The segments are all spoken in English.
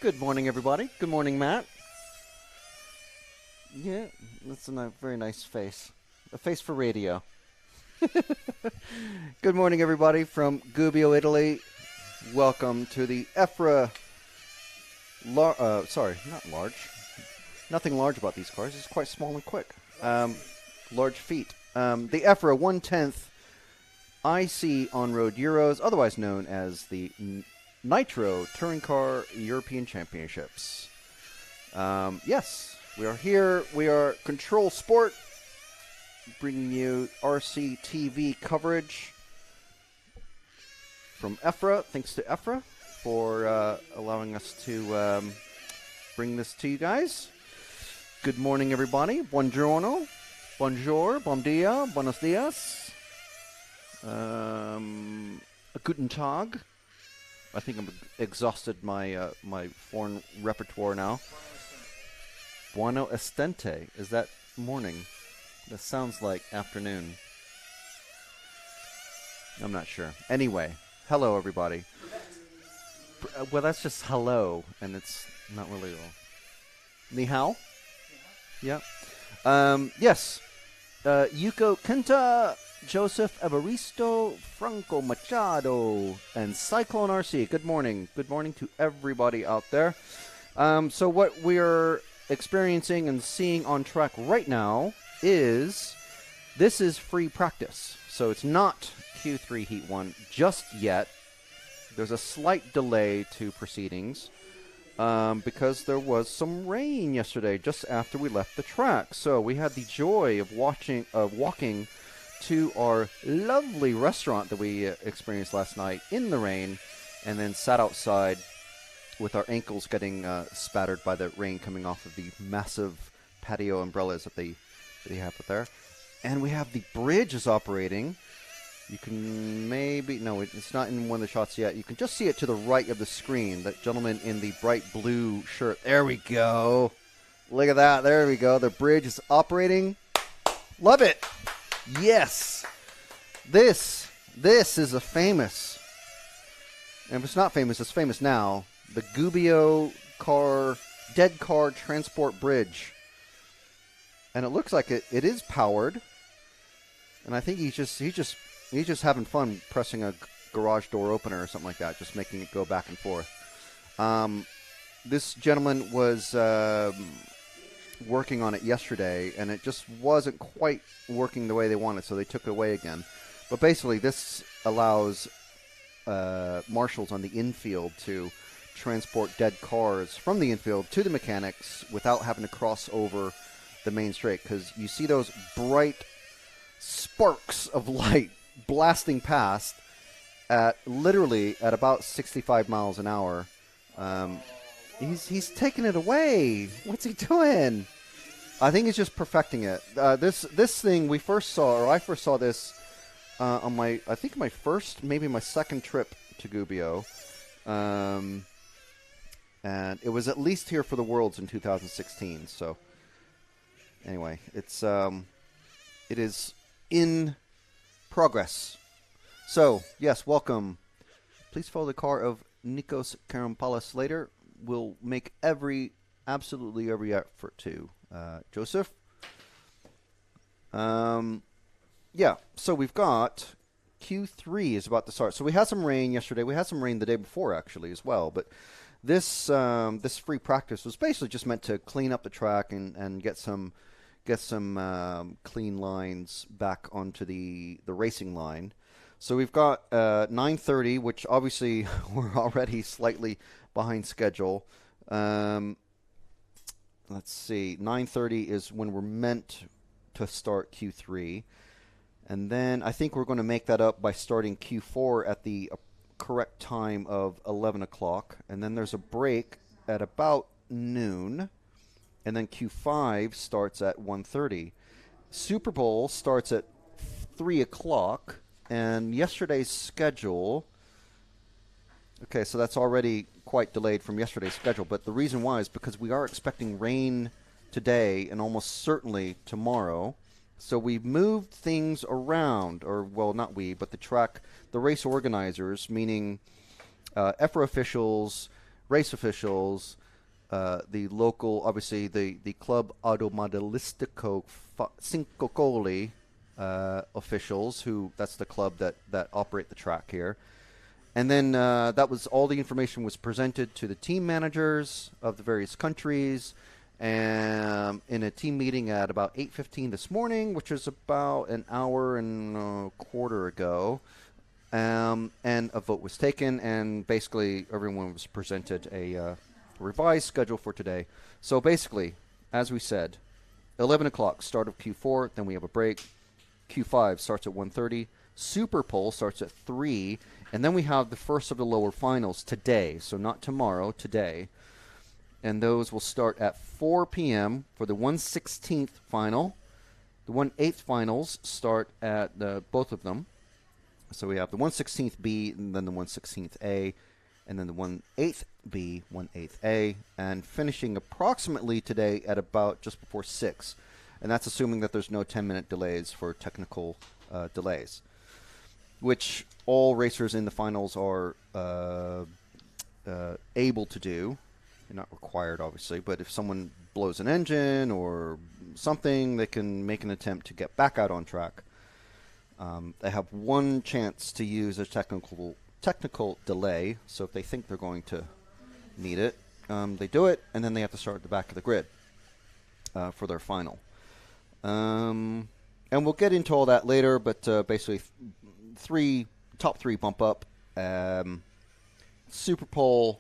Good morning, everybody. Good morning, Matt. Yeah, that's a very nice face. A face for radio. Good morning, everybody, from Gubbio, Italy. Welcome to the EFRA. Sorry, not large. Nothing large about these cars. It's quite small and quick. Large feet. The EFRA 1/10 IC On-Road Euros, otherwise known as the Nitro Touring Car European Championships. Yes, we are here. We are Control Sport, bringing you RC TV coverage from EFRA. Thanks to EFRA for allowing us to bring this to you guys. Good morning, everybody. Buongiorno. Bonjour. Bom dia. Buenos dias. Guten Tag. I think I'm exhausted my my foreign repertoire now. Buono estente. Is that morning? That sounds like afternoon. I'm not sure. Anyway, hello everybody. Well, that's just hello, and it's not really all. Ni hao? Yeah. Yes. Yuko Kenta, Joseph Evaristo, Franco Machado, and Cyclone RC. Good morning. Good morning to everybody out there. So what we're experiencing and seeing on track right now is this is free practice. So it's not Q3 Heat 1 just yet. There's a slight delay to proceedings because there was some rain yesterday just after we left the track. So we had the joy of walking to our lovely restaurant that we experienced last night in the rain, and then sat outside with our ankles getting spattered by the rain coming off of the massive patio umbrellas that they have up there. And we have the bridge is operating. You can no, it's not in one of the shots yet. You can just see it to the right of the screen. That gentleman in the bright blue shirt. There we go. Look at that. There we go. The bridge is operating. Love it. Yes. This is a famous, and if it's not famous, it's famous now, the Gubbio dead car transport bridge. And it looks like it is powered. And I think he's just having fun pressing a garage door opener or something like that, just making it go back and forth. This gentleman was working on it yesterday, and it just wasn't quite working the way they wanted, so they took it away again. But basically, this allows marshals on the infield to transport dead cars from the infield to the mechanics without having to cross over the main straight, because you see those bright sparks of light blasting past literally at about 65 miles an hour. He's taking it away. What's he doing? I think he's just perfecting it. This thing I first saw this on my second trip to Gubbio, and it was at least here for the Worlds in 2016. So anyway, it is in progress. So yes, welcome. Please follow the car of Nikos Karampalis later. We'll make absolutely every effort to. Joseph? Yeah, so we've got Q3 is about to start. So we had some rain yesterday. We had some rain the day before, actually, as well. But this free practice was basically just meant to clean up the track and get some clean lines back onto the racing line. So we've got 9:30, which obviously we're already slightly behind schedule. Let's see, 9:30 is when we're meant to start Q3. And then I think we're going to make that up by starting Q4 at the correct time of 11 o'clock. And then there's a break at about noon. And then Q5 starts at 1:30. Superpole starts at 3 o'clock. And yesterday's schedule... Okay, so that's already quite delayed from yesterday's schedule. But the reason why is because we are expecting rain today and almost certainly tomorrow. So we've moved things around, or, well, not we, but the race organizers, meaning EFRA officials, race officials, the local, obviously the Club Automobilistico Cinque Colli officials, that's the club that operate the track here. And then that was all the information was presented to the team managers of the various countries, and in a team meeting at about 8:15 this morning, which was about an hour and a quarter ago. And a vote was taken, and basically everyone was presented a revised schedule for today. So basically, as we said, 11 o'clock start of Q4, then we have a break. Q5 starts at 1:30. Superpole starts at 3, and then we have the first of the lower finals today, so not tomorrow, today. And those will start at 4 p.m. for the 1/16th final. The 1/8 finals start at both of them. So we have the 1/16th B, and then the 1/16th A, and then the 1/8 B, 1/8 A, and finishing approximately today at about just before 6. And that's assuming that there's no 10-minute delays for technical delays, which all racers in the finals are able to do. They're not required, obviously, but if someone blows an engine or something, they can make an attempt to get back out on track. They have one chance to use a technical delay, so if they think they're going to need it, they do it, and then they have to start at the back of the grid for their final. And we'll get into all that later, but basically top three bump up, Superpole,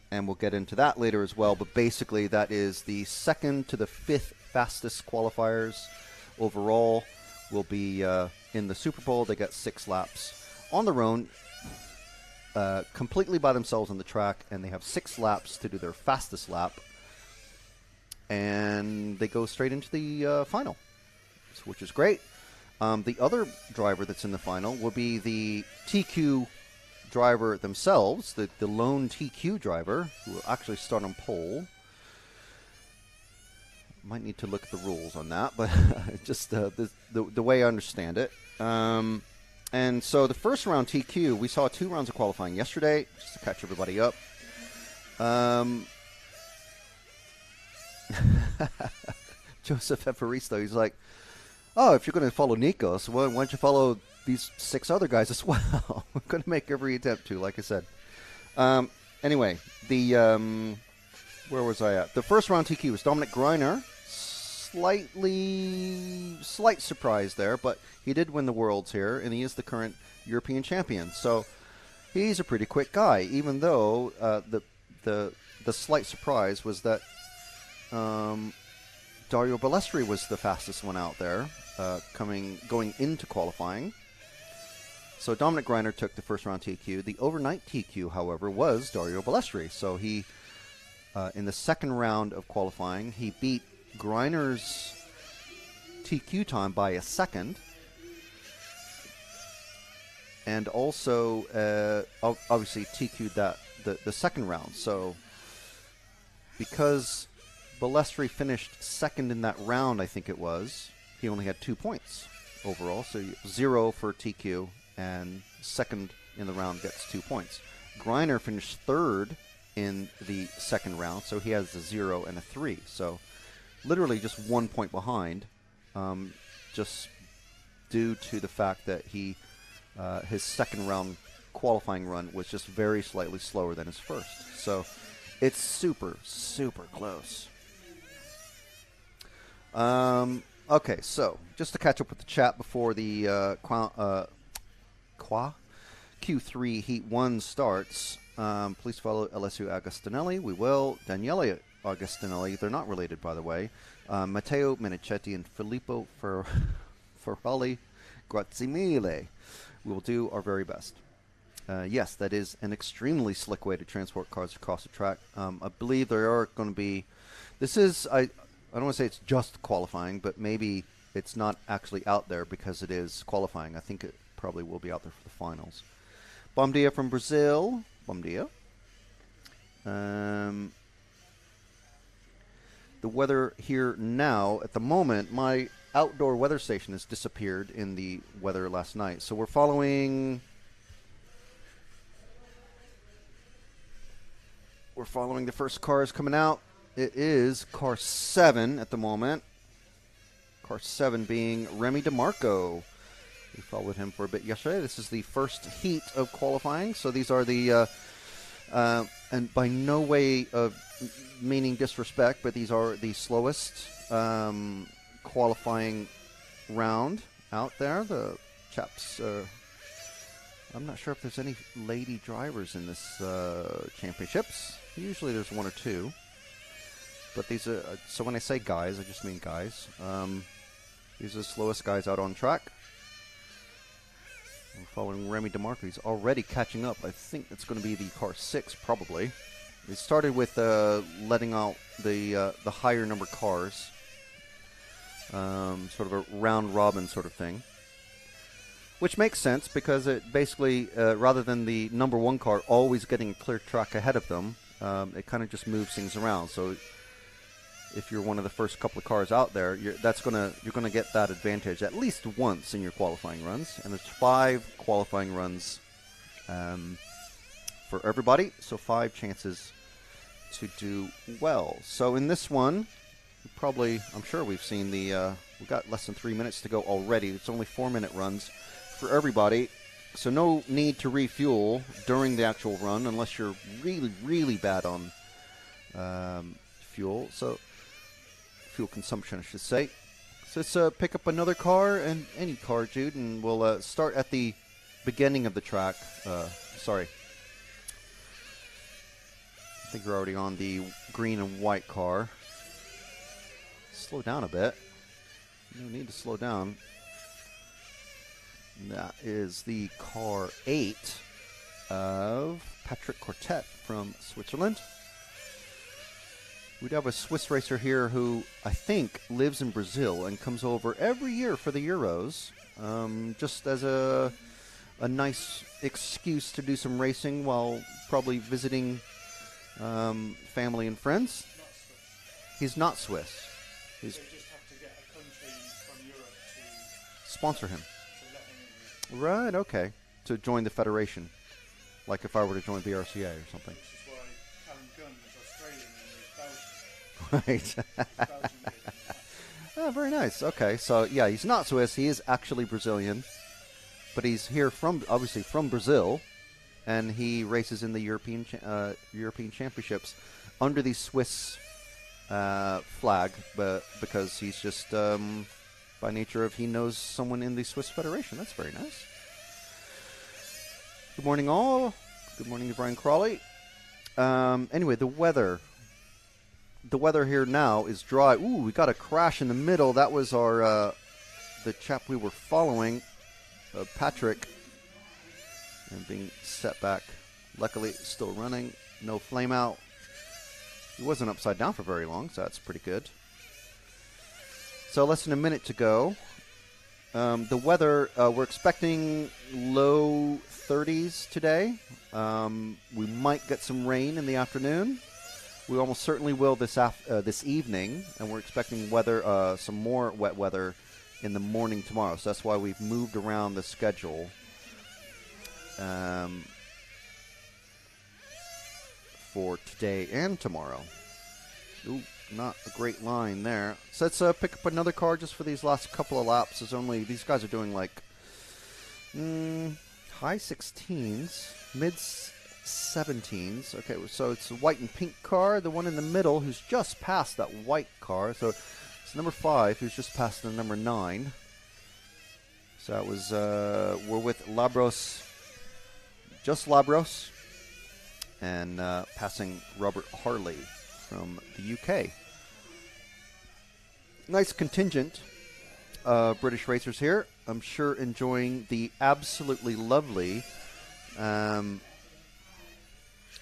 and we'll get into that later as well, but basically that is the 2nd to the 5th fastest qualifiers overall will be in the Superpole. They got 6 laps on their own, completely by themselves on the track, and they have 6 laps to do their fastest lap, and they go straight into the final, which is great. The other driver that's in the final will be the TQ driver themselves, the lone TQ driver, who will actually start on pole. Might need to look at the rules on that, but just the way I understand it. And so the first round TQ, we saw 2 rounds of qualifying yesterday, just to catch everybody up. Joseph Evaristo, he's like, oh, if you're going to follow Nikos, why don't you follow these 6 other guys as well? We're going to make every attempt to, like I said. Anyway, where was I at? The first round TQ was Dominic Greiner. Slight surprise there, but he did win the Worlds here, and he is the current European champion. So he's a pretty quick guy, even though the slight surprise was that Dario Balestri was the fastest one out there, going into qualifying. So Dominic Greiner took the first round TQ. The overnight TQ, however, was Dario Balestri. So he, in the second round of qualifying, he beat Greiner's TQ time by a second. And also, obviously, TQ'd the second round. So because Balestri finished second in that round, I think it was, he only had 2 points overall. So 0 for TQ, and second in the round gets 2 points. Greiner finished third in the second round, so he has a 0 and a 3. So literally just 1 point behind, just due to the fact that his second round qualifying run was just very slightly slower than his first. So it's super, super close. Okay, so just to catch up with the chat before the Q3 Heat 1 starts, please follow LSU Agustinelli. We will. Daniele Agustinelli, they're not related, by the way. Matteo Menichetti and Filippo Ferrali, grazie mille. We will do our very best. Yes, that is an extremely slick way to transport cars across the track. I believe there are going to be... This is... I don't want to say it's just qualifying, but maybe it's not actually out there because it is qualifying. I think it probably will be out there for the finals. Bom dia from Brazil. Bom dia. The weather here now, at the moment, my outdoor weather station has disappeared in the weather last night. So we're following... we're following the first cars coming out. It is car 7 at the moment. Car 7 being Remy DeMarco. We followed him for a bit yesterday. This is the first heat of qualifying. So these are the, and by no way of meaning disrespect, but these are the slowest qualifying round out there. The chaps, I'm not sure if there's any lady drivers in this championships. Usually there's one or two. But these are, so when I say guys, I just mean guys. These are the slowest guys out on track. We're following Remy DeMarco. He's already catching up. I think it's going to be the car 6 probably. It started with letting out the higher number cars. Sort of a round robin sort of thing. Which makes sense because it basically, rather than the number 1 car always getting a clear track ahead of them, it kind of just moves things around. So if you're one of the first couple of cars out there, you're gonna get that advantage at least once in your qualifying runs. And there's 5 qualifying runs for everybody, so 5 chances to do well. So in this one, I'm sure we've seen we've got less than 3 minutes to go already. It's only 4-minute runs for everybody, so no need to refuel during the actual run unless you're really, really bad on fuel. So fuel consumption, I should say. So let's pick up another car, and any car, Jude, and we'll start at the beginning of the track. Sorry. I think we're already on the green and white car. Slow down a bit. No need to slow down. That is the car 8 of Patrick Quartet from Switzerland. We'd have a Swiss racer here who I think lives in Brazil and comes over every year for the Euros, just as a nice excuse to do some racing while probably visiting family and friends. He's not Swiss. They just have to get a country from Europe to sponsor him. To let him in. Right, okay. To join the federation. Like if I were to join BRCA or something. Which is why Callum Gunn is Australian and he's Belgian. Right. Oh, very nice. Okay, so yeah, he's not Swiss. He is actually Brazilian. But he's here obviously from Brazil. And he races in the European Championships under the Swiss flag, but because he's just by nature of he knows someone in the Swiss Federation. That's very nice. Good morning, all. Good morning to Brian Crawley. Anyway, the weather here now is dry. Ooh, we got a crash in the middle. That was our the chap we were following, Patrick, and being set back. Luckily, still running. No flame out. He wasn't upside down for very long, so that's pretty good. So less than a minute to go. The weather, we're expecting low 30s today. We might get some rain in the afternoon. We almost certainly will this evening, and we're expecting some more wet weather in the morning tomorrow. So that's why we've moved around the schedule. For today and tomorrow. Ooh, not a great line there. So let's pick up another car just for these last couple of laps. These guys are doing like high 16s, mid 17s. Okay, so it's a white and pink car. The one in the middle who's just passed that white car. So it's number 5 who's just passed the number 9. So that was, we're with Labros. Just Labros, and passing Robert Harley from the UK. Nice contingent of British racers here. I'm sure enjoying the absolutely lovely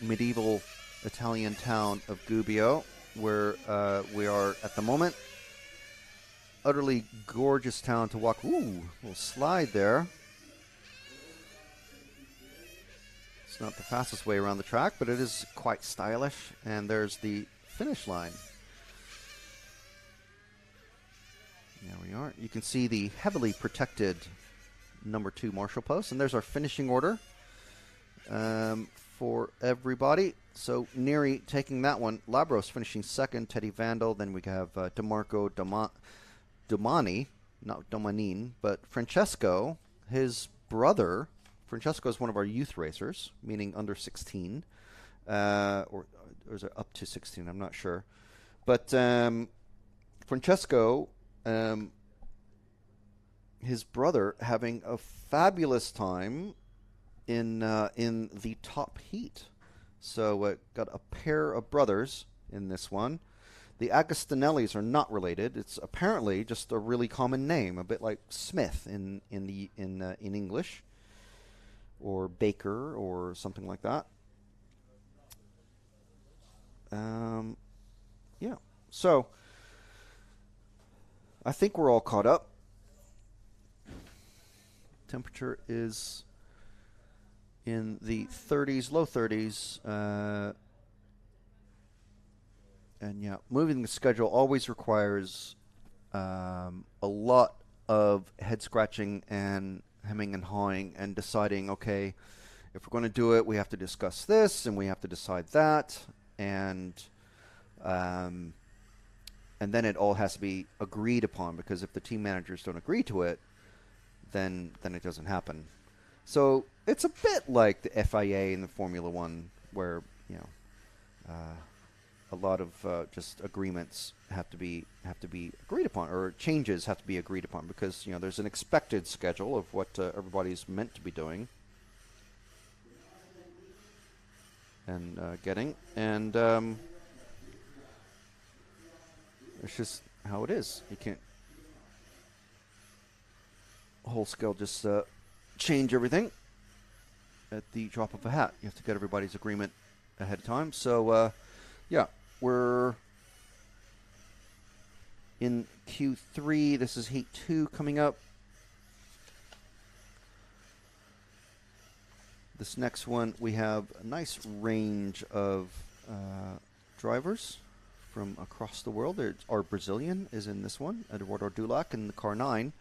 medieval Italian town of Gubbio, where we are at the moment. Utterly gorgeous town to walk. Ooh, little slide there. It's not the fastest way around the track, but it is quite stylish. And there's the finish line. There we are. You can see the heavily protected number 2 marshal post. And there's our finishing order. for everybody. So Neri taking that one. Labros finishing second. Teddy Vandal. Then we have DeMarco Domani, not Domanin, but Francesco, his brother. Francesco is one of our youth racers, meaning under 16. Or is it up to 16? I'm not sure. But Francesco, his brother, having a fabulous time in the top heat. So got a pair of brothers in this one. The Agustinellis are not related. It's apparently just a really common name, a bit like Smith in English, or Baker, or something like that. Yeah. So I think we're all caught up. Temperature is in the 30s, low 30s. And yeah, moving the schedule always requires a lot of head scratching and hemming and hawing and deciding, okay, if we're going to do it, we have to discuss this and we have to decide that. And then it all has to be agreed upon, because if the team managers don't agree to it, then it doesn't happen. So it's a bit like the FIA and the Formula One, where a lot of just agreements have to be agreed upon, or changes have to be agreed upon, because there's an expected schedule of what everybody's meant to be doing and getting, and it's just how it is. You can't whole scale just change everything at the drop of a hat. You have to get everybody's agreement ahead of time. So yeah, we're in Q3. This is Heat 2 coming up. This next one, we have a nice range of drivers from across the world. Our Brazilian is in this one, Eduardo Dulac in the car 9.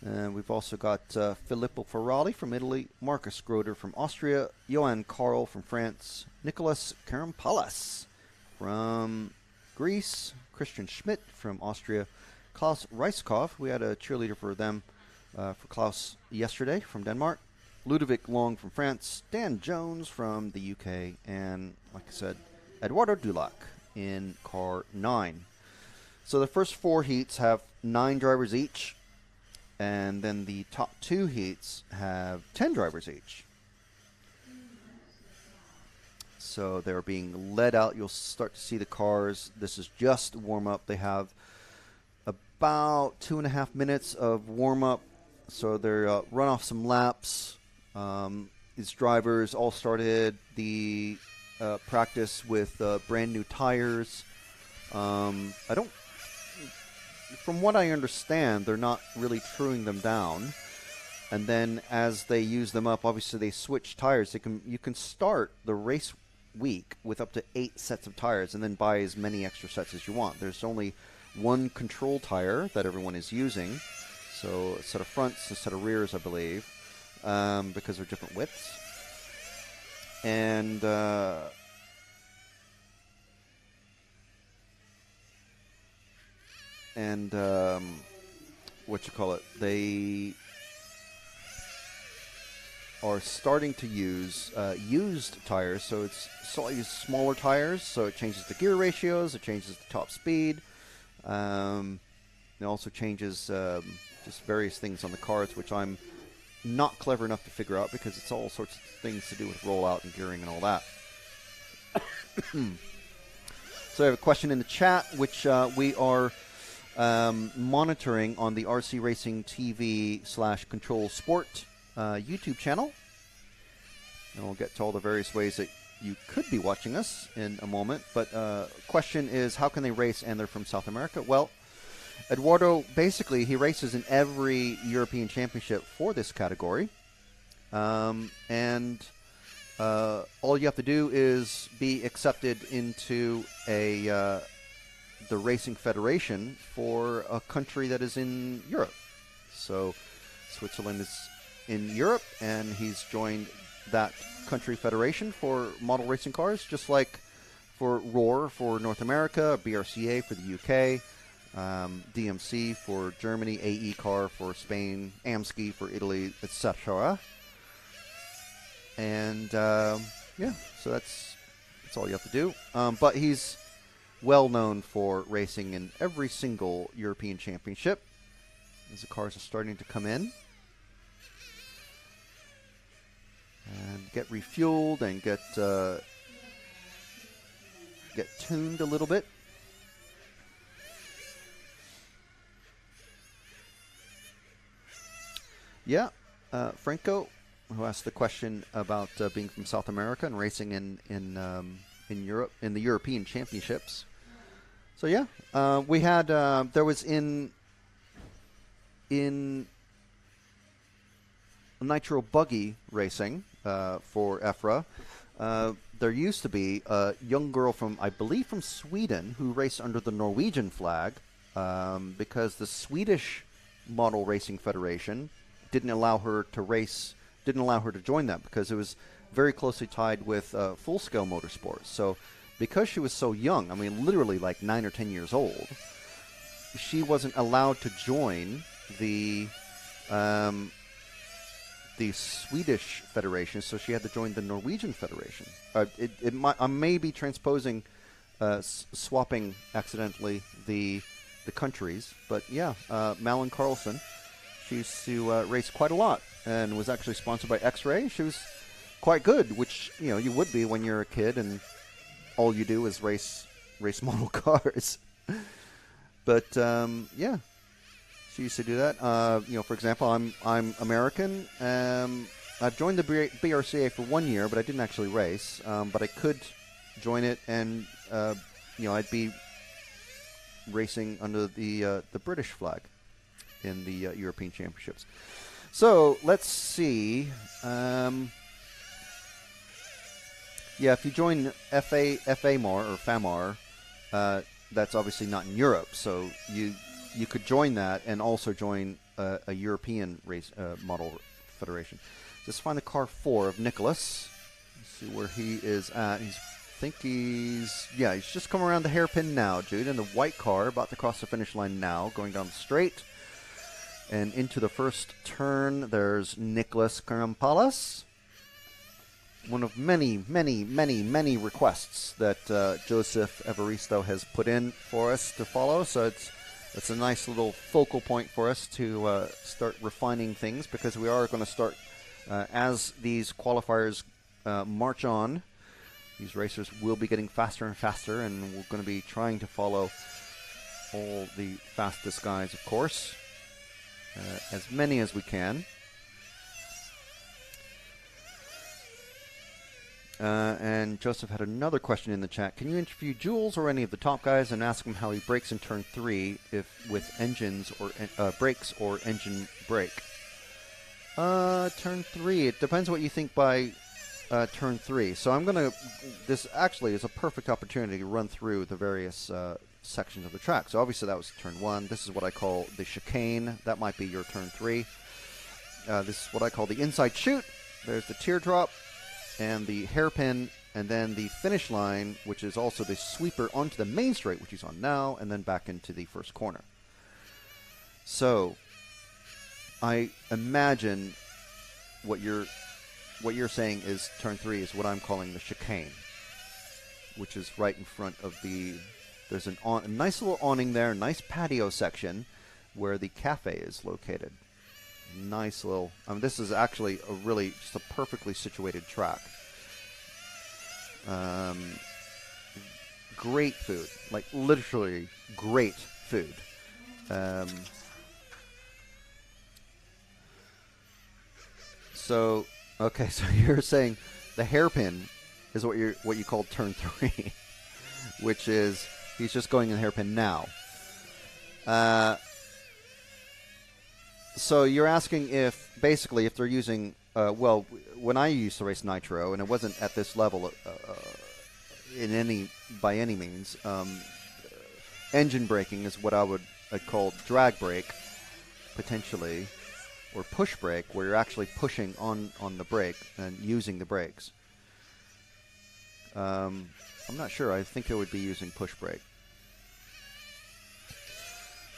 We've also got Filippo Ferrari from Italy, Marcus Groder from Austria, Johan Karl from France, Nicholas Karampalas from Greece, Christian Schmidt from Austria, Klaus Reiskov. We had a cheerleader for them, for Klaus yesterday, from Denmark, Ludovic Long from France, Dan Jones from the UK, and, like I said, Eduardo Dulac in car 9. So the first 4 heats have 9 drivers each, and then the top 2 heats have 10 drivers each. So they're being led out. You'll start to see the cars. This is just warm-up. They have about 2.5 minutes of warm-up. So they're run off some laps. These drivers all started the practice with brand new tires. From what I understand, they're not really truing them down. And then as they use them up, obviously they switch tires. You can start the race week with up to 8 sets of tires and then buy as many extra sets as you want. There's only one control tire that everyone is using. So a set of fronts, a set of rears, I believe, because they're different widths. And they are starting to use used tires, so it's slightly smaller tires, so it changes the gear ratios, it changes the top speed, it also changes just various things on the cars, which I'm not clever enough to figure out, because it's all sorts of things to do with rollout and gearing and all that. So I have a question in the chat, which we are monitoring on the RC Racing TV /Control Sport YouTube channel. And we'll get to all the various ways that you could be watching us in a moment. But question is, how can they race and they're from South America? Well, Eduardo, basically, he races in every European championship for this category. And all you have to do is be accepted into the racing federation for a country that is in Europe. So Switzerland is in Europe, and he's joined that country federation for model racing cars, just like for ROAR for North America, BRCA for the UK, DMC for Germany, AE Car for Spain, AMSCI for Italy, etc. And yeah, so that's all you have to do. But he's well known for racing in every single European championship, as the cars are starting to come in and get refueled and get tuned a little bit. Yeah, Franco, who asked the question about being from South America and racing in Europe, in the European Championships. So yeah, we had there was in nitro buggy racing for EFRA. There used to be a young girl from, I believe, from Sweden who raced under the Norwegian flag because the Swedish Model Racing Federation didn't allow her to join that because it was very closely tied with full-scale motorsports. So because she was so young, I mean, literally like 9 or 10 years old, she wasn't allowed to join the Swedish federation, so she had to join the Norwegian federation. I may be transposing, swapping accidentally the countries, but yeah, Malin Carlson, she used to race quite a lot and was actually sponsored by X-Ray. She was quite good, which you would be when you're a kid and all you do is race model cars. But yeah. She used to do that. For example, I'm American. I've joined the BRCA for 1 year, but I didn't actually race. But I could join it, and I'd be racing under the British flag in the European Championships. So let's see. Yeah, if you join FAMAR or FAMAR, that's obviously not in Europe. So you could join that and also join a European race model federation. Just find the car 4 of Nicholas. Let's see where he is at. He's just come around the hairpin now, Jude, in the white car, about to cross the finish line now, going down the straight. And into the first turn, there's Nicholas Karampalas. One of many, many, many, many requests that Joseph Evaristo has put in for us to follow. So it's a nice little focal point for us to start refining things, because we are going to start, as these qualifiers march on, these racers will be getting faster and faster, and we're going to be trying to follow all the fastest guys, of course, as many as we can. And Joseph had another question in the chat. Can you interview Jules or any of the top guys and ask him how he brakes in turn 3 if with engines or brakes or engine brake? Turn 3. It depends what you think by turn 3. So I'm gonna. This actually is a perfect opportunity to run through the various sections of the track. So obviously that was turn 1. This is what I call the chicane. That might be your turn 3. This is what I call the inside chute. There's the teardrop and the hairpin, and then the finish line, which is also the sweeper onto the main straight, which he's on now, and then back into the first corner. So I imagine what you're saying is turn 3 is what I'm calling the chicane, which is right in front of the. There's a nice little awning there, nice patio section where the cafe is located. Nice little. This is actually just a perfectly situated track. Great food, like literally great food. So you're saying the hairpin is what you call turn 3, which is he's just going in the hairpin now. So you're asking if they're using, when I used to race Nitro, and it wasn't at this level by any means, engine braking is what I'd call drag brake, potentially. or push brake, where you're actually pushing on the brake and using the brakes. I'm not sure. I think it would be using push brake.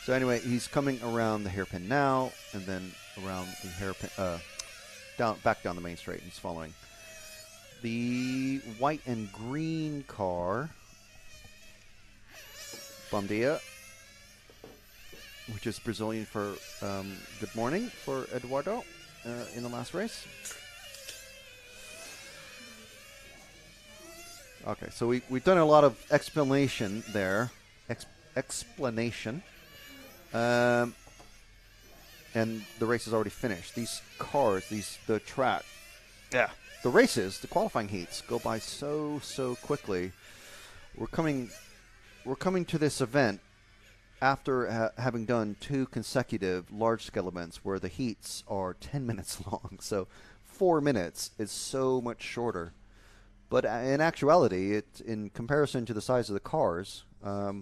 So anyway, he's coming around the hairpin now, and then around the hairpin, back down the main straight. He's following the white and green car, Bom dia, which is Brazilian for good morning for Eduardo in the last race. Okay, so we've done a lot of explanation there, explanation, and the race is already finished. These cars, the track, the races, the qualifying heats go by so quickly. We're coming to this event after having done 2 consecutive large-scale events where the heats are 10 minutes long. So 4 minutes is so much shorter. But in actuality, in comparison to the size of the cars, I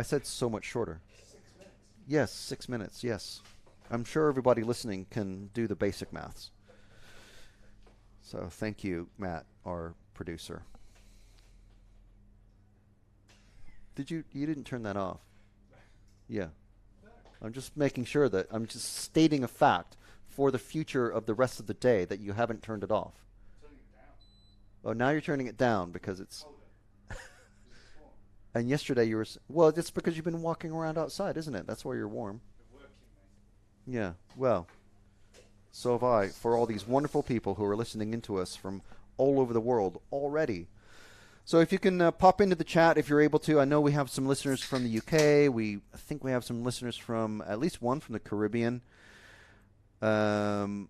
said so much shorter. 6 minutes. Yes, 6 minutes, yes. I'm sure everybody listening can do the basic maths. So thank you, Matt, our producer. You didn't turn that off? Yeah. I'm just making sure that I'm just stating a fact for the future of the rest of the day that you haven't turned it off. Turning it down. Oh, now you're turning it down because it's... And yesterday you were... Well, it's because you've been walking around outside, isn't it? That's why you're warm. Working, mate. Yeah, well, so have I, for all these wonderful people who are listening into us from all over the world already. So if you can pop into the chat if you're able to. I know we have some listeners from the UK. I think we have some listeners from, at least one from the Caribbean. Okay,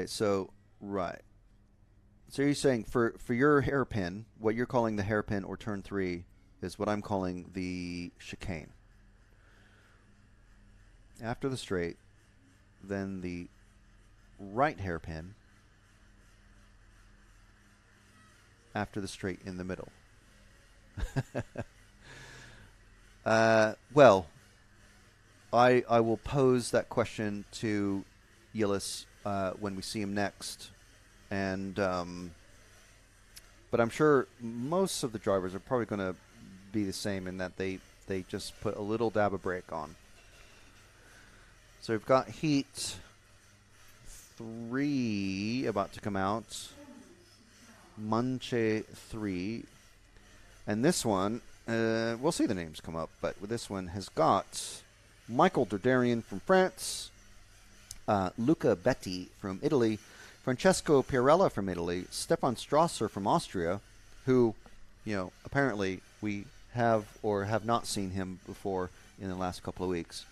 so, right. So you're saying for your hairpin, what you're calling the hairpin or turn 3 is what I'm calling the chicane. After the straight, then the right hairpin, after the straight in the middle. Well, I will pose that question to Yillis when we see him next. And but I'm sure most of the drivers are probably going to be the same in that they just put a little dab of brake on. So we've got heat 3 about to come out. Manche 3. And this one, we'll see the names come up, but this one has got Michael Derderian from France, Luca Betti from Italy, Francesco Pirella from Italy, Stefan Strasser from Austria, who, apparently we have or have not seen him before in the last couple of weeks.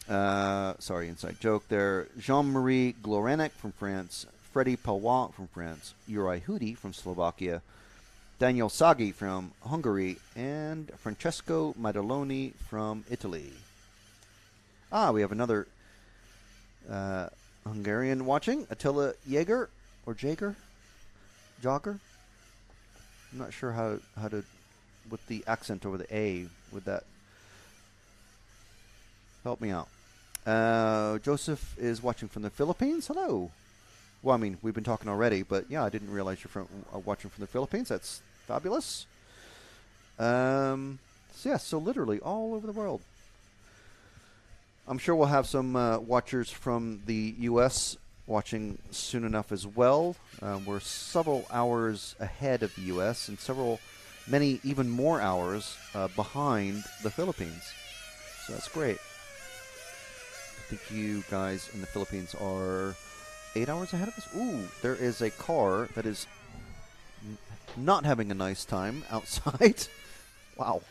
Sorry, inside joke there. Jean-Marie Glorenek from France, Freddy Palois from France, Juraj Hudi from Slovakia, Daniel Sagi from Hungary, and Francesco Mataloni from Italy. We have another Hungarian watching, Attila Jaeger, or Jaeger? Jogger? I'm not sure how to, with the accent over the A, would that help me out. Joseph is watching from the Philippines. Hello. Well, I mean, we've been talking already, but yeah, I didn't realize you're watching from the Philippines. That's fabulous. So literally all over the world. I'm sure we'll have some watchers from the U.S. watching soon enough as well. We're several hours ahead of the U.S. and many even more hours behind the Philippines. So that's great. I think you guys in the Philippines are 8 hours ahead of us. Ooh, there is a car that is not having a nice time outside. Wow.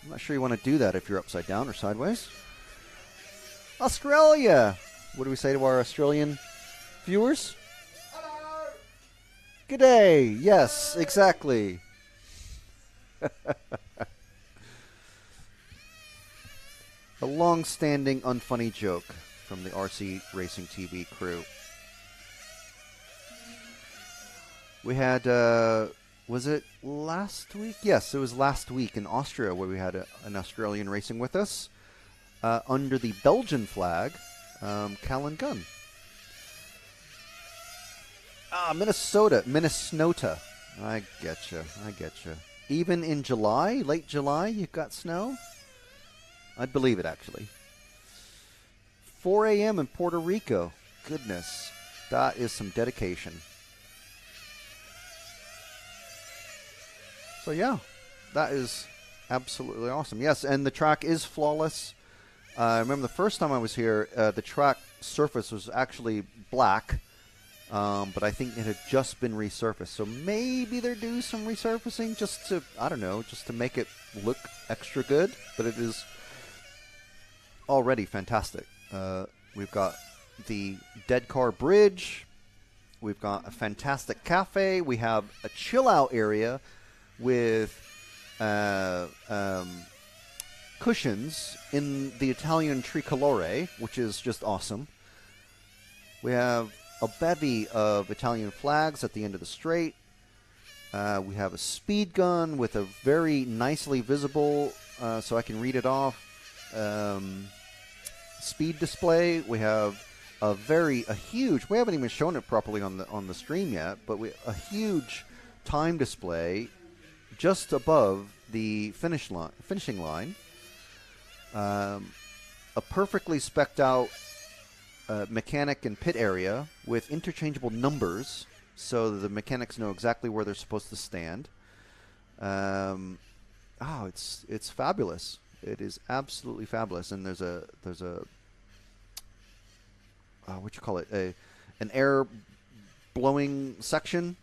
I'm not sure you want to do that if you're upside down or sideways. Australia! What do we say to our Australian viewers? Hello! Good day. Yes, exactly. A long-standing unfunny joke from the RC Racing TV crew. We had Was it last week? Yes, it was last week in Austria where we had an Australian racing with us under the Belgian flag, Callan Gunn. Minnesota. I getcha. Even in July, late July, you've got snow? I'd believe it, actually. 4 a.m. in Puerto Rico. Goodness, that is some dedication. So yeah, that is absolutely awesome. Yes, and the track is flawless. I remember the first time I was here, the track surface was actually black, but I think it had just been resurfaced. So maybe they're doing some resurfacing just to, I don't know, just to make it look extra good. But it is already fantastic. We've got the Dead Car Bridge. We've got a fantastic cafe. We have a chill-out area with cushions in the Italian tricolore, which is just awesome. We have a bevy of Italian flags at the end of the straight. We have a speed gun with a very nicely visible, so I can read it off, speed display. We have a huge, we haven't even shown it properly on the stream yet, but a huge time display just above the finishing line. A perfectly specced out mechanic and pit area with interchangeable numbers, so that the mechanics know exactly where they're supposed to stand. It's fabulous. It is absolutely fabulous. And there's a an air blowing section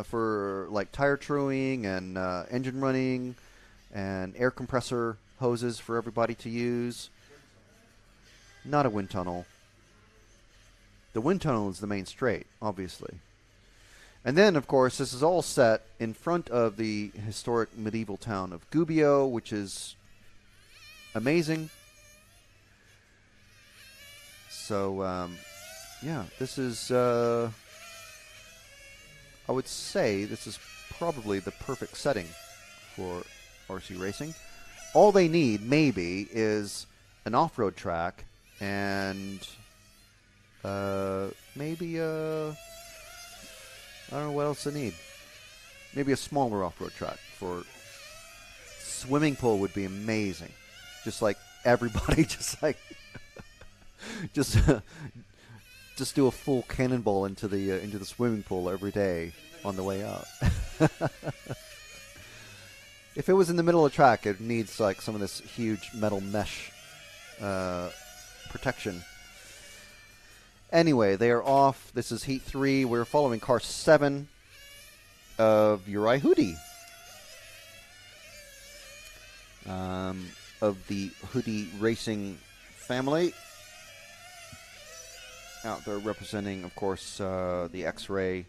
for like tire truing and engine running, and air compressor hoses for everybody to use. Not a wind tunnel. The wind tunnel is the main straight, obviously. And then, of course, this is all set in front of the historic medieval town of Gubbio, which is amazing. So, this is, I would say this is probably the perfect setting for RC racing. All they need, maybe, is an off-road track and maybe I don't know what else they need. Maybe a smaller off-road track. For swimming pool would be amazing. Just like everybody, just do a full cannonball into the swimming pool every day on the way out. If it was in the middle of the track, it needs like some of this huge metal mesh protection. Anyway, they are off. This is Heat 3. We're following car 7 of Uri Hoodie. Of the Hoodie Racing family. Out there representing, of course, the X-Ray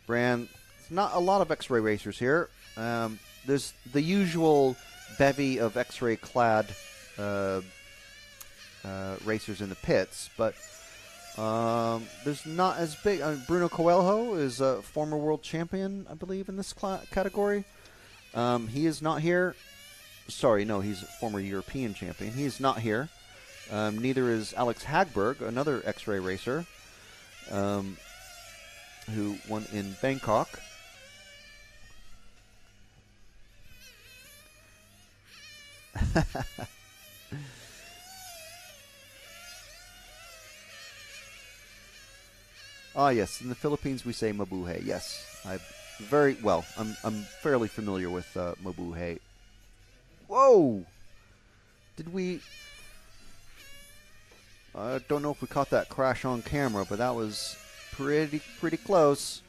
brand. It's not a lot of X-Ray racers here. There's the usual bevy of X-Ray clad racers in the pits, but there's not as big. Bruno Coelho is a former world champion, I believe, in this category. He is not here. Sorry, no, he's a former European champion. He is not here. Neither is Alex Hagberg, another X-Ray racer, who won in Bangkok. Ah, yes. In the Philippines, we say mabuhay. Yes, I'm fairly familiar with mabuhay. Whoa! Did we? I don't know if we caught that crash on camera, but that was pretty close.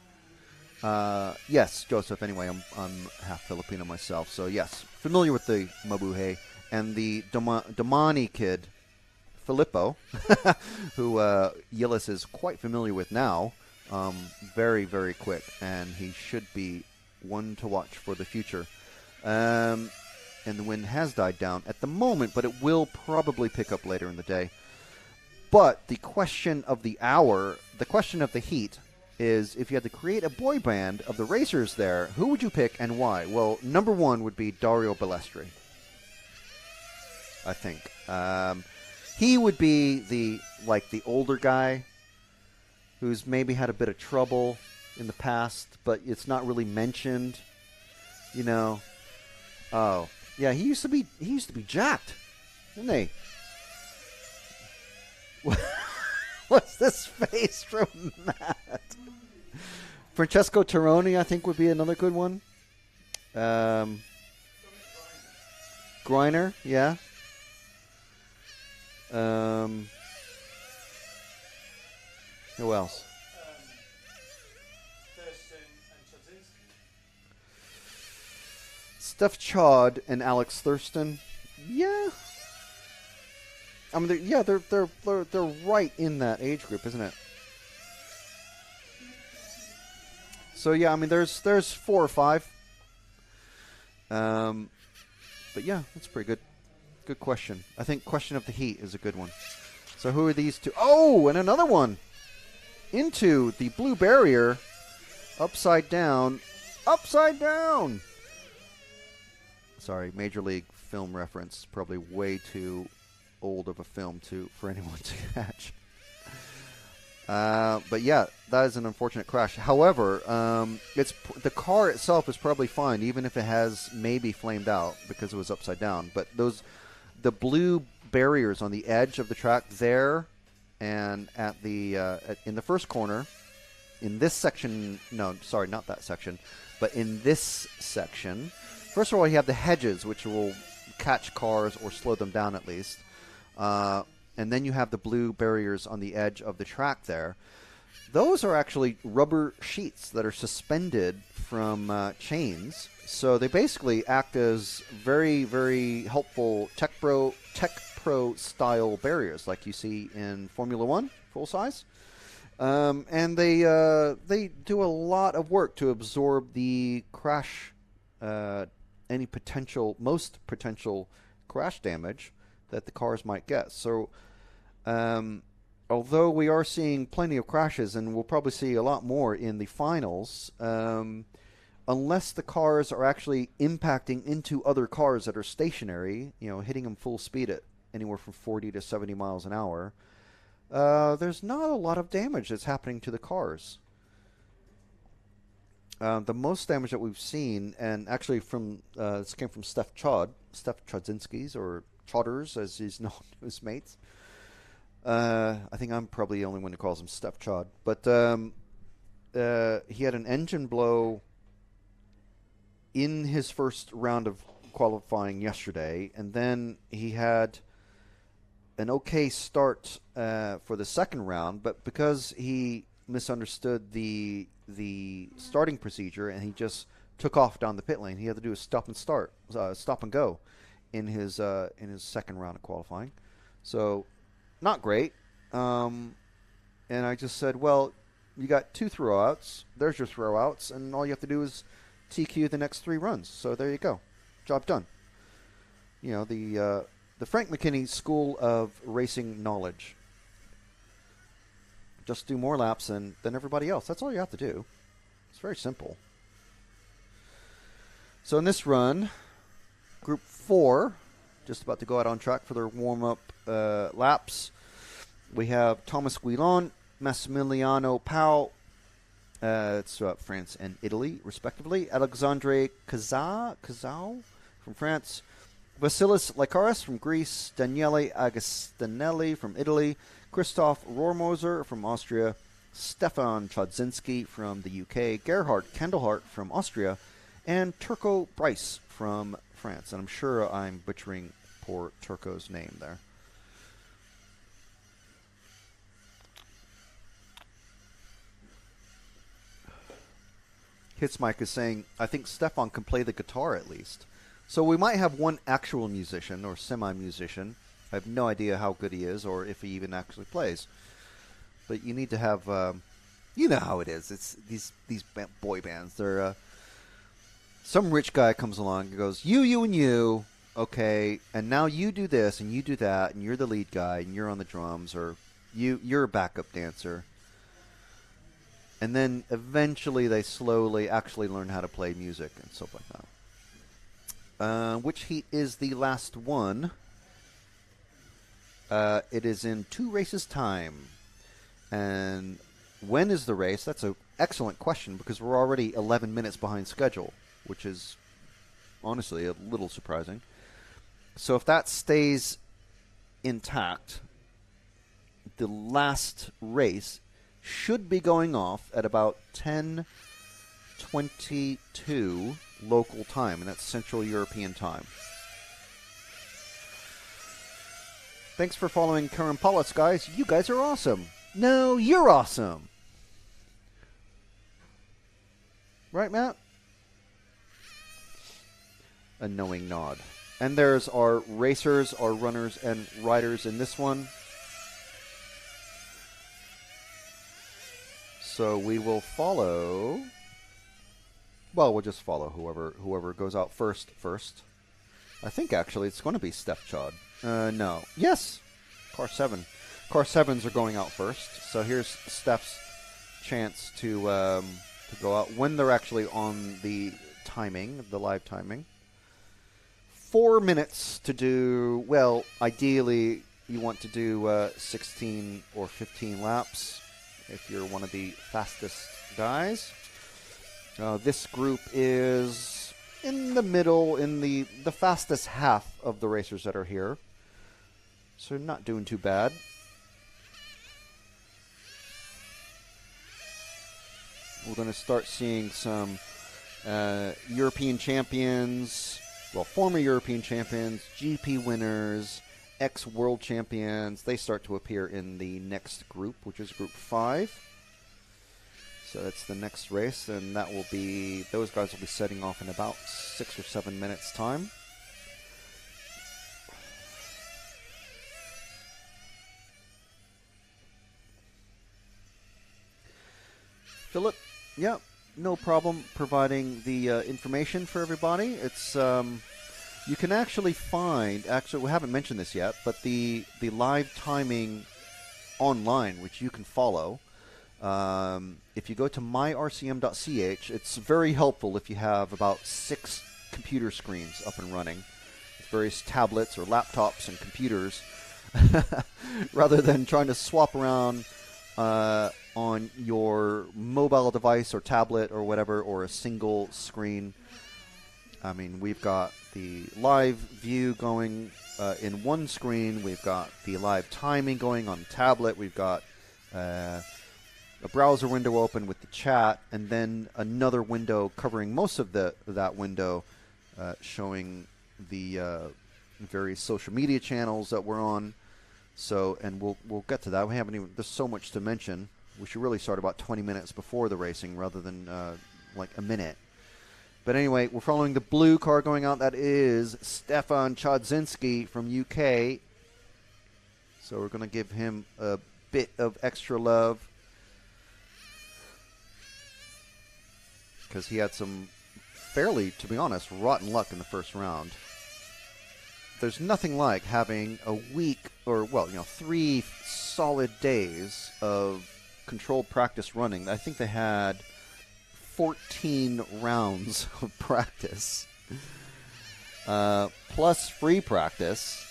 Yes, Joseph. Anyway, I'm half Filipino myself, so yes, familiar with the mabuhay and the Damani kid. Filippo, who Yillis is quite familiar with now, very, very quick, and he should be one to watch for the future. And the wind has died down at the moment, but it will probably pick up later in the day. But the question of the hour, the question of the heat, is if you had to create a boy band of the racers there, who would you pick and why? Well, number one would be Dario Balestri, I think. He would be the older guy who's maybe had a bit of trouble in the past, but it's not really mentioned. You know. Oh, yeah, he used to be jacked, didn't he? What's this face from Matt? Francesco Turoni, I think, would be another good one. Griner, yeah. Who else? Steph Chod and Alex Thurston. Yeah. I mean, they're right in that age group, isn't it? So yeah, I mean, there's 4 or 5. But yeah, that's pretty good. Good question. I think Question of the Heat is a good one. So who are these two? Oh, and another one. Into the blue barrier. Upside down. Upside down. Sorry, Major League film reference. Probably way too old of a film for anyone to catch. But yeah, that is an unfortunate crash. However, the car itself is probably fine, even if it has maybe flamed out because it was upside down. But the blue barriers on the edge of the track there, and at the in the first corner, in this section. No, sorry, not that section, but in this section. First of all, you have the hedges, which will catch cars or slow them down at least. And then you have the blue barriers on the edge of the track there. Those are actually rubber sheets that are suspended from chains. So they basically act as very, very helpful Tech Pro style barriers like you see in Formula One, full size. And they do a lot of work to absorb the crash, most potential crash damage that the cars might get. So although we are seeing plenty of crashes, and we'll probably see a lot more in the finals, unless the cars are actually impacting into other cars that are stationary, hitting them full speed at anywhere from 40 to 70 miles an hour, there's not a lot of damage that's happening to the cars. The most damage that we've seen, and actually this came from Steph Chodzinski's, or Chodders, as he's known to his mates. I think I'm probably the only one who calls him Steph Chod. But he had an engine blow in his first round of qualifying yesterday, and then he had an okay start for the second round, but because he misunderstood the starting procedure and he just took off down the pit lane, he had to do a stop and go in his second round of qualifying. So not great. And I just said, well, you got 2 throwouts. There's your throwouts, and all you have to do is TQ the next 3 runs. So there you go. Job done. The Frank McKinney School of Racing Knowledge. Just do more laps than everybody else. That's all you have to do. It's very simple. So in this run, Group 4, just about to go out on track for their warm-up laps. We have Thomas Guillon, Massimiliano Pau, it's France and Italy, respectively. Alexandre Cazaux from France. Vasilis Likaris from Greece. Daniele Agustinelli from Italy. Christoph Rohrmoser from Austria. Stefan Chodzinski from the UK. Gerhard Kandelhart from Austria. And Turco Bryce from France. And I'm sure I'm butchering poor Turco's name there. Hitsmike is saying, I think Stefan can play the guitar at least. So we might have one actual musician or semi-musician. I have no idea how good he is or if he even actually plays. But you need to have, you know how it is. It's these boy bands. They're some rich guy comes along and goes, you, and you, okay, and now you do this and you do that, and you're the lead guy and you're on the drums, or you're a backup dancer. And then eventually they slowly actually learn how to play music and stuff like that. Which heat is the last one? It is in 2 races' time. And when is the race? That's an excellent question because we're already 11 minutes behind schedule, which is honestly a little surprising. So if that stays intact, the last race should be going off at about 10:22 local time, and that's Central European time. Thanks for following Current Palace, guys. You guys are awesome. No, you're awesome. Right, Matt? A knowing nod. And there's our racers, our runners, and riders in this one. So we will follow. Well, we'll just follow whoever goes out first. I think actually it's going to be Steph Chod. No. Yes. Car 7. Car 7s are going out first. So here's Steph's chance to go out when they're actually on the timing, the live timing. 4 minutes to do. Well, ideally you want to do 16 or 15 laps. If you're one of the fastest guys. This group is in the middle, in the fastest half of the racers that are here. So not doing too bad. We're going to start seeing some European champions, well, former European champions, GP winners, ex-world champions. They start to appear in the next group, which is Group 5. So that's the next race, and that will be, those guys will be setting off in about 6 or 7 minutes' time. Philip, yeah, no problem providing the information for everybody. It's you can actually find, we haven't mentioned this yet, but the live timing online, which you can follow. If you go to myrcm.ch, it's very helpful if you have about 6 computer screens up and running, with various tablets or laptops and computers, rather than trying to swap around on your mobile device or tablet or whatever, or a single screen. I mean, we've got the live view going in one screen. We've got the live timing going on tablet. We've got a browser window open with the chat, and then another window covering most of that window, showing the various social media channels that we're on. So, and we'll get to that. We haven't even. There's so much to mention. We should really start about 20 minutes before the racing rather than like a minute. But anyway, we're following the blue car going out. That is Stefan Chodzinski from UK. So we're going to give him a bit of extra love, because he had some fairly, to be honest, rotten luck in the first round. There's nothing like having a week or, 3 solid days of controlled practice running. I think they had 14 rounds of practice, plus free practice,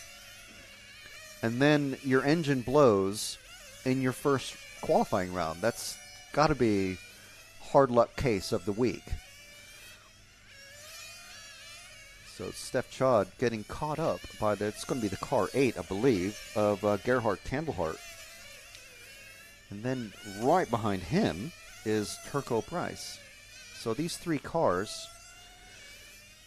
and then your engine blows in your first qualifying round. That's got to be hard luck case of the week. So Steph Chod getting caught up by it's going to be the car 8, I believe, of Gerhard Tandlehart. And then right behind him is Turco Bryce. So these 3 cars,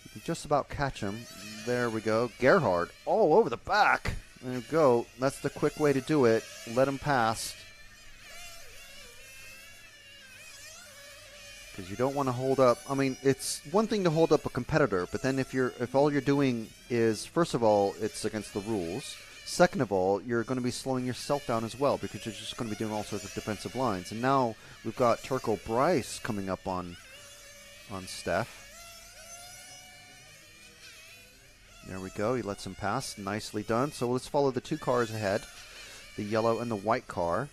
you can just about catch them. There we go. Gerhard all over the back. There we go. That's the quick way to do it. Let him pass. Because you don't want to hold up. I mean, it's one thing to hold up a competitor, but then if all you're doing is, first of all, it's against the rules. Second of all, you're going to be slowing yourself down as well, because you're just going to be doing all sorts of defensive lines. And now we've got Turco Bryce coming up on Steph. There we go. He lets him pass. Nicely done. So let's follow the 2 cars ahead, the yellow and the white car.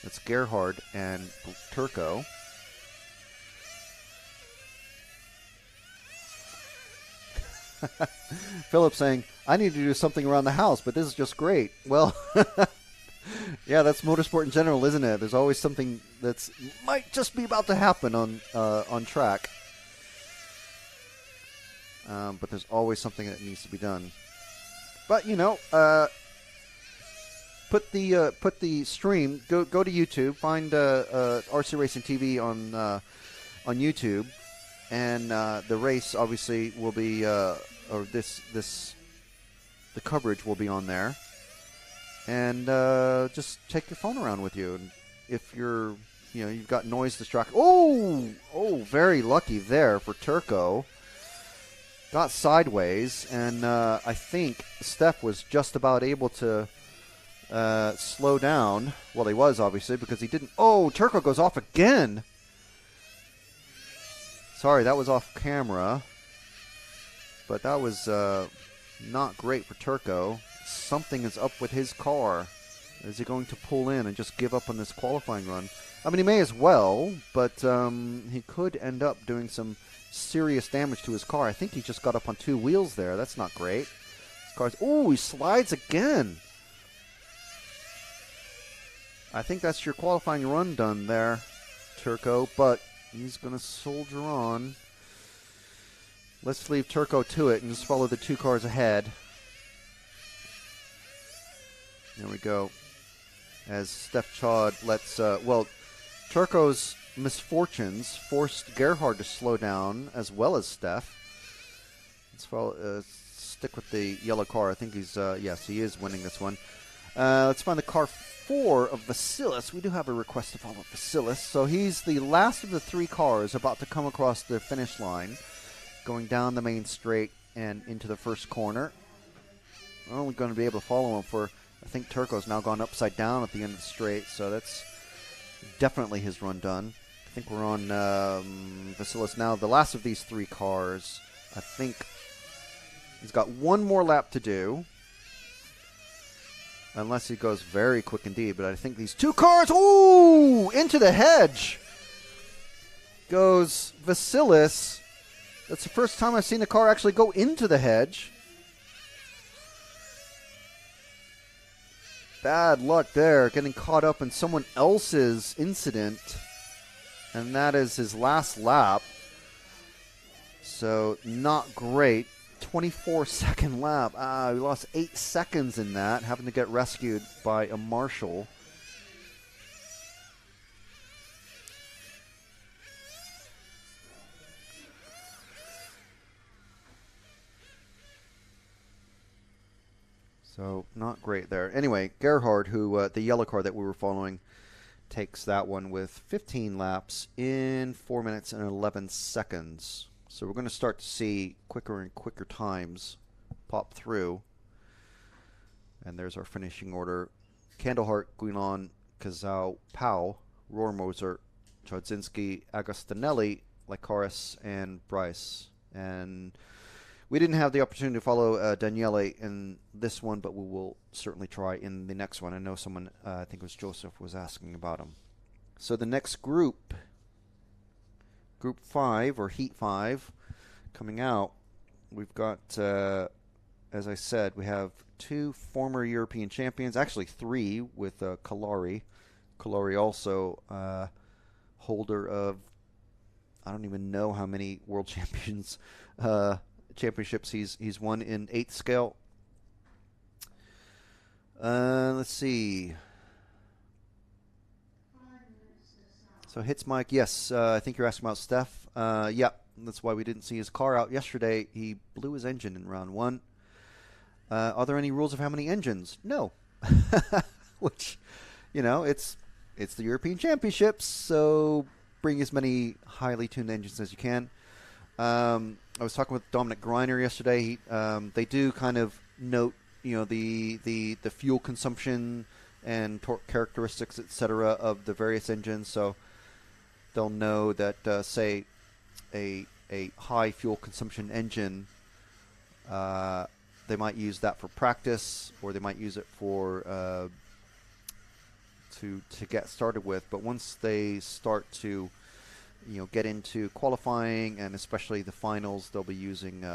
That's Gerhard and Turco. Philip saying, I need to do something around the house, but this is just great. Well, yeah, that's motorsport in general, isn't it? There's always something that's might just be about to happen on track. But there's always something that needs to be done. But, you know, put the stream, go to YouTube, find RC Racing TV on YouTube, and the race obviously will be, or the coverage will be on there, and just take your phone around with you, and if you've got noise distraction. Oh, very lucky there for Turco. Got sideways, and I think Steph was just about able to slow down. Well, he was, obviously, because he didn't. Oh, Turco goes off again. Sorry, that was off camera. But that was not great for Turco. Something is up with his car. Is he going to pull in and just give up on this qualifying run? I mean, he may as well, but he could end up doing some serious damage to his car. I think he just got up on two wheels there. That's not great. His car's, he slides again. I think that's your qualifying run done there, Turco, but he's going to soldier on. Let's leave Turco to it and just follow the two cars ahead. There we go. As Steph Chaud lets, Turco's misfortunes forced Gerhard to slow down as well as Steph. Let's follow, stick with the yellow car. I think he's, yes, he is winning this one. Let's find the car 4 of Vasilis. We do have a request to follow Vasilis. So he's the last of the 3 cars about to come across the finish line, going down the main straight and into the first corner. We're only going to be able to follow him for, I think Turco's now gone upside down at the end of the straight, so that's definitely his run done. I think we're on Vasilis now. The last of these 3 cars, I think he's got one more lap to do. Unless he goes very quick indeed. But I think these 2 cars, into the hedge goes Vasilis. That's the first time I've seen a car actually go into the hedge. Bad luck there, getting caught up in someone else's incident. And that is his last lap. So, not great. 24-second lap. We lost 8 seconds in that, having to get rescued by a marshal. So, not great there. Anyway, Gerhard, who the yellow car that we were following, takes that one with 15 laps in 4 minutes and 11 seconds. So we're going to start to see quicker and quicker times pop through. And there's our finishing order. Candlehart, Guilon, Kazau, Pau, Rohrmoser, Chodzinski, Agostinelli, Lycaris, and Bryce. And we didn't have the opportunity to follow Daniele in this one, but we will certainly try in the next one. I know someone, I think it was Joseph, was asking about him. So the next group, Group 5, or Heat 5, coming out. We've got, as I said, we have 2 former European champions, actually 3 with Kalari. Kalari also holder of, I don't even know how many world championships he's won in 8th scale. Let's see. So hits Mike, yes, I think you're asking about Steph. Yeah, that's why we didn't see his car out yesterday. He blew his engine in round 1. Are there any rules of how many engines? No. Which, it's the European Championships, so bring as many highly tuned engines as you can. I was talking with Dominic Greiner yesterday. They do kind of note, the fuel consumption and torque characteristics, etc., of the various engines. So they'll know that, say, a high fuel consumption engine, they might use that for practice, or they might use it for to get started with. But once they start to get into qualifying and especially the finals, they'll be using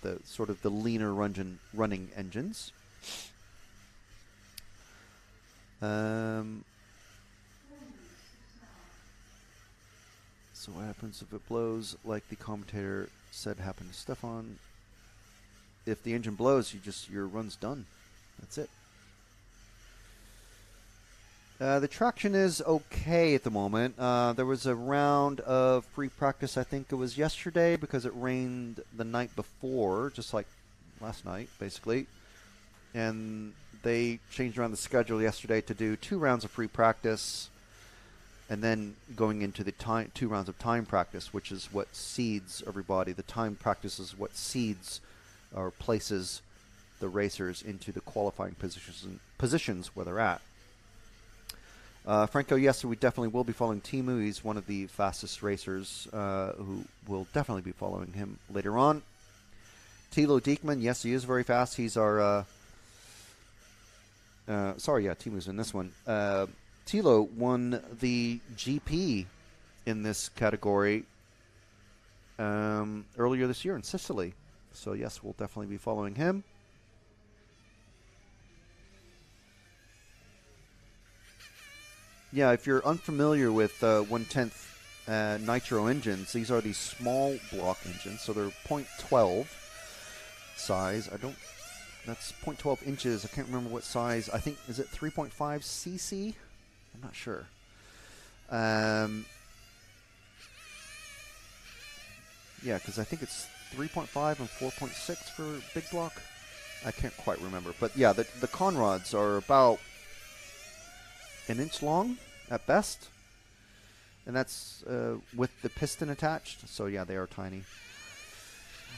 the sort of the leaner running engines. So what happens if it blows? Like the commentator said happened to Stefan. If the engine blows, your run's done. That's it. The traction is okay at the moment. There was a round of free practice, I think it was yesterday, because it rained the night before, just like last night, basically. And they changed around the schedule yesterday to do 2 rounds of free practice, and then going into the 2 rounds of time practice, which is what seeds everybody. The time practice is what seeds or places the racers into the qualifying positions where they're at. Franco, yes, we definitely will be following Timu. He's one of the fastest racers who will definitely be following him later on. Tilo Diekman, yes, he is very fast. He's our... Timu's in this one. Tilo won the GP in this category earlier this year in Sicily. So, yes, we'll definitely be following him. Yeah, if you're unfamiliar with 1/10 nitro engines, these are the small block engines, so they're .12 size. That's .12 inches. I can't remember what size. I think, is it 3.5 cc? I'm not sure. Yeah, because I think it's 3.5 and 4.6 for big block. I can't quite remember. But yeah, the conrods are about an inch long at best, and that's with the piston attached. So yeah, they are tiny.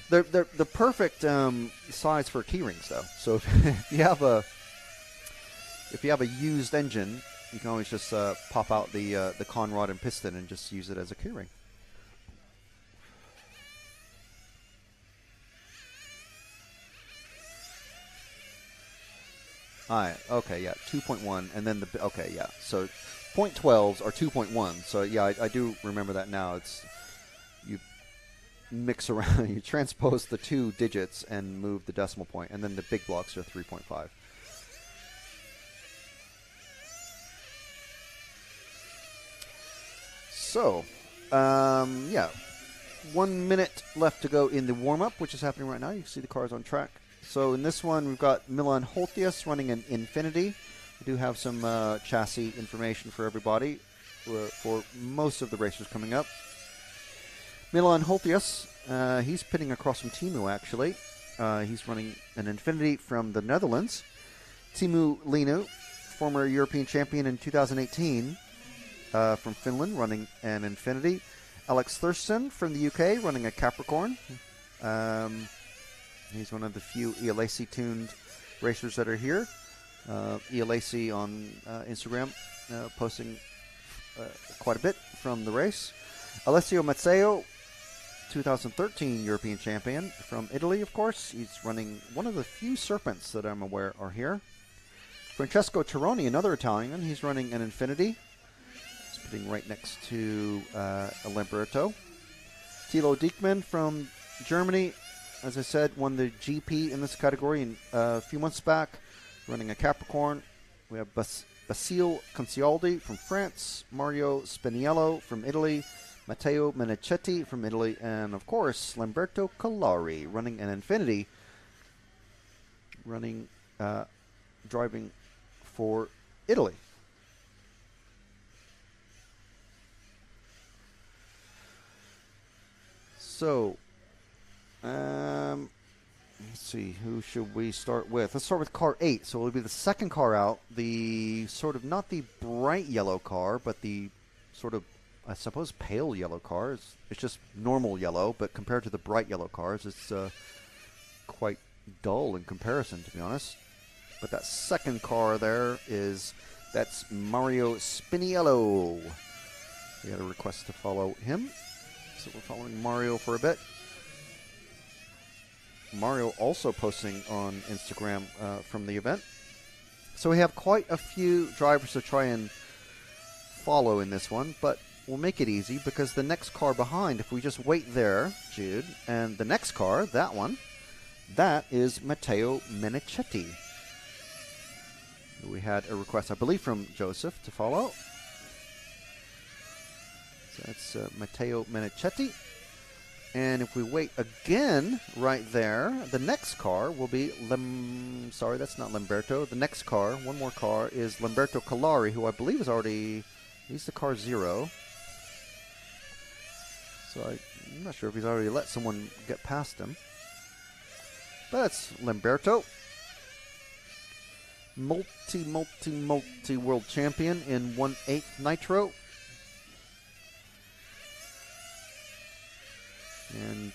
They're the perfect size for key rings, though. So if you have a used engine, you can always just pop out the conrod and piston and just use it as a key ring. Alright, okay, yeah, 2.1, and then okay, yeah, so .12s are 2.1, so yeah, I do remember that now. It's, you mix around, you transpose the 2 digits and move the decimal point, and then the big blocks are 3.5. So, yeah, 1 minute left to go in the warm-up, which is happening right now. You can see the cars on track. So in this one, we've got Milan Holtius running an Infinity. We do have some chassis information for everybody for most of the racers coming up. Milan Holtius, he's pitting across from Timu, actually. He's running an Infinity from the Netherlands. Timu Leinu, former European champion in 2018 from Finland, running an Infinity. Alex Thurston from the UK, running a Capricorn. He's one of the few ELAC-tuned racers that are here. ELAC on Instagram, posting quite a bit from the race. Alessio Mazzeo, 2013 European champion from Italy, of course. He's running one of the few Serpents that I'm aware are here. Francesco Turoni, another Italian. He's running an Infinity. He's putting right next to Lamberto. Tilo Diekman from Germany, as I said, won the GP in this category a few months back, running a Capricorn. We have Basile Concialdi from France, Mario Spiniello from Italy, Matteo Menichetti from Italy, and of course, Lamberto Collari running an Infinity, driving for Italy. So, let's see, who should we start with? Let's start with car 8. So it'll be the second car out. The sort of, not the bright yellow car, but the sort of, I suppose, pale yellow car. It's just normal yellow, but compared to the bright yellow cars, it's quite dull in comparison, to be honest. But that second car there that's Mario Spiniello. We had a request to follow him. So we're following Mario for a bit. Mario also posting on Instagram from the event. So we have quite a few drivers to try and follow in this one, but we'll make it easy because the next car behind, if we just wait there, Jude, and the next car, that one, That is Matteo Menichetti. We had a request, I believe, from Joseph to follow. So that's Matteo Menichetti. And if we wait again right there, the next car will be sorry, that's not Lamberto. The next car, one more car, is Lamberto Calari, who I believe is already, he's the car 0. So I'm not sure if he's already let someone get past him. But that's Lamberto. Multi world champion in 1/8 Nitro. And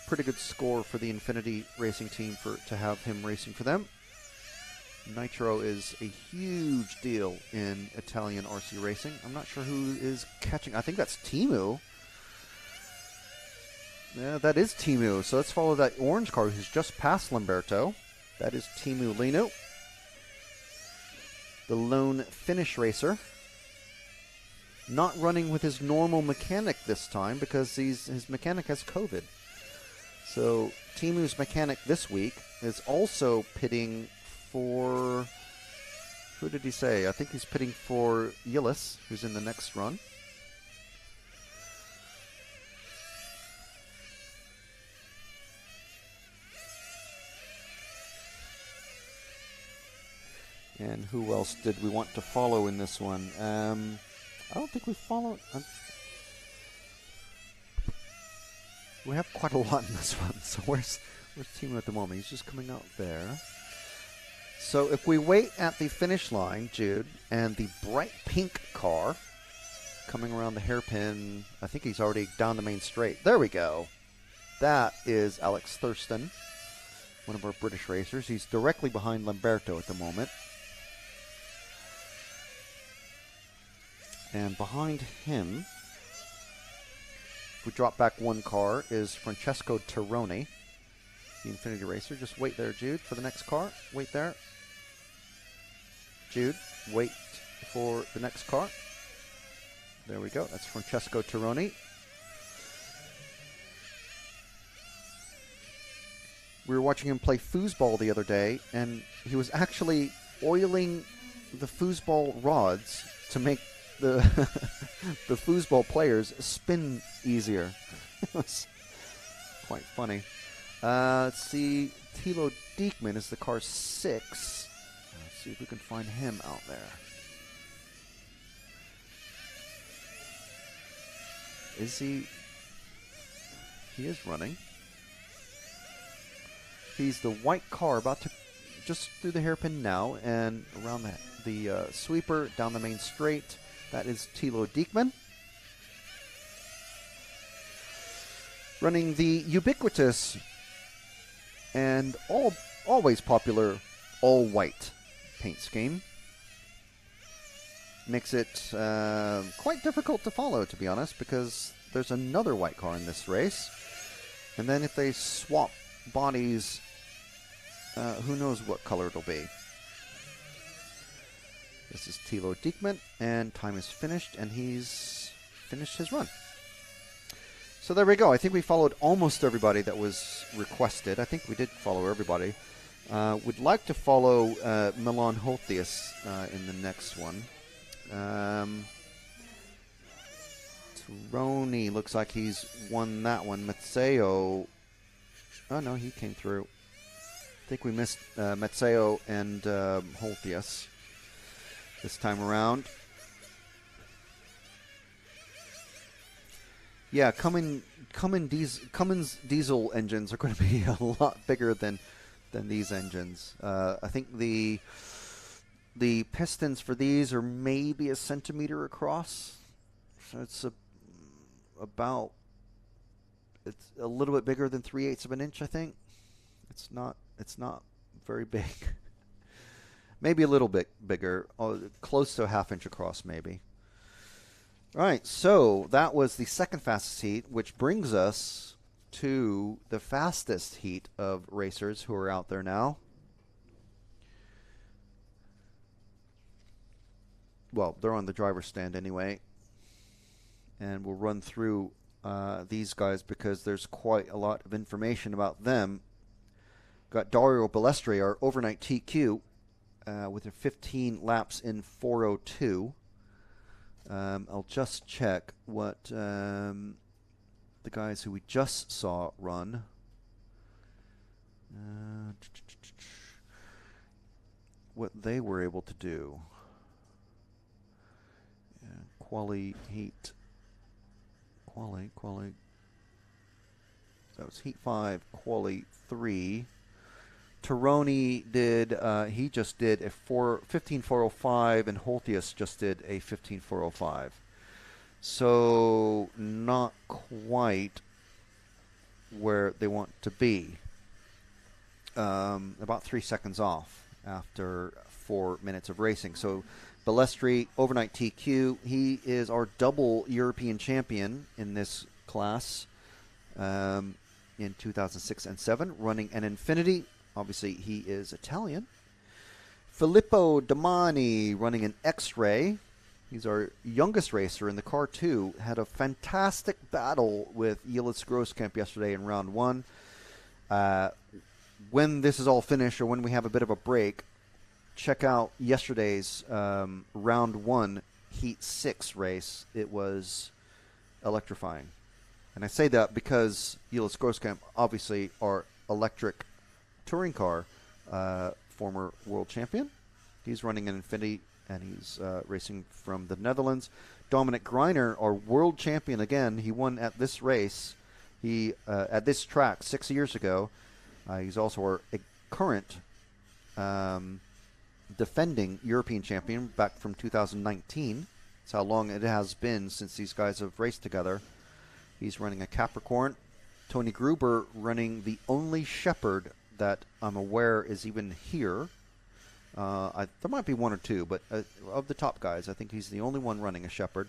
pretty good score for the Infinity Racing team to have him racing for them. Nitro is a huge deal in Italian RC racing. I'm not sure who is catching. I think that's Timu. Yeah, that is Timu. So let's follow that orange car who's just passed Lamberto. That is Timu Lino, the lone Finnish racer. Not running with his normal mechanic this time because his mechanic has COVID. So Timu's mechanic this week is also pitting for, who did he say? I think he's pitting for Yillis, who's in the next run. And who else did we want to follow in this one? I don't think we followed. We have quite a lot in this one. So where's Timu at the moment? He's just coming out there. So if we wait at the finish line, Jude, and the bright pink car coming around the hairpin, I think he's already down the main straight. There we go. That is Alex Thurston, one of our British racers. He's directly behind Lamberto at the moment. And behind him, if we drop back one car, is Francesco Turoni, the Infinity Racer. Just wait there, Jude, for the next car. Wait there. Jude, wait for the next car. There we go. That's Francesco Turoni. We were watching him play foosball the other day, and he was actually oiling the foosball rods to make the the foosball players spin easier. It was quite funny. Let's see. Tilo Diekman is the car 6. Let's see if we can find him out there. Is he? He is running. He's the white car about to just through the hairpin now and around the sweeper down the main straight. That is Tilo Diekman. Running the ubiquitous and always popular all-white paint scheme. Makes it quite difficult to follow, to be honest, because there's another white car in this race. And then if they swap bodies, who knows what color it'll be. This is Tilo Diekman, and time is finished, and he's finished his run. So there we go. I think we followed almost everybody that was requested. I think we did follow everybody. Would like to follow Milan Hotheus in the next one. Turoni looks like he's won that one. Mazzeo, oh no, he came through. I think we missed Mazzeo and Hotheus this time around. Yeah, Cummins diesel engines are going to be a lot bigger than these engines. I think the pistons for these are maybe a centimeter across, so it's about it's a little bit bigger than 3/8 of an inch. I think it's not very big. Maybe a little bit bigger, close to a ½ inch across, maybe. All right, so that was the second fastest heat, which brings us to the fastest heat of racers who are out there now. Well, they're on the driver's stand anyway. And we'll run through these guys because there's quite a lot of information about them got Dario Balestri, our overnight TQ, with a 15 laps in 4:02. I'll just check what the guys who we just saw run. What they were able to do. Quali, heat. Quali. That was heat 5, quali 3. Turoni did, he just did a 15.405, and Holtius just did a 15.405. So not quite where they want to be. About 3 seconds off after 4 minutes of racing. So Balestri, overnight TQ, he is our double European champion in this class in 2006 and 7, running an Infinity. Obviously, he is Italian. Filippo Domani running an X-Ray. He's our youngest racer in the car 2. Had a fantastic battle with Jelits Grosskamp yesterday in round 1. When this is all finished, or when we have a bit of a break, check out yesterday's round 1 heat 6 race. It was electrifying. And I say that because Jelits Grosskamp, obviously, our electric touring car former world champion. He's running an Infinity, and he's racing from the Netherlands. Dominic Greiner, our world champion again. He won at this race. He at this track 6 years ago. He's also our current defending European champion back from 2019. That's how long it has been since these guys have raced together. He's running a Capricorn. Tony Gruber running the only Shepherd that I'm aware is even here. There might be one or two, but of the top guys, I think he's the only one running a Shepherd.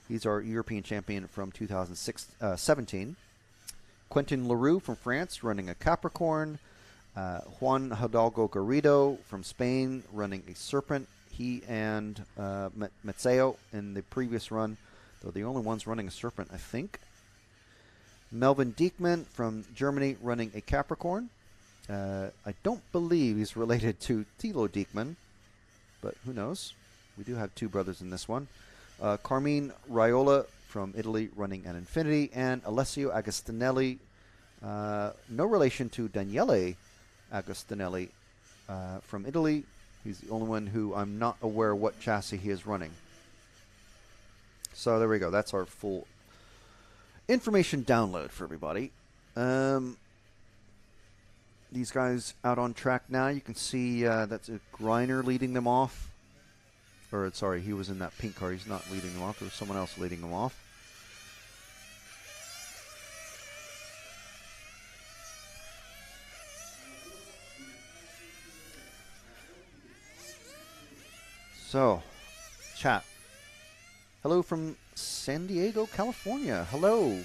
He's our European champion from 2017. Quentin Leroux from France running a Capricorn. Juan Hidalgo Garrido from Spain running a Serpent. He and Mazzeo in the previous run, though the only ones running a Serpent, I think. Melvin Diekman from Germany running a Capricorn. I don't believe he's related to Tilo Diekman, but who knows? We do have two brothers in this one. Carmine Raiola from Italy running an Infinity, and Alessio Agostinelli, no relation to Daniele Agustinelli from Italy. He's the only one who I'm not aware what chassis he is running. So there we go. That's our full information download for everybody. These guys out on track now. You can see that's a Greiner leading them off. Or, sorry, he was in that pink car. He's not leading them off. There was someone else leading them off. So, chat. Hello from San Diego, California. Hello.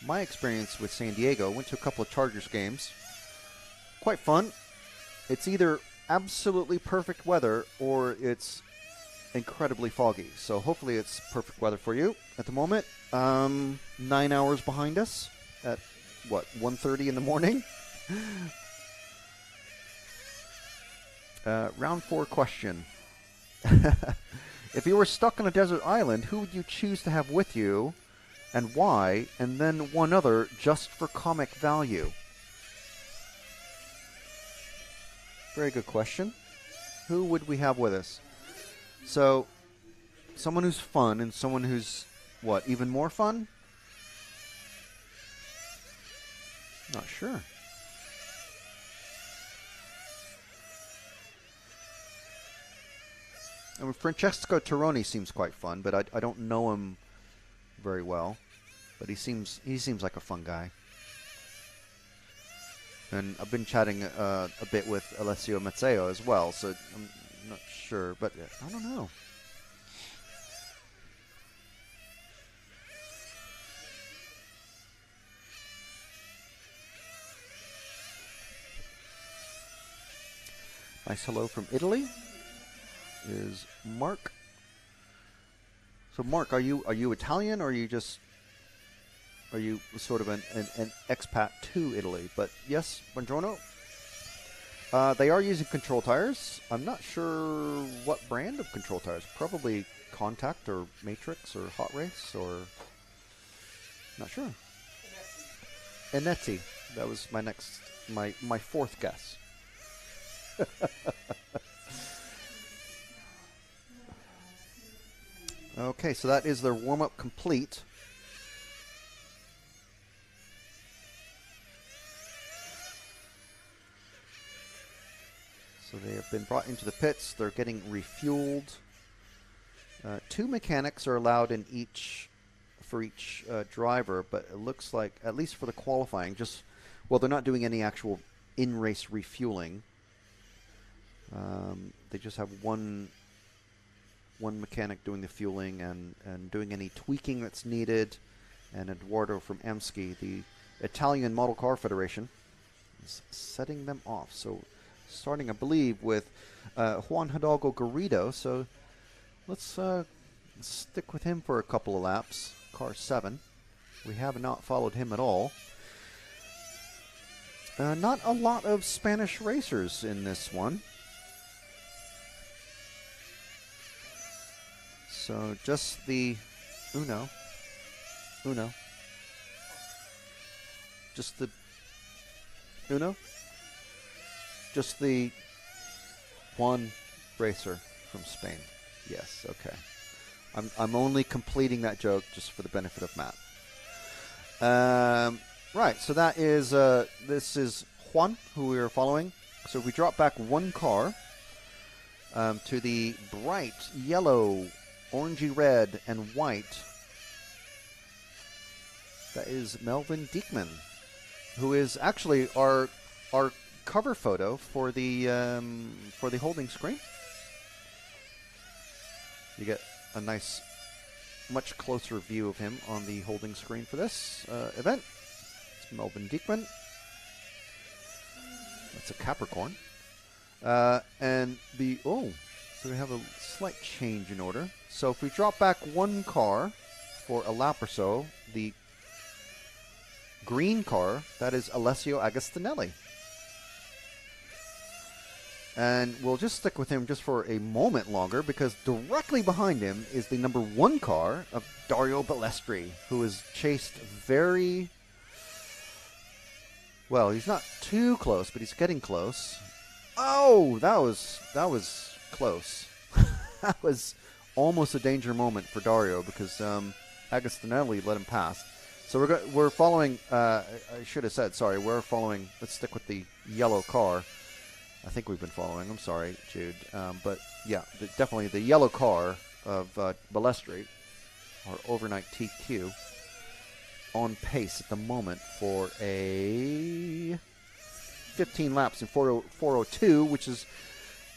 My experience with San Diego, went to a couple of Chargers games. Quite fun. It's either absolutely perfect weather or it's incredibly foggy. So hopefully it's perfect weather for you at the moment. 9 hours behind us at, 1:30 in the morning? Round 4 question. If you were stuck on a desert island, who would you choose to have with you and why? And then one other just for comic value. Very good question. Who would we have with us? So, someone who's fun and someone who's, even more fun? Not sure. I mean, Francesco Turoni seems quite fun, but I don't know him very well. But he seems like a fun guy. And I've been chatting a bit with Alessio Mazzeo as well, so I'm not sure, but I don't know. Nice hello from Italy is Mark. So Mark, are you Italian or are you just are you sort of an expat to Italy? But yes, buongiorno. They are using control tires. I'm not sure what brand of control tires. Probably Contact or Matrix or Hot Race or... Not sure. Inetti. That was my fourth guess. Okay, so that is their warm-up complete. So they have been brought into the pits. They're getting refueled. 2 mechanics are allowed in for each driver, but it looks like, at least for the qualifying, they're not doing any actual in-race refueling. They just have one mechanic doing the fueling and doing any tweaking that's needed. And Eduardo from Emski, the Italian Model Car Federation, is setting them off. So starting, I believe, with Juan Hidalgo Garrido. So let's stick with him for a couple of laps. Car 7. We have not followed him at all. Not a lot of Spanish racers in this one. So just the Uno. Just the Uno. Just the one racer from Spain. Yes, okay. I'm only completing that joke just for the benefit of Matt. Right, so that is this is Juan, who we are following. So if we drop back one car to the bright yellow, orangey red, and white, that is Melvin Diekman, who is actually our cover photo for the holding screen. You get a nice, much closer view of him on the holding screen for this event. It's Melvin Diekman. That's a Capricorn. So we have a slight change in order. So if we drop back one car for a lap or so, the green car, that is Alessio Agostinelli. And we'll just stick with him just for a moment longer, because directly behind him is the number 1 car of Dario Balestri, who is chased very... Well, he's not too close, but he's getting close. Oh, that was close. That was almost a danger moment for Dario, because Agostinelli let him pass. So we're following... I should have said, sorry, we're following... Let's stick with the yellow car. I think we've been following. I'm sorry, Jude. But yeah, definitely the yellow car of Balestri, our overnight TQ, on pace at the moment for a 15 laps in 4:02, which is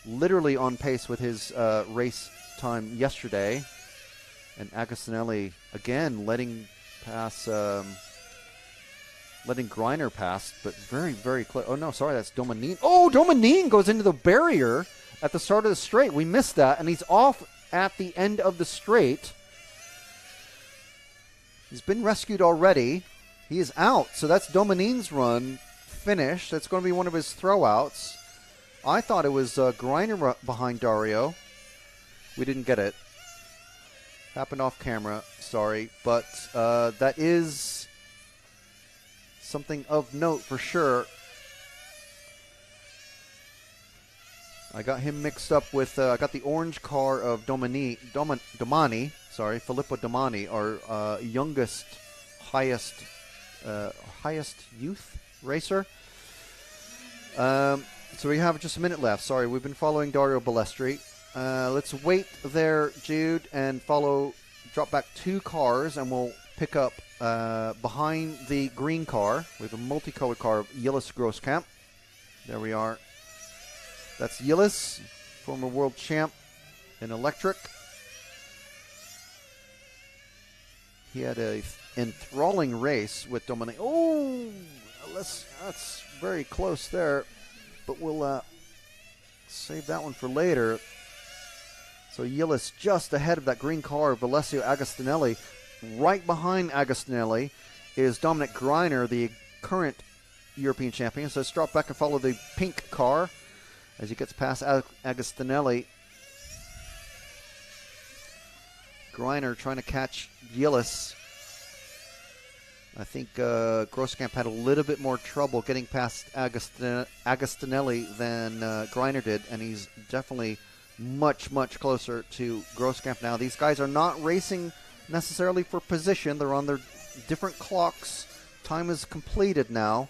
literally on pace with his race time yesterday. And Agostinelli, again, letting Greiner pass, but very, very close. Oh, no, sorry, that's Dominine. Oh, Dominine goes into the barrier at the start of the straight. We missed that, and he's off at the end of the straight. He's been rescued already. He is out, so that's Dominine's run finished. That's going to be one of his throwouts. I thought it was Greiner behind Dario. We didn't get it. Happened off camera, sorry. But that is... something of note for sure. I got him mixed up with, I got the orange car of Domani, Filippo Domani, our youngest, highest youth racer. So we have just a minute left. Sorry, we've been following Dario Balestri. Let's wait there, Jude, and drop back 2 cars, and we'll pick up behind the green car. We have a multicolored car of Yillis Grosskamp. There we are. That's Yillis, former world champ in electric. He had a enthralling race with Dominic. Oh, that's very close there, but we'll save that one for later. So Yillis just ahead of that green car of Alessio Agostinelli. Right behind Agostinelli is Dominic Greiner, the current European champion. So let's drop back and follow the pink car as he gets past Agustinelli. Greiner trying to catch Gillis. I think Grosskamp had a little bit more trouble getting past Agustinelli than Greiner did, and he's definitely much, much closer to Grosskamp now. These guys are not racing necessarily for position. They're on their different clocks. Time is completed now,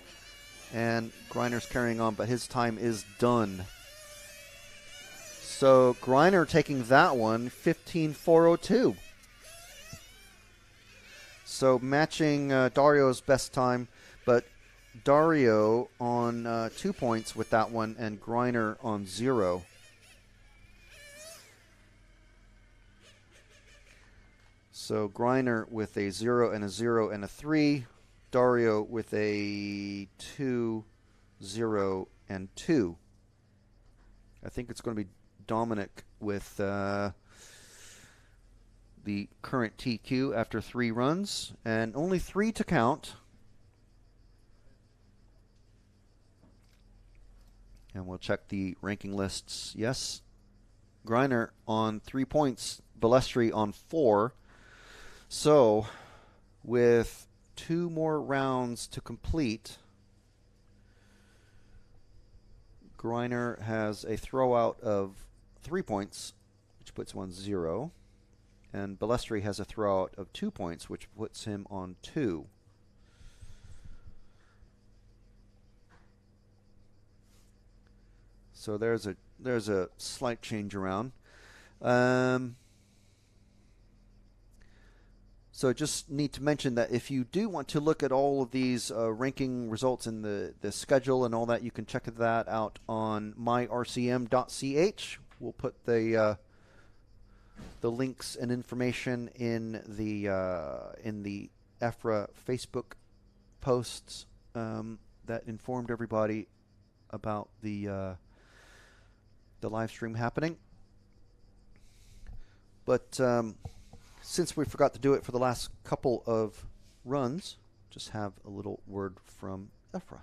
and Greiner's carrying on, but his time is done. So Greiner taking that one, 15:4:02. So matching Dario's best time, but Dario on 2 points with that one, and Greiner on 0. So Greiner with a 0 and a 0 and a 3. Dario with a 2, 0, and 2. I think it's going to be Dominic with the current TQ after 3 runs, and only 3 to count. And we'll check the ranking lists. Yes, Greiner on 3 points, Balestri on 4. So with 2 more rounds to complete, Greiner has a throwout of 3 points, which puts him on 0. And Balestri has a throwout of 2 points, which puts him on 2. So there's a slight change around. So just need to mention that if you do want to look at all of these ranking results in the schedule and all that, you can check that out on myrcm.ch. We'll put the links and information in the EFRA Facebook posts that informed everybody about the live stream happening. But since we forgot to do it for the last couple of runs, just have a little word from EFRA.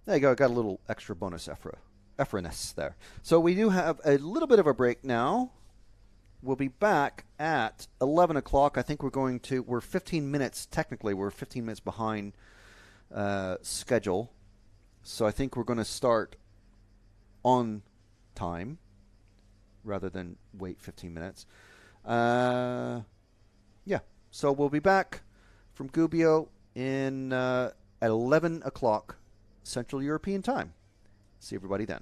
There you go. Got a little extra bonus EFRA-ness there. So we do have a little bit of a break now. We'll be back at 11 o'clock. I think we're 15 minutes, technically, we're 15 minutes behind schedule. So I think we're going to start on time rather than wait 15 minutes. Yeah. So we'll be back from Gubbio at 11 o'clock Central European Time. See everybody then.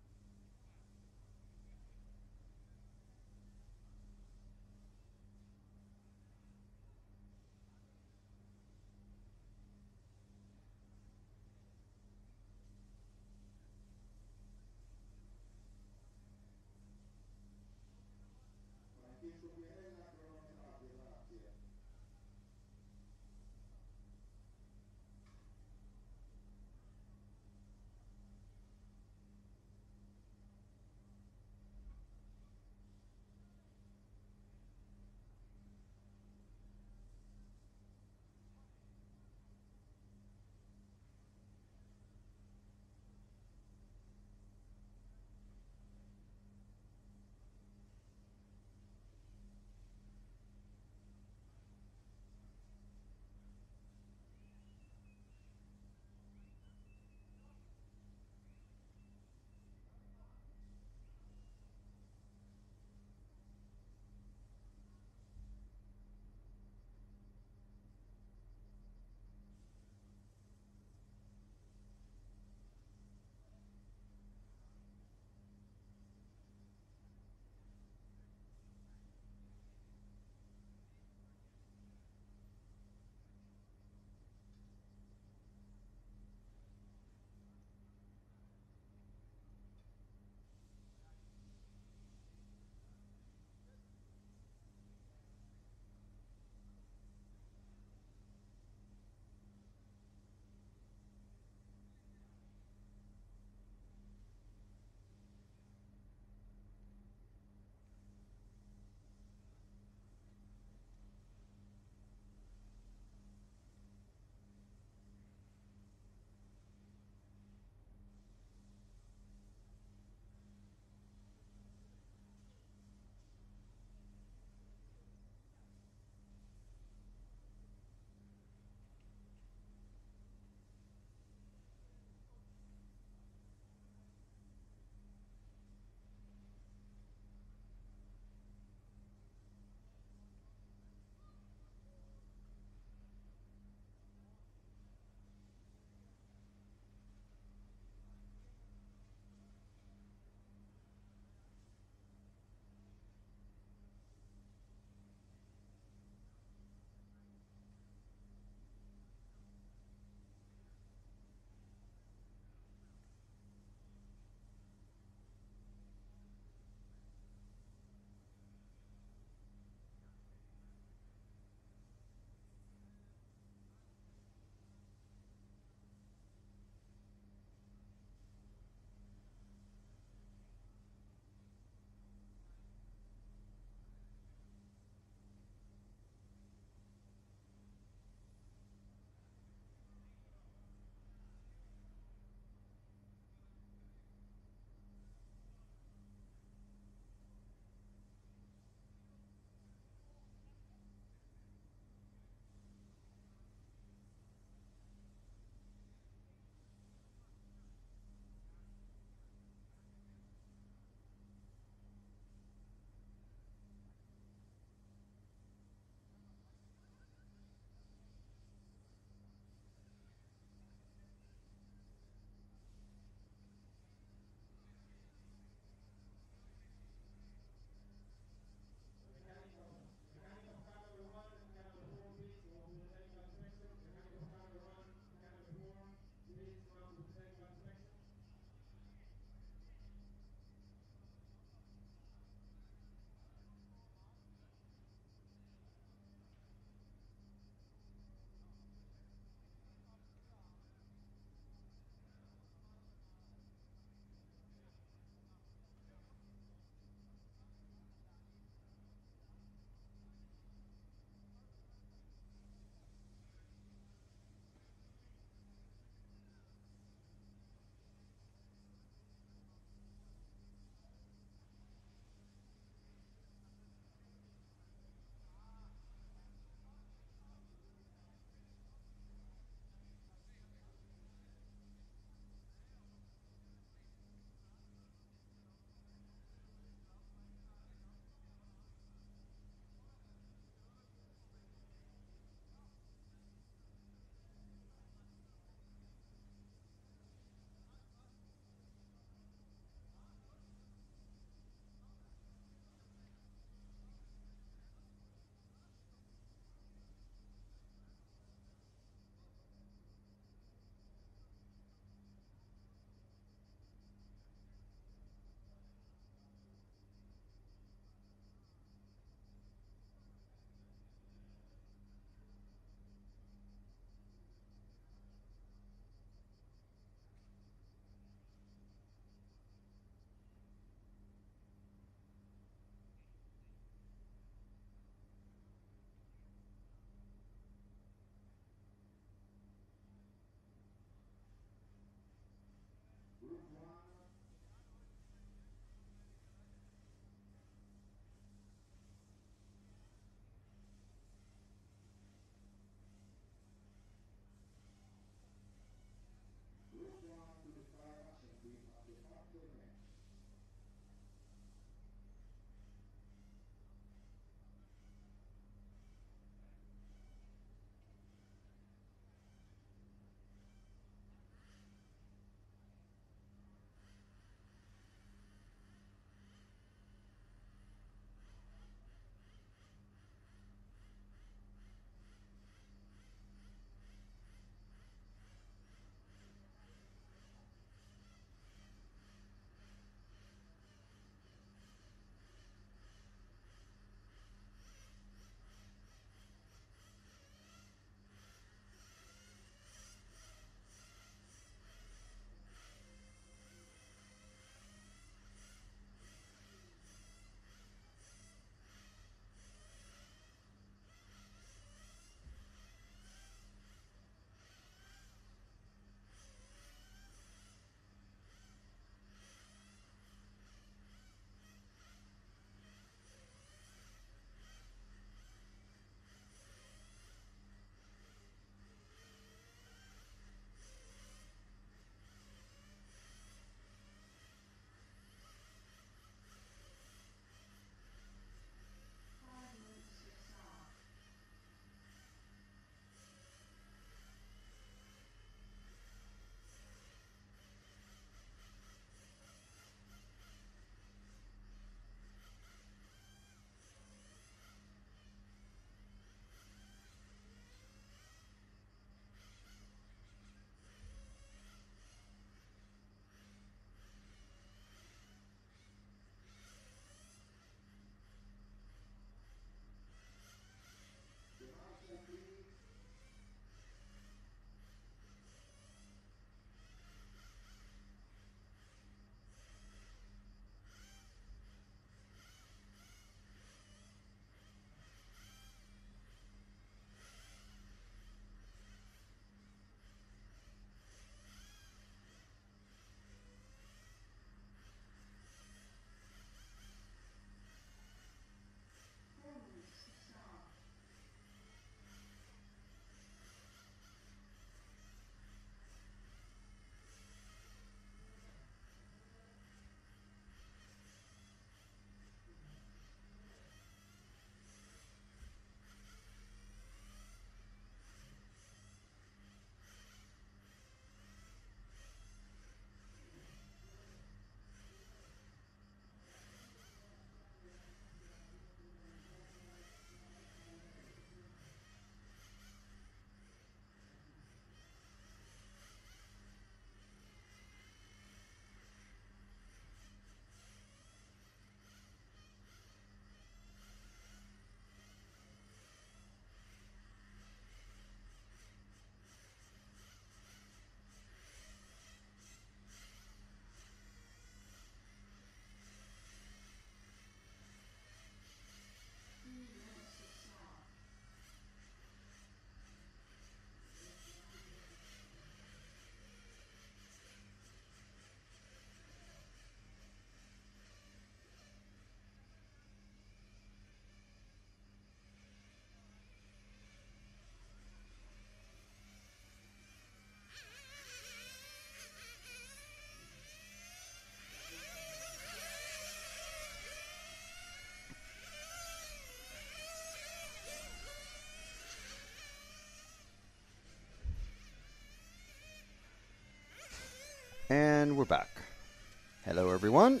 everyone.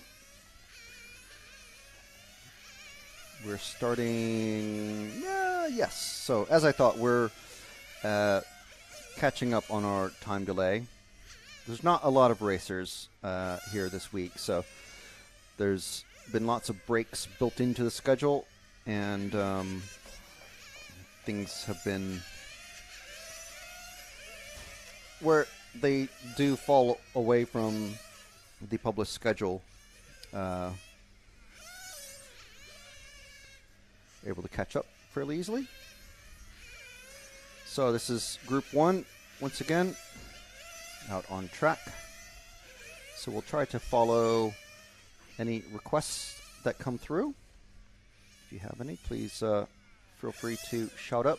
We're starting... yes. So, as I thought, we're catching up on our time delay. There's not a lot of racers here this week, so there's been lots of breaks built into the schedule, and things have been where they do fall away from the published schedule. Able to catch up fairly easily. So this is Group 1, once again, out on track. So we'll try to follow any requests that come through. If you have any, please feel free to shout up.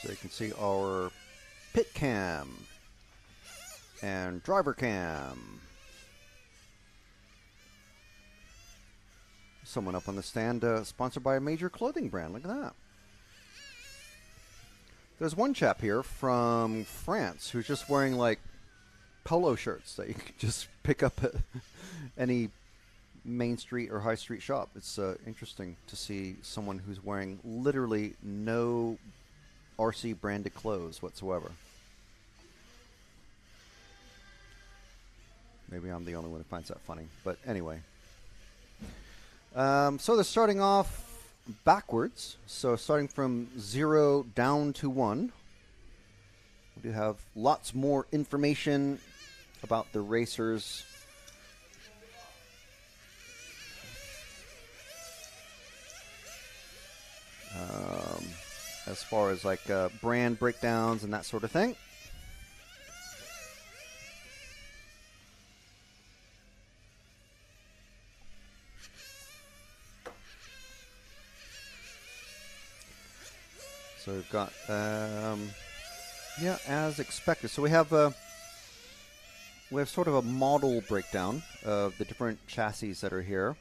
So you can see our pit cam and driver cam. Someone up on the stand sponsored by a major clothing brand. Look at that. There's one chap here from France who's just wearing like polo shirts that you can just pick up at any main street or high street shop. It's interesting to see someone who's wearing literally no RC branded clothes whatsoever. Maybe I'm the only one who finds that funny, but anyway. So they're starting off backwards. So starting from 0 down to 1. We do have lots more information about the racers. As far as like brand breakdowns and that sort of thing. So we've got, yeah, as expected. So we have sort of a model breakdown of the different chassis that are here.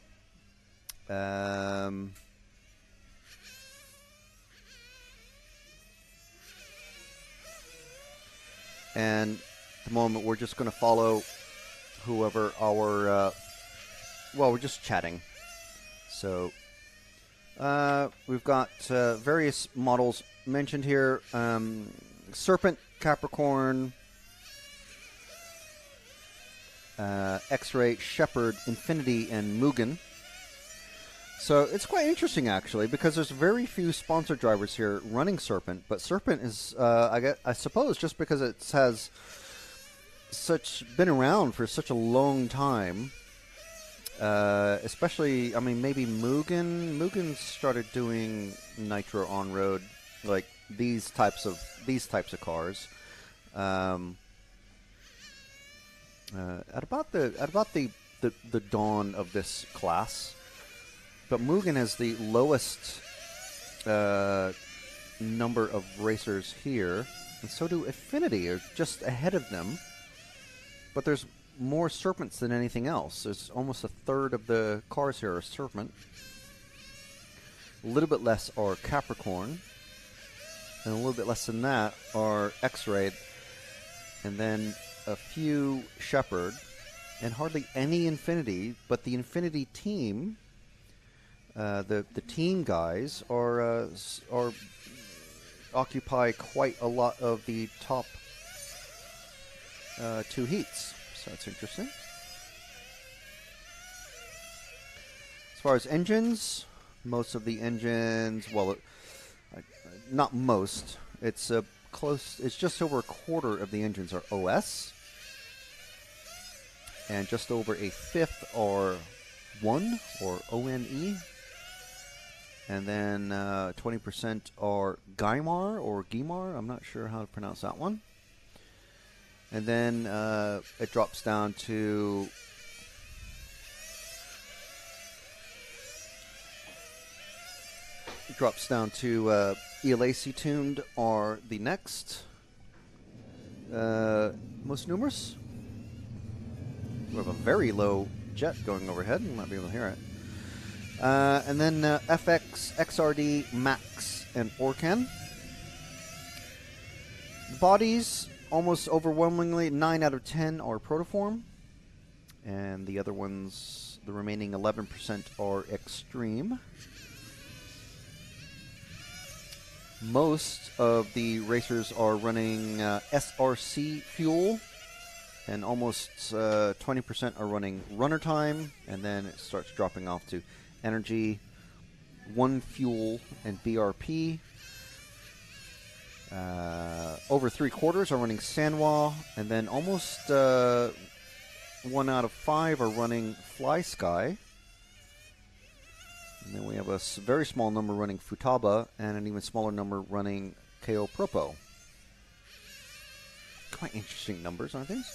And at the moment, we're just going to follow whoever our, well, we're just chatting. So we've got various models mentioned here. Serpent, Capricorn, X-Ray, Shepherd, Infinity, and Mugen. So it's quite interesting, actually, because there's very few sponsored drivers here running Serpent, but Serpent is, I suppose, just because it has been around for such a long time. Especially, I mean, maybe Mugen. Mugen started doing nitro on road, like these types of cars, at about the dawn of this class. But Mugen has the lowest number of racers here, and so do Affinity, are just ahead of them. But there's more Serpents than anything else. There's almost a third of the cars here are Serpent. A little bit less are Capricorn, and a little bit less than that are X-Ray, and then a few Shepherd, and hardly any Infinity. But the Infinity team, the team guys are occupy quite a lot of the top 2 heats. So that's interesting. As far as engines, most of the engines, well, not most. It's close. It's just over a quarter of the engines are OS, and just over a fifth are ONE or ONE, and then 20% are Guimar or Guimar. I'm not sure how to pronounce that one. And then it drops down to ELAC tuned are the next most numerous. We have a very low jet going overhead. You might be able to hear it. And then FX, XRD, Max, and Orkan. The bodies, almost overwhelmingly, 9 out of 10 are protoform. And the other ones, the remaining 11% are extreme. Most of the racers are running SRC fuel, and almost 20% are running runner time, and then it starts dropping off to energy, ONE fuel, and BRP. Over 3/4 are running Sanwa, and then almost 1 out of 5 are running Fly Sky. And then we have a very small number running Futaba, and an even smaller number running KO Propo. Quite interesting numbers, aren't these?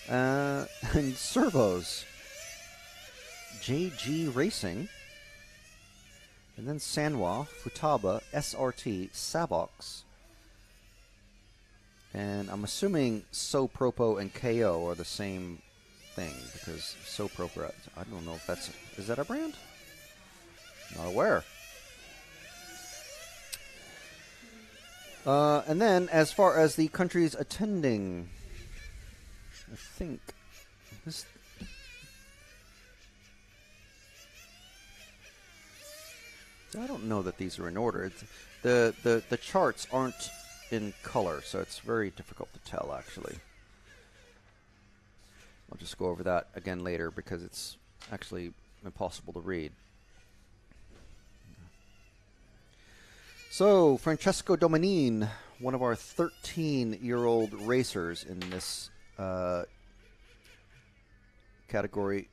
And servos. JG Racing. And then Sanwa, Futaba, SRT, Sabox. And I'm assuming So Propo and KO are the same thing, because So Propo, I don't know if that's... Is that a brand? Not aware. And then, as far as the countries attending, I think this. I don't know that these are in order. The charts aren't in color, so it's very difficult to tell. Actually, I'll just go over that again later because it's actually impossible to read. So, Francesco Domanin, one of our 13-year-old racers in this category.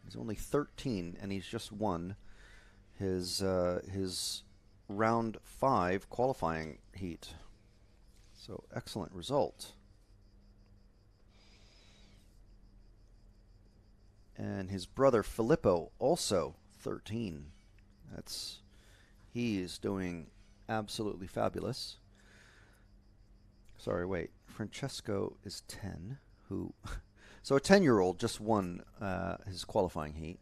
He's only 13, and he's just won his round 5 qualifying heat. So, excellent result. And his brother Filippo, also 13. He is doing absolutely fabulous. Sorry, wait. Francesco is 10. So a 10-year-old just won his qualifying heat.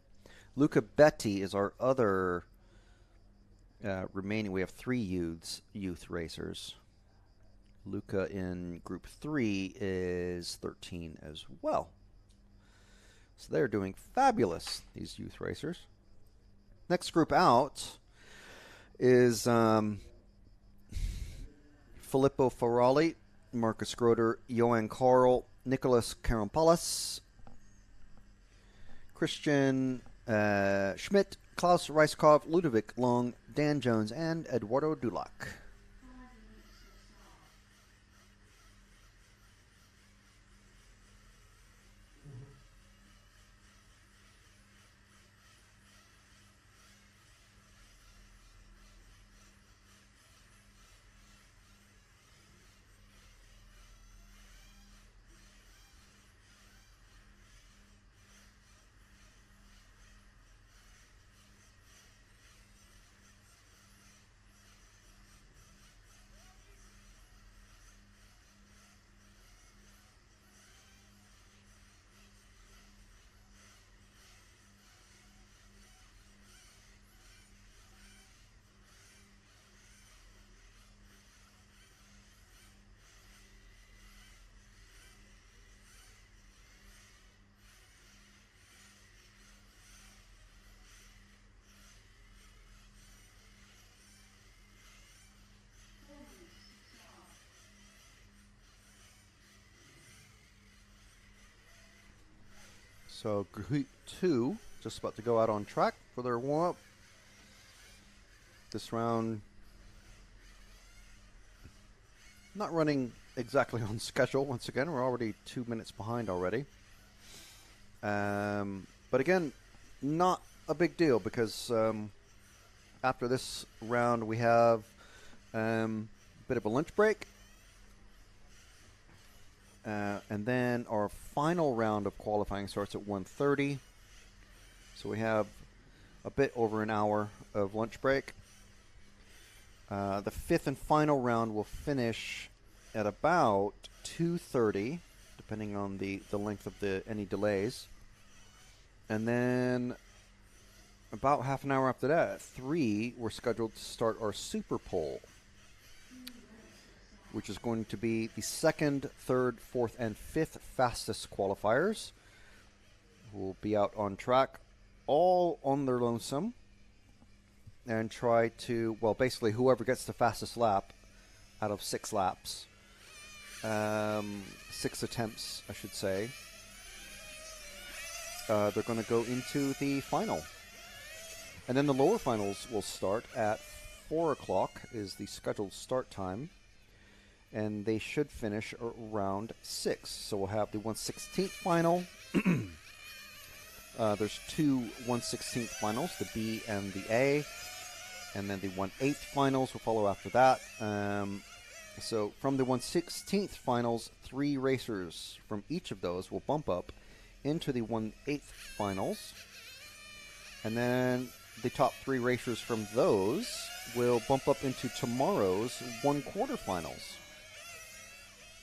Luca Betti is our other remaining. We have 3 youth racers. Luca in Group 3 is 13 as well. So they're doing fabulous, these youth racers. Next group out is Filippo Ferrali, Marcus Groder, Johan Karl, Nicholas Karampalas, Christian Schmidt, Klaus Reiskov, Ludovic Long, Dan Jones, and Eduardo Dulac. So Heat 2 just about to go out on track for their warm-up. This round not running exactly on schedule. Once again, we're already 2 minutes behind already. But again, not a big deal because after this round we have a bit of a lunch break. And then our final round of qualifying starts at 1:30. So we have a bit over an hour of lunch break. The fifth and final round will finish at about 2:30, depending on the length of any delays. And then about half an hour after that, at 3, we're scheduled to start our Superpole, which is going to be the second, third, fourth, and fifth fastest qualifiers who will be out on track, all on their lonesome, and try to, well, basically whoever gets the fastest lap out of 6 laps, 6 attempts, I should say, they're going to go into the final. And then the lower finals will start at 4 o'clock is the scheduled start time. And they should finish around 6. So we'll have the 1/16th final. There's 2 1/16th finals, the B and the A. And then the 1/8th finals will follow after that. So from the 1/16th finals, 3 racers from each of those will bump up into the 1/8th finals. And then the top 3 racers from those will bump up into tomorrow's 1/4 finals.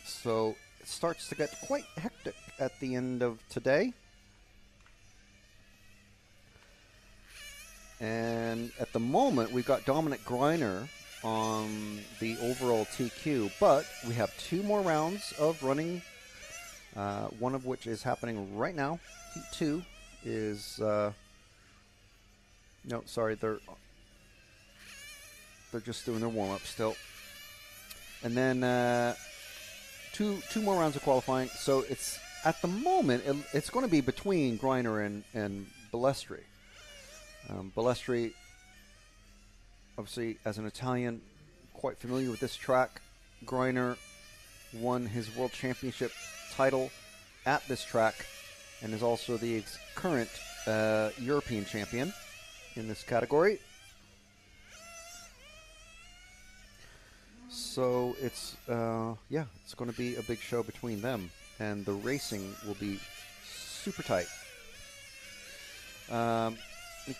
So it starts to get quite hectic at the end of today. And at the moment, we've got Dominic Greiner on the overall TQ, but we have 2 more rounds of running, one of which is happening right now. Heat 2 is... no, sorry, they're just doing their warm-up still. And then... Two more rounds of qualifying, so it's at the moment it's going to be between Greiner and Balestri. Balestri, obviously, as an Italian, quite familiar with this track. Greiner won his World Championship title at this track and is also the current European champion in this category. So it's it's going to be a big show between them, and the racing will be super tight. A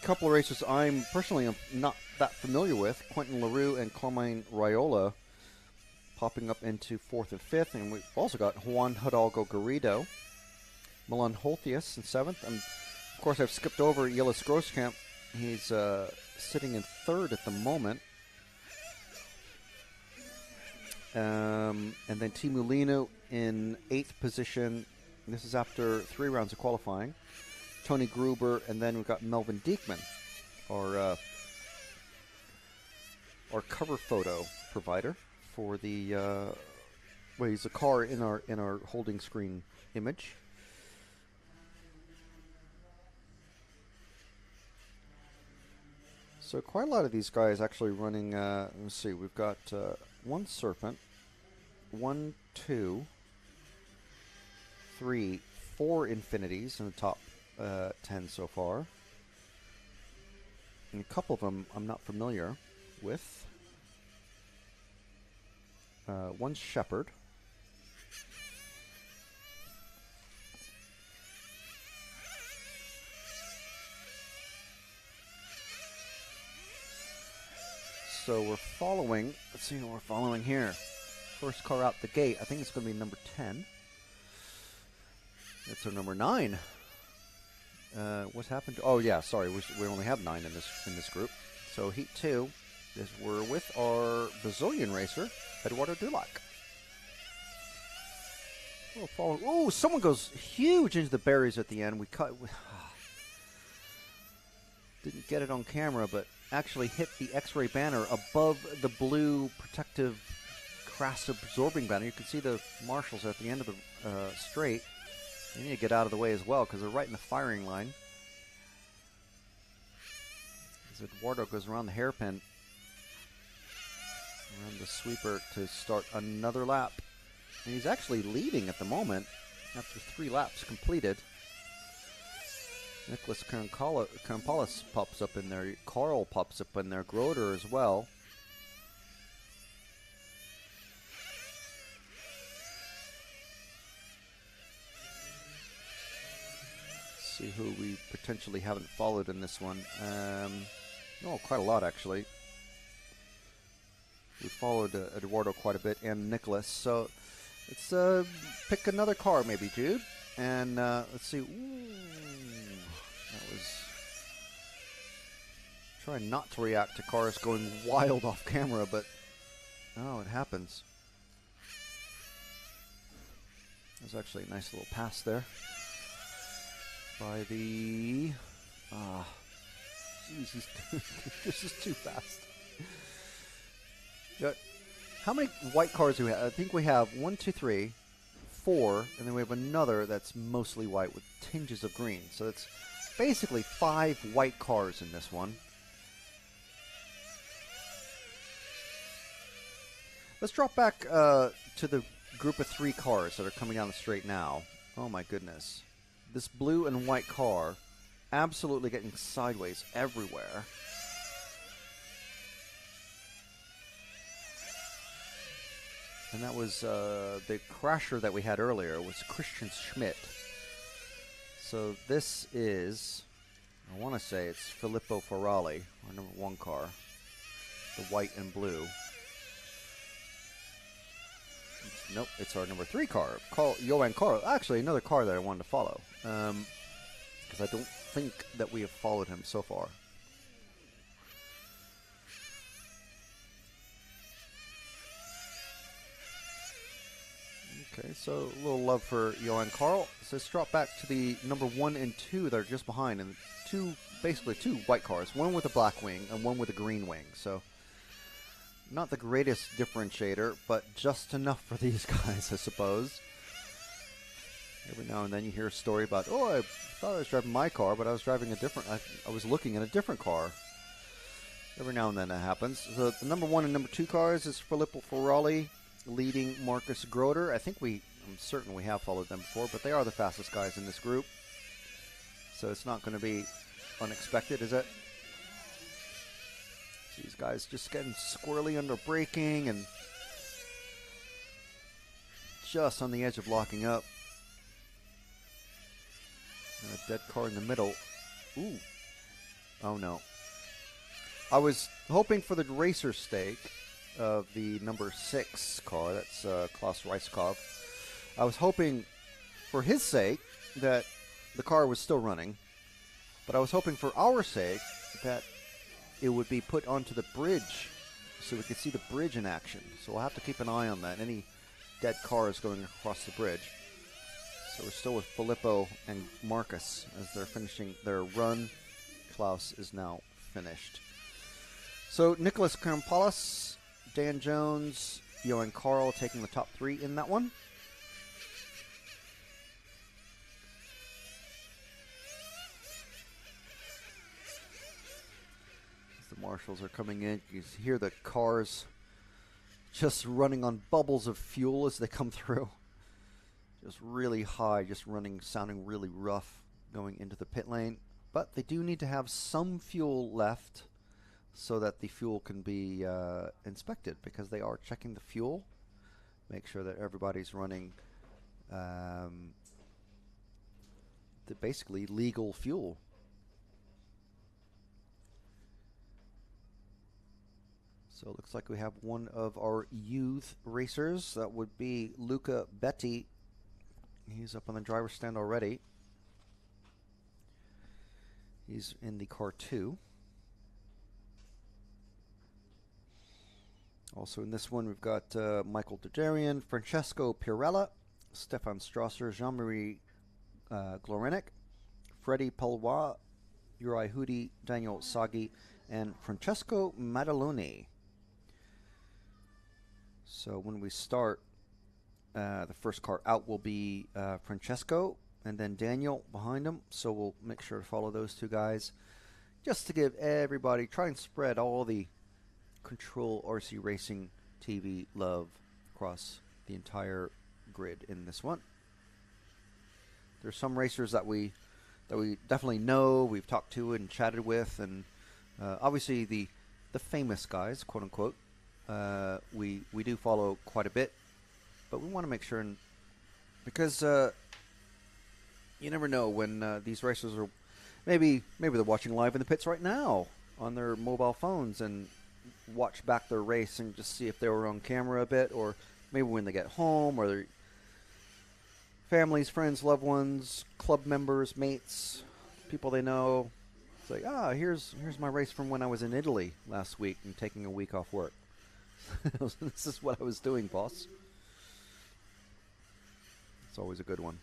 couple of racers I'm personally not that familiar with, Quentin LaRue and Carmine Raiola, popping up into 4th and 5th, and we've also got Juan Hidalgo Garrido, Milan Holthius in 7th, and of course I've skipped over Yillis Grosskamp. He's sitting in 3rd at the moment. And then Timu Lino in 8th position. This is after 3 rounds of qualifying. Tony Gruber, and then we've got Melvin Diekman, our cover photo provider for the. Well, he's a car in our holding screen image. So quite a lot of these guys actually running. Let's see, we've got 1 Serpent. 1, 2, 3, 4 Infinities in the top 10 so far. And a couple of them I'm not familiar with. 1 Shepherd. So we're following, let's see what we're following here. First car out the gate, I think it's going to be number 10. It's our number 9. What's happened? Oh yeah, sorry, we only have 9 in this group. So Heat 2 is we're with our Brazilian racer, Eduardo Dulac. Oh, someone goes huge into the berries at the end. We didn't get it on camera, but actually hit the X-ray banner above the blue protective crash absorbing banner. You can see the marshals at the end of the straight. They need to get out of the way as well because they're right in the firing line. As Eduardo goes around the hairpin, around the sweeper to start another lap. And he's actually leading at the moment after 3 laps completed. Nicholas Kampalis pops up in there. Carl pops up in there. Groder as well. See who we potentially haven't followed in this one. Oh, quite a lot actually. We followed Eduardo quite a bit and Nicholas. So let's pick another car maybe, Jude. And let's see. Ooh, that was... Trying not to react to cars going wild off camera, but oh, it happens. There's actually a nice little pass there. By the... Jeez, this is too fast. How many white cars do we have? I think we have 1, 2, 3, 4, and then we have another that's mostly white with tinges of green. So it's basically 5 white cars in this one. Let's drop back to the group of 3 cars that are coming down the straight now. Oh my goodness. This blue and white car absolutely getting sideways everywhere. And that was the crasher that we had earlier was Christian Schmidt. So this is, I want to say it's Filippo Ferrari, our number 1 car. The white and blue. Nope, it's our number 3 car. Johan Carl. Actually, another car that I wanted to follow. Because I don't think that we have followed him so far. Okay, so a little love for Johan Carl. So let's drop back to the number 1 and 2 that are just behind. And basically two white cars. One with a black wing and one with a green wing. So not the greatest differentiator, but just enough for these guys, I suppose. Every now and then you hear a story about, oh, I thought I was driving my car, but I was driving a different, I was looking at a different car. Every now and then that happens. So the number 1 and number 2 cars is Filippo Ferrari, leading Marcus Groder. I'm certain we have followed them before, but they are the fastest guys in this group. So it's not going to be unexpected, is it? These guys just getting squirrely under braking and just on the edge of locking up. And a dead car in the middle. Ooh. Oh no. I was hoping for the racer stake of the number 6 car. That's Klaus Reiskov. I was hoping for his sake that the car was still running. But I was hoping for our sake that it would be put onto the bridge so we could see the bridge in action. So we'll have to keep an eye on that. Any dead cars going across the bridge. So we're still with Filippo and Marcus as they're finishing their run. Klaus is now finished. So Nicholas Kampalis, Dan Jones, Johan Carl taking the top 3 in that one. As the marshals are coming in, you can hear the cars just running on bubbles of fuel as they come through. Just really high, just running, sounding really rough going into the pit lane. But they do need to have some fuel left so that the fuel can be inspected, because they are checking the fuel. Make sure that everybody's running the basically legal fuel. So it looks like we have one of our youth racers. That would be Luca Betti. He's up on the driver's stand already. He's in the car 2. Also in this one, we've got Michael Dudarian, Francesco Pirella, Stefan Strasser, Jean-Marie Glorenic, Freddie Palwa, Uri Hudi, Daniel Sagi, and Francesco Mataloni. So when we start, the first car out will be Francesco, and then Daniel behind him. So we'll make sure to follow those two guys just to give everybody, try and spread all the Control RC Racing TV love across the entire grid in this one. There's some racers that we definitely know, we've talked to and chatted with, and obviously the famous guys, quote unquote, we do follow quite a bit, but we want to make sure, because you never know when these racers are maybe they're watching live in the pits right now on their mobile phones and watch back their race and just see if they were on camera a bit, or maybe when they get home, or their families, friends, loved ones, club members, mates, people they know. It's like, here's my race from when I was in Italy last week and taking a week off work. This is what I was doing, boss. It's always a good one.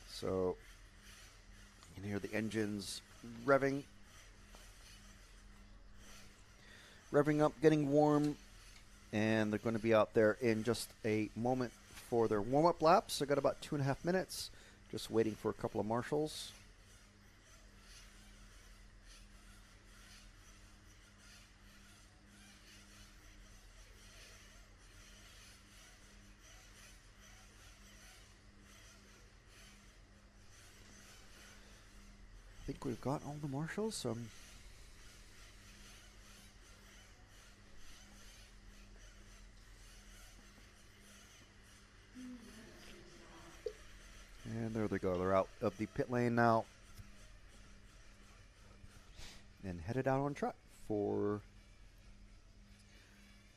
So you can hear the engines revving up, getting warm, and they're going to be out there in just a moment for their warm-up laps. They've got about 2.5 minutes, just waiting for a couple of marshals. I think we've got all the marshals. And there they go. They're out of the pit lane now and headed out on track for,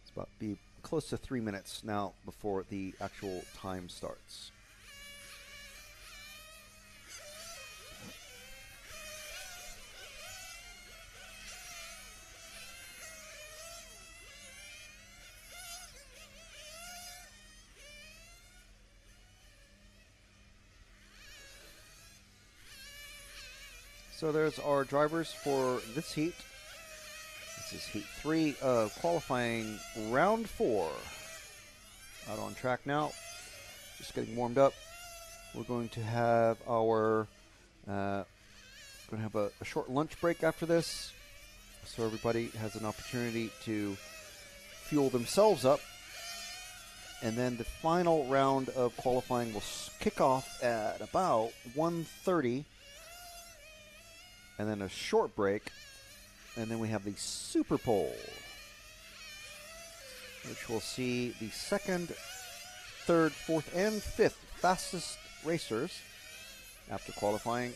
it's about to be close to 3 minutes now before the actual time starts. So there's our drivers for this heat. This is heat 3 of qualifying round 4. Out on track now, just getting warmed up. We're going to have our a short lunch break after this, so everybody has an opportunity to fuel themselves up. And then the final round of qualifying will kick off at about 1:30. And then a short break, and then we have the Superpole, which will see the second, third, fourth, and fifth fastest racers after qualifying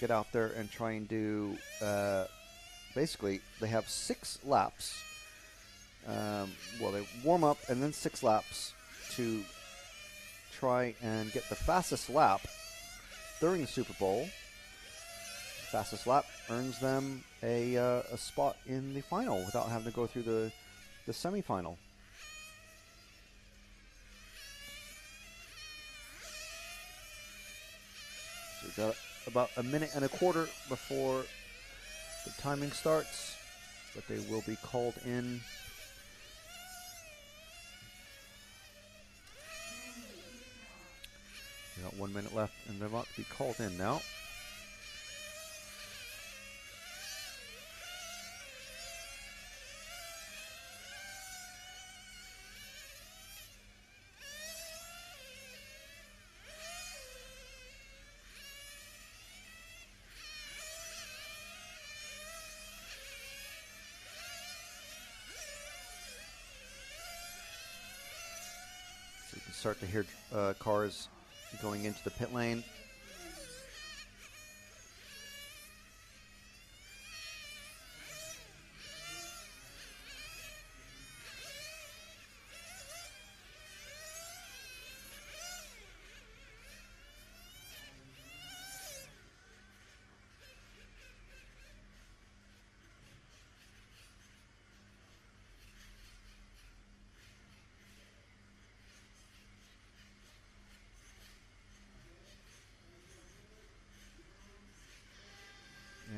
get out there and try and do, basically, they have 6 laps. They warm up and then 6 laps to try and get the fastest lap during the Superpole. Fastest lap earns them a spot in the final without having to go through the semifinal. So we've got about 1.25 minutes before the timing starts, but they will be called in. We've got 1 minute left, and they're about to be called in now. So you can start to hear cars going into the pit lane.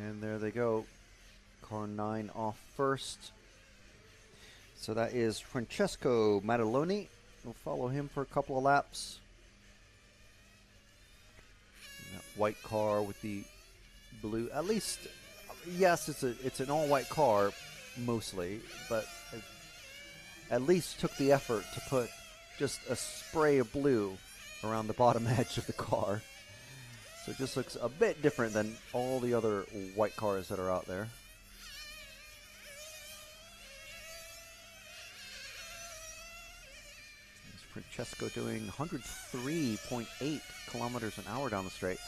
And there they go. Car 9 off first. So that is Francesco Mataloni. We'll follow him for a couple of laps. And that white car with the blue. At least, yes, it's an all-white car mostly, but it at least took the effort to put just a spray of blue around the bottom edge of the car. So it just looks a bit different than all the other white cars that are out there. There's Francesco doing 103.8 kilometers an hour down the straight.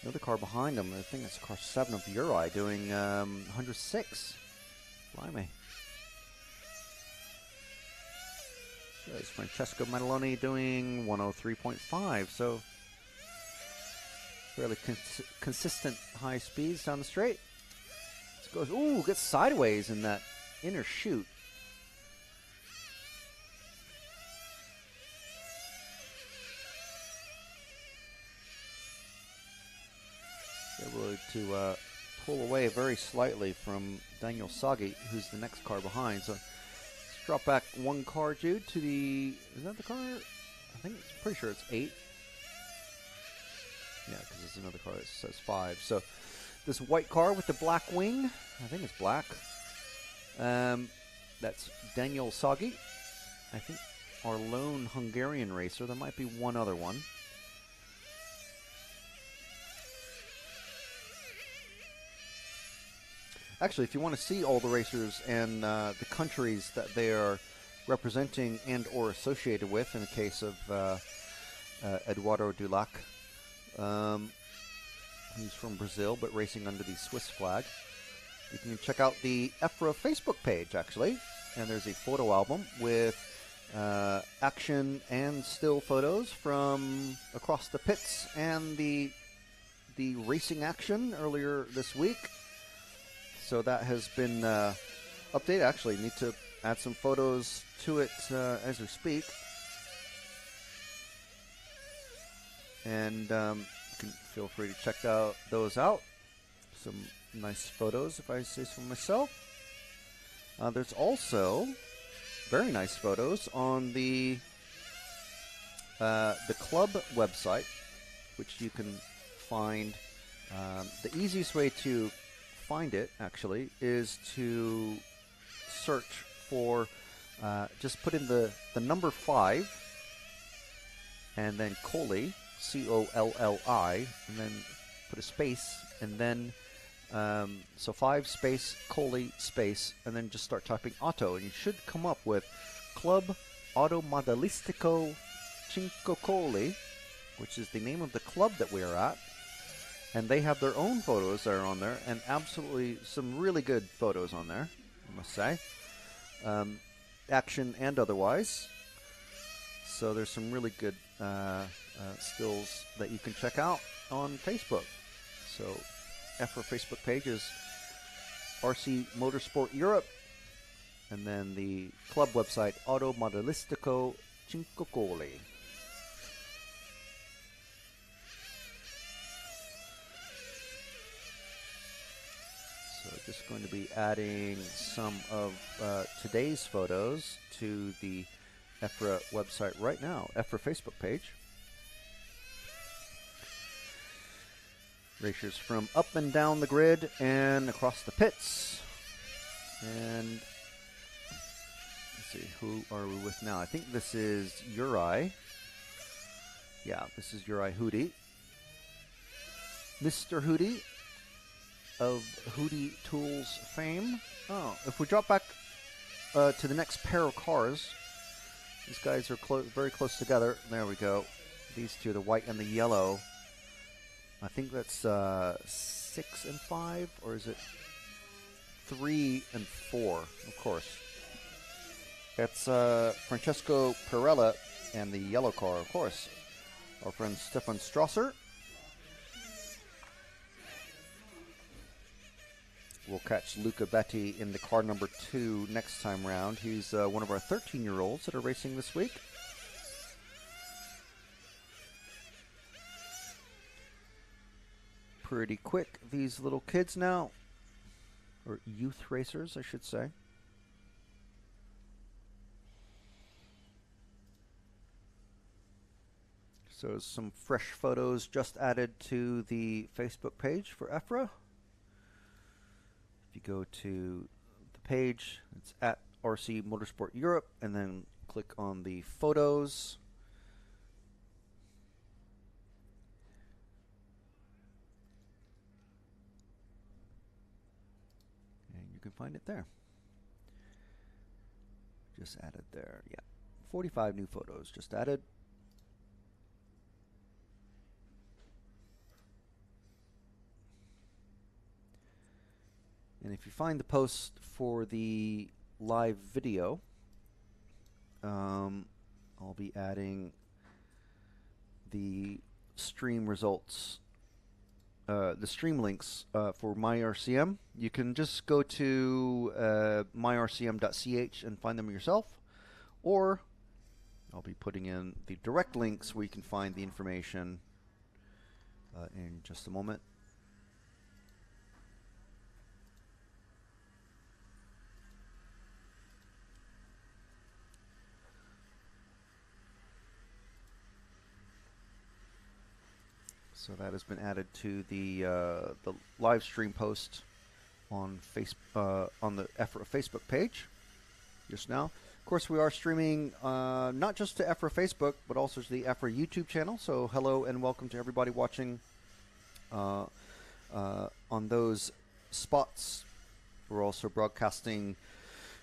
The other car behind him, I think it's car 7 of Uri, doing 106. Blimey. There's Francesco Mataloni doing 103.5, so fairly consistent high speeds down the straight. This goes, ooh, gets sideways in that inner chute. Able to pull away very slightly from Daniele Agustinelli, who's the next car behind. So let's drop back one car, Jude, to the, is that the car? I think it's pretty sure it's 8. Yeah, because there's another car that says 5. So this white car with the black wing, I think it's black. That's Daniele Agustinelli. I think our lone Hungarian racer. There might be one other one. Actually, if you want to see all the racers and the countries that they are representing and or associated with, in the case of Eduardo Dulac, who's from Brazil but racing under the Swiss flag, you can check out the EFRA Facebook page, actually. And there's a photo album with action and still photos from across the pits and the racing action earlier this week. So that has been updated. Actually, need to add some photos to it as we speak. And you can feel free to check those out. Some nice photos, if I say so myself. There's also very nice photos on the club website, which you can find. The easiest way to find it, actually, is to search for, just put in the number 5 and then Coelho, C-O-L-L-I, and then put a space, and then so 5 space Coelho space, and then just start typing auto, and you should come up with Club Automobilistico Cinque Coelho, which is the name of the club that we are at. And they have their own photos that are on there, and absolutely some really good photos on there, I must say. Action and otherwise. So there's some really good stills that you can check out on Facebook. So EFRA Facebook page is RC Motorsport Europe, and then the club website Automodelistico Cinque Coelho. So just going to be adding some of today's photos to the EFRA website right now, EFRA Facebook page. Racers from up and down the grid and across the pits. And let's see, who are we with now? I think this is Uri. Yeah, this is Uri Hudi. Mr. Hudi of Hudi Tools fame. Oh, if we drop back to the next pair of cars, these guys are very close together. There we go. These two, the white and the yellow. I think that's 6 and 5, or is it 3 and 4? Of course. That's Francesco Perella and the yellow car, of course. Our friend Stefan Strasser. We'll catch Luca Betti in the car number 2 next time round. He's one of our 13-year-olds that are racing this week. Pretty quick, these little kids now. Or youth racers, I should say. So some fresh photos just added to the Facebook page for EFRA. If you go to the page, it's at RC Motorsport Europe, and then click on the photos. And you can find it there. Just added there, yeah. 45 new photos just added. And if you find the post for the live video, I'll be adding the stream results, the stream links for MyRCM. You can just go to myrcm.ch and find them yourself, or I'll be putting in the direct links where you can find the information in just a moment. So that has been added to the live stream post on on the EFRA Facebook page just now. Of course, we are streaming not just to EFRA Facebook, but also to the EFRA YouTube channel. So hello and welcome to everybody watching on those spots. We're also broadcasting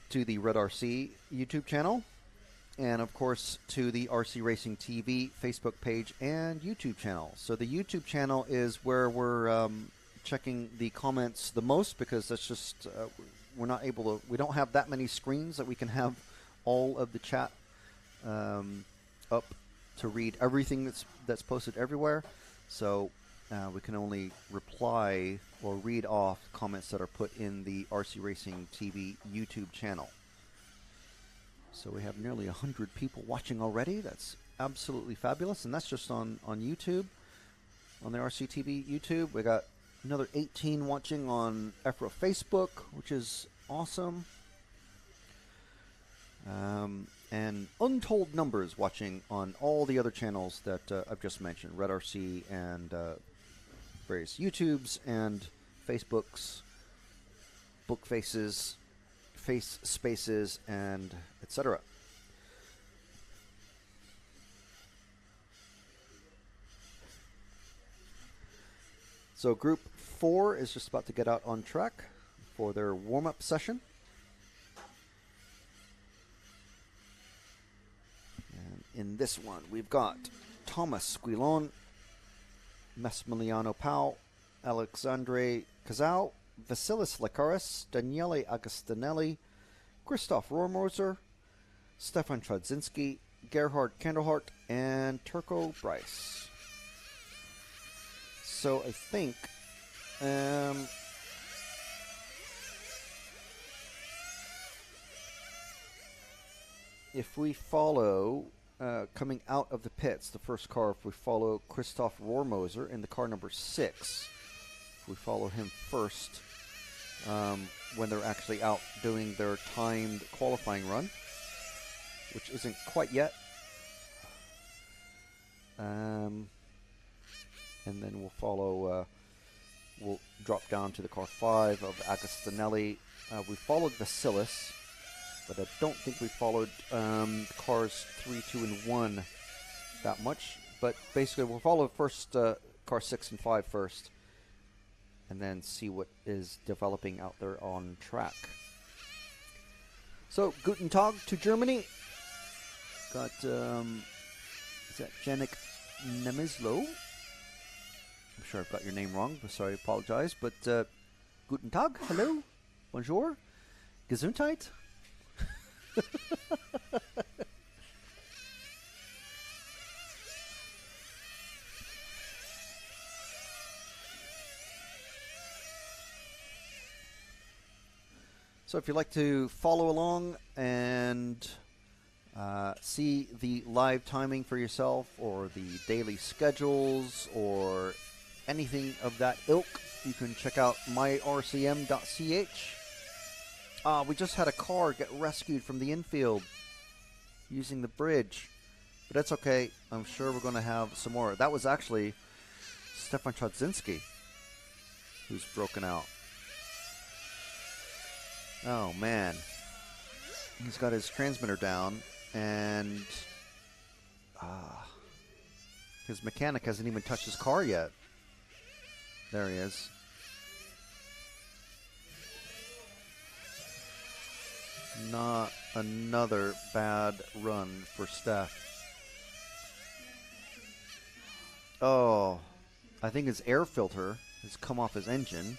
to the Red RC YouTube channel, and of course to the RC Racing TV Facebook page and YouTube channel. So the YouTube channel is where we're checking the comments the most, because that's just we're not able to, we don't have that many screens that we can have all of the chat up to read everything that's posted everywhere. So we can only reply or read off comments that are put in the RC Racing TV YouTube channel. So we have nearly 100 people watching already. That's absolutely fabulous, and that's just on YouTube, on the RCTV YouTube. We got another 18 watching on EFRA Facebook, which is awesome. And untold numbers watching on all the other channels that I've just mentioned, Red RC and various YouTubes and Facebooks, Book Faces, Face Spaces, and etc. So Group 4 is just about to get out on track for their warm-up session. And in this one, we've got Thomas Squilon, Massimiliano Pau, Alexandre Cazao, Vasilis Lakaris, Daniele Agustinelli, Christoph Rohrmoser, Stefan Trzynski, Gerhard Kandelhart, and Turco Bryce. So I think if we follow coming out of the pits, the first car, if we follow Christoph Rohrmoser in the car number 6, if we follow him first when they're actually out doing their timed qualifying run, which isn't quite yet. And then we'll follow, we'll drop down to the car 5 of Agustinelli. We followed Vasilis, but I don't think we followed cars 3, 2, and 1 that much. But basically, we'll follow first car 6 and 5 first, and then see what is developing out there on track. So, Guten Tag to Germany. Got, is that Janik Nemizlo? I'm sure I've got your name wrong, but sorry, I apologize. But Guten Tag, hello, bonjour, Gesundheit. So if you'd like to follow along and see the live timing for yourself, or the daily schedules, or anything of that ilk, you can check out myrcm.ch. We just had a car get rescued from the infield using the bridge. But that's okay. I'm sure we're going to have some more. That was actually Stefan Chodzinski who's broken out. Oh, man. He's got his transmitter down, and his mechanic hasn't even touched his car yet. There he is. Not another bad run for Steph. Oh, I think his air filter has come off his engine,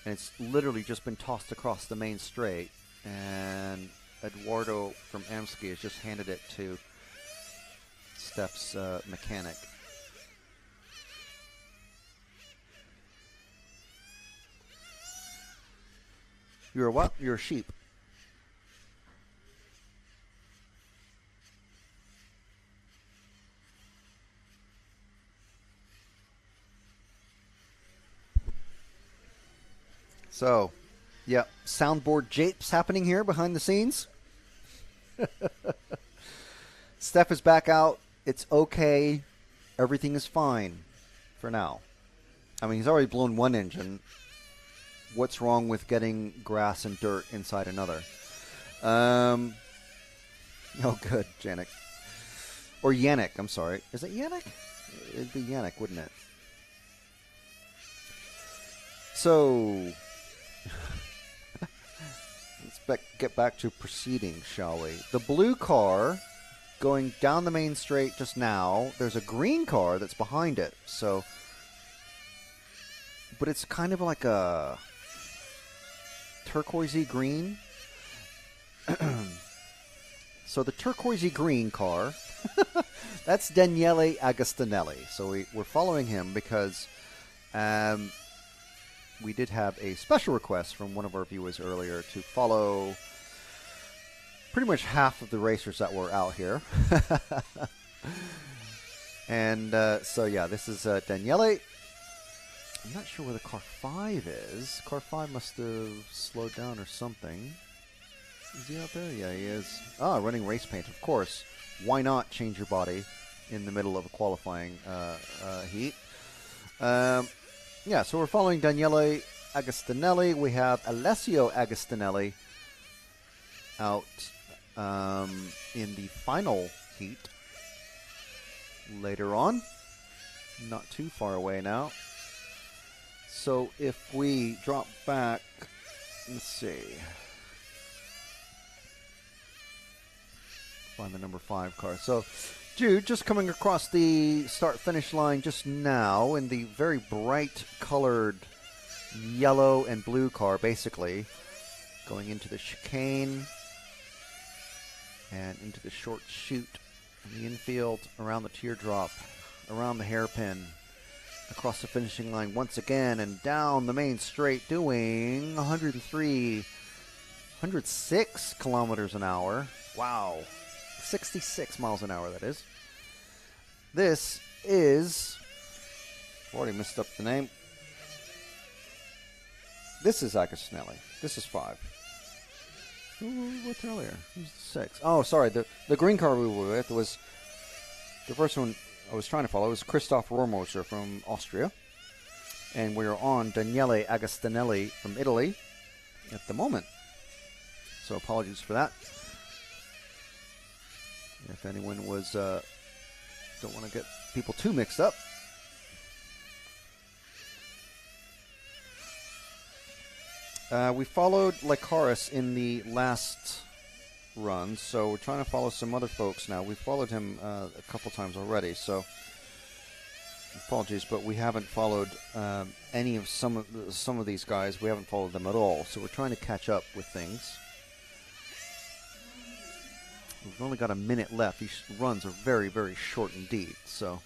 and it's literally just been tossed across the main straight, and Eduardo from Amsky has just handed it to Steph's mechanic. You're a what? You're a sheep. So, yeah, soundboard japes happening here behind the scenes. Steph is back out. It's okay. Everything is fine for now. I mean, he's already blown one engine. What's wrong with getting grass and dirt inside another? Oh, good, Janik. Or Yannick, I'm sorry. Is it Yannick? It'd be Yannick, wouldn't it? So, let's get back to proceedings, shall we? The blue car going down the main straight just now. There's a green car that's behind it. So, but it's kind of like a turquoisey green. So the turquoisey green car, that's Daniele Agustinelli. So we're following him because we did have a special request from one of our viewers earlier to follow pretty much half of the racers that were out here. And so, yeah, this is Daniele. I'm not sure where the car 5 is. Car 5 must have slowed down or something. Is he out there? Yeah, he is. Ah, running race paint, of course. Why not change your body in the middle of a qualifying heat? Yeah, so we're following Daniele Agustinelli. We have Alessio Agustinelli out in the final heat later on. Not too far away now. So if we drop back, let's see. Find the number 5 car. So Jude just coming across the start-finish line just now in the very bright colored yellow and blue car, basically, going into the chicane and into the short chute in the infield, around the teardrop, around the hairpin, across the finishing line once again, and down the main straight doing 106 kilometers an hour. Wow. 66 miles an hour, that is. This is, I've already messed up the name. This is Agustinelli. This is 5. What's earlier? Who's 6? Oh, sorry. The green car we were with was, the first one I was trying to follow was Christoph Rohrmoser from Austria. And we're on Daniele Agustinelli from Italy at the moment. So apologies for that. If anyone was, don't want to get people too mixed up. We followed Lycaris in the last run, so we're trying to follow some other folks now. We've followed him a couple times already, so apologies, but we haven't followed any of some of these guys. We haven't followed them at all, so we're trying to catch up with things. We've only got a minute left. These runs are very, very short indeed, so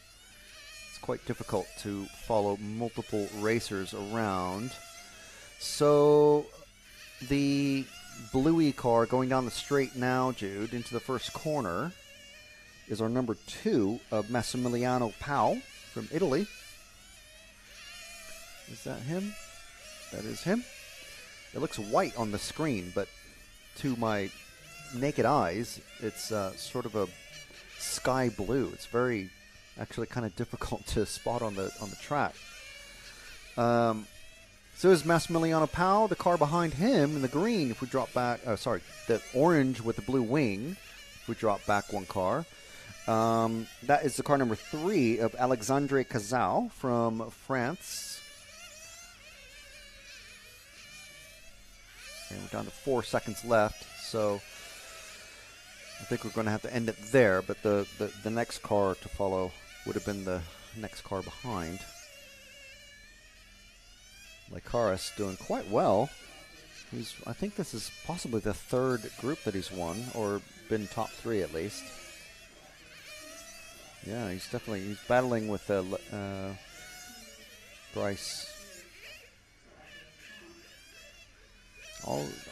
it's quite difficult to follow multiple racers around. So the bluey car going down the straight now, Jude, into the first corner is our number 2 of Massimiliano Pau from Italy. Is that him? That is him. It looks white on the screen, but to my naked eyes, it's sort of a sky blue. It's very, actually, kind of difficult to spot on the track. So is Massimiliano Pau, the car behind him in the green. If we drop back, the orange with the blue wing. If we drop back one car, that is the car number 3 of Alexandre Cazaux from France. And we're down to 4 seconds left, so I think we're going to have to end it there. But the next car to follow would have been the next car behind. Licaris doing quite well. I think this is possibly the 3rd group that he's won, or been top 3 at least. Yeah, he's battling with Bryce.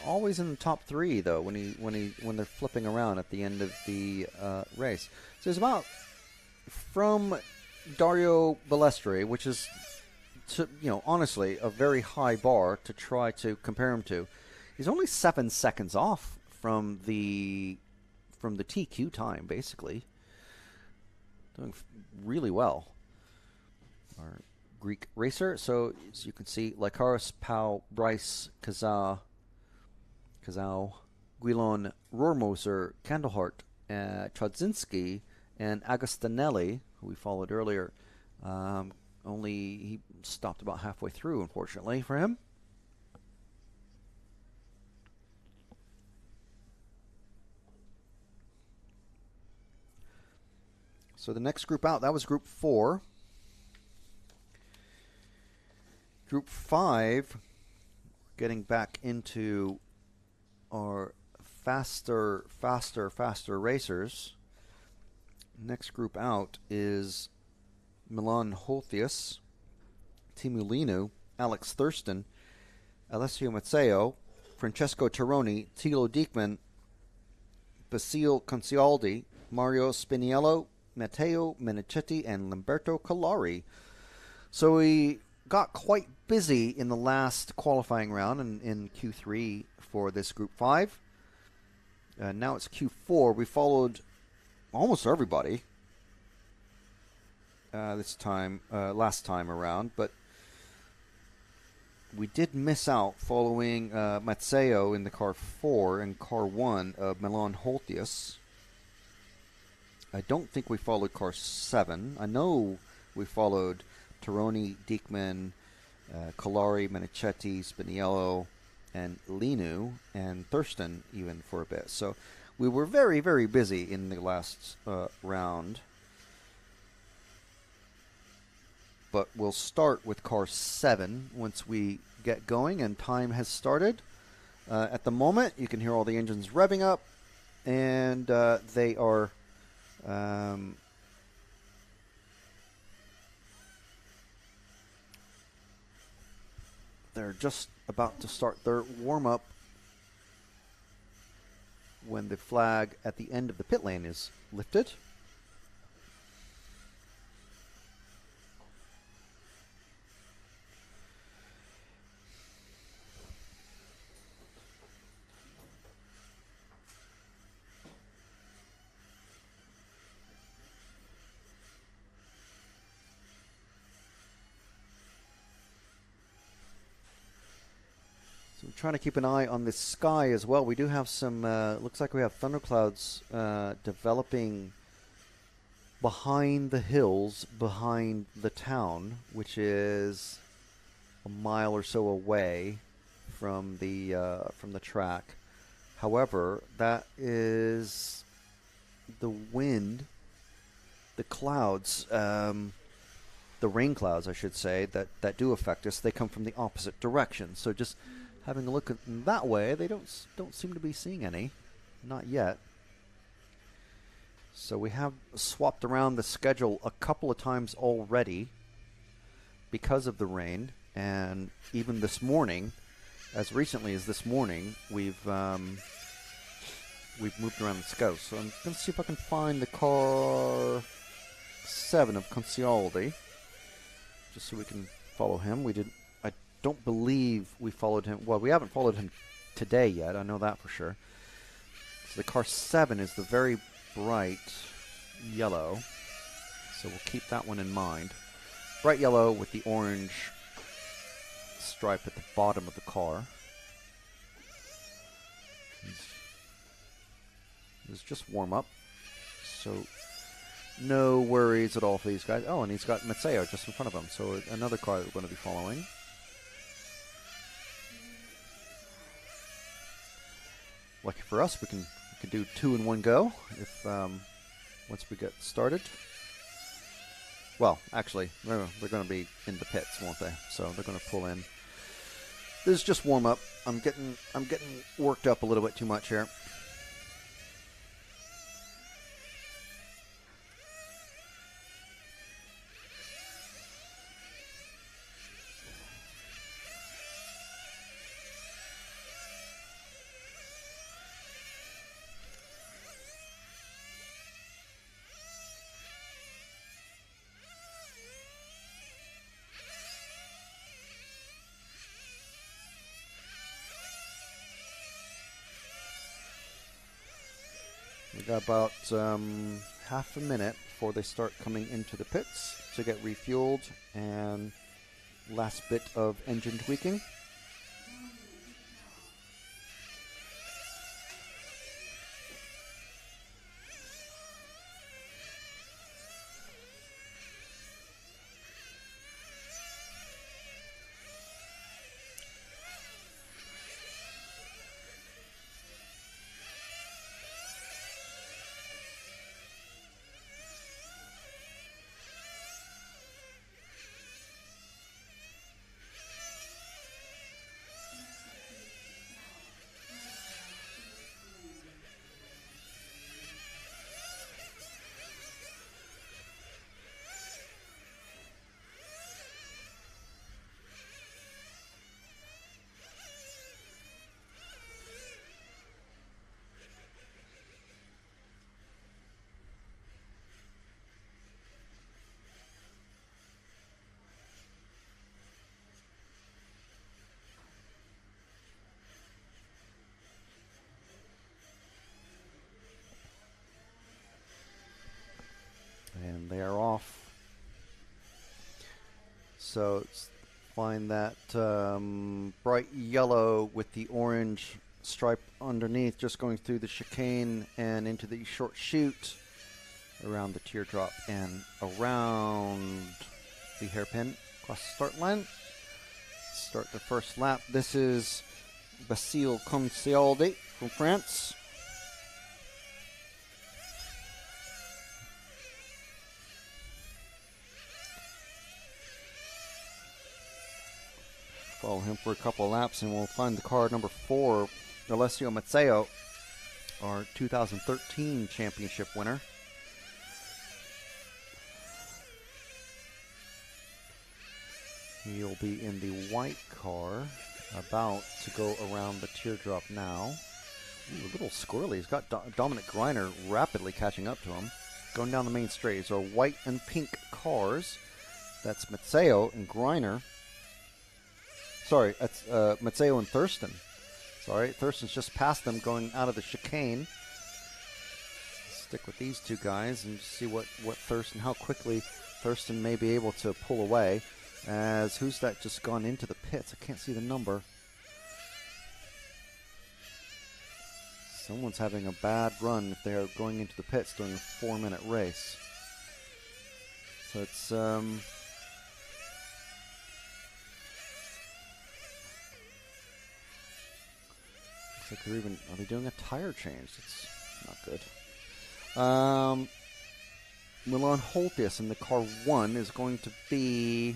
Always in the top 3 though when they're flipping around at the end of the race. So it's about from Dario Balestre, which is, honestly, a very high bar to try to compare him to. He's only 7 seconds off from the TQ time, basically. Doing really well. Our Greek racer. So as you can see, Licaris, Pau, Bryce, Cazaux, Guilon, Rohrmoser, Kandelhart, Chodzinski, and Agostinelli, who we followed earlier. Only he stopped about halfway through, unfortunately, for him. So the next group out, that was Group 4. Group 5, getting back into our faster racers. Next group out is Milan Holthius, Timu Linu, Alex Thurston, Alessio Mazzeo, Francesco Turoni, Tilo Diekman, Basile Concialdi, Mario Spiniello, Matteo Menichetti, and Lamberto Collari. So we got quite busy in the last qualifying round in Q3 for this Group 5. Now it's Q4. We followed almost everybody last time around, but we did miss out following Mazzeo in the car 4 and car 1 of Milan Holthius. I don't think we followed car 7. I know we followed Turoni, Diekman, Collari, Menichetti, Spiniello, and Linu, and Thurston even for a bit. So we were very, very busy in the last round. But we'll start with car 7 once we get going and time has started. At the moment, you can hear all the engines revving up, and they are they're just about to start their warm-up when the flag at the end of the pit lane is lifted. So I'm trying to keep an eye on the sky as well. We do have some, looks like we have thunderclouds developing behind the hills, behind the town, which is a mile or so away from the track. However, that is the wind, the clouds, the rain clouds, I should say, that do affect us. They come from the opposite direction. So just having a look at them that way, they don't seem to be seeing any, not yet. So we have swapped around the schedule a couple of times already because of the rain, and even this morning, as recently as this morning, we've moved around the schedule. So I'm going to see if I can find the car 7 of Concialdi, just so we can follow him. I don't believe we followed him. Well, we haven't followed him today yet. I know that for sure. So the car 7 is the very bright. yellow. So we'll keep that one in mind. Bright yellow with the orange stripe at the bottom of the car. This is just warm up. So no worries at all for these guys. Oh, and he's got Matteo just in front of him. So another car that we're going to be following. Lucky for us, we can do 2 in one go if once we get started. Well, actually, they're going to be in the pits, won't they? So they're going to pull in. This is just warm up. I'm getting worked up a little bit too much here. We got about half a minute before they start coming into the pits to get refueled and last bit of engine tweaking. And they are off. So find that bright yellow with the orange stripe underneath, just going through the chicane and into the short chute around the teardrop and around the hairpin across the start line. Start the first lap. This is Basile Concialdi from France. Follow him for a couple of laps and we'll find the car number 4, Alessio Matteo, our 2013 championship winner. He'll be in the white car, about to go around the teardrop now. Ooh, a little squirrely. He's got Dominic Greiner rapidly catching up to him. Going down the main straight. These are white and pink cars. That's Matteo and Greiner. Sorry, that's Matteo and Thurston. Sorry, Thurston's just past them going out of the chicane. Stick with these two guys and see what Thurston, how quickly Thurston may be able to pull away. As who's that just gone into the pits? I can't see the number. Someone's having a bad run if they're going into the pits during a 4-minute race. So it's like they're even, are they doing a tire change? It's not good. Milan Holtius in the car 1 is going to be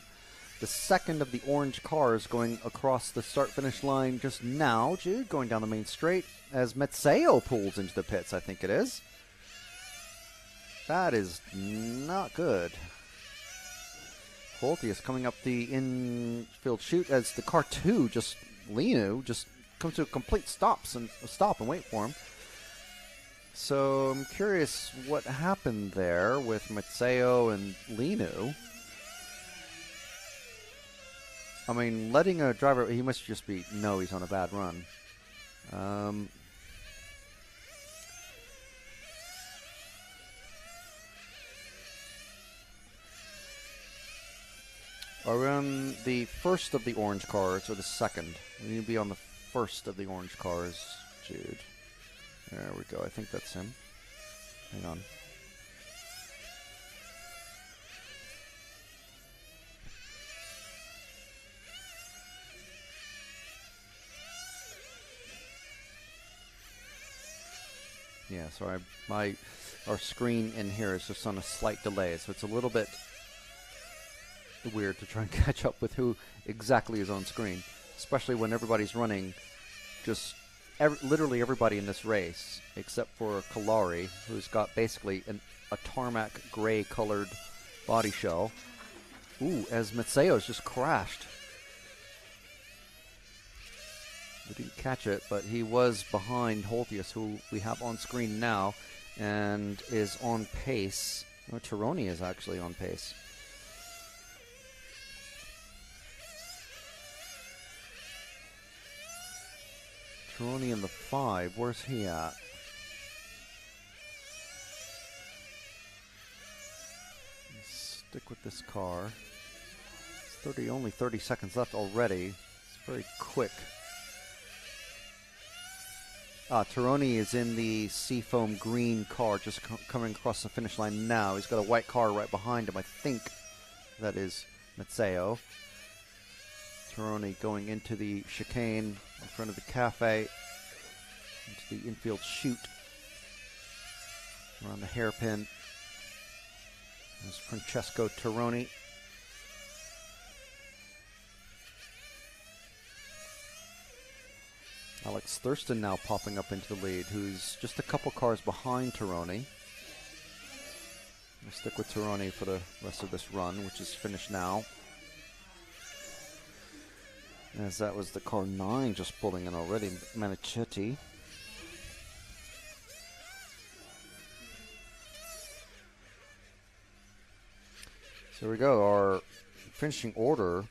the second of the orange cars going across the start-finish line just now. Jude going down the main straight as Matteo pulls into the pits, I think it is. That is not good. Holtius coming up the infield chute as the car 2, just Linu, just comes to a complete stop and wait for him. So I'm curious what happened there with Matteo and Linu. I mean, letting a driver, he must just be, no, he's on a bad run. Are we on the first of the orange cars or the second? We need to be on the first of the orange cars, Jude. There we go. I think that's him. Hang on. Yeah, sorry. Our screen in here is just on a slight delay, so it's a little bit weird to try and catch up with who exactly is on screen, especially when everybody's running. Just literally everybody in this race, except for Kalari, who's got basically a tarmac gray colored body shell. Ooh, as Matseo's just crashed. We didn't catch it, but he was behind Holthius, who we have on screen now, and is on pace. Oh, Turoni is actually on pace. Turoni in the 5. Where's he at? Let's stick with this car. It's only 30 seconds left already. It's very quick. Turoni is in the seafoam green car, just coming across the finish line now. He's got a white car right behind him. I think that is Matseo. Turoni going into the chicane in front of the cafe, into the infield chute, around the hairpin. There's Francesco Turoni. Alex Thurston now popping up into the lead, who's just a couple cars behind Turoni. We'll stick with Turoni for the rest of this run, which is finished now. As that was the car 9 just pulling in already, Manichetti. So here we go, our finishing order,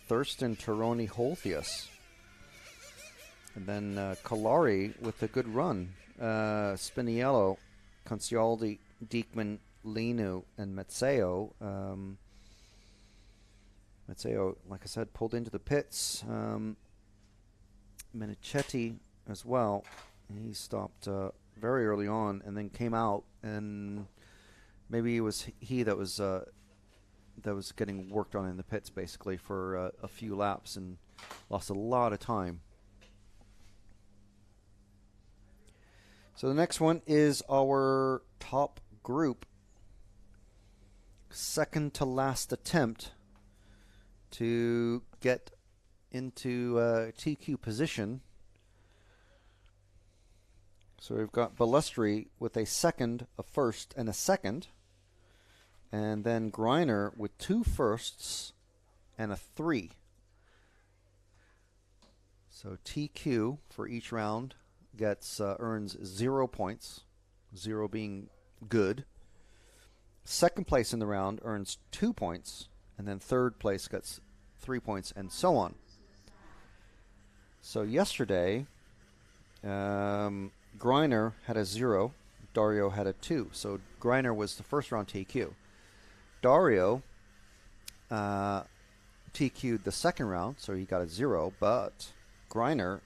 Thurston, Turoni, Holthius. And then Kalari with a good run. Spiniello, Concialdi, Diekman, Linu, and Matseo. Matseo, like I said, pulled into the pits. Manichetti as well. He stopped very early on and then came out, and maybe it was he that was getting worked on in the pits basically for a few laps and lost a lot of time. So the next one is our top group. Second to last attempt to get into TQ position. So we've got Balestri with a second, a first, and a second. And then Greiner with 2 firsts and a 3. So TQ for each round gets earns 0 points, 0 being good. Second place in the round earns 2 points, and then third place gets 3 points, and so on. So yesterday, Greiner had a 0, Dario had a 2. So Greiner was the first round TQ. Dario TQ'd the second round, so he got a 0, but Greiner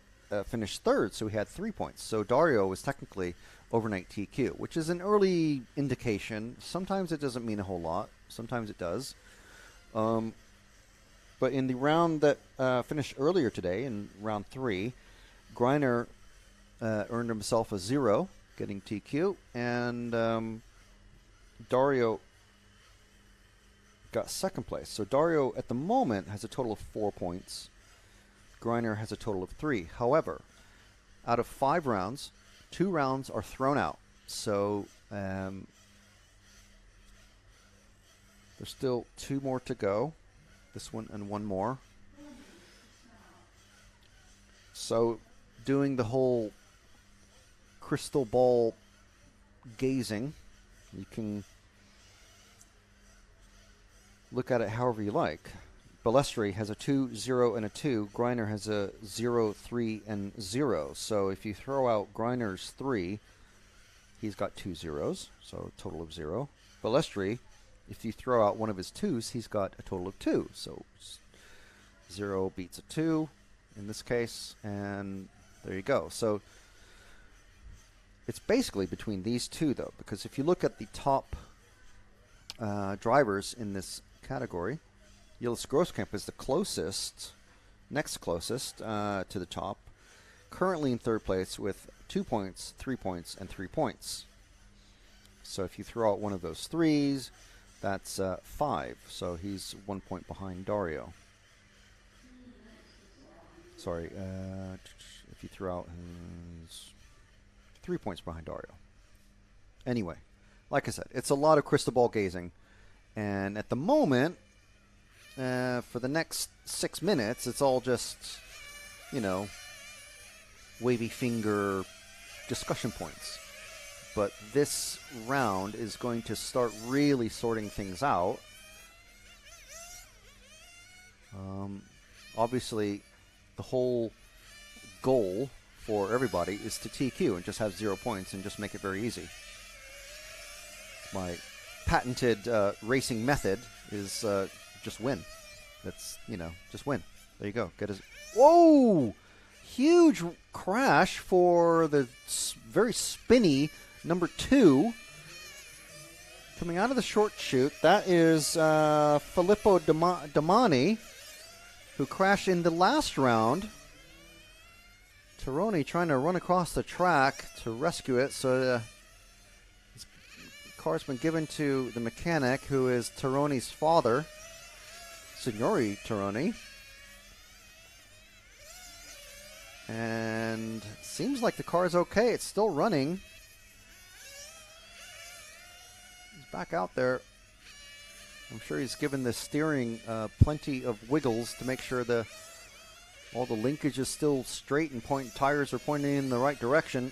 finished third, so he had 3 points. So Dario was technically overnight TQ, which is an early indication. Sometimes it doesn't mean a whole lot. Sometimes it does. But in the round that finished earlier today, in round 3, Greiner earned himself a 0, getting TQ, and Dario got second place. So Dario, at the moment, has a total of 4 points. Greiner has a total of 3. However, out of 5 rounds, 2 rounds are thrown out. So there's still 2 more to go. This one and 1 more. So doing the whole crystal ball gazing, you can look at it however you like. Balestri has a 2, 0, and a 2. Greiner has a 0, 3, and 0. So if you throw out Greiner's 3, he's got 2 zeros, so a total of 0. Balestri if you throw out one of his 2s, he's got a total of 2. So 0 beats a 2 in this case, and there you go. So it's basically between these 2, though, because if you look at the top drivers in this category, Yildiz Grosskamp is the closest, next closest to the top, currently in 3rd place with 2 points, 3 points, and 3 points. So if you throw out one of those 3s, that's 5. So he's 1 point behind Dario. Sorry, if you throw out his 3 points behind Dario. Anyway, like I said, it's a lot of crystal ball gazing. And at the moment, for the next 6 minutes, it's all just, you know, wavy finger discussion points. But this round is going to start really sorting things out. Obviously, the whole goal for everybody is to TQ and just have 0 points and just make it very easy. My patented racing method is just win. That's, you know, just win. There you go. Get his. Whoa! Huge crash for the very spinny number 2. Coming out of the short chute, that is Filippo Domani, who crashed in the last round. Turoni trying to run across the track to rescue it. So his car's been given to the mechanic, who is Turoni's father, Signori Turoni. And seems like the car's okay. It's still running. He's back out there. I'm sure he's given the steering plenty of wiggles to make sure all the linkage is still straight and tires are pointing in the right direction.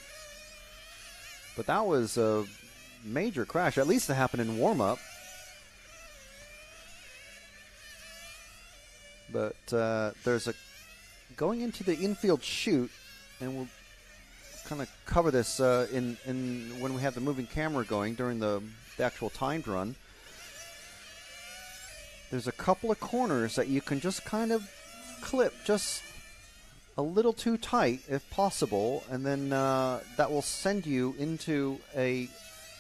But that was a major crash. At least it happened in warm-up. But there's a going into the infield chute, and we'll kind of cover this in when we have the moving camera going during the actual timed run. There's a couple of corners that you can just kind of clip just a little too tight if possible, and then that will send you into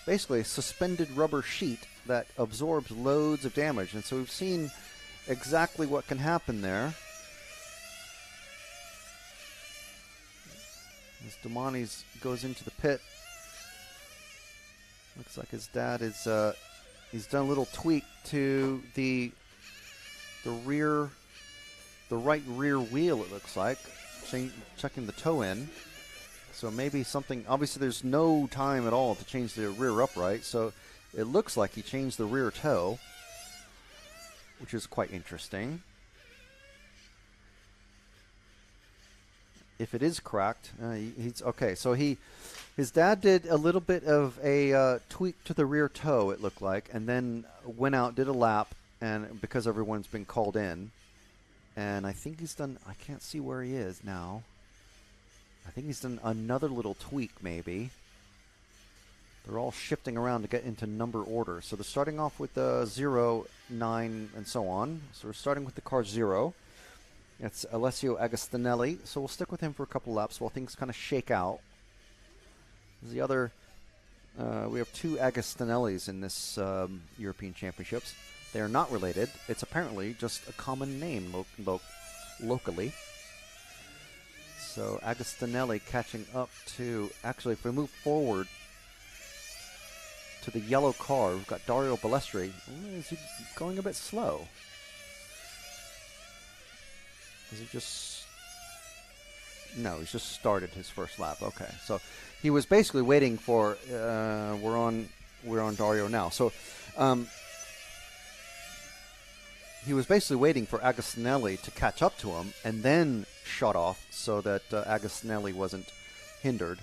basically a suspended rubber sheet that absorbs loads of damage. And so we've seen exactly what can happen there. As Domani's goes into the pit, looks like his dad is he's done a little tweak to the right rear wheel, it looks like, checking the toe in. So maybe something, obviously there's no time at all to change the rear upright, so it looks like he changed the rear toe, which is quite interesting. If it is cracked, he's okay. So his dad did a little bit of a tweak to the rear toe, it looked like, and then went out, did a lap, and because everyone's been called in, and I think he's done. I can't see where he is now. I think he's done another little tweak, maybe. They're all shifting around to get into number order. So they're starting off with the 0, 9, and so on. So we're starting with the car 0. It's Alessio Agostinelli, so we'll stick with him for a couple laps while things kind of shake out. The other, we have 2 Agostinellis in this European Championships. They are not related. It's apparently just a common name locally. So Agostinelli catching up to, actually, if we move forward to the yellow car, we've got Dario Balestri. Is he going a bit slow? Is he just... No, he's just started his first lap. Okay, so he was basically waiting for... we're on Dario now. So he was basically waiting for Agostinelli to catch up to him and then shut off so that Agostinelli wasn't hindered,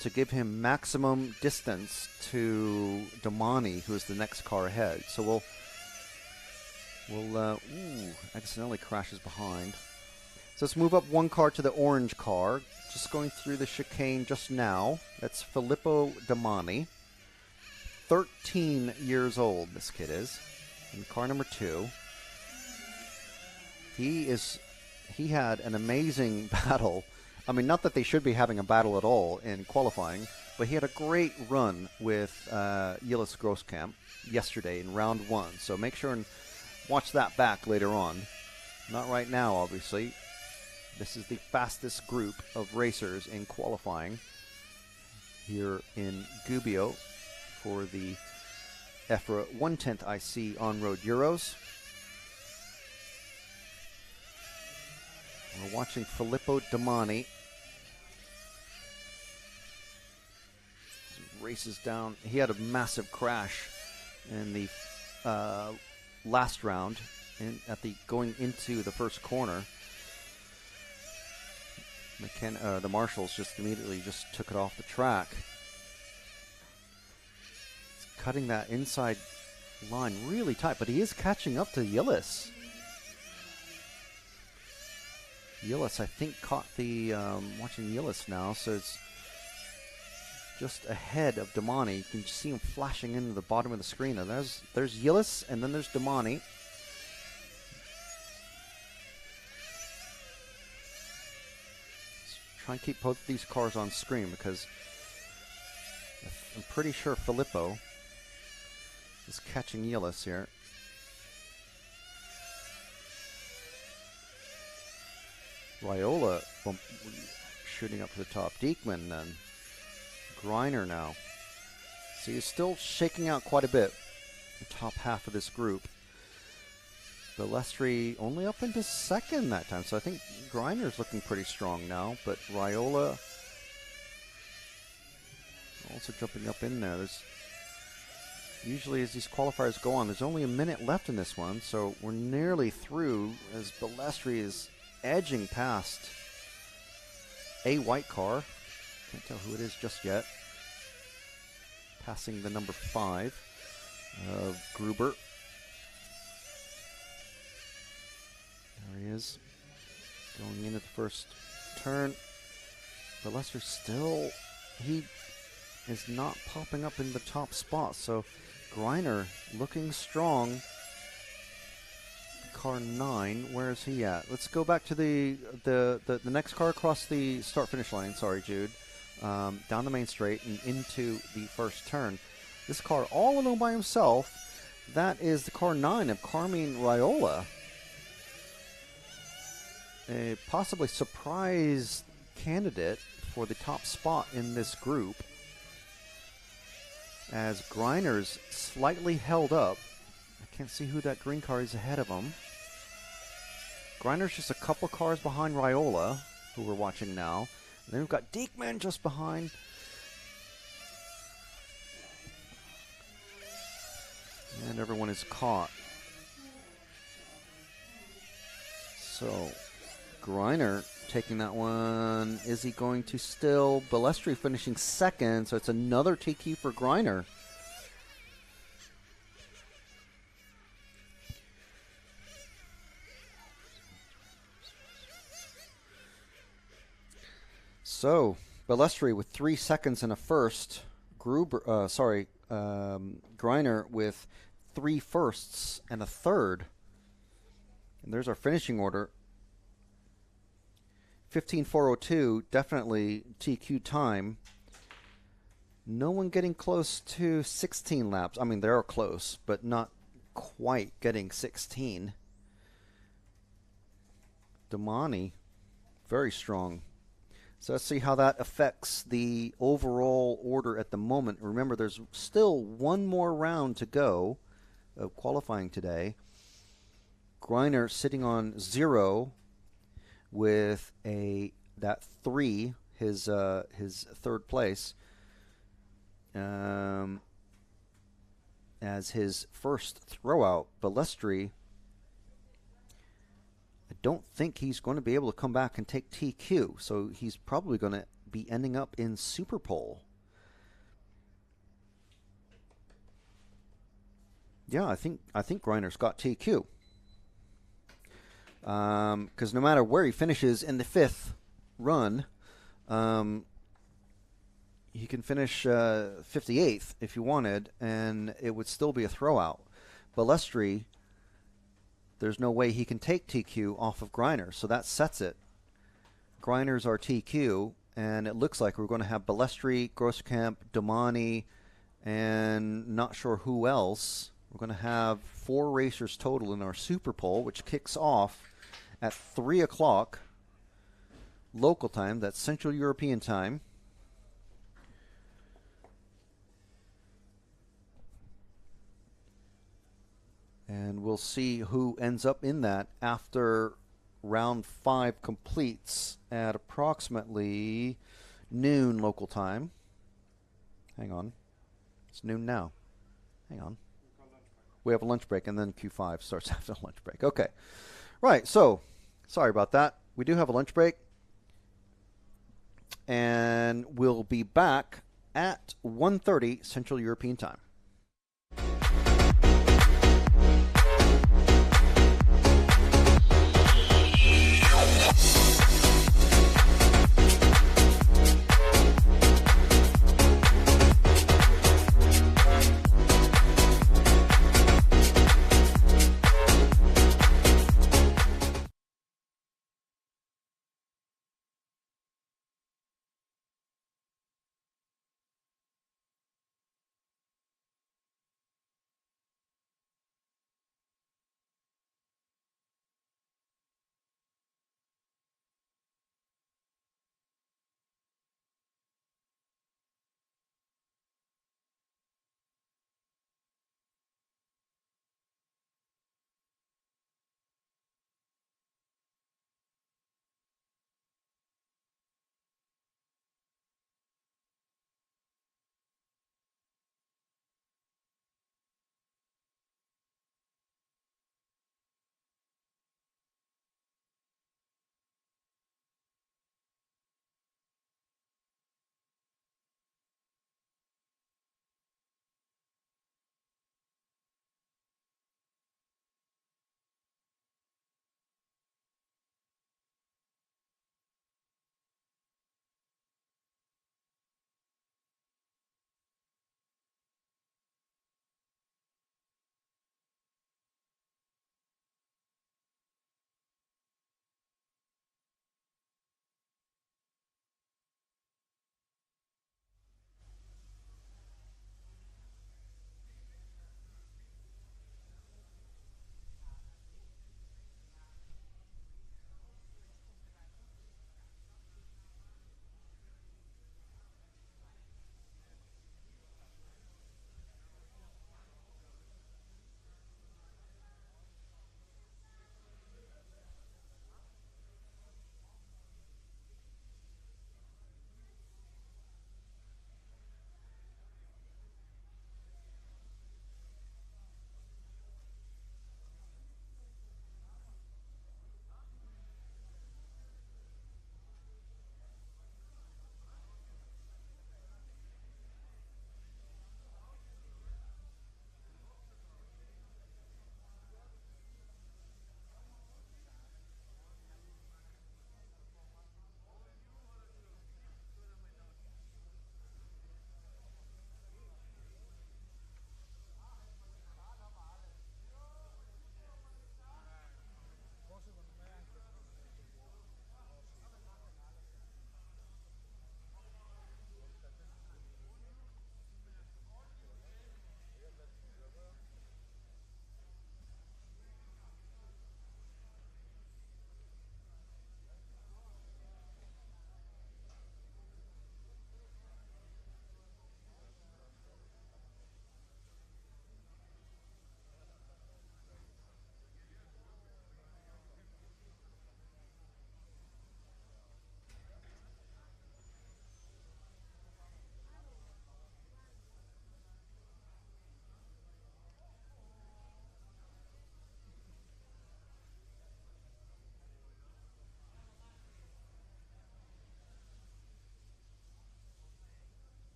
to give him maximum distance to Domani, who is the next car ahead. So we'll Agostinelli crashes behind. So let's move up one car to the orange car. Just going through the chicane just now. That's Filippo Domani. 13 years old, this kid is. In car number 2. He had an amazing battle. I mean, not that they should be having a battle at all in qualifying, but he had a great run with Yillis Grosskamp yesterday in round 1. So make sure and watch that back later on. Not right now, obviously. This is the fastest group of racers in qualifying here in Gubbio for the EFRA 1/10 IC on-road Euros. We're watching Filippo Domani. He races down. He had a massive crash in the last round going into the first corner. The marshals just immediately took it off the track. It's cutting that inside line really tight, but he is catching up to Yillis. Yillis, I think, caught the, watching Yillis now, so it's just ahead of Domani. You can see him flashing into the bottom of the screen. And there's Yillis, and then there's Domani. Try and keep both these cars on screen because I'm pretty sure Filippo is catching Yillis here. Raiola shooting up to the top. Diekman then. Greiner now. So he's still shaking out quite a bit. The top half of this group. Balestri only up into second that time. So I think Greiner's looking pretty strong now. But Raiola also jumping up in there. Usually as these qualifiers go on, there's only a minute left in this one. So we're nearly through as Balestri is edging past a white car. Can't tell who it is just yet. Passing the number 5 of Gruber. There he is. Going into the first turn. Balestri still, he is not popping up in the top spot. So Greiner looking strong. Car 9, where is he at? Let's go back to the next car across the start-finish line. Sorry, Jude. Down the main straight and into the first turn. This car all alone by himself. That is the car 9 of Carmine Raiola. A possibly surprise candidate for the top spot in this group. As Greiner's slightly held up. I can't see who that green car is ahead of him. Greiner's just a couple cars behind Raiola, who we're watching now. And then we've got Diekman just behind. And everyone is caught. So, Greiner taking that one. Is he going to still? Balestri finishing second, so it's another TQ for Greiner. So, Balestri with 3 seconds and a first. Greiner with 3 firsts and a third. And there's our finishing order. 15.402, definitely TQ time. No one getting close to 16 laps. I mean, they're close, but not quite getting 16. Domani, very strong. So let's see how that affects the overall order at the moment. Remember, there's still one more round to go of qualifying today. Greiner sitting on 0 with that 3, his third place, as his first throwout. Balestri, I don't think he's going to be able to come back and take TQ, so he's probably going to be ending up in Superpole. Yeah, I think Greiner's got TQ. Because no matter where he finishes in the 5th run, he can finish 58th if you wanted, and it would still be a throwout. Balestri, there's no way he can take TQ off of Griner, so that sets it. Griner's our TQ, and it looks like we're going to have Balestri, Groskamp, Domani, and not sure who else. We're going to have 4 racers total in our Superpole, which kicks off at 3 o'clock local time. That's Central European time. And we'll see who ends up in that after round 5 completes at approximately noon local time. Hang on. It's noon now. Hang on. We have a lunch break, and then Q5 starts after lunch break. Okay. Right, so sorry about that. We do have a lunch break. And we'll be back at 1:30 Central European time.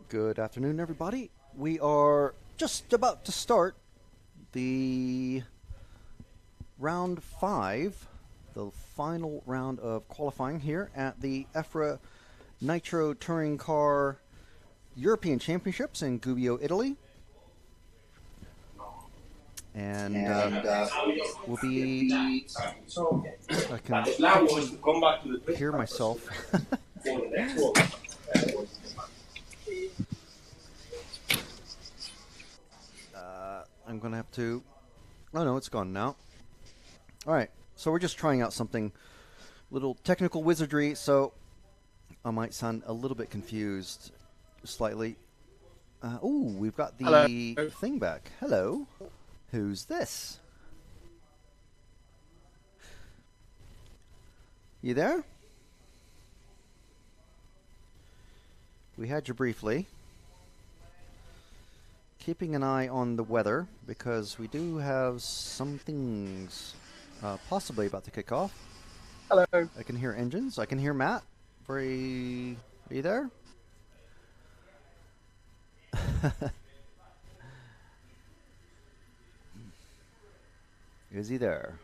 Good afternoon, everybody. We are just about to start the round 5, the final round of qualifying here at the EFRA Nitro Touring Car European Championships in Gubbio, Italy. And we'll be... I can hear myself. I'm going to have to... Oh, no, it's gone now. All right, so we're just trying out something, little technical wizardry, so I might sound a little bit confused, slightly. Ooh, we've got the Hello. thing back. Hello. Who's this? You there? We had you briefly. Keeping an eye on the weather, because we do have some things possibly about to kick off. Hello. I can hear engines. I can hear Matt. Are you there? Is he there?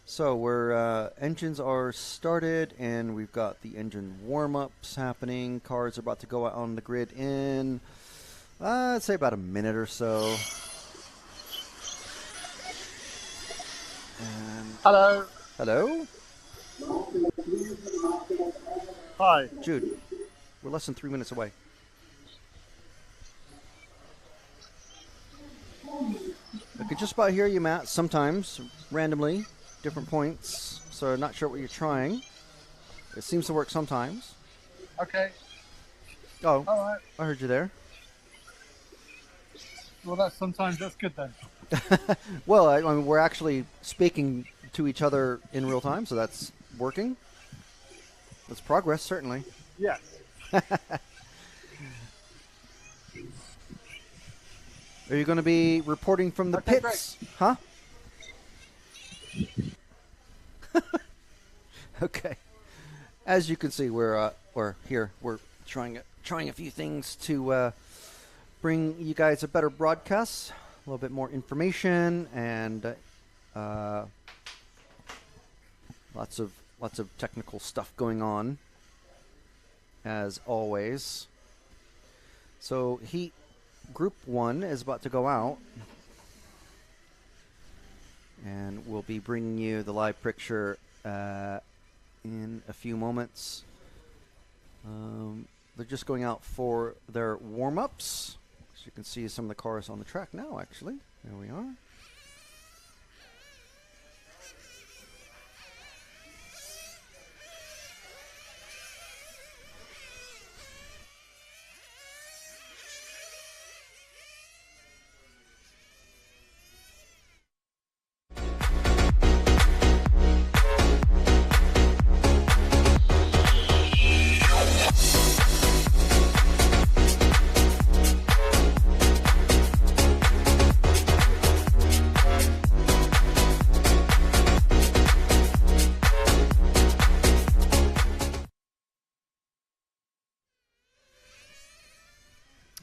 So we're engines are started, and we've got the engine warm-ups happening. Cars are about to go out on the grid in, I'd say about a minute or so. And Hello. hello, Hi. Jude. We're less than 3 minutes away. I can just about hear you, Matt. Sometimes, randomly. Different points, so I'm not sure what you're trying. It seems to work sometimes. Okay. Oh, All right. I heard you there. Well, sometimes that's good then. Well, I mean, we're actually speaking to each other in real time, so that's working. That's progress, certainly. Yes. Are you going to be reporting from the Okay, pits? Huh? Okay. As you can see, we're here. We're trying a few things to bring you guys a better broadcast, a little bit more information, and lots of technical stuff going on, as always. So Heat Group 1 is about to go out, and we'll be bringing you the live picture in a few moments. They're just going out for their warm-ups. As you can see some of the cars on the track now, actually. There we are.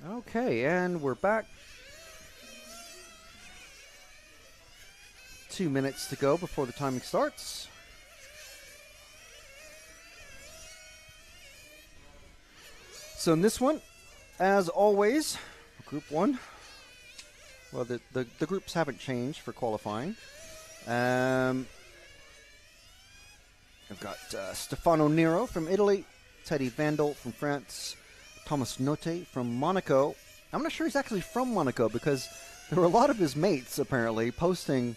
Okay, and we're back. 2 minutes to go before the timing starts. So in this one, as always, Group 1. Well, the groups haven't changed for qualifying. I've got Stefano Nero from Italy, Teddy Vandal from France, Thomas Notte from Monaco. I'm not sure he's actually from Monaco, because there were a lot of his mates apparently posting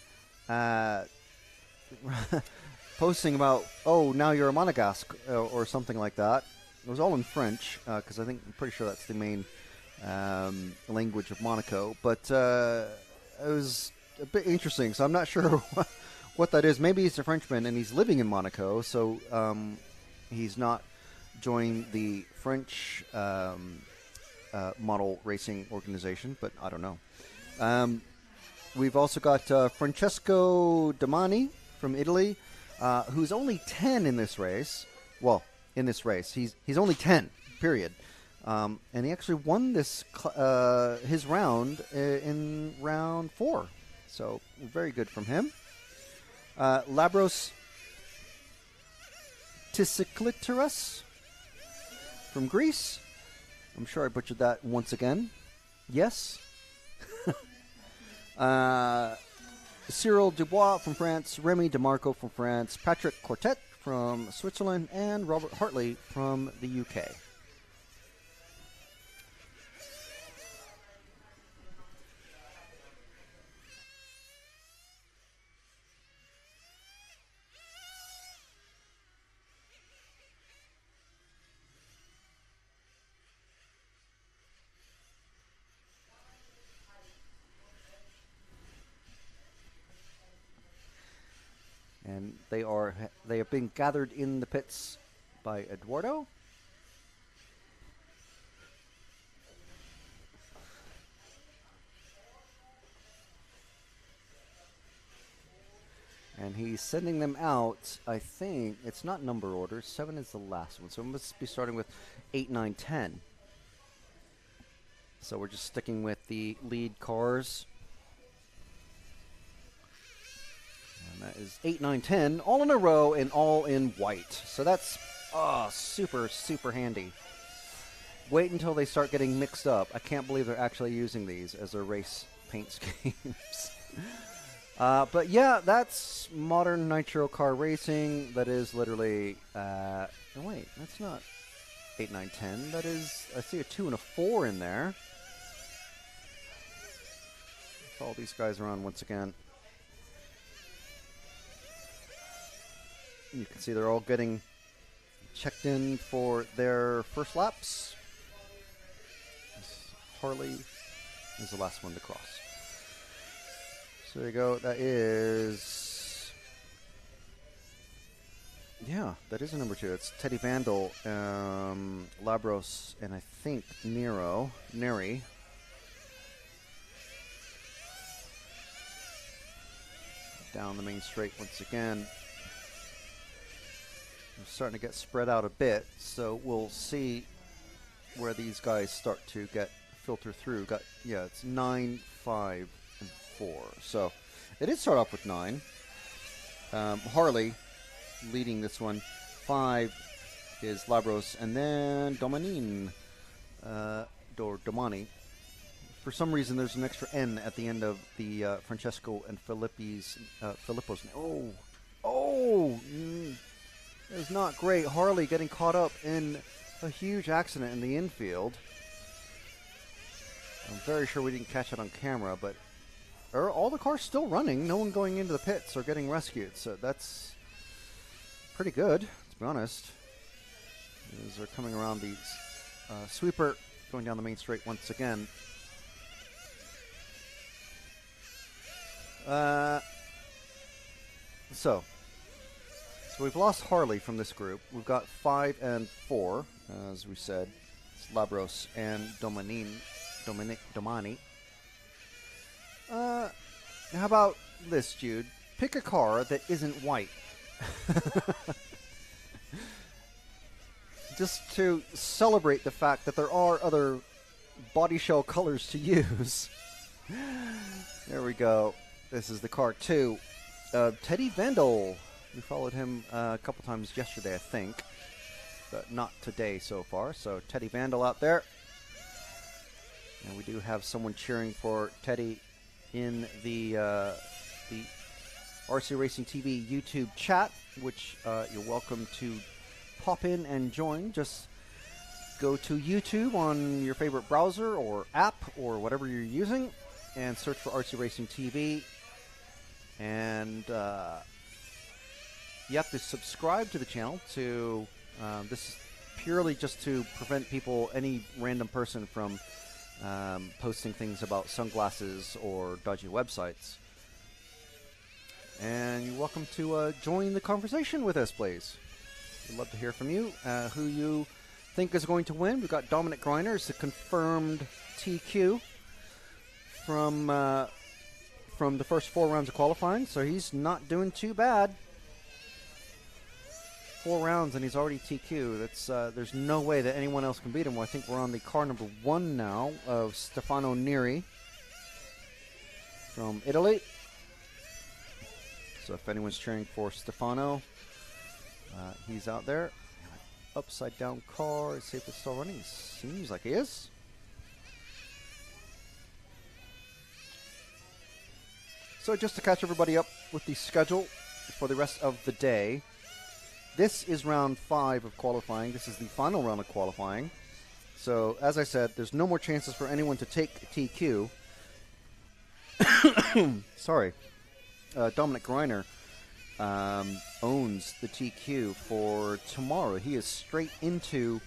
posting about, oh, now you're a Monegasque or something like that. It was all in French, because I'm pretty sure that's the main language of Monaco. But it was a bit interesting, so I'm not sure what that is. Maybe he's a Frenchman and he's living in Monaco, so he's not joined the French model racing organization, but I don't know. We've also got Francesco Turoni from Italy, who's only 10 in this race. Well, in this race, he's only 10. Period. And he actually won this his round in round 4. So very good from him. Labros Tisiklitarus from Greece. I'm sure I butchered that once again. Yes. Cyril Dubois from France, Remy DeMarco from France, Patrick Quartet from Switzerland, and Robert Hartley from the UK. And they have been gathered in the pits by Eduardo. And he's sending them out, I think, it's not number order, 7 is the last one, so it must be starting with 8, 9, 10. So we're just sticking with the lead cars. And that is 8, 9, 10, all in a row and all in white. So that's super, super handy. Wait until they start getting mixed up. I can't believe they're actually using these as their race paint schemes. But yeah, that's modern nitro car racing. That is literally, no wait, that's not 8, 9, 10. That is, I see a 2 and a 4 in there. Follow these guys around once again. You can see they're all getting checked in for their first laps. Harley is the last one to cross. So there you go. That is... yeah, that is a number 2. It's Teddy Vandal, Labros, and I think Neri. Down the main straight once again. They're starting to get spread out a bit, so we'll see where these guys start to get filter through. It's 9, 5, and 4. So it did start off with 9. Harley leading this one. 5 is Labros, and then Domani. For some reason, there's an extra N at the end of the Francesco and Filippo's name. It was not great. Harley getting caught up in a huge accident in the infield. I'm very sure we didn't catch it on camera, but are all the cars still running? No one going into the pits or getting rescued, so that's pretty good, to be honest. As they're coming around the sweeper, going down the main straight once again. So we've lost Harley from this group. We've got 5 and 4, as we said. It's Labros and Domani. How about this, Jude? Pick a car that isn't white. Just to celebrate the fact that there are other body shell colors to use. There we go. This is the car 2. Teddy Vandal. We followed him a couple times yesterday, I think, but not today so far. So Teddy Vandal out there. And we do have someone cheering for Teddy in the RC Racing TV YouTube chat, which you're welcome to pop in and join. Just go to YouTube on your favorite browser or app or whatever you're using and search for RC Racing TV. And you have to subscribe to the channel to, this is purely just to prevent people, any random person from posting things about sunglasses or dodgy websites. And you're welcome to join the conversation with us, please. We'd love to hear from you, who you think is going to win. We've got Dominic Greiner, it's a confirmed TQ from the first 4 rounds of qualifying, so he's not doing too bad. 4 rounds and he's already TQ. That's there's no way that anyone else can beat him. Well, I think we're on the car number 1 now of Stefano Neri from Italy. So if anyone's cheering for Stefano, he's out there. Upside down car. Is safe to start running? Seems like he is. So just to catch everybody up with the schedule for the rest of the day, this is round 5 of qualifying. This is the final round of qualifying. So as I said, there's no more chances for anyone to take TQ. Sorry. Dominic Greiner owns the TQ for tomorrow. He is straight into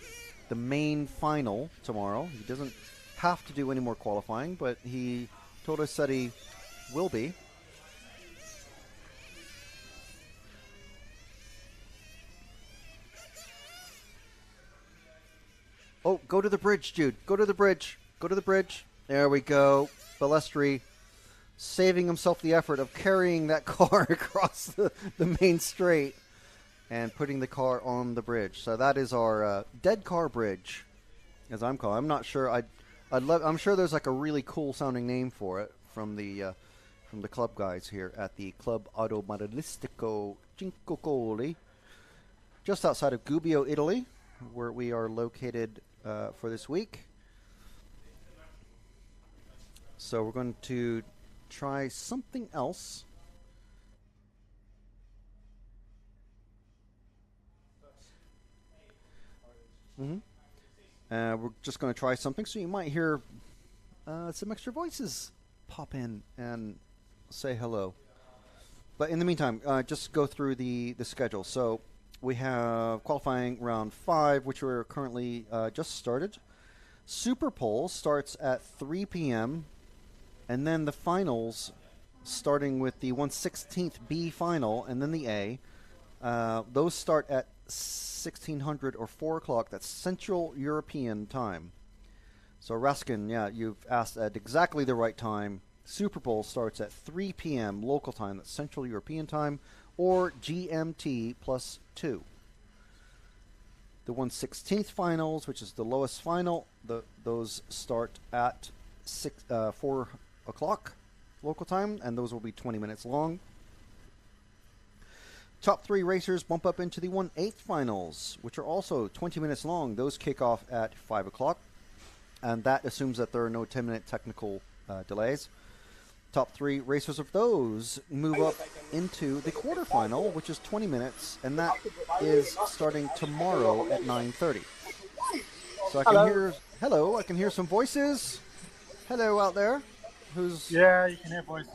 the main final tomorrow. He doesn't have to do any more qualifying, but he told us that he will be. Oh, go to the bridge, Jude. Go to the bridge. Go to the bridge. There we go. Balestri saving himself the effort of carrying that car across the main straight and putting the car on the bridge. So that is our dead car bridge, as I'm calling. I'm not sure. I'm sure there's like a really cool sounding name for it from the club guys here at the Club Automobilistico Cinquecoli, just outside of Gubbio, Italy, where we are located for this week. So we're going to try something else. We're just going to try something, so you might hear some extra voices pop in and say hello. But in the meantime, just go through the schedule. So we have qualifying round 5, which we're currently just started. Superpole starts at 3 p.m. And then the finals, starting with the 1/16th B final and then the A, those start at 1600 or 4 o'clock. That's Central European time. So Raskin, yeah, you've asked at exactly the right time. Superpole starts at 3 p.m. local time. That's Central European time, or GMT plus 2. The 1/16th finals, which is the lowest final, those start at 4 o'clock local time, and those will be 20 minutes long. Top 3 racers bump up into the 1/8 finals, which are also 20 minutes long. Those kick off at 5 o'clock, and that assumes that there are no 10-minute technical delays. Top 3 racers of those move up into the quarterfinal, which is 20 minutes, and that is starting tomorrow at 9:30. So I can hear some voices. Hello out there. Yeah, you can hear voices.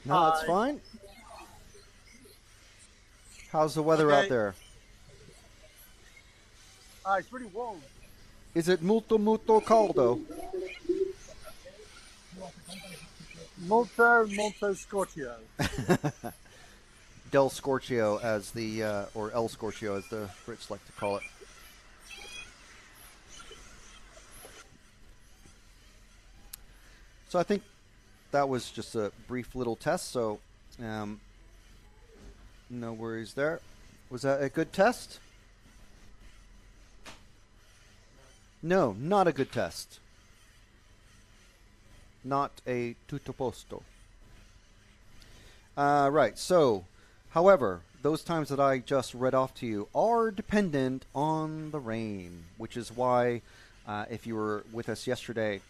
No, that's fine. How's the weather out there? It's really warm. Is it molto caldo? Molto Scorchio. Del Scorchio as or El Scorchio as the Brits like to call it. So I think that was just a brief little test, so no worries there. Was that a good test? No, not a good test. Not a tutto posto. Right, so, however, those times that I just read off to you are dependent on the rain, which is why, if you were with us yesterday,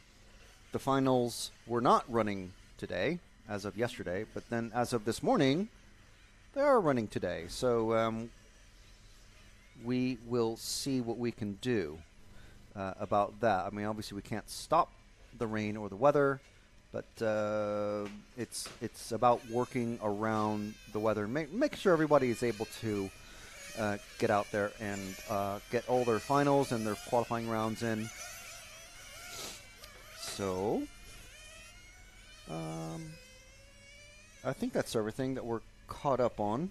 the finals were not running today, as of yesterday, but then as of this morning, they are running today. So we will see what we can do about that. I mean, obviously we can't stop the rain or the weather, but it's about working around the weather. Make sure everybody is able to get out there and get all their finals and their qualifying rounds in. So, I think that's everything that we're caught up on.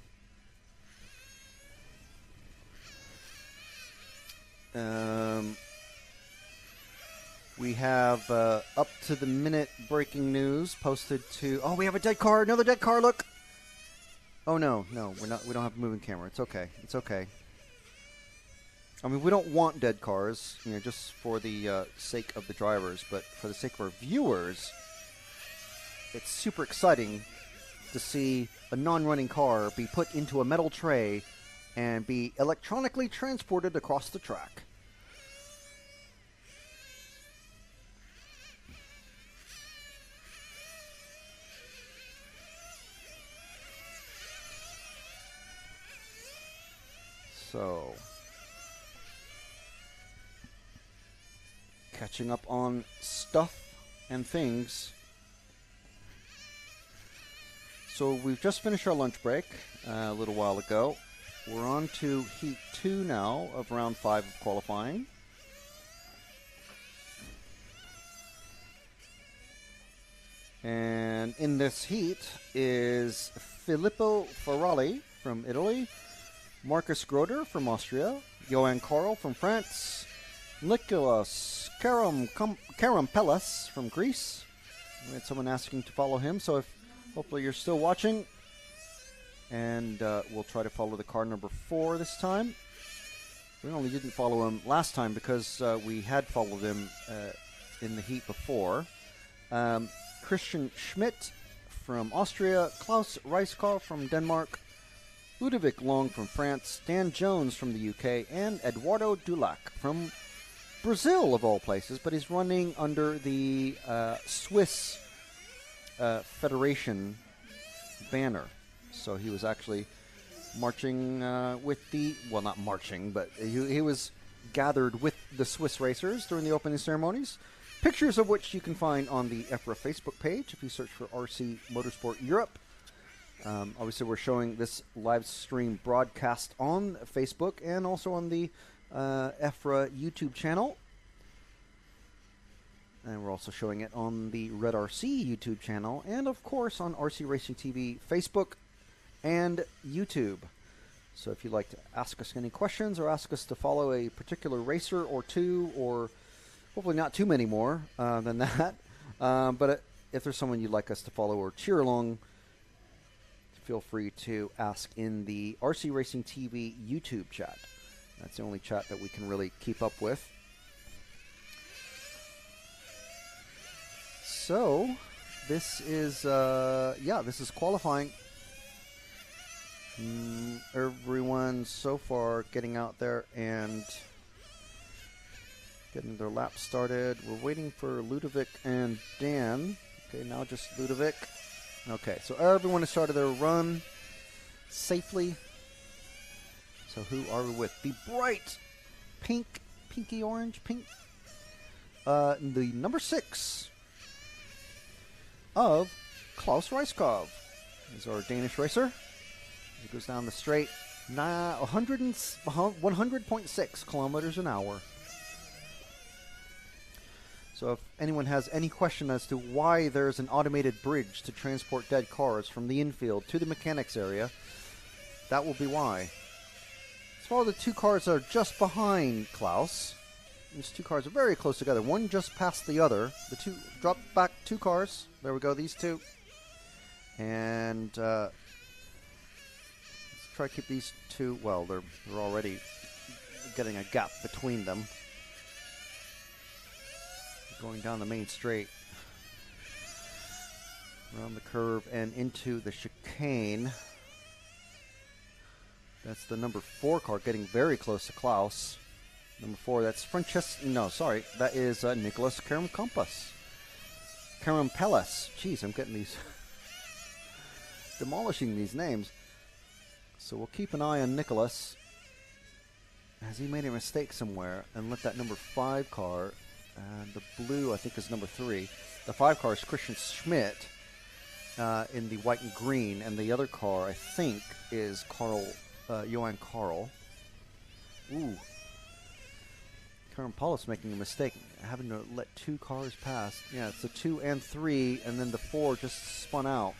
We have up to the minute breaking news posted to. Oh, we have a dead car. Another dead car. Look. Oh no, we're not. We don't have a moving camera. It's okay. It's okay. I mean, we don't want dead cars, just for the sake of the drivers, but for the sake of our viewers, it's super exciting to see a non-running car be put into a metal tray and be electronically transported across the track. So, catching up on stuff and things. So we've just finished our lunch break a little while ago. We're on to Heat 2 now of Round 5 of qualifying. And in this heat is Filippo Ferrari from Italy, Marcus Groder from Austria, Johan Karl from France, Nicholas Karampellis from Greece. We had someone asking to follow him, so hopefully you're still watching. And we'll try to follow the car number 4 this time. We only didn't follow him last time because we had followed him in the heat before. Christian Schmidt from Austria, Klaus Reiskar from Denmark, Ludovic Long from France, Dan Jones from the UK, and Eduardo Dulac from Brazil, of all places, but he's running under the Swiss Federation banner. So he was actually marching with the, well, not marching, but he was gathered with the Swiss racers during the opening ceremonies. Pictures of which you can find on the EFRA Facebook page if you search for RC Motorsport Europe. Obviously, we're showing this live stream broadcast on Facebook and also on the EFRA YouTube channel. And we're also showing it on the Red RC YouTube channel and, of course, on RC Racing TV Facebook and YouTube. So if you'd like to ask us any questions or ask us to follow a particular racer or two, or hopefully not too many more than that, but if there's someone you'd like us to follow or cheer along, feel free to ask in the RC Racing TV YouTube chat. That's the only chat that we can really keep up with. So, this is, this is qualifying. Everyone so far getting out there and getting their lap started. We're waiting for Ludovic and Dan. Okay, now just Ludovic. Okay, so everyone has started their run safely. So who are we with? The bright pinky orange, pink. The number 6 of Klaus Reiskov is our Danish racer. He goes down the straight 100.6 kilometers an hour. So if anyone has any question as to why there's an automated bridge to transport dead cars from the infield to the mechanics area, that will be why. As far as the two cars that are just behind Klaus, these two cars are very close together. One just past the other. The two drop back 2 cars. There we go, these two. And let's try to keep these two. Well, they're already getting a gap between them. Going down the main straight, around the curve and into the chicane. That's the number 4 car getting very close to Klaus. Number 4, that's that is Nicholas Karampellis. Jeez, I'm getting these demolishing these names. So we'll keep an eye on Nicholas. Has he made a mistake somewhere and let that number 5 car? And the blue, I think, is number 3. The 5 car is Christian Schmidt in the white and green. And the other car, I think, is Johan Karl. Ooh. Karampellis making a mistake, having to let 2 cars pass. Yeah, it's the 2 and 3, and then the 4 just spun out.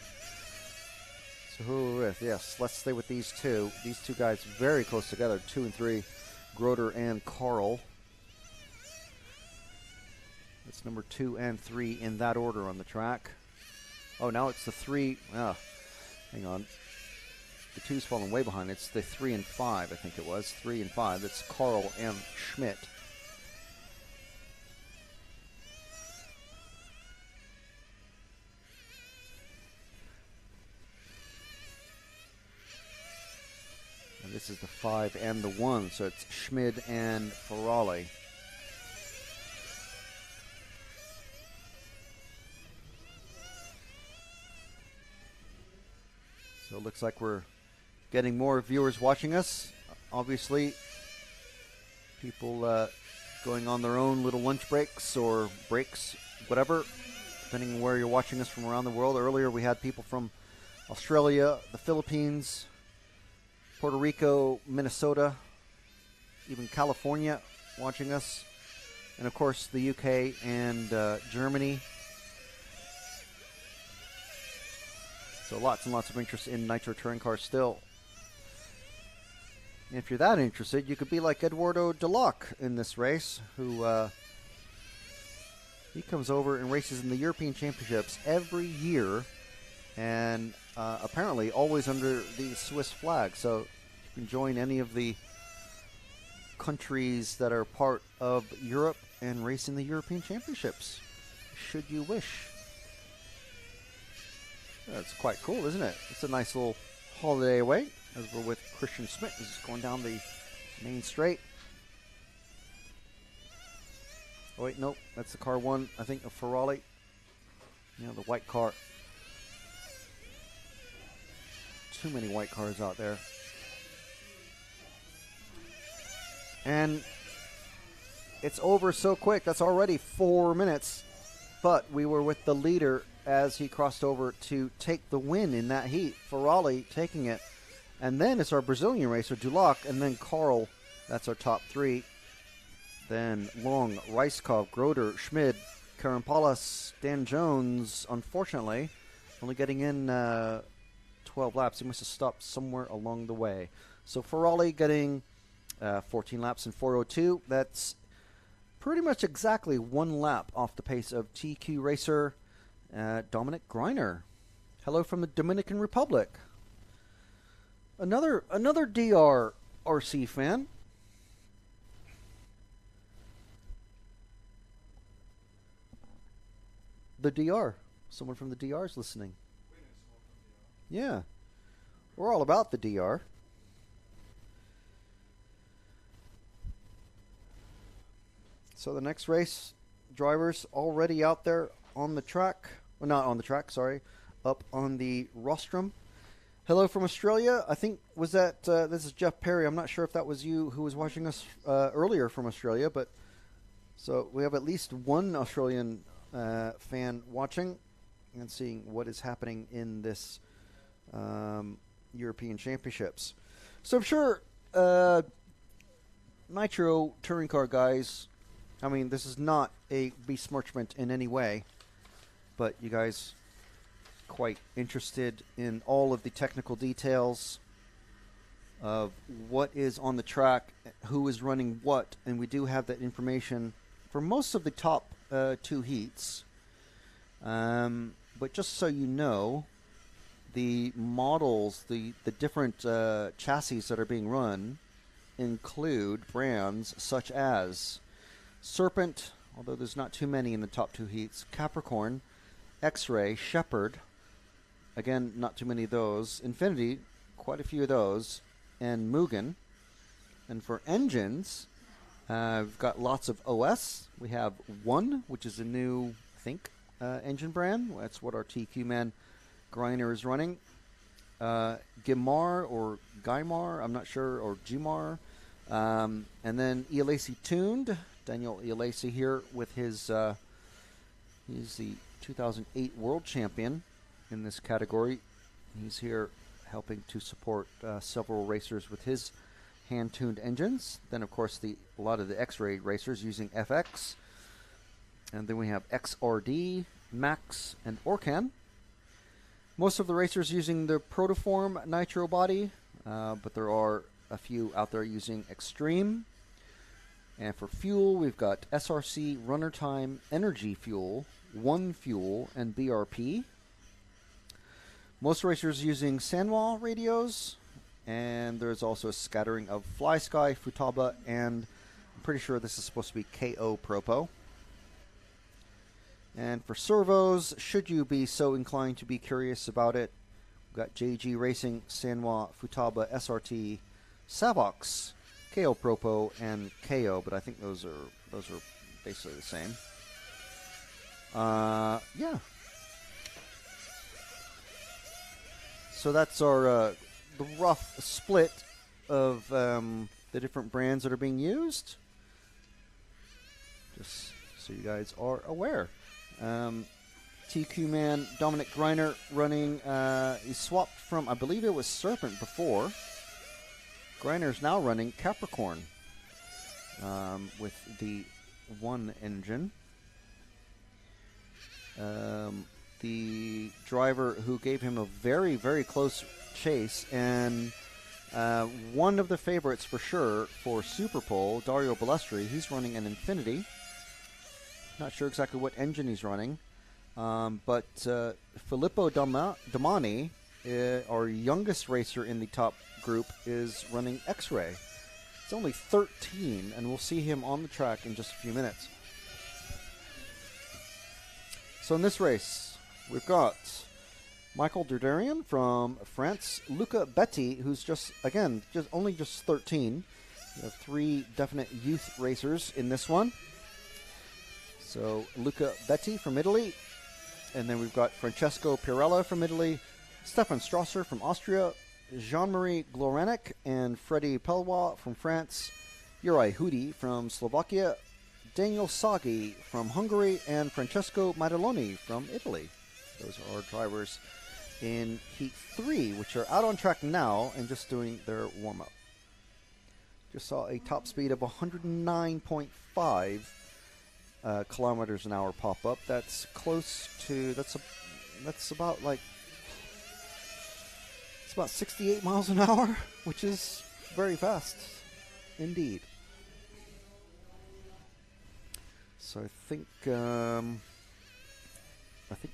So who are we with? Yes, let's stay with these two. These two guys very close together, 2 and 3. Groder and Carl. It's number 2 and 3 in that order on the track. Oh, now it's the 3. Hang on. The 2's falling way behind. It's the 3 and 5, I think it was. 3 and 5. It's Carl and Schmidt. And this is the 5 and the 1, so it's Schmid and Ferrari. So it looks like we're getting more viewers watching us. Obviously, people going on their own little lunch breaks or breaks, whatever, depending on where you're watching us from around the world. Earlier, we had people from Australia, the Philippines, Puerto Rico, Minnesota, even California watching us. And, of course, the UK and Germany. So lots and lots of interest in Nitro Touring Cars still. And if you're that interested, you could be like Eduardo Deloc in this race, who he comes over and races in the European Championships every year, and apparently always under the Swiss flag. So you can join any of the countries that are part of Europe and race in the European Championships, should you wish. That's quite cool, isn't it? It's a nice little holiday away as we're with Christian Schmidt. He's just going down the main straight. Oh, wait, nope. That's the car 1, I think, of Ferrari. You know, the white car. Too many white cars out there. And it's over so quick. That's already 4 minutes. But we were with the leader as he crossed over to take the win in that heat. Ferrari taking it. And then it's our Brazilian racer, Dulac, and then Carl. That's our top 3. Then Long, Reiskov, Groder, Schmid, Karampalas, Dan Jones, unfortunately, only getting in 12 laps. He must have stopped somewhere along the way. So Ferrari getting 14 laps in 4:02. That's pretty much exactly 1 lap off the pace of TQ racer Dominic Greiner. Hello from the Dominican Republic. Another DR RC fan. The DR. Someone from the DR is listening. Yeah. We're all about the DR. So the next race, drivers already out there on the track. Well, not on the track, sorry. Up on the rostrum. Hello from Australia. I think, was that, this is Jeff Perry. I'm not sure if that was you who was watching us earlier from Australia, but so we have at least one Australian fan watching and seeing what is happening in this European Championships. So I'm sure Nitro Touring Car guys, I mean, this is not a besmirchment in any way, but you guys quite interested in all of the technical details of what is on the track, who is running what, and we do have that information for most of the top 2 heats. But just so you know, the models, the different chassis that are being run include brands such as Serpent, although there's not too many in the top 2 heats, Capricorn, X-Ray, Shepherd, again, not too many of those, Infinity, quite a few of those, and Mugen. And for engines, we've got lots of OS. We have One, which is a new, I think, engine brand. That's what our TQ man Greiner is running. Gimar or Guymar, I'm not sure, or Gmar. And then Ialesi Tuned, Daniel Ialesi here with his, he's the 2008 world champion in this category. He's here helping to support several racers with his hand-tuned engines. Then, of course, a lot of the X-Ray racers using FX. And then we have XRD, Max, and Orkan. Most of the racers using the Protoform Nitro body, but there are a few out there using Extreme. And for fuel, we've got SRC, Runner Time, Energy Fuel, One Fuel, and BRP. Most racers using Sanwa radios, and there's also a scattering of Fly Sky, Futaba, and I'm pretty sure this is supposed to be KO Propo. And for servos, should you be so inclined to be curious about it, we've got JG Racing, Sanwa, Futaba, SRT, Savox, KO Propo, and KO, but I think those are basically the same. Yeah. So that's our the rough split of the different brands that are being used. Just so you guys are aware. TQ Man Dominic Greiner running. He swapped from, I believe it was Serpent before. Greiner's now running Capricorn with the one engine. The driver who gave him a very, very close chase, and one of the favorites for sure for Superpole, Dario Balestri, he's running an Infinity. Not sure exactly what engine he's running, but Filippo Domani, our youngest racer in the top group, is running X-Ray. It's only 13, and we'll see him on the track in just a few minutes. So in this race, we've got Michael Derderian from France, Luca Betti, who's only 13. We have 3 definite youth racers in this one. So Luca Betti from Italy, and then we've got Francesco Pirella from Italy, Stefan Strasser from Austria, Jean-Marie Gloranek and Freddy Pelwa from France, Juraj Hudi from Slovakia, Daniel Sagi from Hungary, and Francesco Mataloni from Italy. Those are our drivers in Heat 3, which are out on track now and just doing their warm-up. Just saw a top speed of 109.5 kilometers an hour pop up. That's close to, that's about like, it's about 68 miles an hour, which is very fast indeed. So I think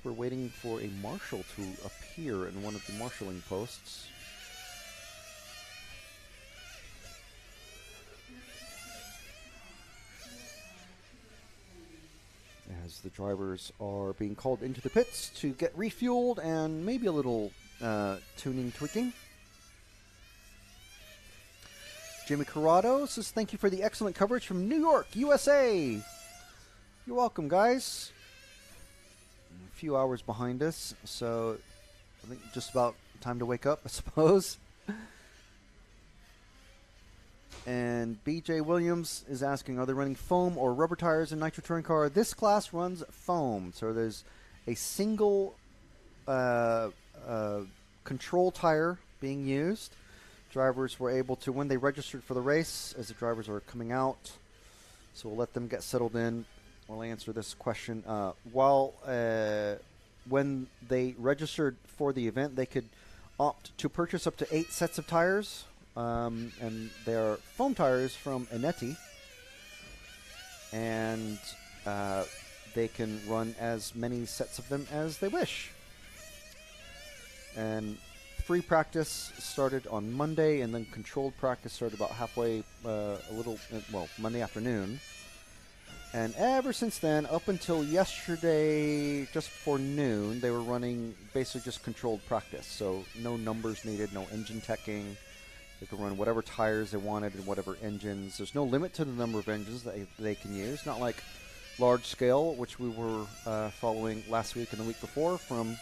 we're waiting for a marshal to appear in one of the marshalling posts. As the drivers are being called into the pits to get refueled and maybe a little tuning tweaking. Jimmy Corrado says, thank you for the excellent coverage from New York, USA. You're welcome, guys. A few hours behind us, so I think just about time to wake up, I suppose. And BJ Williams is asking, are they running foam or rubber tires in Nitro Touring Car? This class runs foam, so there's a single control tire being used. Drivers were able to, when they registered for the race, as the drivers are coming out, so we'll let them get settled in. We'll answer this question. When they registered for the event, they could opt to purchase up to 8 sets of tires, and they are foam tires from Inetti, and they can run as many sets of them as they wish. And free practice started on Monday, and then controlled practice started about halfway, Monday afternoon. And ever since then, up until yesterday, just before noon, they were running basically just controlled practice. So no numbers needed, no engine teching. They could run whatever tires they wanted and whatever engines. There's no limit to the number of engines that they can use. Not like large scale, which we were following last week and the week before from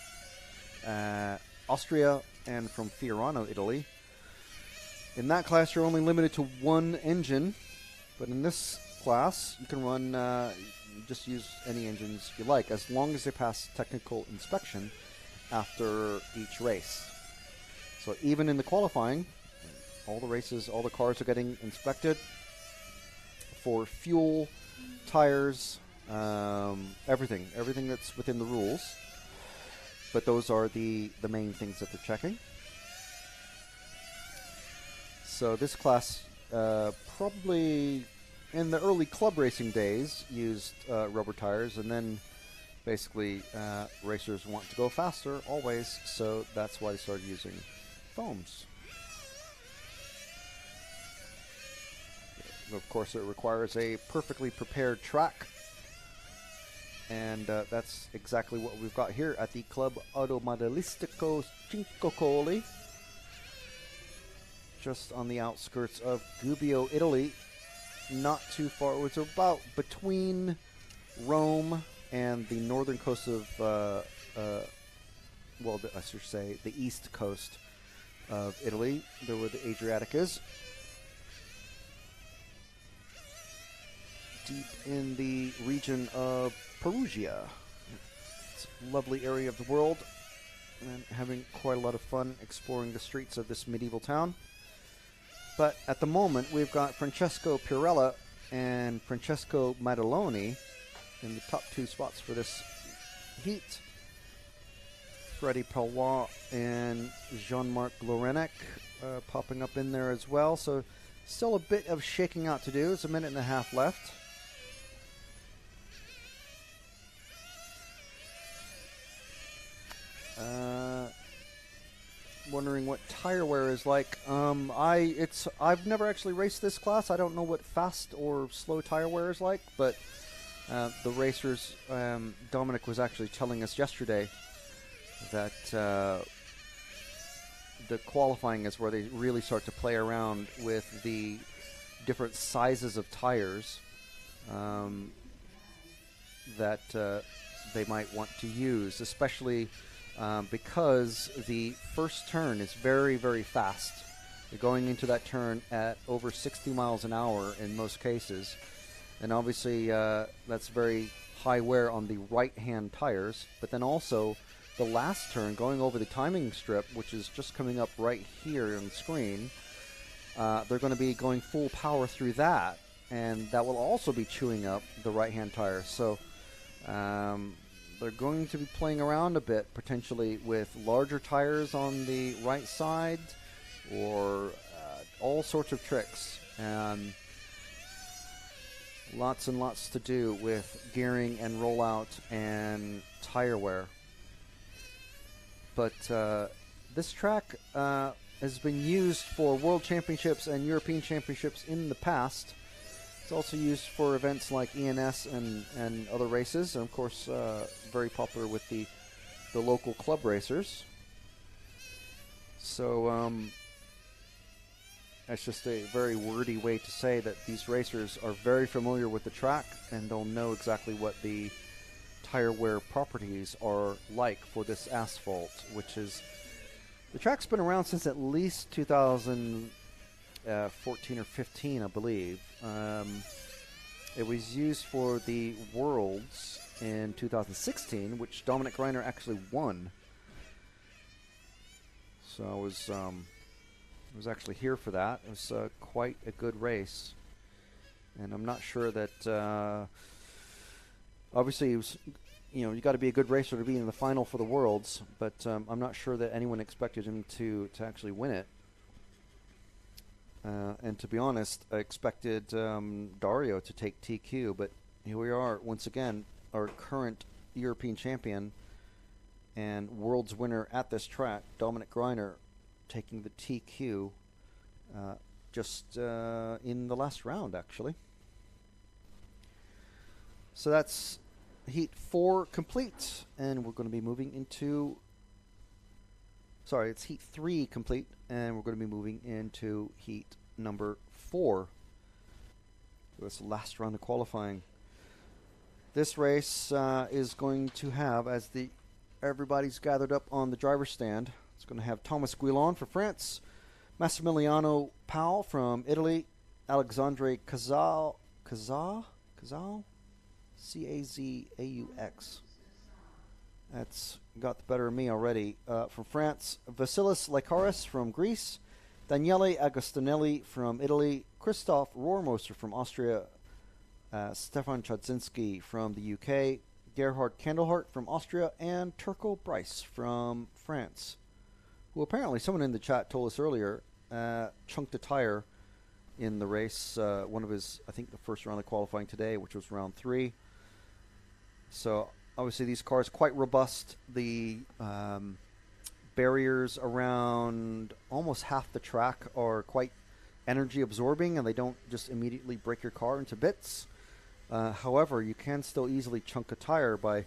Austria and from Fiorano, Italy. In that class, you're only limited to one engine, but in this class, you can run, just use any engines you like, as long as they pass technical inspection after each race. So even in the qualifying, all the cars are getting inspected for fuel, tires, everything that's within the rules. But those are the main things that they're checking. So this class probably in the early club racing days, used rubber tires, and then basically racers want to go faster always, so that's why they started using foams. Of course, it requires a perfectly prepared track, and that's exactly what we've got here at the Club Automobilistico Cinquecoli, just on the outskirts of Gubbio, Italy. Not too far. It's about between Rome and the northern coast of, I should say, the east coast of Italy, there where the Adriatic is. Deep in the region of Perugia. It's a lovely area of the world, and having quite a lot of fun exploring the streets of this medieval town. But at the moment, we've got Francesco Pirella and Francesco Mataloni in the top two spots for this heat. Freddie Palois and Jean-Marc Lorenek popping up in there as well. So still a bit of shaking out to do. It's a minute and a half left. Wondering what tire wear is like. I've never actually raced this class. I don't know what fast or slow tire wear is like, but the racers, Dominic was actually telling us yesterday that the qualifying is where they really start to play around with the different sizes of tires that they might want to use, especially because the first turn is very, very fast. You're going into that turn at over 60 miles an hour in most cases. And obviously that's very high wear on the right-hand tires. But then also the last turn, going over the timing strip, which is just coming up right here on the screen, they're going to be going full power through that. And that will also be chewing up the right-hand tire. So they're going to be playing around a bit, potentially, with larger tires on the right side, or all sorts of tricks. And lots and lots to do with gearing and rollout and tire wear. But this track has been used for World Championships and European Championships in the past. It's also used for events like ENS and other races, and of course very popular with the local club racers. So that's just a very wordy way to say that these racers are very familiar with the track, and they'll know exactly what the tire wear properties are like for this asphalt, which is, the track's been around since at least 2014 or 15, I believe. It was used for the Worlds in 2016, which Dominic Reiner actually won. So I was actually here for that. It was quite a good race, and I'm not sure that. Obviously, it was, you got to be a good racer to be in the final for the Worlds, but I'm not sure that anyone expected him to actually win it. And to be honest, I expected Dario to take TQ, but here we are once again, our current European champion and World's winner at this track, Dominic Reiner, taking the TQ just in the last round, actually. So that's Heat 4 complete, and we're going to be moving into... Sorry, it's Heat 3 complete, and we're going to be moving into Heat number 4. This last round of qualifying. This race is going to have, as everybody's gathered up on the driver's stand, it's going to have Thomas Guillon for France, Massimiliano Pau from Italy, Alexandre Cazaux, Cazaux? That's got the better of me already. From France, Vasilis Lekaris from Greece, Daniele Agustinelli from Italy, Christoph Rohrmoser from Austria, Stefan Chadzinski from the UK, Gerhard Kandelhart from Austria, and Turco Bryce from France, who apparently someone in the chat told us earlier chunked a tire in the race. One of his, I think, the first round of qualifying today, which was round 3. So obviously these cars quite robust. The barriers around almost half the track are quite energy absorbing, and they don't just immediately break your car into bits. However, you can still easily chunk a tire by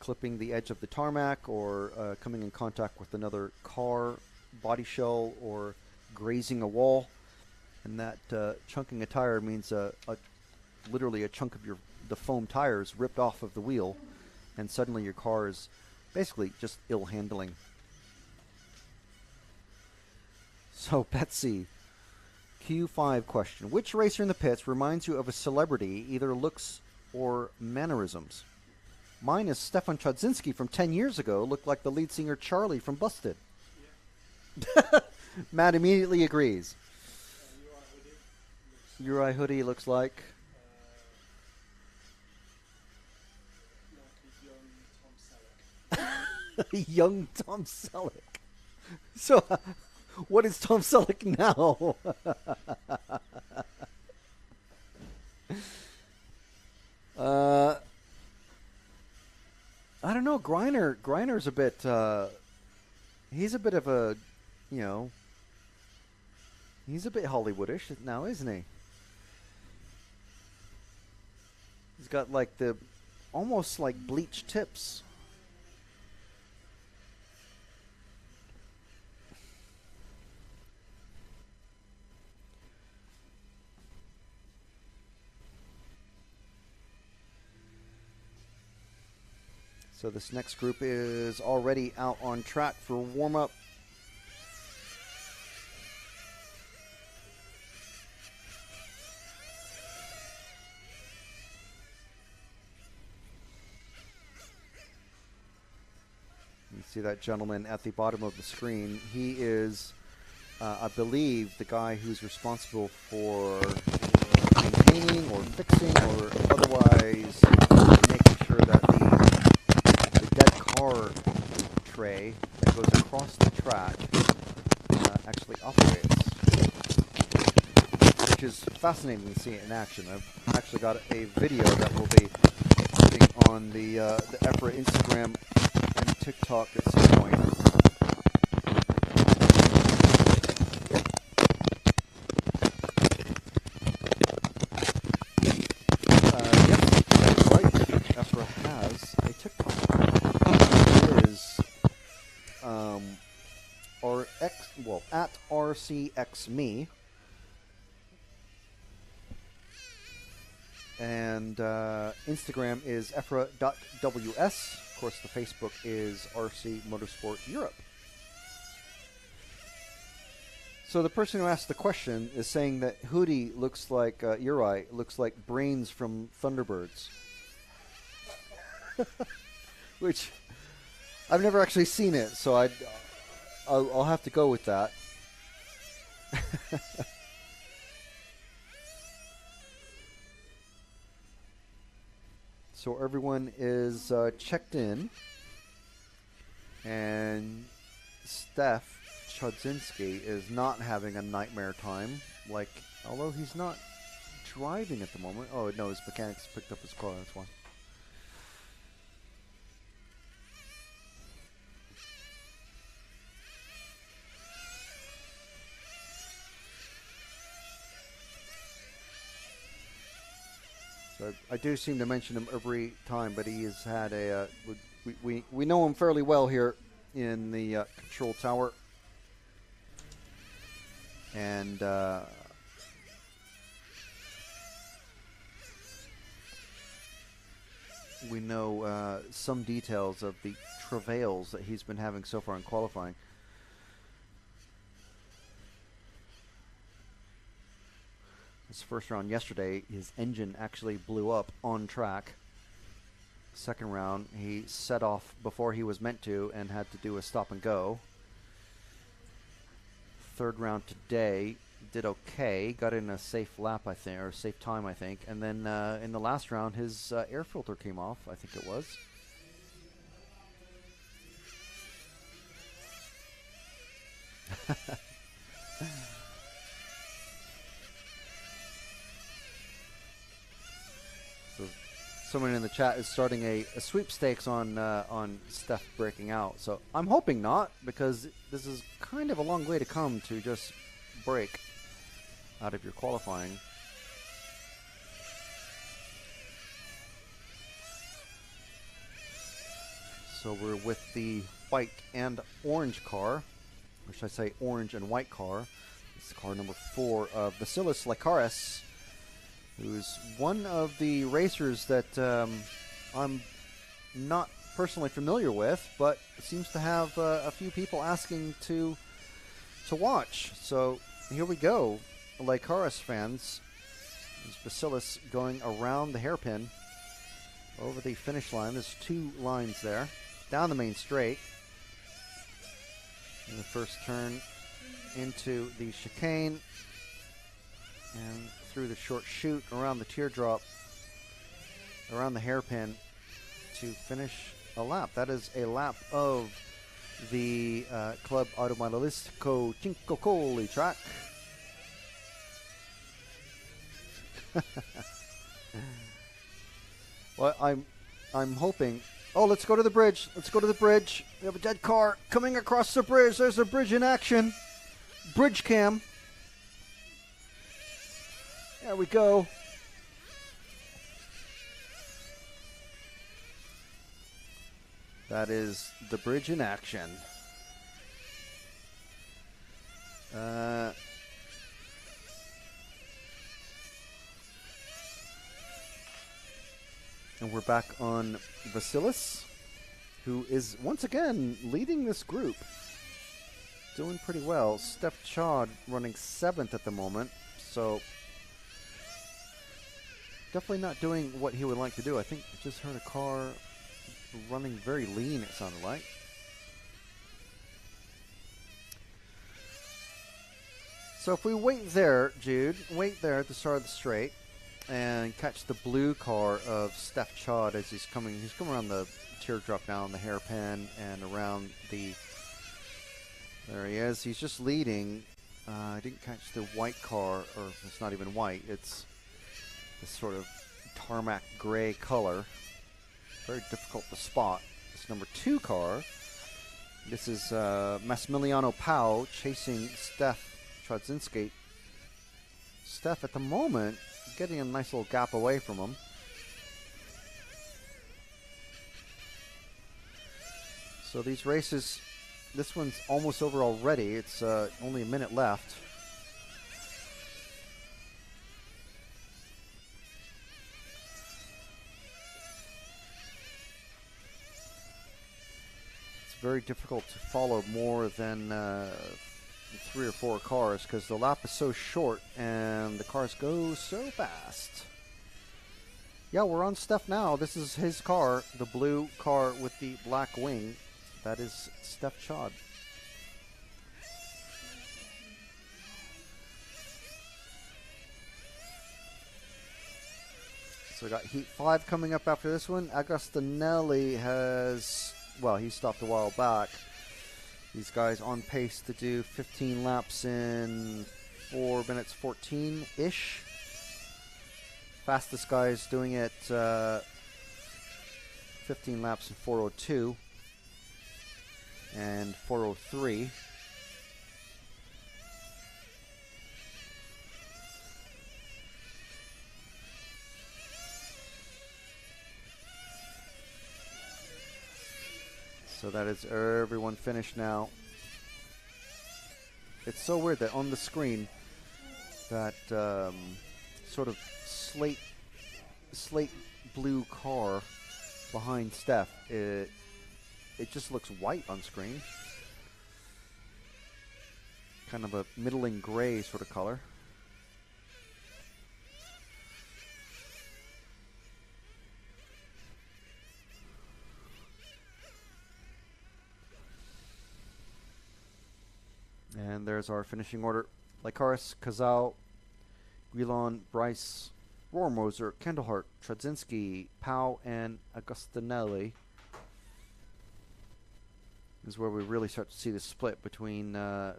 clipping the edge of the tarmac or coming in contact with another car body shell or grazing a wall. And that chunking a tire means literally a chunk of the foam tires ripped off of the wheel, and suddenly your car is basically just ill handling. So Betsy, Q5 question: which racer in the pits reminds you of a celebrity, either looks or mannerisms? Mine is Stefan Chodzinski from 10 years ago. Looked like the lead singer Charlie from Busted. Yeah. Matt immediately agrees. Uri Hoodie looks like young Tom Selleck. So, what is Tom Selleck now? I don't know. Griner's a bit. He's a bit of a, he's a bit Hollywoodish now, isn't he? He's got like the almost like bleached tips. So this next group is already out on track for warm-up. You see that gentleman at the bottom of the screen. He is, I believe, the guy who's responsible for maintaining or fixing or otherwise making sure that the dead car tray that goes across the track actually operates, which is fascinating to see it in action. I've actually got a video that will be putting on the EFRA Instagram and TikTok at some point. At RCXme, and Instagram is EFRA.ws. Of course, the Facebook is RC Motorsport Europe. So the person who asked the question is saying that Hootie looks like Uri looks like Brains from Thunderbirds, which I've never actually seen it, so I'll have to go with that. So everyone is checked in, and Steph Chodzinski is not having a nightmare time. Like, although he's not driving at the moment. Oh no, his mechanics picked up his car. That's why. So I do seem to mention him every time, but he has had a. We know him fairly well here in the control tower, and we know some details of the travails that he's been having so far in qualifying. His first round yesterday, his engine actually blew up on track. Second round, he set off before he was meant to and had to do a stop and go. Third round today, did okay, got in a safe lap, I think, or safe time, I think. And then in the last round, his air filter came off, I think it was. someone in the chat is starting a sweepstakes on Steph breaking out. So I'm hoping not, because this is kind of a long way to come to just break out of your qualifying. So we're with the white and orange car, or should I say orange and white car. It's car number 4 of Vasilis Lekaris, who's one of the racers that I'm not personally familiar with, but seems to have a few people asking to watch. So here we go, Lekaris fans. There's Vasilis going around the hairpin over the finish line. There's 2 lines there, down the main straight. In the first turn into the chicane and through the short chute, around the teardrop, around the hairpin to finish a lap. That is a lap of the Club Automobilistico Cinquecoli track. Well, I'm hoping. Oh, let's go to the bridge. Let's go to the bridge. We have a dead car coming across the bridge. There's a bridge in action. Bridge cam. There we go. That is the bridge in action. And we're back on Vasilis, who is once again leading this group. Doing pretty well. Steph Chod running 7th at the moment, so definitely not doing what he would like to do. I think I just heard a car running very lean, it sounded like. So if we wait there, Jude, wait there at the start of the straight and catch the blue car of Steph Chod as he's coming around the teardrop now on the hairpin and around the, there he is. He's just leading. I didn't catch the white car, or it's not even white. It's this sort of tarmac gray color. Very difficult to spot. This number 2 car. This is Massimiliano Pau chasing Steph Chodzinski. Steph at the moment getting a nice little gap away from him. So these races, this one's almost over already. It's only a minute left. It's very difficult to follow more than 3 or 4 cars because the lap is so short and the cars go so fast. Yeah, we're on Steph now. This is his car, the blue car with the black wing. That is Steph Chod. So we got Heat 5 coming up after this one. Agostinelli has, well, he stopped a while back. These guys on pace to do 15 laps in 4 minutes 14-ish. Fastest guy is doing it 15 laps in 4:02 and 4:03. So that is everyone finished now. It's so weird that on the screen, that sort of slate blue car behind Steph, it just looks white on screen. Kind of a middling gray sort of color. And there's our finishing order. Lekaris, Kazal, Guilon, Bryce, Rohrmoser, Kendallhart, Chodzinski, Pau, and Agostinelli. This is where we really start to see the split between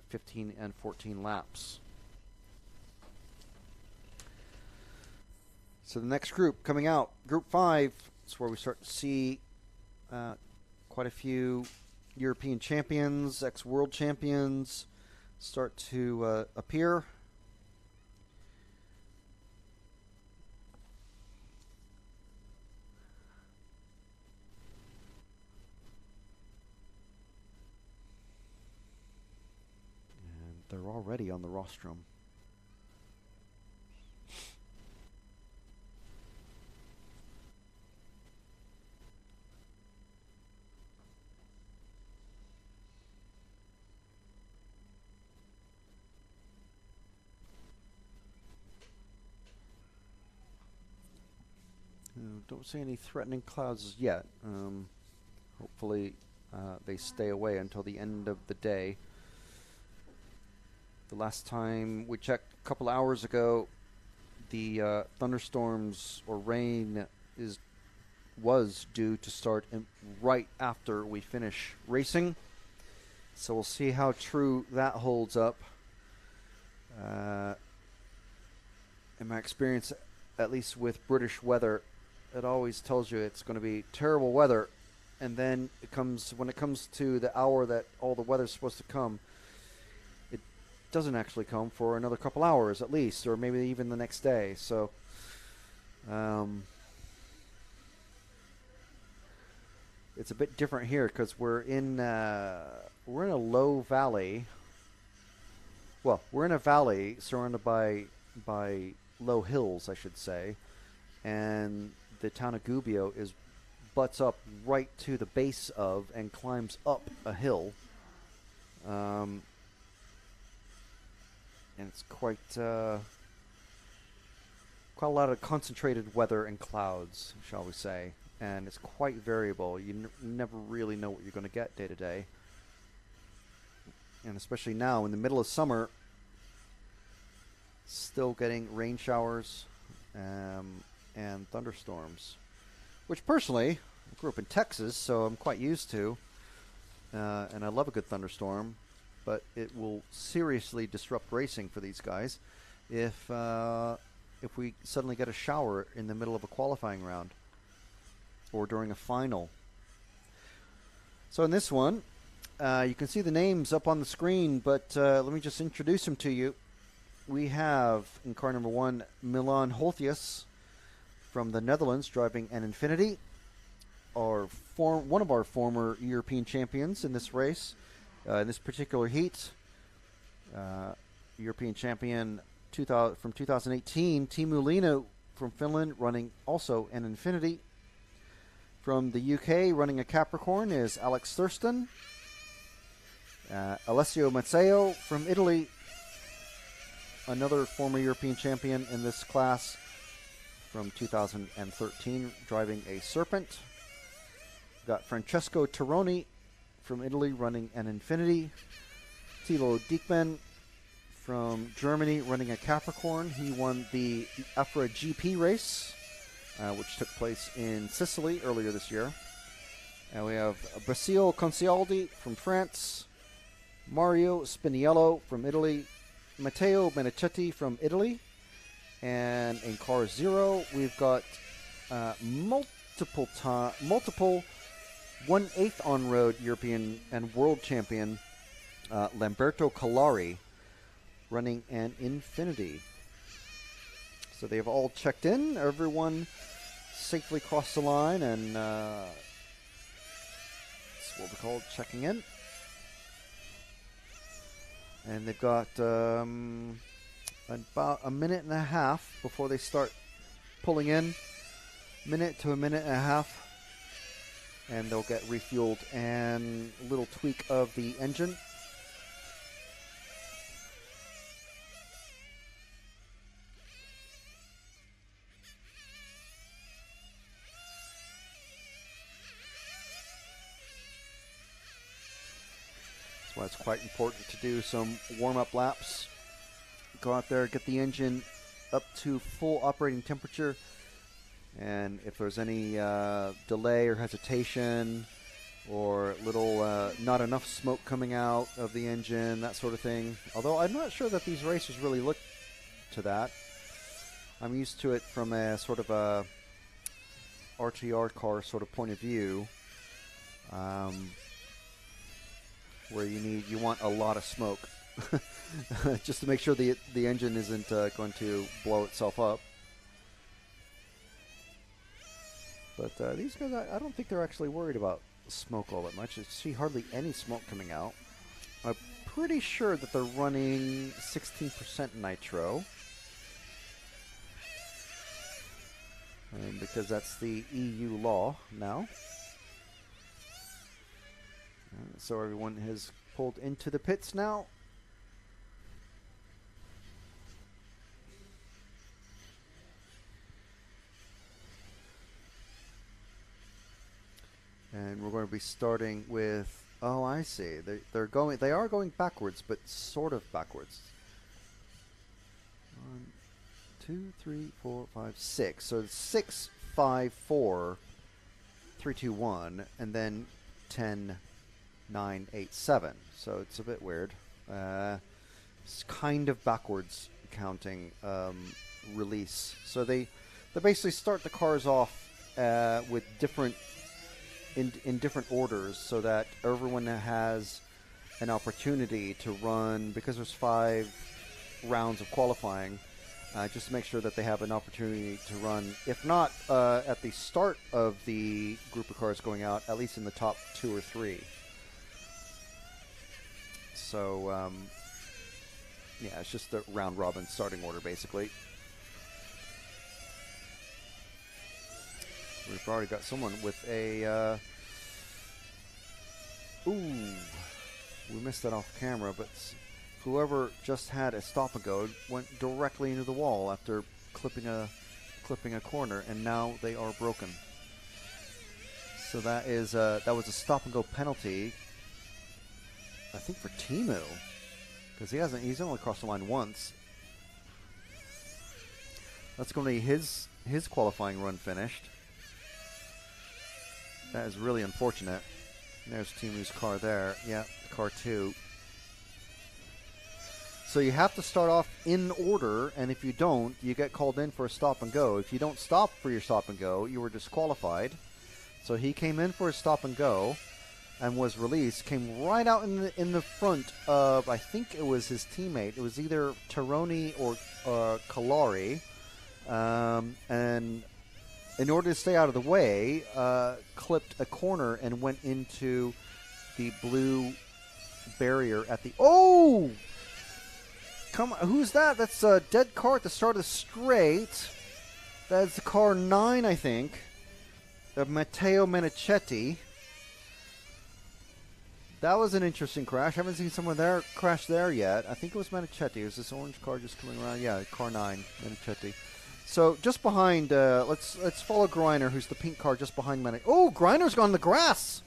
15 and 14 laps. So the next group coming out, Group 5, is where we start to see quite a few European champions, ex-world champions start to appear. And they're already on the rostrum. Don't see any threatening clouds yet. Hopefully they stay away until the end of the day. The last time we checked a couple hours ago, the thunderstorms or rain was due to start right after we finish racing. So we'll see how true that holds up. In my experience, at least with British weather, it always tells you it's going to be terrible weather, and then when it comes to the hour that all the weather's supposed to come, it doesn't actually come for another couple hours at least, or maybe even the next day. So it's a bit different here because we're in a low valley. Well, we're in a valley surrounded by low hills, I should say, and the town of Gubbio butts up right to the base of and climbs up a hill. And it's quite a lot of concentrated weather and clouds, shall we say. And it's quite variable. You never really know what you're going to get day to day. And especially now, in the middle of summer, still getting rain showers and thunderstorms, which personally, I grew up in Texas, so I'm quite used to, and I love a good thunderstorm, but it will seriously disrupt racing for these guys if we suddenly get a shower in the middle of a qualifying round or during a final. So in this one, you can see the names up on the screen, but let me just introduce them to you. We have, in car number 1, Milan Holthius from the Netherlands, driving an Infiniti, one of our former European champions in this race, in this particular heat. European champion from 2018, Teemu Leino from Finland, running also an Infiniti. From the UK, running a Capricorn, is Alex Thurston. Alessio Mazzeo from Italy, another former European champion in this class from 2013, driving a Serpent. Got Francesco Turoni from Italy, running an Infiniti. Tilo Diekman from Germany, running a Capricorn. He won the EFRA GP race, which took place in Sicily earlier this year. And we have Basile Concialdi from France, Mario Spiniello from Italy, Matteo Menichetti from Italy, and in car 0 we've got multiple 1/8 on-road European and world champion Lamberto Collari, running an Infiniti. So they have all checked in. Everyone safely crossed the line, and that's what we call checking in. And they've got about a minute and a half before they start pulling in. Minute to a minute and a half. And they'll get refueled and a little tweak of the engine. That's why it's quite important to do some warm-up laps. Go out there, get the engine up to full operating temperature, and if there's any delay or hesitation or little not enough smoke coming out of the engine, that sort of thing. Although I'm not sure that these racers really look to that. I'm used to it from a sort of a RTR car sort of point of view, where you want a lot of smoke, just to make sure the engine isn't going to blow itself up. But these guys, I don't think they're actually worried about smoke all that much. I see hardly any smoke coming out. I'm pretty sure that they're running 16% nitro. Because that's the EU law now. So everyone has pulled into the pits now. And we're going to be starting with, oh, I see. They are going backwards, but sort of backwards. 1, 2, 3, 4, 5, 6. So it's 6, 5, 4, 3, 2, 1, and then 10, 9, 8, 7. So it's a bit weird. It's kind of backwards counting release. So they basically start the cars off with different in different orders, so that everyone has an opportunity to run, because there's 5 rounds of qualifying. Just to make sure that they have an opportunity to run, if not at the start of the group of cars going out, at least in the top 2 or 3. So, yeah, it's just the round-robin starting order, basically. We've already got someone with a... ooh, we missed that off camera, but... whoever just had a stop and go went directly into the wall after clipping a corner, and now they are broken. So that is that was a stop and go penalty, I think, for Timu, because he's only crossed the line once. That's going to be his qualifying run finished. That is really unfortunate. There's Timu's car there. Yeah, car 2. So you have to start off in order, and if you don't, you get called in for a stop and go. If you don't stop for your stop and go, you were disqualified. So he came in for a stop and go and was released, came right out in the front of, I think it was his teammate. It was either Turoni or Kalari. And in order to stay out of the way, clipped a corner and went into the blue barrier at the... Oh! Come on, who's that? That's a dead car at the start of the straight. That's car 9, I think, of Matteo Menichetti. That was an interesting crash. I haven't seen someone there crash there yet. I think it was Menichetti. Is this orange car just coming around? Yeah, car 9, Menichetti. So just behind, let's follow Greiner, who's the pink car just behind Menichetti. Oh, Greiner's gone on the grass.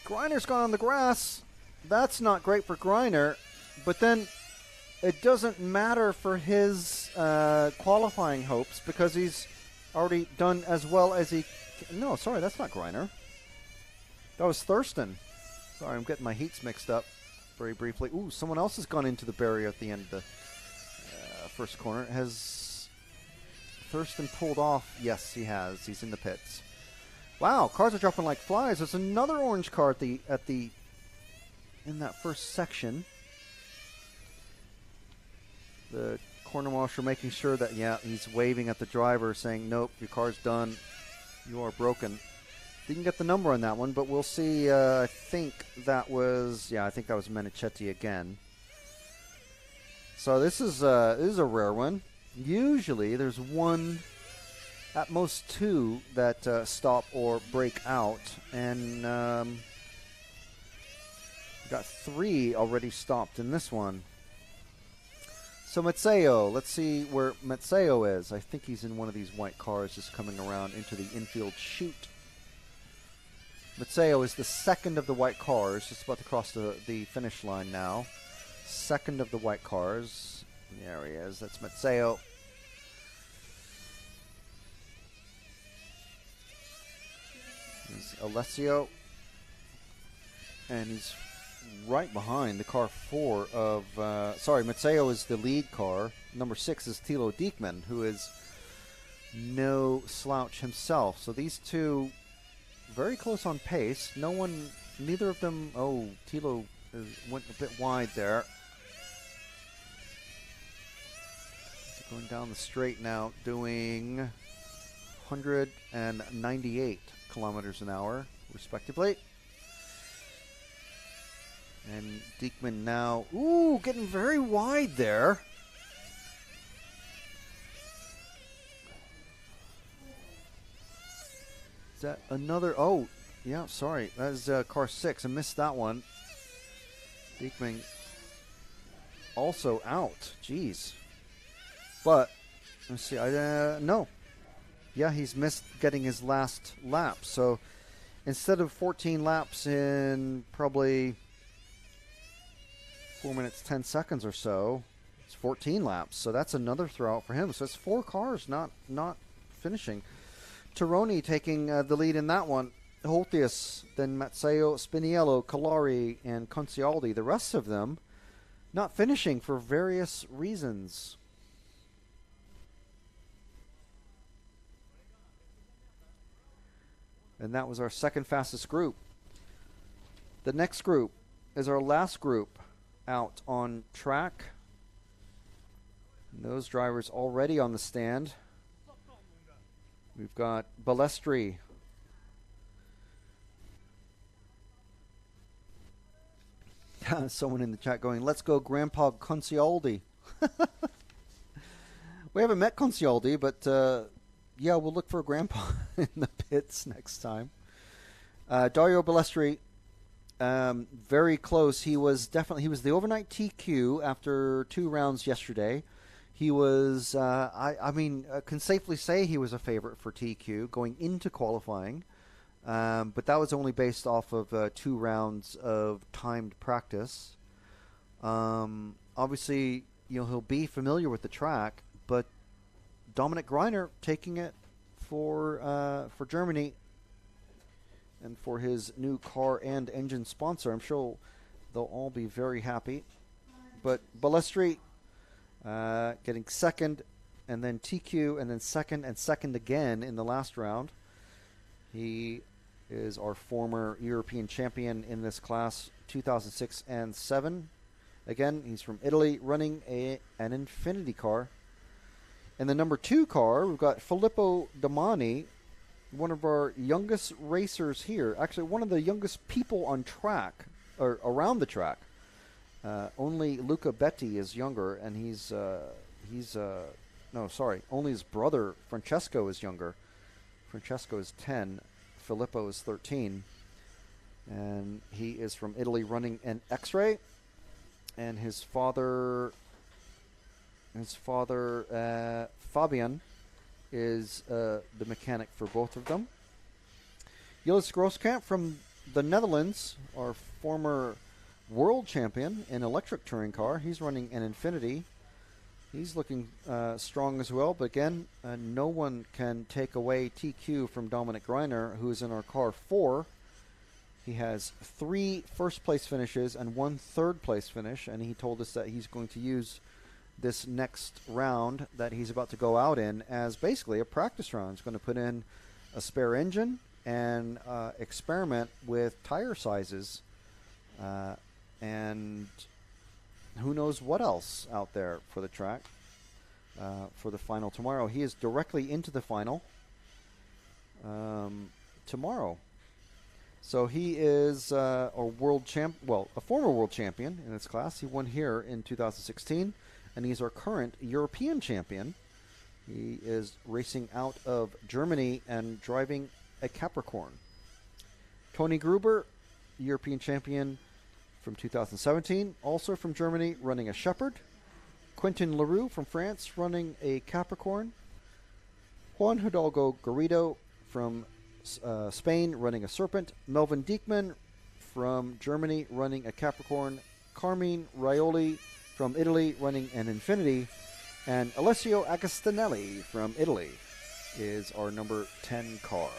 Greiner's gone on the grass. That's not great for Greiner. But then it doesn't matter for his qualifying hopes, because he's already done as well as he... No, sorry, that's not Greiner. That was Thurston. Sorry, I'm getting my heats mixed up very briefly. Ooh, someone else has gone into the barrier at the end of the first corner. Has Thurston pulled off? Yes, he has. He's in the pits. Wow, cars are dropping like flies. There's another orange car in that first section. The corner marshal making sure that, yeah, he's waving at the driver saying, nope, your car's done. You are broken. Didn't get the number on that one, but we'll see. I think that was Menichetti again. So this is a rare one. Usually there's one, at most 2, that stop or break out. And got 3 already stopped in this one. So Matteo, let's see where Matteo is. I think he's in one of these white cars just coming around into the infield chute. Matteo is the second of the white cars, just about to cross the finish line now. Second of the white cars. There he is. That's Matteo. Here's Alessio. And he's right behind the car 4 of, Matteo is the lead car. Number 6 is Tilo Diekman, who is no slouch himself. So these two very close on pace. Neither of them, Tilo went a bit wide there. So going down the straight now, doing 198 kilometers an hour, respectively. And Diekman now, getting very wide there. Is that another? Oh, yeah, sorry. That is car 6. I missed that one. Diekman also out. Jeez. But, let's see. No. Yeah, he's missed getting his last lap. So, instead of 14 laps in probably 4 minutes, 10 seconds or so, it's 14 laps. So, that's another throw out for him. So, it's 4 cars not finishing. Turoni taking the lead in that one. Holtius, then Mazzeo, Spiniello, Calari, and Concialdi. The rest of them not finishing for various reasons. And that was our second fastest group. The next group is our last group out on track. And those drivers already on the stand. We've got Balestri. Someone in the chat going, let's go Grandpa Concialdi. We haven't met Concialdi, but yeah, we'll look for Grandpa in the pits next time. Dario Balestri, very close. He was the overnight TQ after 2 rounds yesterday. He was, can safely say he was a favorite for TQ going into qualifying. But that was only based off of 2 rounds of timed practice. Obviously, he'll be familiar with the track, but Dominic Greiner taking it for Germany and for his new car and engine sponsor. I'm sure they'll all be very happy. But Balestri getting second, and then TQ, and then second, and second again in the last round. He is our former European champion in this class, 2006 and 7. Again, he's from Italy, running an Infinity car. In the number 2 car, we've got Filippo Domani, one of our youngest racers here. Actually, one of the youngest people on track, or around the track. Only Luca Betti is younger, and only his brother Francesco is younger. Francesco is 10, Filippo is 13, and he is from Italy, running an X-Ray, and his father Fabian is the mechanic for both of them. Jillis Grosskamp from the Netherlands, our former world champion in electric touring car. He's running an Infinity. He's looking strong as well, but again, no one can take away TQ from Dominic Greiner, who is in our car 4. He has 3 first-place finishes and 1 third-place finish, and he told us that he's going to use this next round that he's about to go out in as basically a practice round. He's going to put in a spare engine and experiment with tire sizes and who knows what else out there for the track for the final tomorrow. He is directly into the final tomorrow. So he is a former world champion in this class. He won here in 2016, and he's our current European champion. He is racing out of Germany and driving a Capricorn. Tony Gruber, European champion from 2017, also from Germany, running a Shepherd. Quentin Leroux from France, running a Capricorn. Juan Hidalgo Garrido from Spain, running a Serpent. Melvin Diekman from Germany, running a Capricorn. Carmine Raiola from Italy, running an Infinity. And Alessio Agostinelli from Italy is our number 10 car.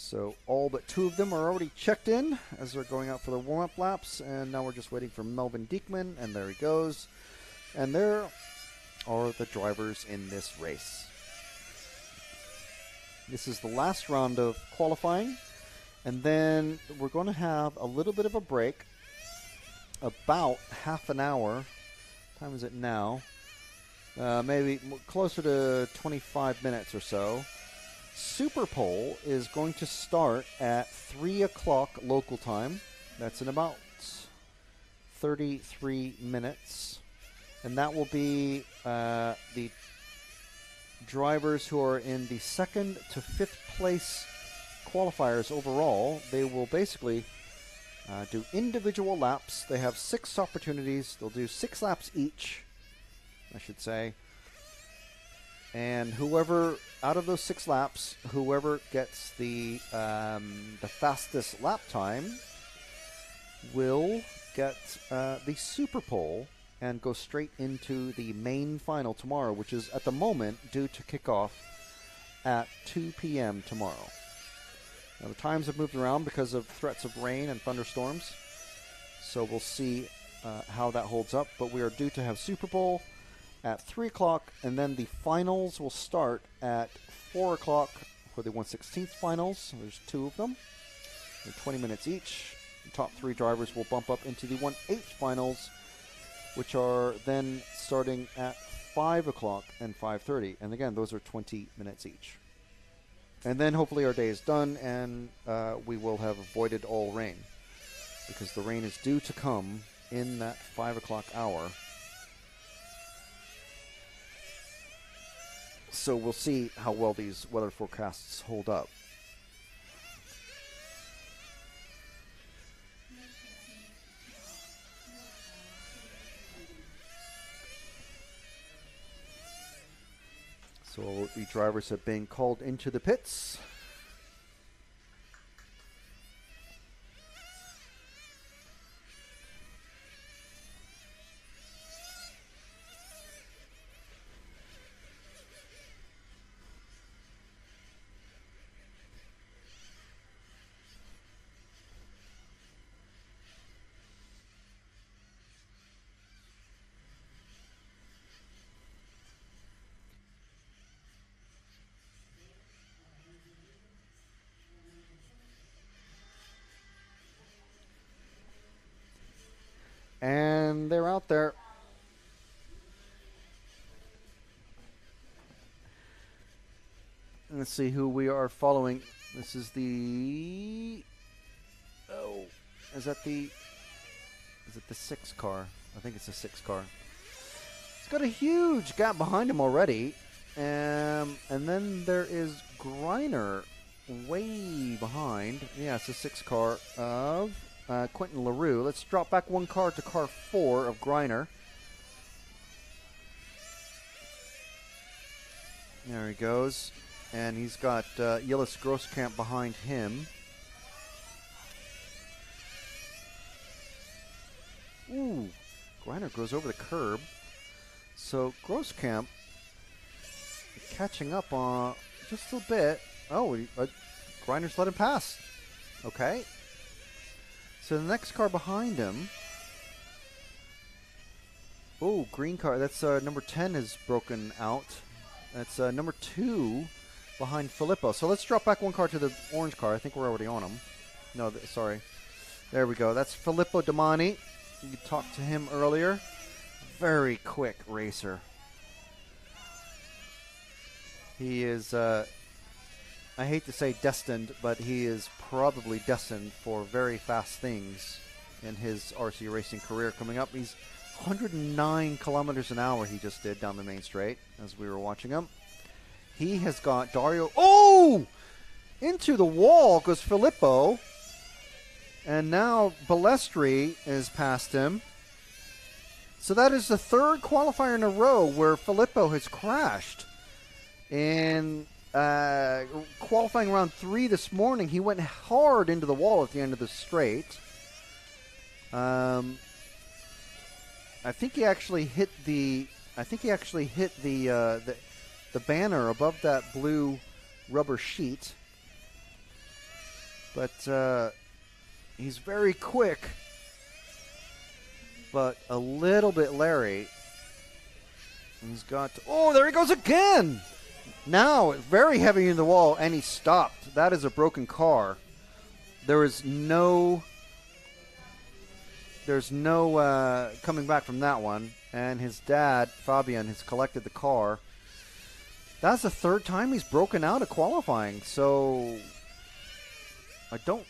So all but 2 of them are already checked in as they're going out for their warm-up laps, and now we're just waiting for Melvin Diekman, and there he goes. And there are the drivers in this race. This is the last round of qualifying, and then we're going to have a little bit of a break, about half an hour. What time is it now? Maybe closer to 25 minutes or so. Superpole is going to start at 3 o'clock local time. That's in about 33 minutes. And that will be the drivers who are in the 2nd to 5th place qualifiers overall. They will basically do individual laps. They have 6 opportunities. They'll do 6 laps each, I should say. And whoever, out of those 6 laps, whoever gets the fastest lap time will get the Superpole and go straight into the main final tomorrow, which is at the moment due to kick off at 2 p.m. tomorrow. Now the times have moved around because of threats of rain and thunderstorms, so we'll see how that holds up. But we are due to have Superpole at 3 o'clock, and then the finals will start at 4 o'clock for the 1/16th finals. There's 2 of them. They're 20 minutes each. The top 3 drivers will bump up into the 1/8 finals, which are then starting at 5 o'clock and 5:30. And again, those are 20 minutes each. And then hopefully our day is done, and we will have avoided all rain, because the rain is due to come in that 5 o'clock hour. So we'll see how well these weather forecasts hold up. So the drivers have been called into the pits. And they're out there. Let's see who we are following. This is the... Oh, is it the 6 car? I think it's a 6 car. It's got a huge gap behind him already. And then there is Greiner way behind. Yeah, it's a 6 car of... Quentin LaRue. Let's drop back 1 car to car 4 of Greiner. There he goes. And he's got Yillis Grosskamp behind him. Ooh, Greiner goes over the curb. So Grosskamp catching up on just a bit. Oh, Greiner's let him pass. Okay. So the next car behind him. Oh, green car. That's number 10 is broken out. That's number 2 behind Filippo. So let's drop back 1 car to the orange car. I think we're already on him. No, sorry. There we go. That's Filippo Domani. You talked to him earlier. Very quick racer. He is... I hate to say destined, but he is probably destined for very fast things in his RC racing career coming up. He's 109 kilometers an hour he just did down the main straight as we were watching him. He has got Dario. Oh! Into the wall goes Filippo. And now Balestri is past him. So that is the 3rd qualifier in a row where Filippo has crashed. In qualifying round 3 this morning, he went hard into the wall at the end of the straight. I think he actually hit the banner above that blue rubber sheet. But he's very quick, but a little bit Larry. He's got... oh, there he goes again! Now, very heavy in the wall, and he stopped. That is a broken car. There's no coming back from that one. And his dad, Fabian, has collected the car. That's the third time he's broken out of qualifying. So I don't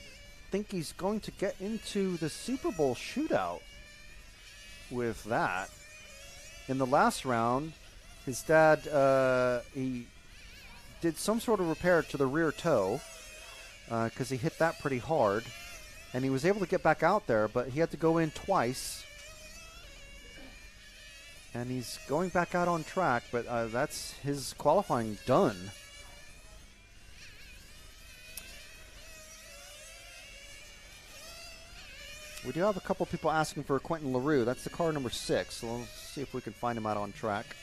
think he's going to get into the Super Bowl shootout with that. In the last round, his dad, he did some sort of repair to the rear toe because he hit that pretty hard. And he was able to get back out there, but he had to go in twice. And he's going back out on track, but that's his qualifying done. We do have a couple people asking for Quentin LaRue. That's the car number 6. So let's see if we can find him out on track.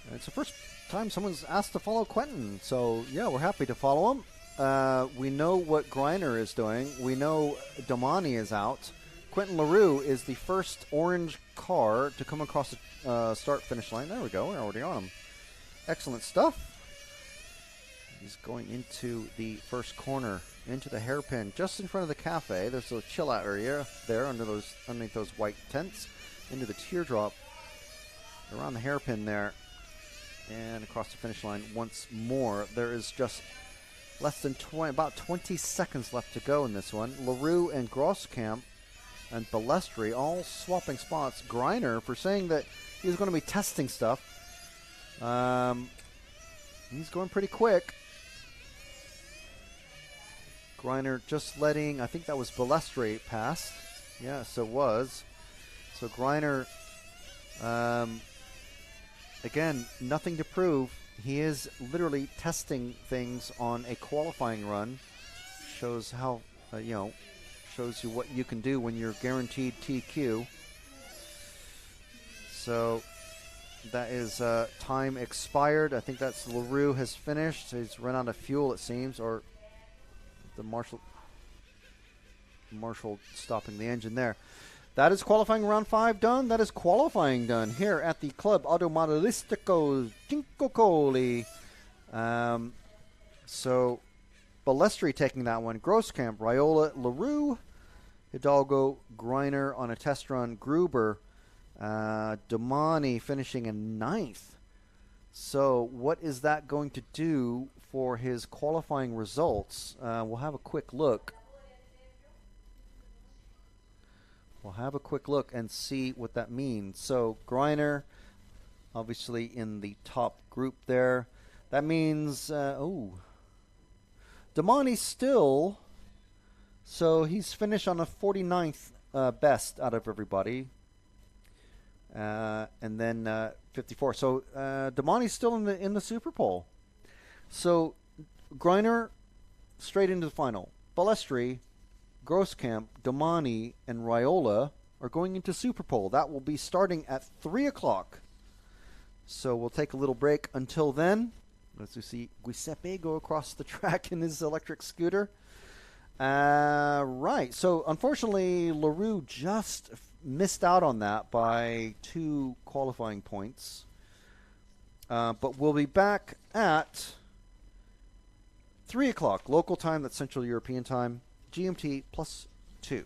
And it's the first time someone's asked to follow Quentin. So, yeah, we're happy to follow him. We know what Greiner is doing. We know Domani is out. Quentin LaRue is the first orange car to come across the start-finish line. There we go. We're already on him. Excellent stuff. He's going into the first corner, into the hairpin, just in front of the cafe. There's a chill-out area there underneath those white tents, into the teardrop, around the hairpin there, and across the finish line once more. There is just less than about 20 seconds left to go in this one. LaRue and Grosskamp and Balestri all swapping spots. Greiner, for saying that he was going to be testing stuff, he's going pretty quick. Greiner just letting, I think that was Balestri pass. Yes, it was. So Greiner, again, nothing to prove. He is literally testing things on a qualifying run. Shows how, shows you what you can do when you're guaranteed TQ. So that is time expired. I think that's LaRue has finished. He's run out of fuel, it seems, or the Marshall stopping the engine there. That is qualifying round 5 done. That is qualifying done here at the Club Automobilistico Cincocoli. So Balestri taking that one. Grosskamp, Raiola, LaRue, Hidalgo, Greiner on a test run. Gruber, Domani finishing in 9th. So what is that going to do for his qualifying results? We'll have a quick look. We'll have a quick look and see what that means. So Greiner, obviously in the top group there. That means, Domani still, so he's finished on a 49th best out of everybody. And then 54. So Domani's still in the Superpole. So Greiner straight into the final. Balestri, Grosskamp, Domani, and Raiola are going into Superpole. That will be starting at 3 o'clock. So we'll take a little break until then. Let's see Giuseppe go across the track in his electric scooter. Right. So unfortunately, LaRue just missed out on that by 2 qualifying points. But we'll be back at 3 o'clock local time. That's Central European time. GMT +2.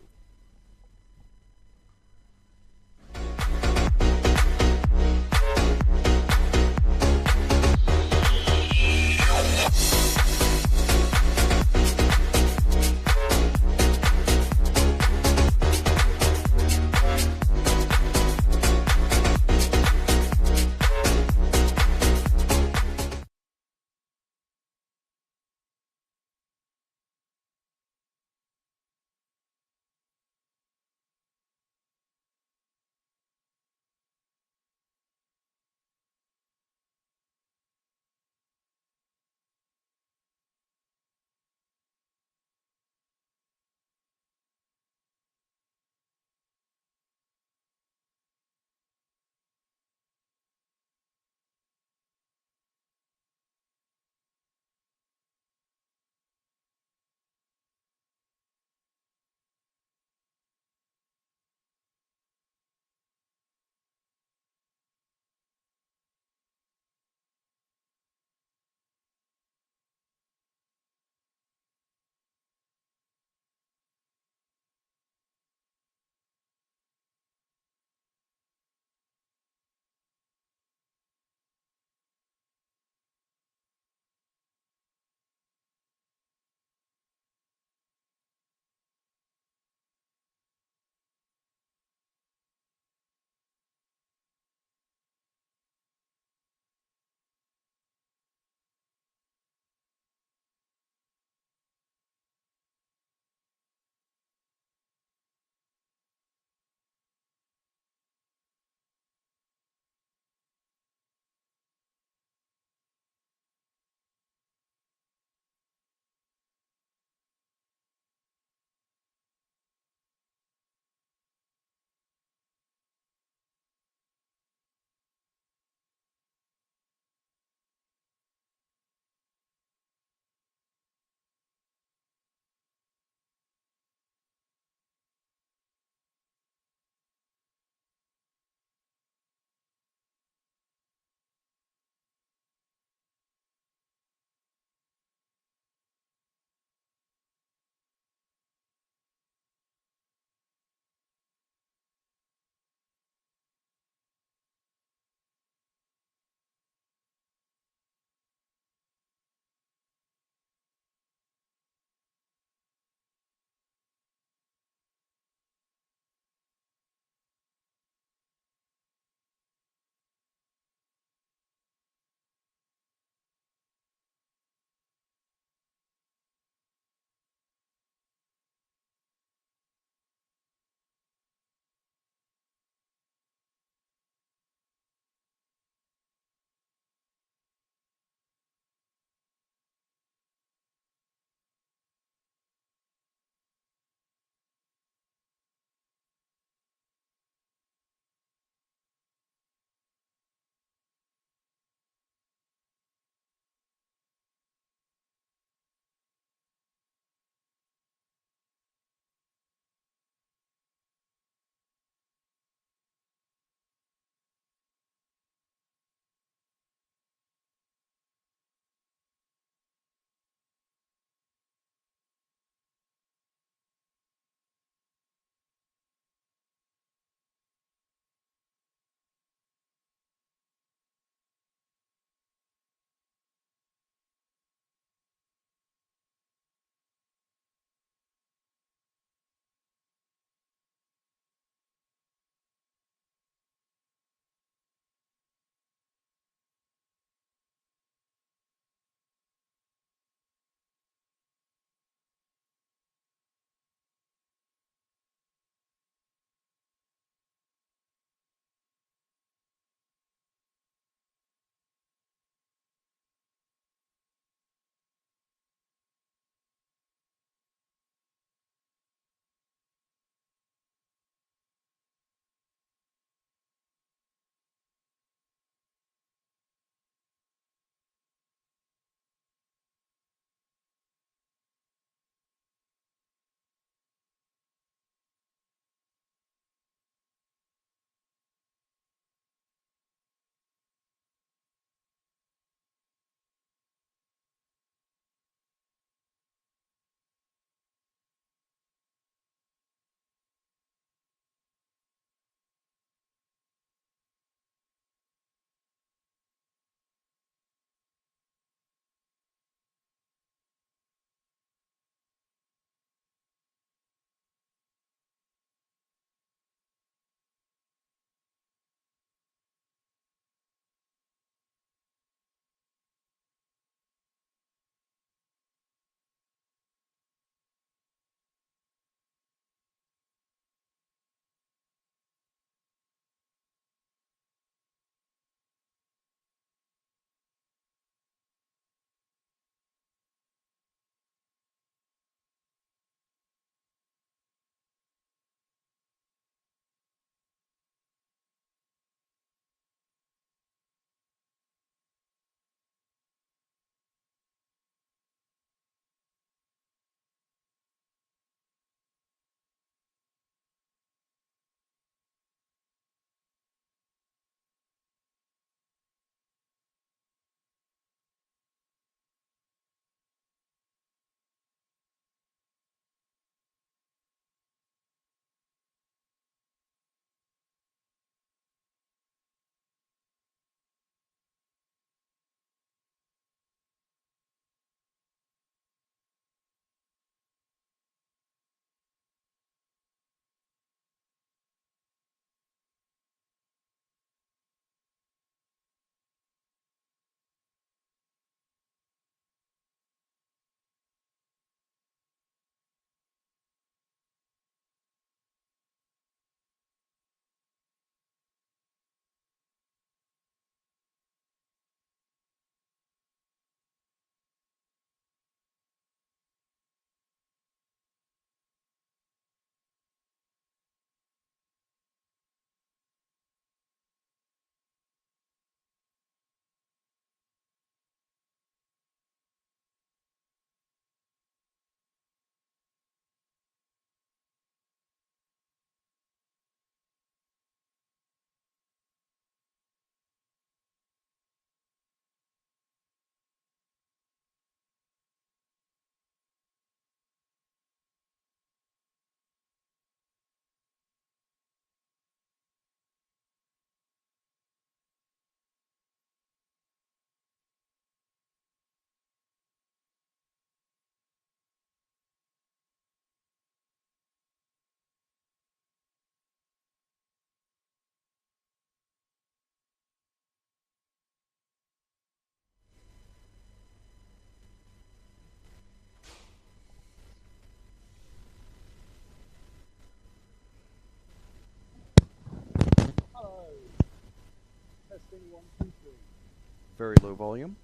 Very low volume.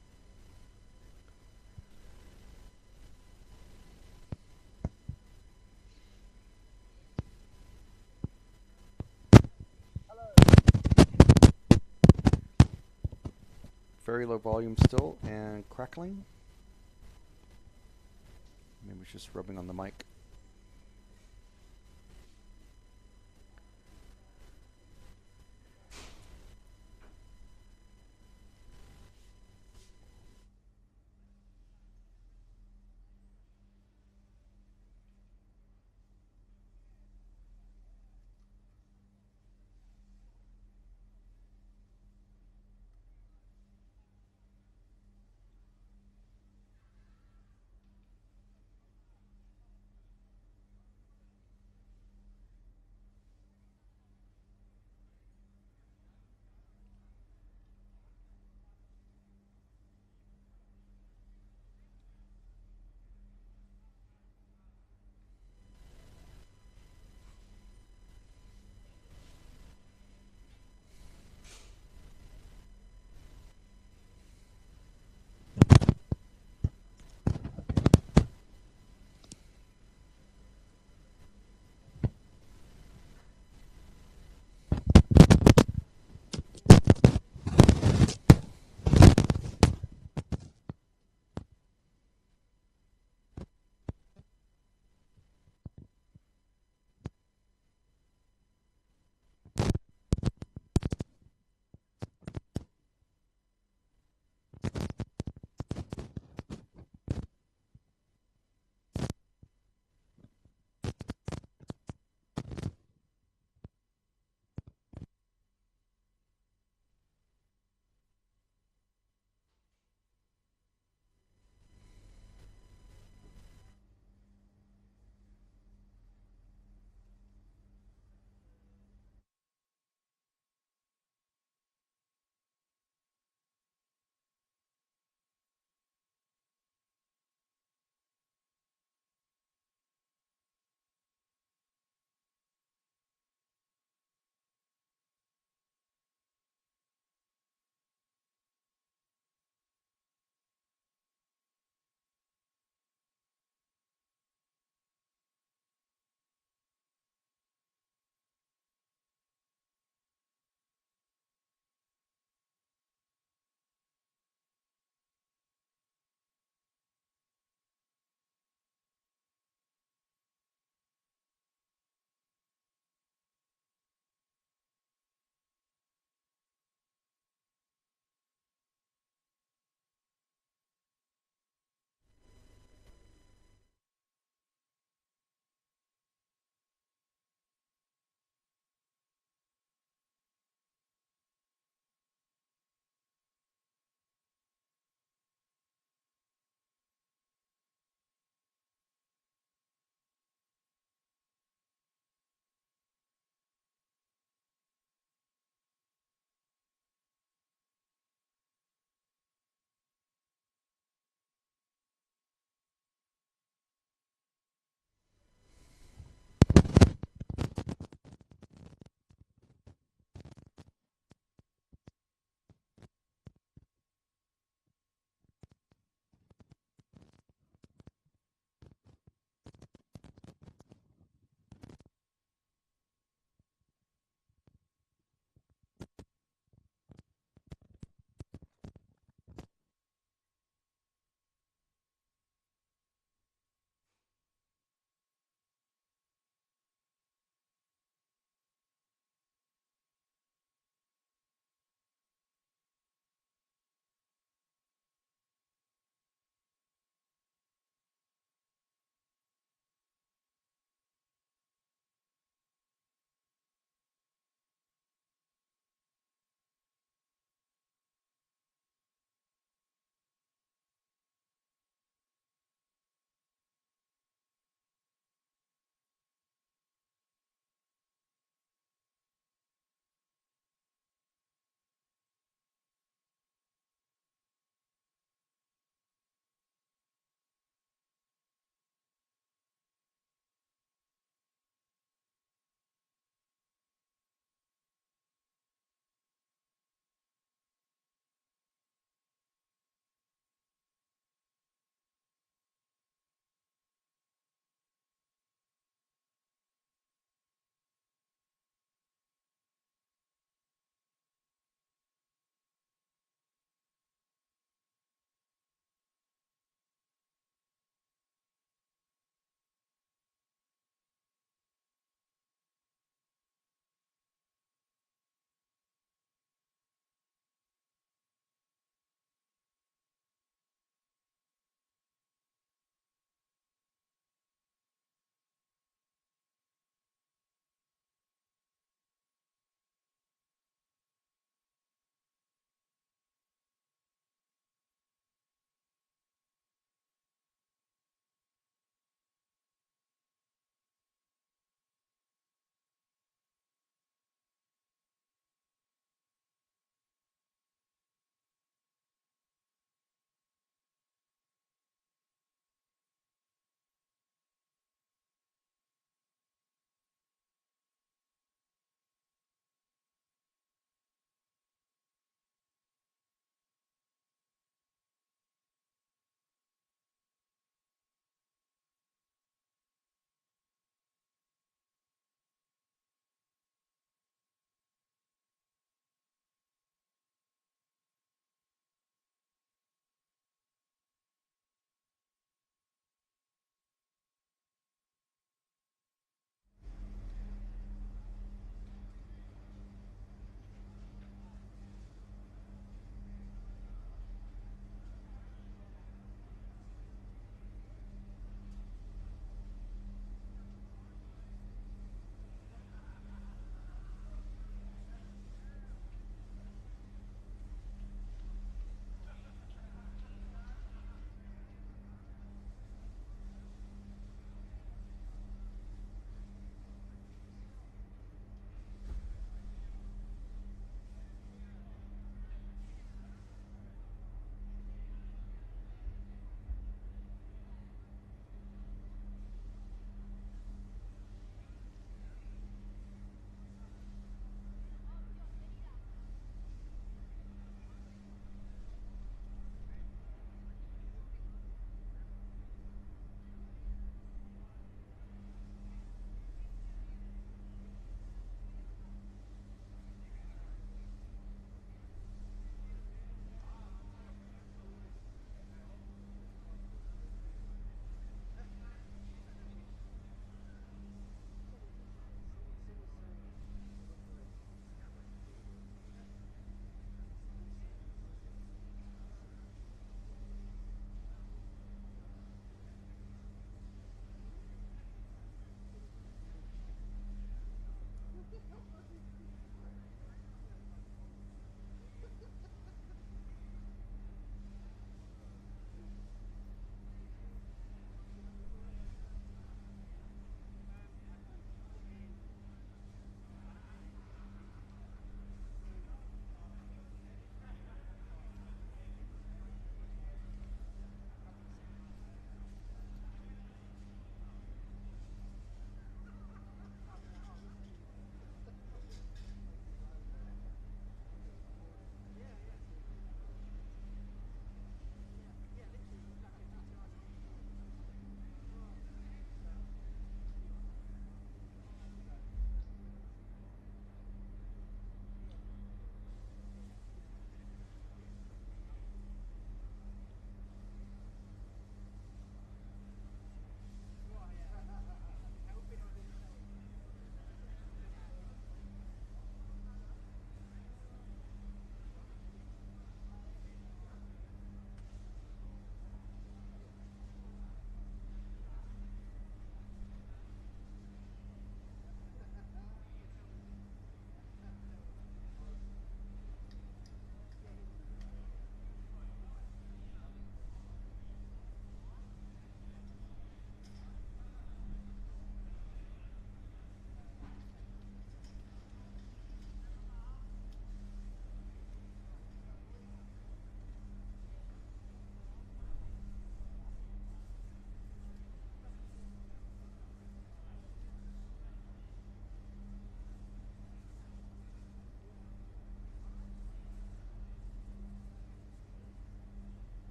Very low volume still, and crackling. Maybe it's just rubbing on the mic.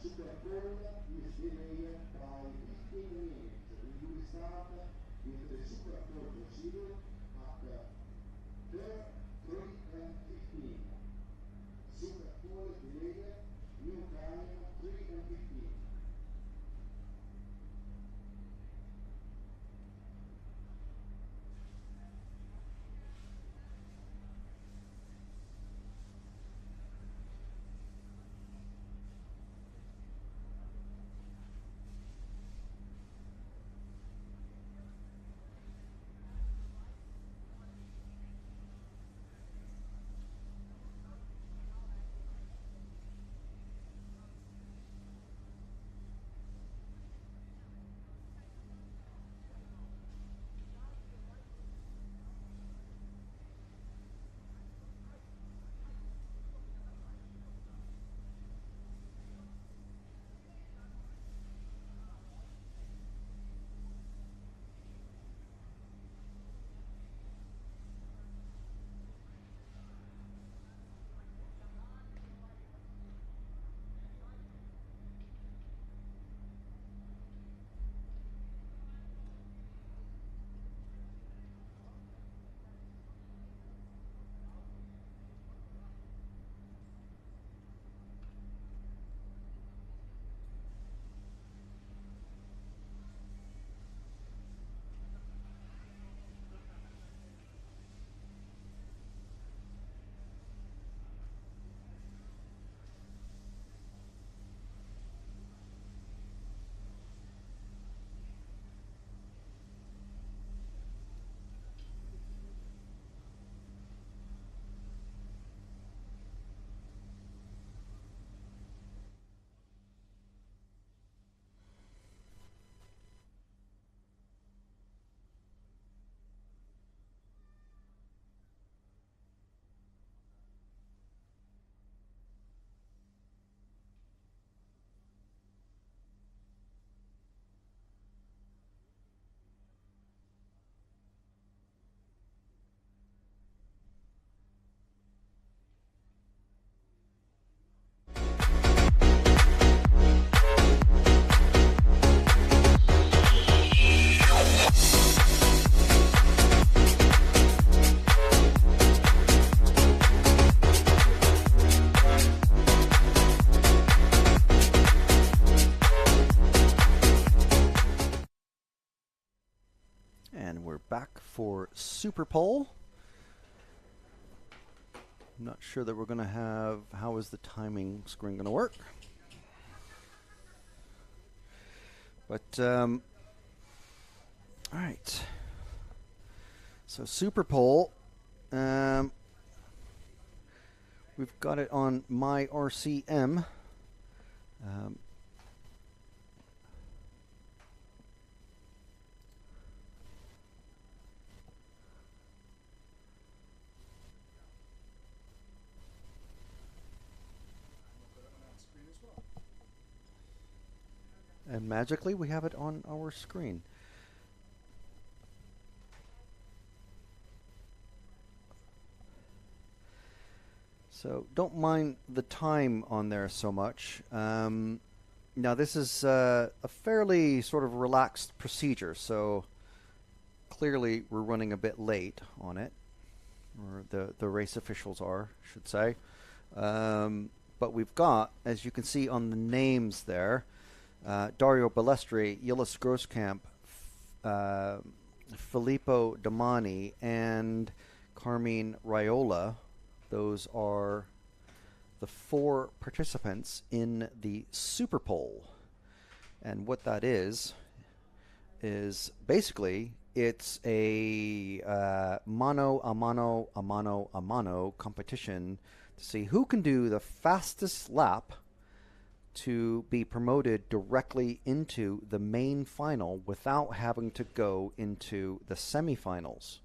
Superpole is delayed by 15 minutes. We will start with the Superpole procedure at 3 and 15. Superpole delayed, new time 3 and 15. And we're back for Superpole. I'm not sure that we're going to have... How is the timing screen going to work? But, all right. So Superpole, we've got it on my RCM. And magically, we have it on our screen. So don't mind the time on there so much. Now this is a fairly sort of relaxed procedure, so clearly we're running a bit late on it, or the race officials are, I should say. But we've got, as you can see on the names there, Dario Balestri, Yilis Grosskamp, Filippo Domani, and Carmine Raiola. Those are the 4 participants in the Superpole. And what that is basically it's a mano a mano a mano a mano competition to see who can do the fastest lap to be promoted directly into the main final without having to go into the semifinals.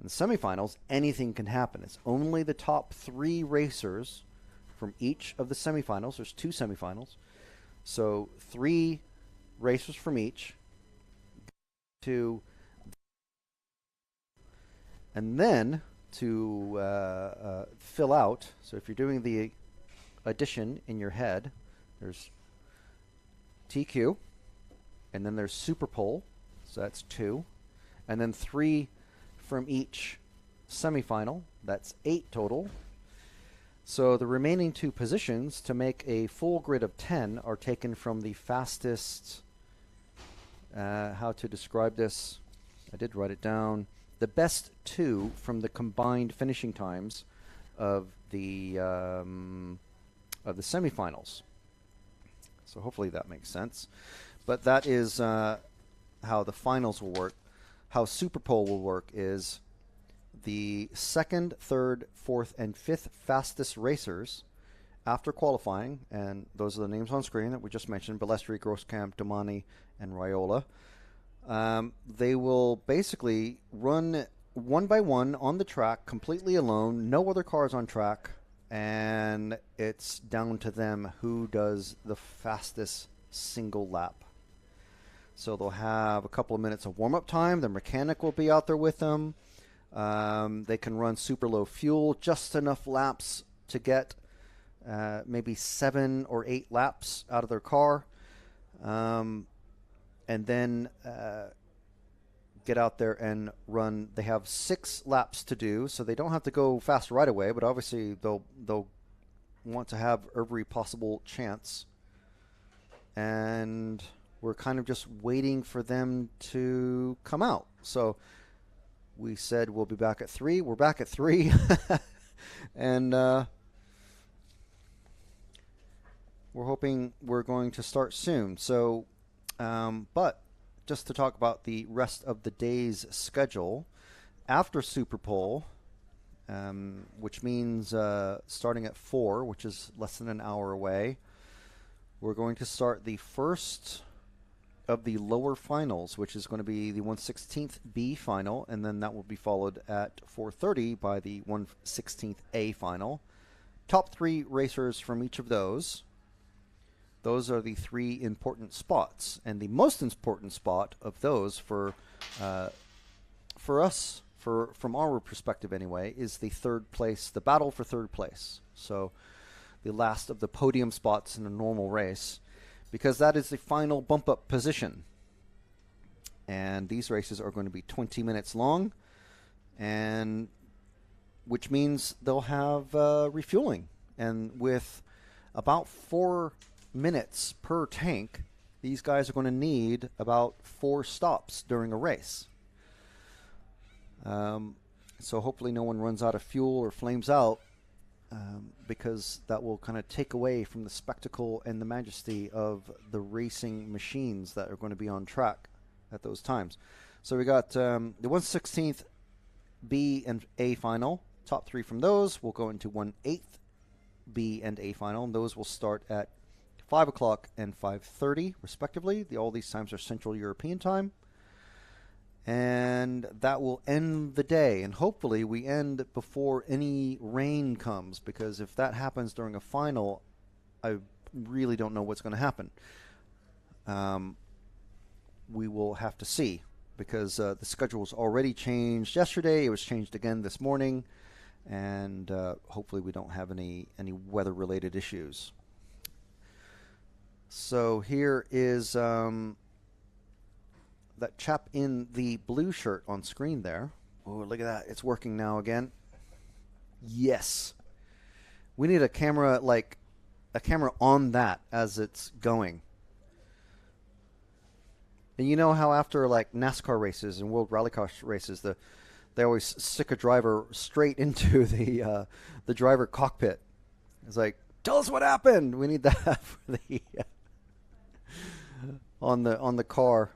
In the semifinals, anything can happen. It's only the top 3 racers from each of the semifinals. There's 2 semifinals. So 3 racers from each to, and then to fill out. So if you're doing the addition in your head, there's TQ, and then there's Superpole, so that's 2, and then 3 from each semifinal. That's 8 total. So the remaining 2 positions to make a full grid of 10 are taken from the fastest, how to describe this, I did write it down, the best 2 from the combined finishing times of the semifinals. So hopefully that makes sense. But that is how the finals will work. How Superpole will work is the 2nd, 3rd, 4th, and 5th fastest racers after qualifying, and those are the names on screen that we just mentioned, Balestri, Grosskamp, Domani, and Raiola. They will basically run one by one on the track completely alone, no other cars on track, and it's down to them who does the fastest single lap. So they'll have a couple of minutes of warm-up time. Their mechanic will be out there with them. They can run super low fuel, just enough laps to get maybe 7 or 8 laps out of their car. And then get out there and run. They have 6 laps to do, so they don't have to go fast right away, but obviously they'll want to have every possible chance. And we're kind of just waiting for them to come out. So we said we'll be back at 3. We're back at 3. And we're hoping we're going to start soon. So, but just to talk about the rest of the day's schedule, after Superpole, which means starting at 4, which is less than an hour away, we're going to start the first of the lower finals, which is going to be the 1/16th B final, and then that will be followed at 4:30 by the 1/16th A final. Top 3 racers from each of those. Those are the 3 important spots, and the most important spot of those for us, from our perspective anyway, is the 3rd place, the battle for 3rd place. So the last of the podium spots in a normal race, because that is the final bump-up position. And these races are going to be 20 minutes long, and which means they'll have refueling. And with about 4 minutes per tank, these guys are going to need about 4 stops during a race. So hopefully no one runs out of fuel or flames out, because that will kind of take away from the spectacle and the majesty of the racing machines that are going to be on track at those times. So we got the 1/16th B and A final. Top 3 from those will go into 1/8th B and A final, and those will start at 5 o'clock and 5:30 respectively. All these times are Central European time. And that will end the day. And hopefully we end before any rain comes, because if that happens during a final, I really don't know what's going to happen. We will have to see, because the schedule was already changed yesterday. It was changed again this morning. And hopefully we don't have any weather-related issues. So here is that chap in the blue shirt on screen there. Oh, look at that. It's working now again. Yes. We need a camera on that as it's going. And you know how after like NASCAR races and World Rallycross races, they always stick a driver straight into the driver cockpit. It's like, tell us what happened. We need that for the on the car.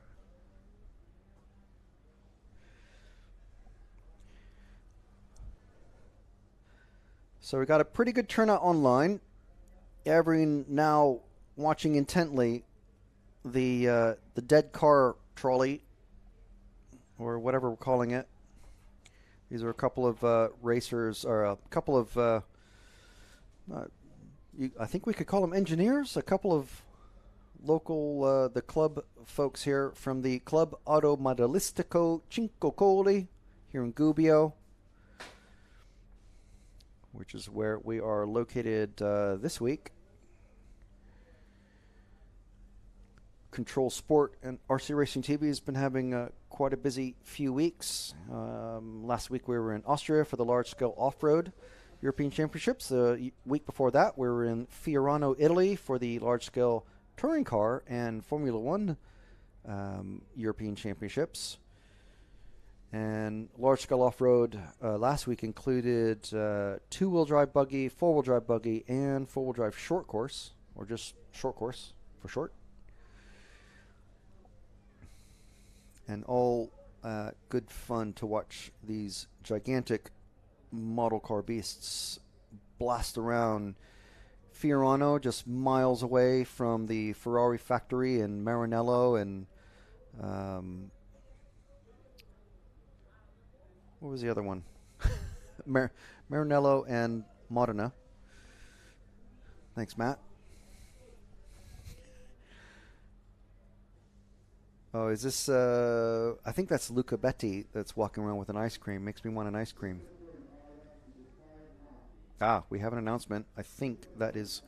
So we got a pretty good turnout online. Everyone now watching intently the dead car trolley, or whatever we're calling it. These are a couple of racers, or a couple of, I think we could call them engineers, a couple of local, the club folks here from the Club Automodelistico Cinquecoli here in Gubbio, which is where we are located this week. Control Sport and RC Racing TV has been having quite a busy few weeks. Last week we were in Austria for the large-scale off-road European Championships. The week before that we were in Fiorano, Italy for the large-scale touring car and Formula One European Championships. And large-scale off-road last week included two-wheel drive buggy, four-wheel drive buggy, and four-wheel drive short course, or just short course for short. And all good fun to watch these gigantic model car beasts blast around Fiorano, just miles away from the Ferrari factory in Maranello, and what was the other one? Maranello and Modena. Thanks, Matt. Oh, is this, I think that's Luca Betti that's walking around with an ice cream. Makes me want an ice cream. Ah, we have an announcement. I think that is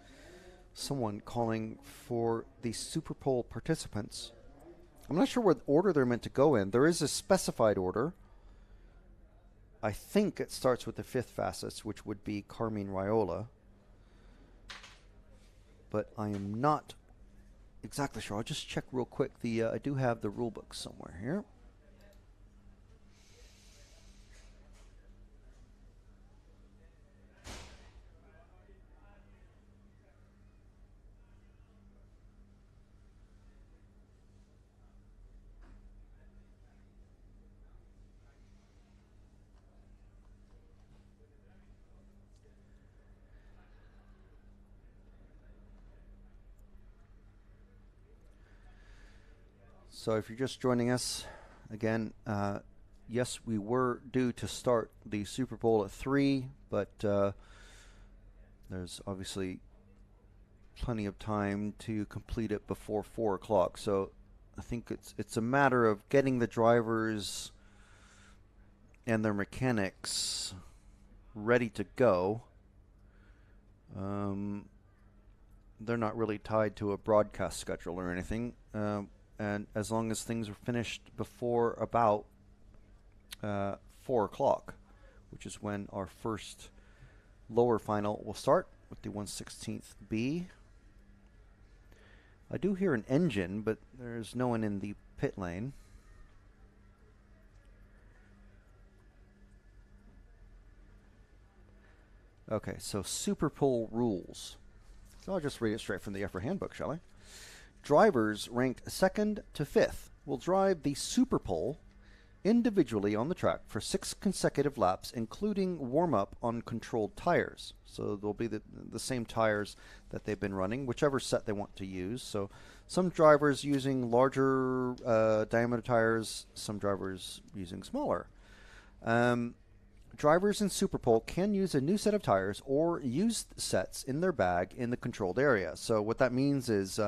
someone calling for the Superpole participants. I'm not sure what order they're meant to go in. There is a specified order. I think it starts with the fifth fastest, which would be Carmine Raiola. But I am not exactly sure. I'll just check real quick. I do have the rule book somewhere here. So if you're just joining us, again, yes, we were due to start the Superpole at 3, but there's obviously plenty of time to complete it before 4 o'clock. So I think it's a matter of getting the drivers and their mechanics ready to go. They're not really tied to a broadcast schedule or anything. And as long as things are finished before about 4 o'clock, which is when our first lower final will start with the 1/16 B. I do hear an engine, but there's no one in the pit lane. Okay, so Superpole rules. So I'll just read it straight from the EFRA handbook, shall I? Drivers ranked 2nd to 5th will drive the Superpole individually on the track for 6 consecutive laps, including warm-up on controlled tires. So they'll be the same tires that they've been running, whichever set they want to use. So some drivers using larger diameter tires, some drivers using smaller. Drivers in Superpole can use a new set of tires or used sets in their bag in the controlled area. So what that means is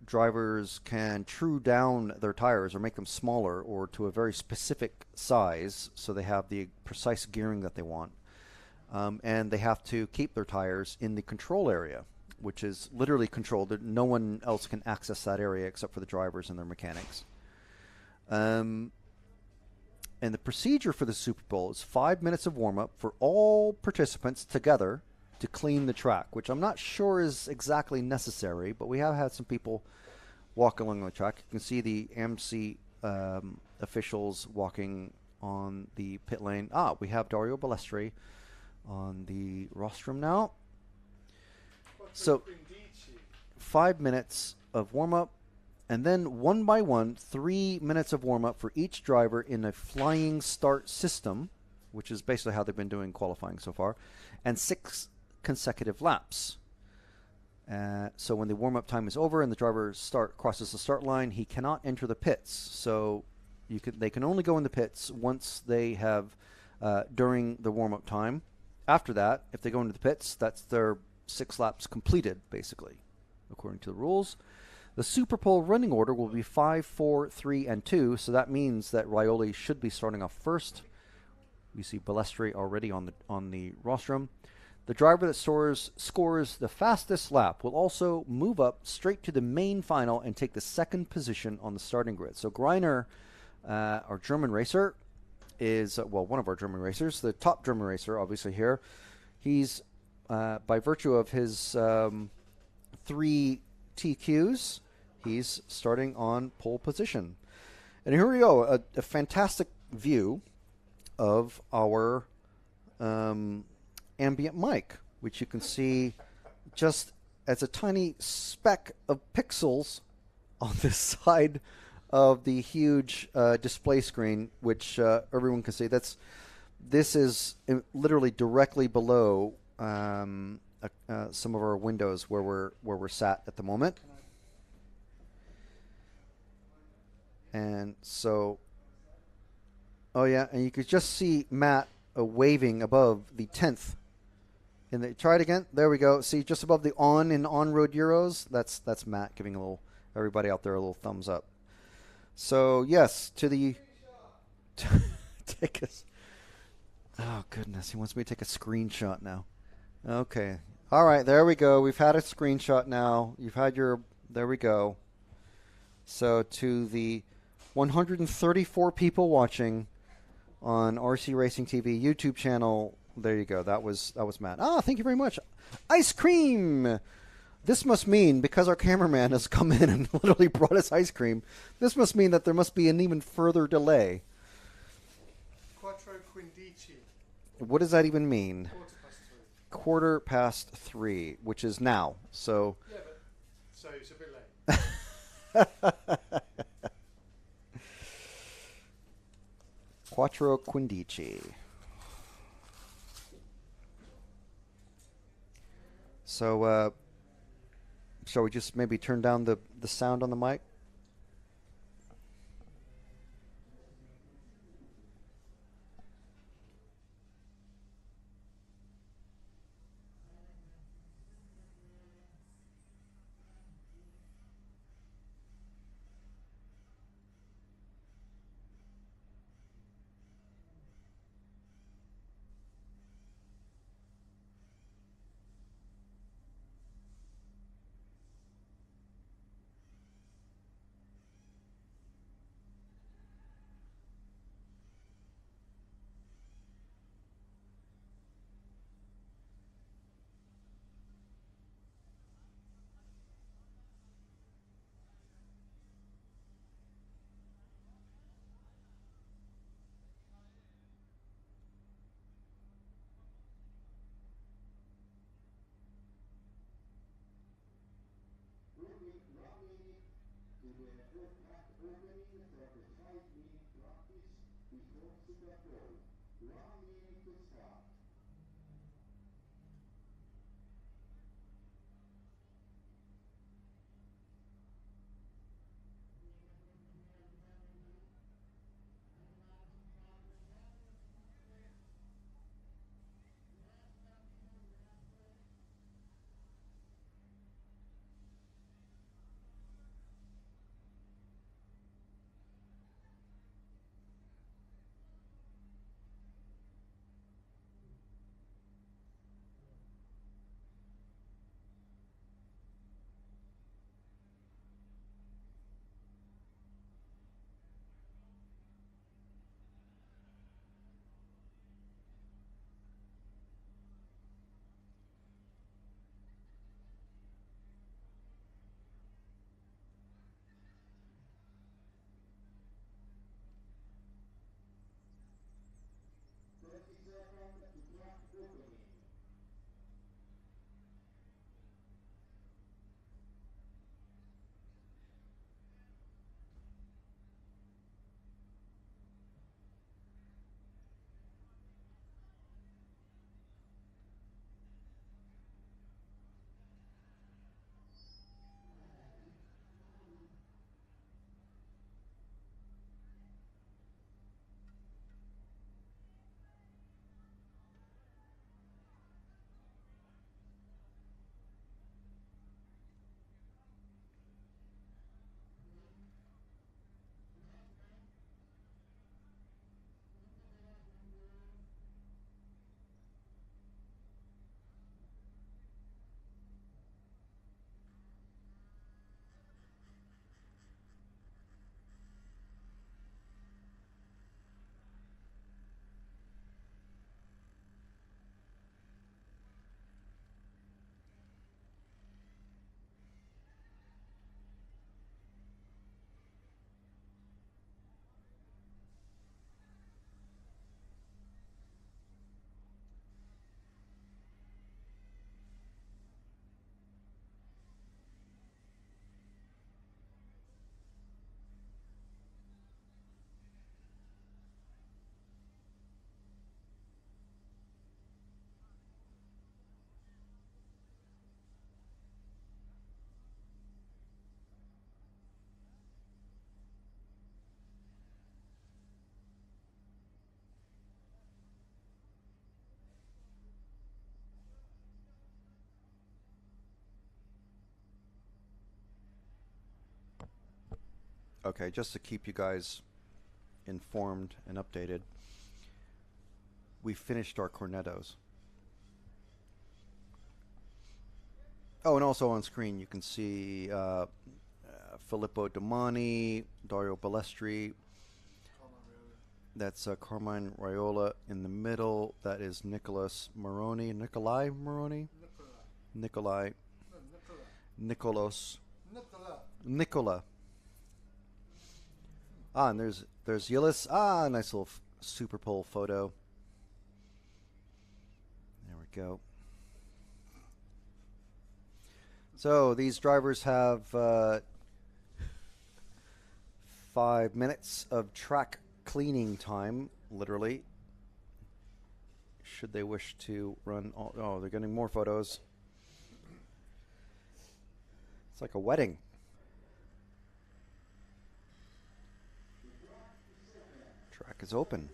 drivers can true down their tires or make them smaller or to a very specific size so they have the precise gearing that they want. And they have to keep their tires in the control area, which is literally controlled. No one else can access that area except for the drivers and their mechanics. And the procedure for the Superpole is 5 minutes of warm-up for all participants together to clean the track, which I'm not sure is exactly necessary, but we have had some people walk along the track. You can see the AMC officials walking on the pit lane. We have Dario Balestri on the rostrum now. So 5 minutes of warm-up, and then one by one, 3 minutes of warm-up for each driver in a flying start system, which is basically how they've been doing qualifying so far, and 6 consecutive laps. So when the warm-up time is over and the driver crosses the start line, he cannot enter the pits. So they can only go in the pits once they have during the warm-up time. After that, if they go into the pits, that's their 6 laps completed, basically, according to the rules. The Superpole running order will be 5, 4, 3, and 2. So that means that Raiola should be starting off first. We see Balestri already on the rostrum. The driver that scores the fastest lap will also move up straight to the main final and take the second position on the starting grid. So Greiner, our German racer, is, one of our German racers, the top German racer, obviously here. He's, by virtue of his 3 TQs, he's starting on pole position. And here we go, a fantastic view of our ambient mic, which you can see just as a tiny speck of pixels on this side of the huge display screen, which everyone can see. This is literally directly below some of our windows where we're sat at the moment. And so, oh yeah, and you could just see Matt waving above the 10th. And try it again. There we go. See, just above the on-road Euros, that's Matt giving everybody out there a little thumbs up. So yes, to the take us. Oh goodness, he wants me to take a screenshot now. Okay, all right, there we go. We've had a screenshot now. You've had your. There we go. So to the 134 people watching on RC Racing TV YouTube channel. There you go. That was Matt. Thank you very much. Ice cream. This must mean, because our cameraman has come in and literally brought us ice cream, this must mean that there must be an even further delay. Quattro Quindici. What does that even mean? 3:15. 3:15, which is now. So. Yeah, but so it's a bit late. Quattro Quindici. So, shall we just maybe turn down the sound on the mic? Moving 1 minute to the track opening for the 5-minute practice before Superpole. 1 minute to start. Okay, just to keep you guys informed and updated, we finished our cornettos. Oh, and also on screen you can see Filippo Domani, Dario Balestri. That's Carmine Raiola in the middle. That is Nicolas Moroni. Nicolai Moroni? Nicolai. Nicolos. Nicola. Ah, and there's Yillis. Ah, nice little Superpole photo. There we go. So these drivers have 5 minutes of track cleaning time, literally, should they wish to run all, oh, they're getting more photos. It's like a wedding. Track is open.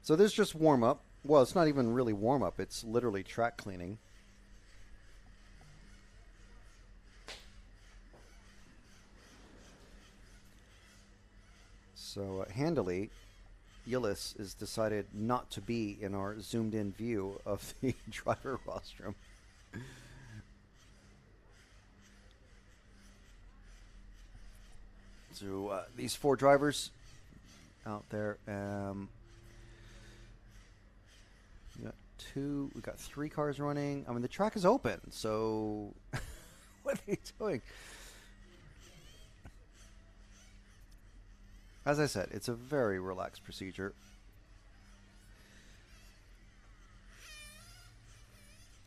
So this is just warm up. Well, it's not even really warm up, it's literally track cleaning. So handily, Yillis is decided not to be in our zoomed-in view of the driver rostrum. So these 4 drivers out there. We got 3 cars running. I mean, the track is open, so what are you doing? As I said, it's a very relaxed procedure.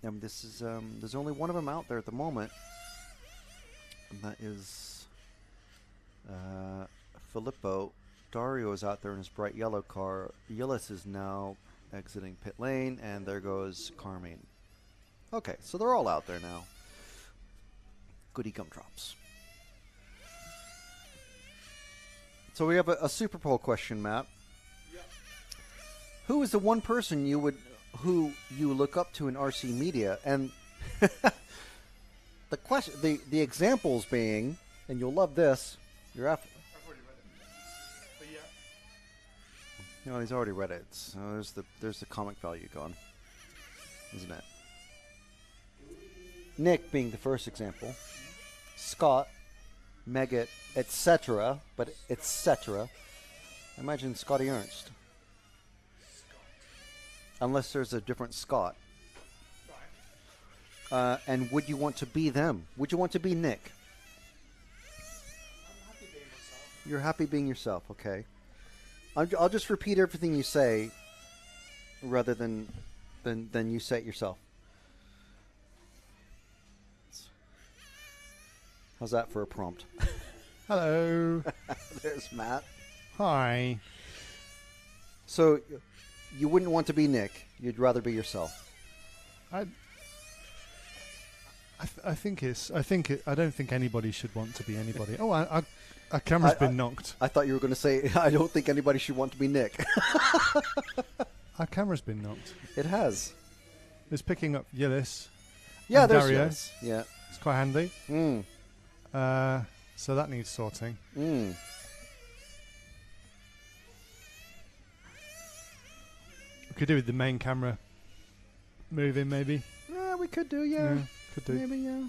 And this is there's only one of them out there at the moment, and that is Filippo. Dario is out there in his bright yellow car. Yillis is now exiting pit lane, and there goes Carmine. Okay, so they're all out there now. Goody gumdrops. So we have a Superpole question, Matt. Yeah. Who is the one person who you look up to in RC media? And the question, the examples being, and you'll love this. I've already read it. But yeah. No, he's already read it. So there's the comic value gone, isn't it? Nick being the first example. Scott, Megat, etc. But etc. Imagine Scotty Ernst. Unless there's a different Scott. Right. And would you want to be them? Would you want to be Nick? I'm happy being myself. You're happy being yourself, okay. I'll just repeat everything you say rather than you say it yourself. How's that for a prompt? Hello. There's Matt. Hi. So you wouldn't want to be Nick. You'd rather be yourself. I don't think anybody should want to be anybody. Oh, our camera's been knocked. I thought you were going to say, I don't think anybody should want to be Nick. Our camera's been knocked. It has. It's picking up Yillis. Yeah, and there's Dario. Yes. Yeah. It's quite handy. Mm. So that needs sorting. Mm. We could do with the main camera moving, maybe. Yeah, we could do, yeah. Could do. Maybe, yeah.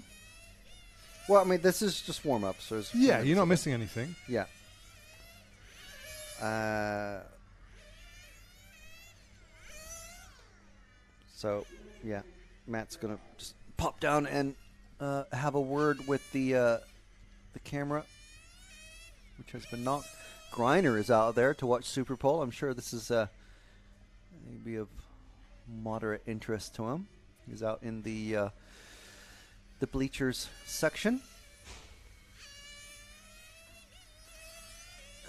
Well, I mean, this is just warm-up, so... Yeah, you're not missing anything. Yeah. So, yeah, Matt's going to just pop down and have a word with the camera, which has been knocked. Griner is out there to watch Superpole. I'm sure this is maybe of moderate interest to him. He's out in the bleachers section.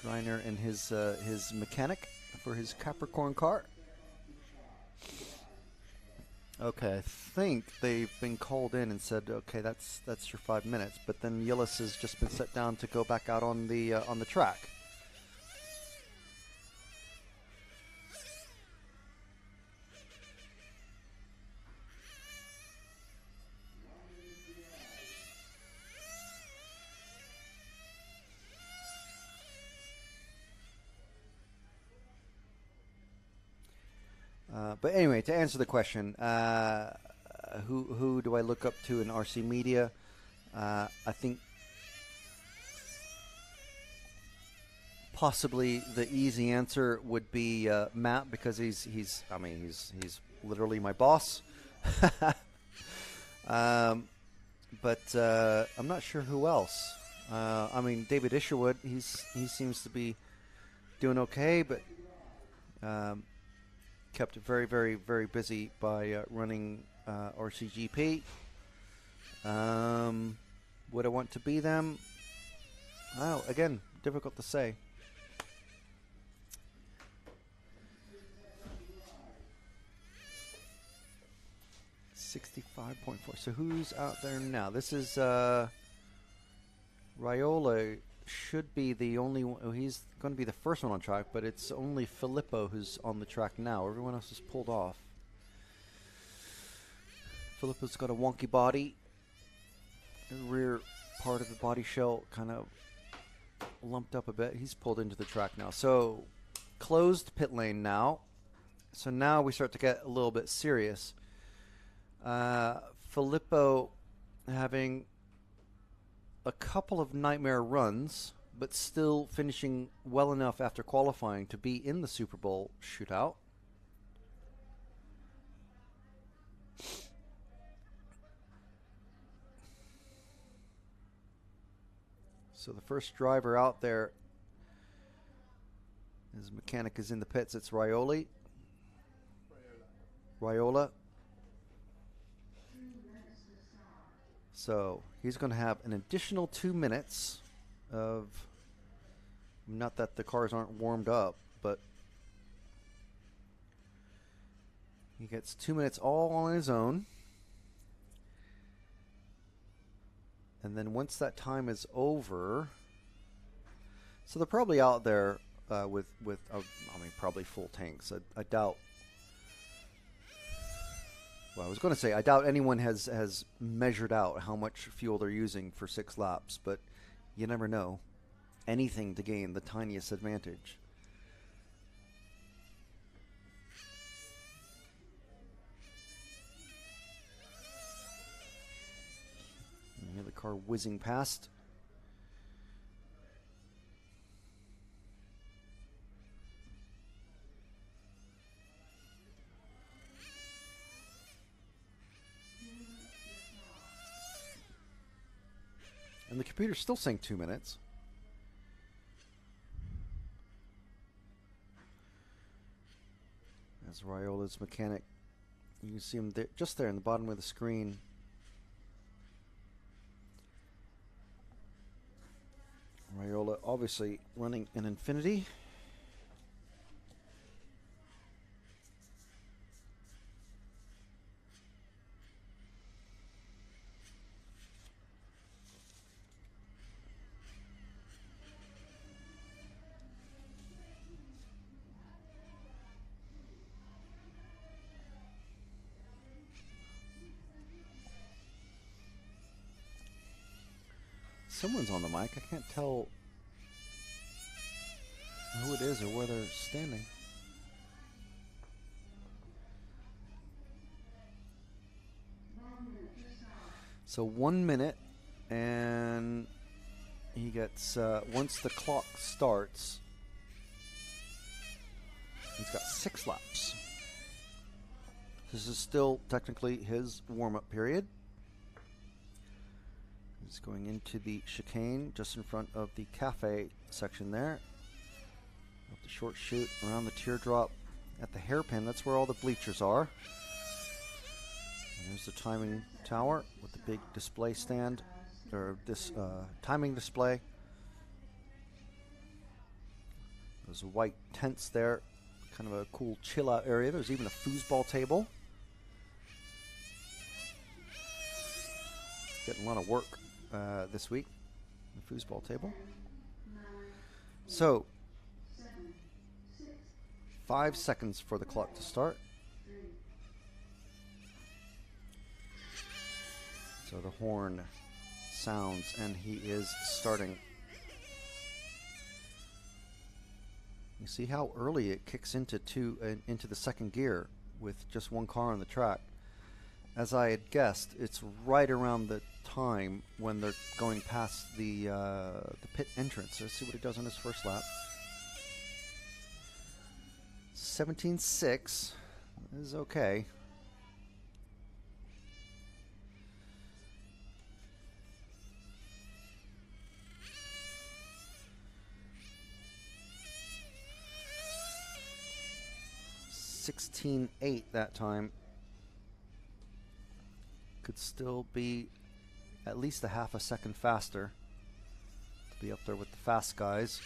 Griner and his mechanic for his Capricorn car. Okay, I think they've been called in and said, okay, that's your 5 minutes. But then Yillis has just been set down to go back out on the track. But anyway, to answer the question, who do I look up to in RC media? I think possibly the easy answer would be Matt, because he's literally my boss. But I'm not sure who else. David Isherwood, he seems to be doing okay, but kept very, very, very busy by running RCGP. Would I want to be them? Oh, again, difficult to say. $65.4. So who's out there now? This is Raiola. Should be the only one. Oh, he's going to be the first one on track, but it's only Filippo who's on the track now. Everyone else is pulled off. Filippo's got a wonky body. The rear part of the body shell kind of lumped up a bit. He's pulled into the track now. So closed pit lane now. So now we start to get a little bit serious. Filippo having a couple of nightmare runs, but still finishing well enough after qualifying to be in the Super Bowl shootout. So the first driver out there, his mechanic is in the pits. It's Raiola. So he's going to have an additional 2 minutes of, not that the cars aren't warmed up, but he gets 2 minutes all on his own. And then once that time is over, so they're probably out there with probably full tanks. I doubt. Well, I was going to say, I doubt anyone has measured out how much fuel they're using for 6 laps, but you never know. Anything to gain the tiniest advantage. You hear the car whizzing past. And the computer's still saying 2 minutes. As Raiola's mechanic, you can see him there, just there in the bottom of the screen. Raiola obviously running an Infinity. Someone's on the mic. I can't tell who it is or where they're standing. So 1 minute, and he gets, once the clock starts, he's got 6 laps. This is still technically his warm-up period. He's going into the chicane just in front of the cafe section there. Up the short chute, around the teardrop, at the hairpin. That's where all the bleachers are. And there's the timing tower with the big display stand, or this timing display. There's white tents there, kind of a cool chill out area. There's even a foosball table. Getting a lot of work this week, the foosball table. So 5 seconds for the clock to start. So the horn sounds and he is starting. You see how early it kicks into the second gear. with just one car on the track. As I had guessed, it's right around the time when they're going past the pit entrance. Let's see what he does on his first lap. 17.6 is okay. $16.8 that time. Could still be at least a half a second faster to be up there with the fast guys.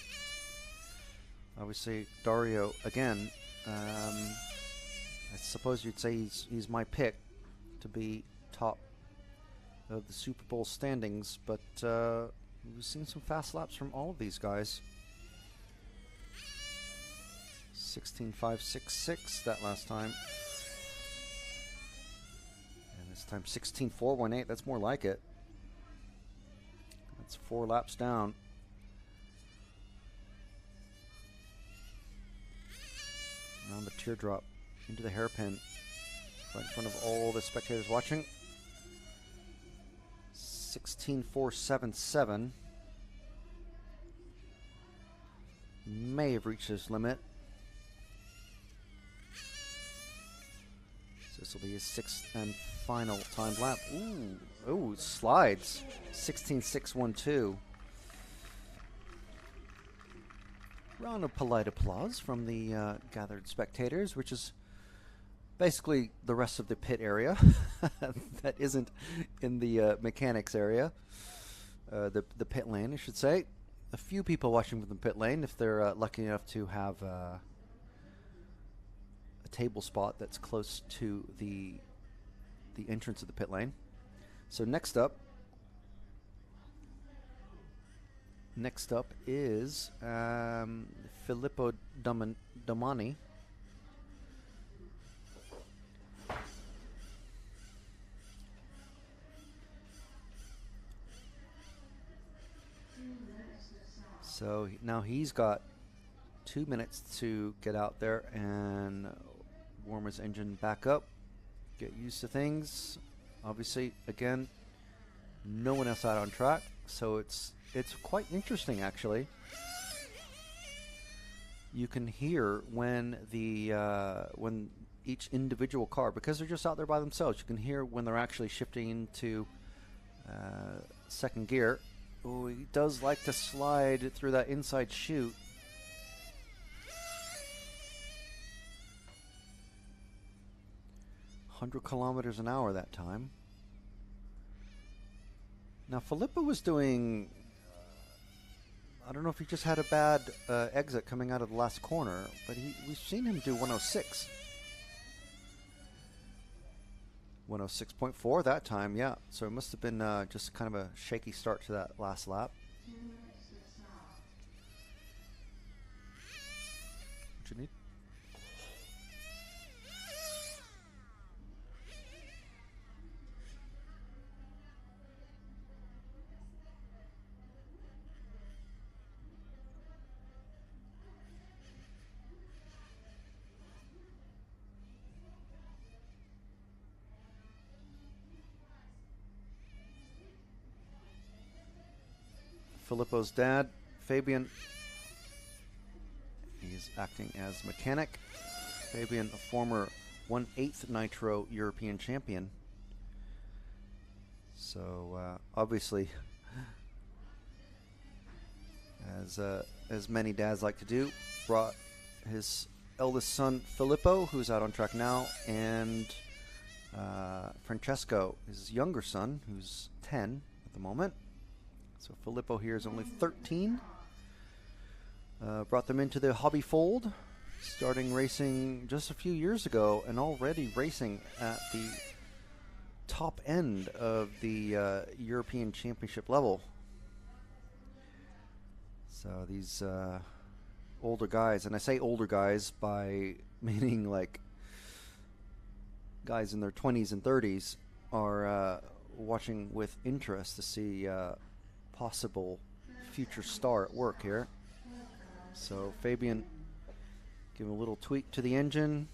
Obviously, Dario again. I suppose you'd say he's my pick to be top of the Superpole standings, but we've seen some fast laps from all of these guys. 16.566 that last time. And this time 16.418. That's more like it. That's 4 laps down. Around the teardrop into the hairpin, right in front of all the spectators watching. 16.477. May have reached his limit. So this will be his 6th and final timed lap. Ooh, it slides. 16.612. Round of polite applause from the gathered spectators, which is basically the rest of the pit area that isn't in the mechanics area, the pit lane, I should say. A few people watching from the pit lane, if they're lucky enough to have a table spot that's close to the entrance of the pit lane. So next up is Filippo Domani. So now he's got 2 minutes to get out there and warm his engine back up, get used to things. Obviously, again, no one else out on track, so it's quite interesting actually. You can hear when when each individual car, because they're just out there by themselves, you can hear when they're actually shifting into second gear. Oh, he does like to slide through that inside chute. .100 kilometers an hour that time. Now Filippo was doing, I don't know if he just had a bad exit coming out of the last corner, but we've seen him do 106. 106.4 that time, yeah. So it must have been just kind of a shaky start to that last lap. What you need? Filippo's dad, Fabian, he's acting as mechanic. Fabian, a former 1/8 Nitro European champion. So obviously, as many dads like to do, brought his eldest son Filippo, who's out on track now, and Francesco, his younger son, who's 10 at the moment. So Filippo here is only 13. Brought them into the hobby fold, starting racing just a few years ago and already racing at the top end of the European Championship level. So these older guys, and I say older guys by meaning like guys in their 20s and 30s, are watching with interest to see possible future star at work here. So Fabian giving a little tweak to the engine,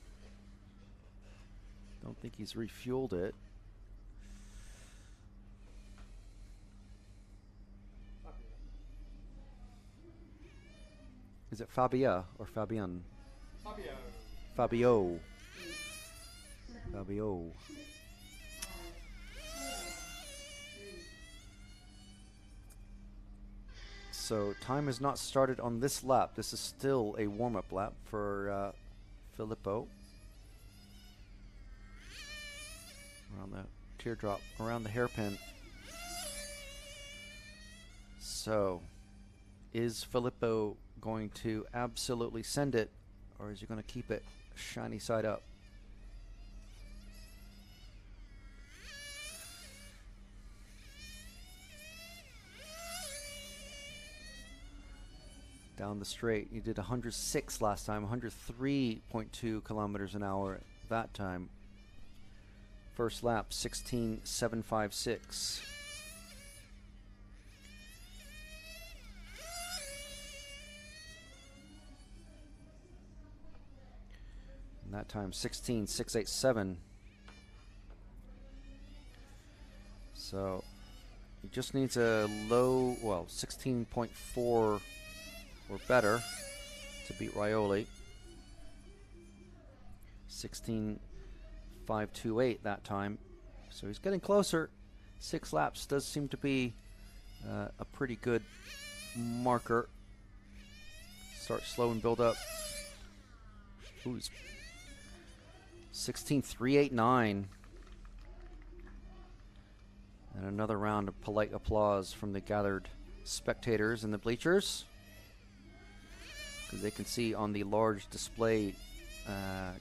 Don't think he's refueled it. Is it Fabia or Fabian? Fabio. Fabio. Fabio. So time has not started on this lap. This is still a warm-up lap for Filippo. Around the teardrop, around the hairpin. So, is Filippo going to absolutely send it, or is he going to keep it shiny side up? Down the straight, he did 106 last time, 103.2 kilometers an hour that time. First lap, 16.756. And that time, 16.687. So he just needs a low, well, 16.4 or better to beat Raiola. 16.528 that time. So he's getting closer. 6 laps does seem to be a pretty good marker. Start slow and build up. Ooh, 16.389. And another round of polite applause from the gathered spectators in the bleachers, because they can see on the large display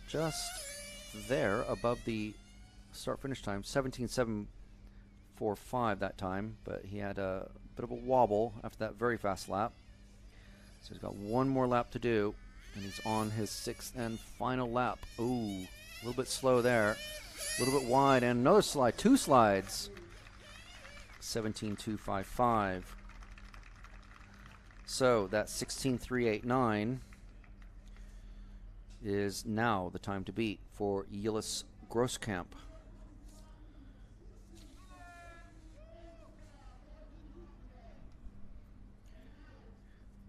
just there above the start-finish time, 17.745 that time, but he had a bit of a wobble after that very fast lap. So he's got one more lap to do, and he's on his 6th and final lap. Ooh, a little bit slow there, a little bit wide, and another slide, 2 slides. 17.255. So that 16.389 is now the time to beat for Yilis Grosskamp.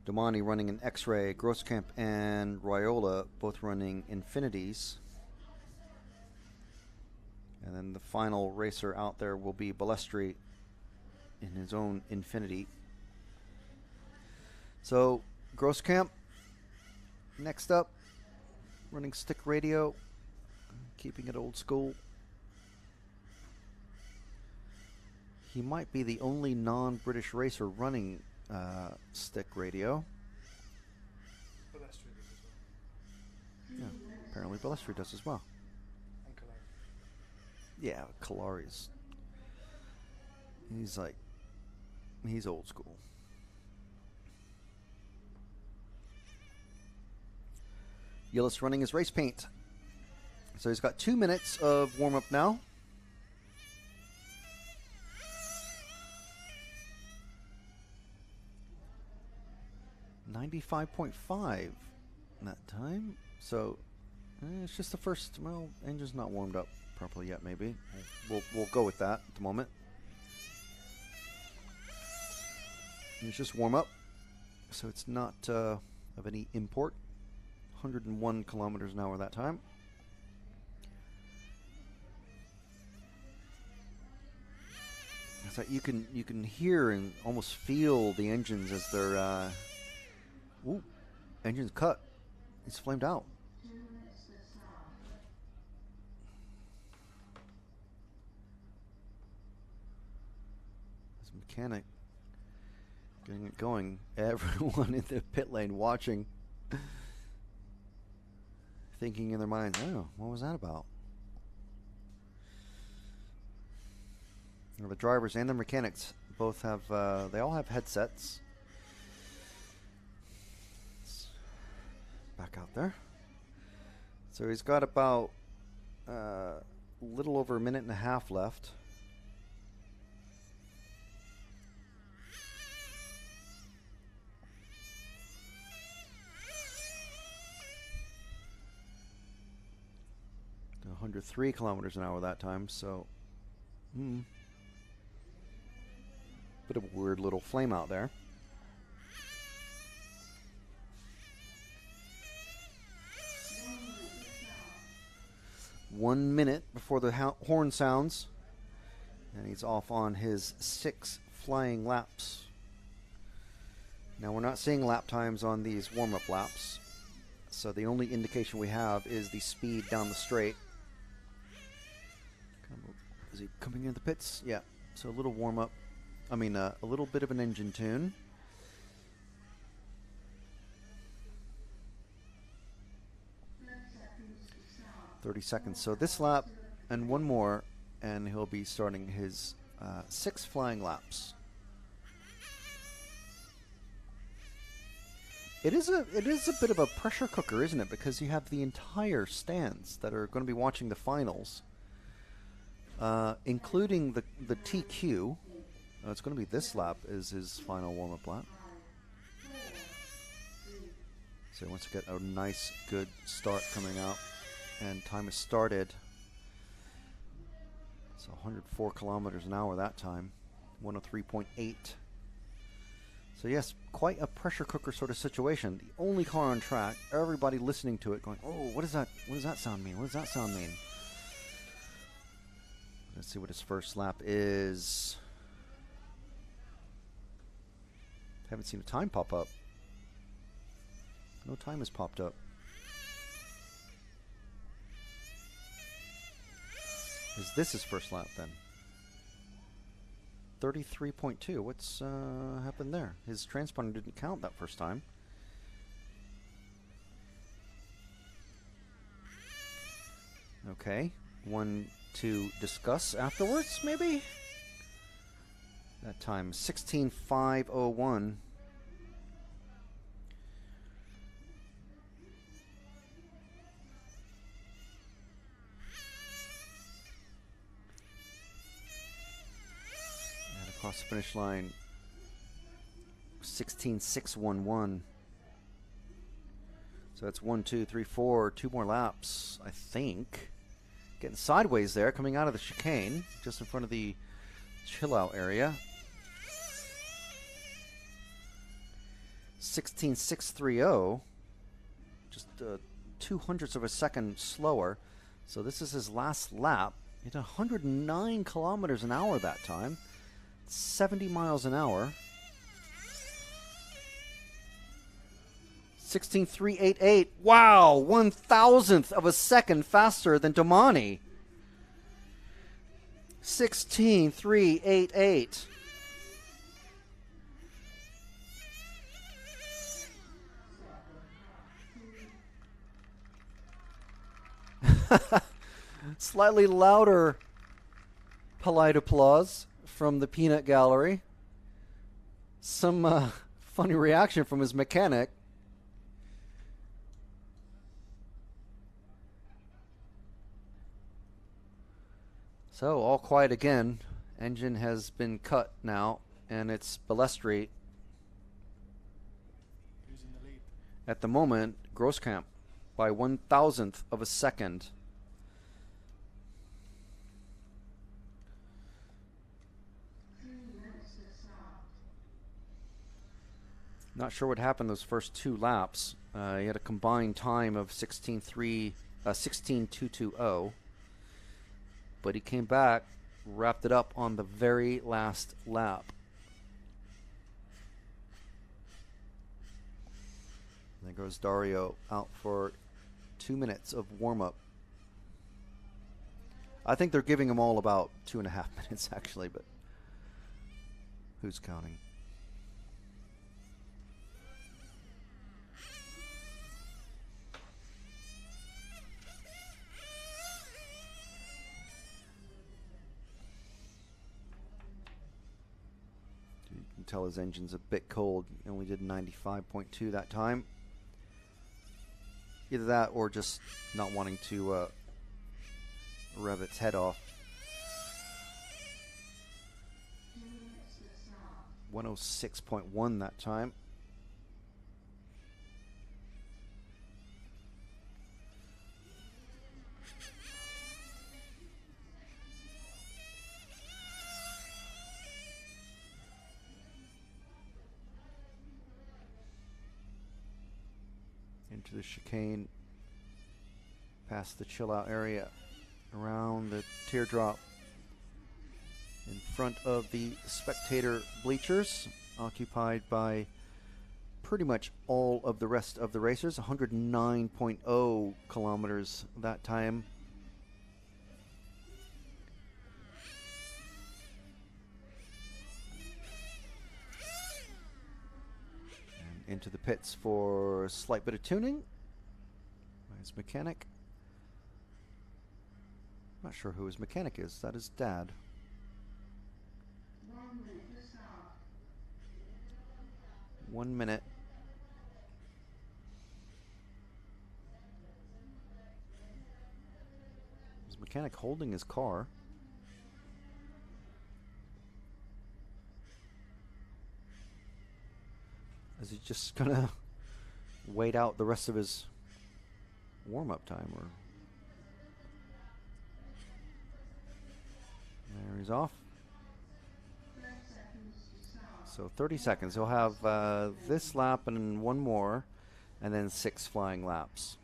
Domani running an X-Ray, Grosskamp and Raiola both running Infinities. And then the final racer out there will be Balestri in his own Infinity. So, Grosskamp, next up, running stick radio, keeping it old school. He might be the only non-British racer running stick radio. Balestri does as well. Yeah, apparently Balestri does as well. And Kalari. Yeah, Kalari's. He's old school. Yilis running his race paint. So he's got 2 minutes of warm-up now. .95 that time. So it's just the first, well, engine's not warmed up properly yet, maybe. We'll go with that at the moment. It's just warm up, so it's not of any import. 101 kilometers an hour that time. It's like you can hear and almost feel the engines as they're ooh, engine's cut. It's flamed out. This mechanic getting it going. Everyone in the pit lane watching, thinking in their minds, oh, what was that about? The drivers and the mechanics both have, they all have headsets. It's back out there. So he's got about a little over a minute and a half left. 103 kilometers an hour that time, so bit of a weird little flame out there. One minute before the horn sounds, and he's off on his 6 flying laps. Now, we're not seeing lap times on these warm-up laps, so the only indication we have is the speed down the straight. Is he coming into the pits? Yeah, so a little warm-up. I mean, a little bit of an engine tune. .30 seconds. So this lap and one more, and he'll be starting his 6 flying laps. It is a bit of a pressure cooker, isn't it? Because you have the entire stands that are going to be watching the finals, including the TQ. It's going to be this lap is his final warm-up lap. So he wants to get a nice, good start coming out. And time has started. So 104 kilometers an hour that time. 103.8. So yes, quite a pressure cooker sort of situation. The only car on track, everybody listening to it going, oh, what is that? What does that sound mean? What does that sound mean? Let's see what his first lap is. Haven't seen a time pop up. No time has popped up. Is this his first lap then? 33.2. What's happened there? His transponder didn't count that first time. Okay. One to discuss afterwards, maybe? That time, 16.501. Across the finish line, 16.611. So that's 1, 2, 3, 4, 2 more laps, I think. Getting sideways there, coming out of the chicane, just in front of the chill out area. 16.630, just 0.02 of a second slower. So this is his last lap. He did 109 kilometers an hour that time. 70 miles an hour. 16.388. Wow, 1,000th of a second faster than Domani. 16.388. Slightly louder polite applause from the peanut gallery. Some funny reaction from his mechanic. So, all quiet again. Engine has been cut now, and it's Balestri. Who's in the lead? At the moment, Grosskamp by 1,000th of a second. Not sure what happened those first 2 laps. He had a combined time of 16.220. But he came back, wrapped it up on the very last lap. There goes Dario out for 2 minutes of warm-up. I think they're giving him all about 2.5 minutes, actually, but who's counting? Tell his engine's a bit cold. He only did 95.2 that time. Either that or just not wanting to rev its head off. 106.1 that time. into the chicane, past the chill out area, around the teardrop, in front of the spectator bleachers, occupied by pretty much all of the rest of the racers. 109.0 kilometers that time. And into the pits for a slight bit of tuning by his mechanic. Not sure who his mechanic is. That is Dad. 1 minute. His mechanic holding his car. Is he just gonna wait out the rest of his warm-up time, or? There he's off. So 30 seconds. He'll have this lap and one more, and then 6 flying laps.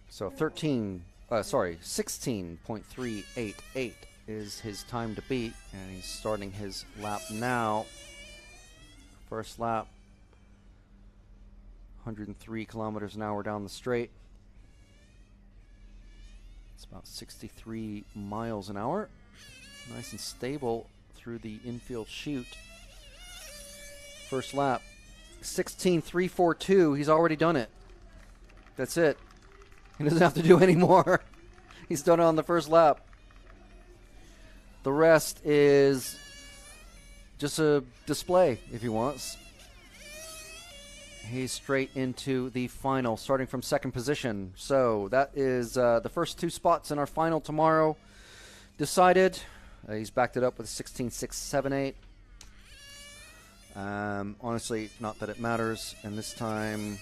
So 16.388 is his time to beat, and he's starting his lap now. First lap, 103 kilometers an hour down the straight. It's about 63 miles an hour. Nice and stable through the infield chute. First lap, 16.342. He's already done it. That's it. He doesn't have to do any more. He's done it on the first lap. The rest is just a display if he wants. He's straight into the final, starting from second position. So that is the first 2 spots in our final tomorrow decided. He's backed it up with 16.678. Honestly, not that it matters. And this time,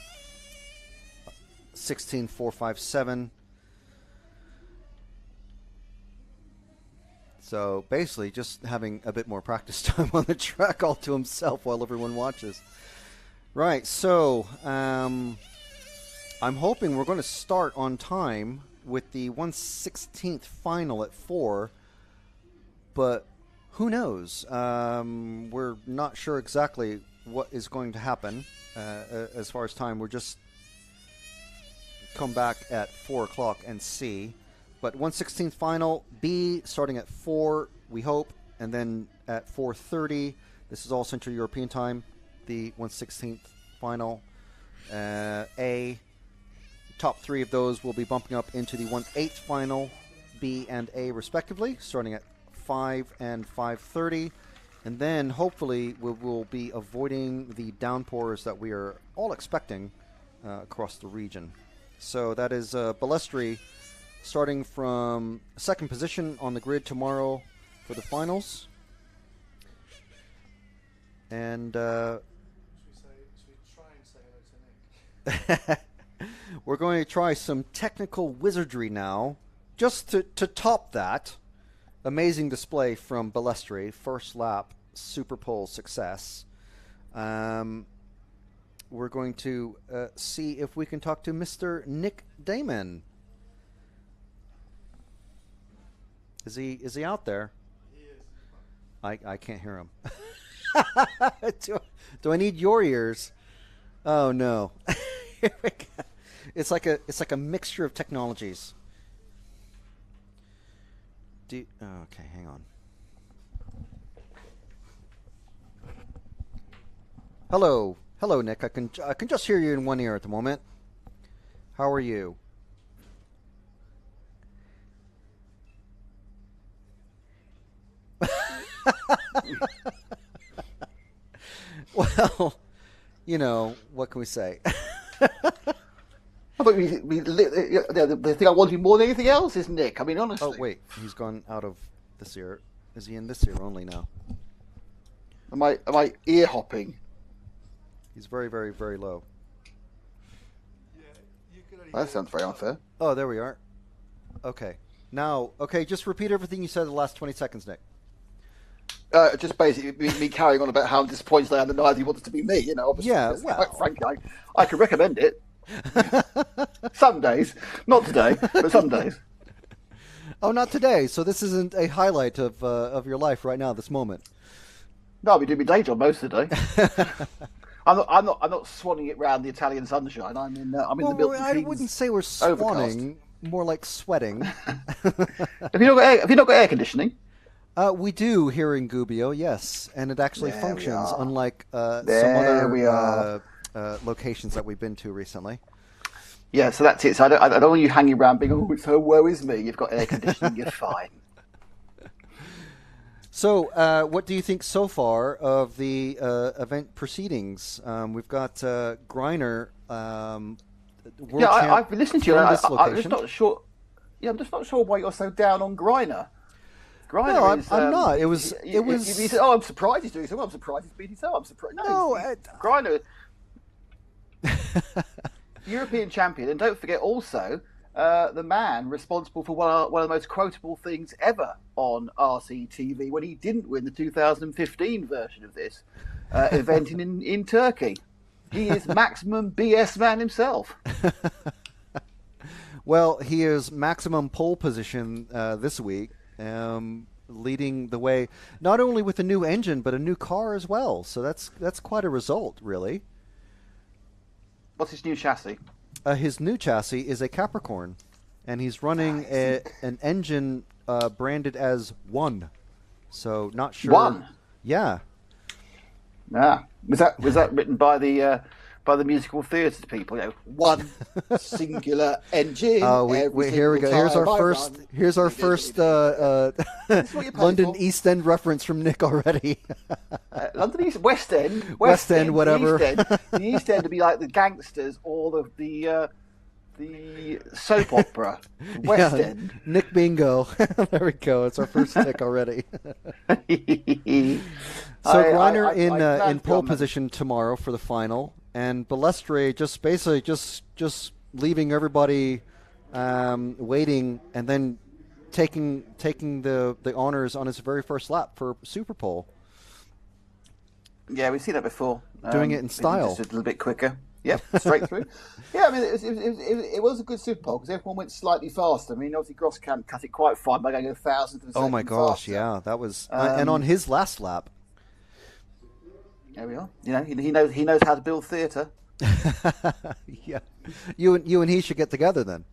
16.457. So basically just having a bit more practice time on the track all to himself while everyone watches. Right, so I'm hoping we're going to start on time with the 1/16th final at 4, but who knows? We're not sure exactly what is going to happen as far as time. We're just come back at 4 o'clock and see. But 1/16th final, B starting at 4, we hope, and then at 4:30, this is all Central European time, the 1/16th final. A, top 3 of those will be bumping up into the 1/8th final, B and A respectively, starting at 5 and 5:30. And then hopefully we will be avoiding the downpours that we are all expecting across the region. So that is Balestri starting from second position on the grid tomorrow for the finals. And Should we try and say hello to Nick? we're going to try some technical wizardry now, just to top that amazing display from Balestri, first lap Superpole success. We're going to see if we can talk to Mr. Nick Diekman. Is he out there? He is. I can't hear him. do I need your ears? Oh no. Here we go. It's like a mixture of technologies. Okay, hang on. Hello, Nick. I can just hear you in one ear at the moment. How are you? Well, what can we say? I thought the thing I wanted more than anything else is Nick. I mean, honestly. Oh wait, he's gone out of this ear. Is he in this ear only now? Am I ear hopping? He's very, very, very low. Yeah, you could only That hear sounds very unfair. Oh, there we are. Okay. Now, okay, just repeat everything you said in the last 20 seconds, Nick. Just basically me carrying on about how disappointed I am that neither wanted to be me. You know, obviously, Yeah, because, well. quite frankly, I could recommend it. Some days, not today, but some days. Oh, not today. So this isn't a highlight of your life right now, this moment. No, I'll be doing my day job most of the day. I'm not swanning it round the Italian sunshine. I'm in the Milton I Keynes wouldn't say we're swanning, more like sweating. Have you not got air conditioning? We do here in Gubbio, yes, and it actually There we functions, are. unlike some There we other are. locations that we've been to recently. Yeah, so that's it. So I don't want you hanging around being, oh, so woe is me. You've got air conditioning, you're fine. So, what do you think so far of the event proceedings? We've got Greiner. World Yeah, champ I've been listening to you. from this I'm just location. not sure. Yeah, I'm just not sure why you're so down on Griner. Griner No, is, I'm not. It was. You said, "Oh, I'm surprised he's doing so well. I'm surprised he's beating so. I'm surprised." No, Griner, European champion, and don't forget also the man responsible for one of the most quotable things ever on RCTV when he didn't win the 2015 version of this event in Turkey. He is maximum BS man himself. Well, he is maximum pole position this week, leading the way not only with a new engine but a new car as well. So that's quite a result, really. What's his new chassis? His new chassis is a Capricorn, and he's running an engine branded as One. So not sure. One. Yeah. Ah, was that written by the musical theatre people? You know, one singular engine. Wait, here we go. Here's our first. Here's our first London East End reference from Nick already. London East West End. West End, whatever. The East End would be like the gangsters or the soap opera. West Yeah, End. Nick Bingo. There we go. It's our first tick already. So Reiner in pole position tomorrow for the final, and Balestre just basically just leaving everybody waiting, and then taking the honors on his very first lap for Superpole. Yeah, we've seen that before. Doing it in style. Just a little bit quicker. Yep, straight through. Yeah, I mean, it was a good Superpole because everyone went slightly faster. I mean, obviously Groskamp cut it quite fine by going 1,000 of a second Oh my gosh, faster. yeah, that was and on his last lap. There we are. You know, he knows how to build theatre. Yeah, you and he should get together then.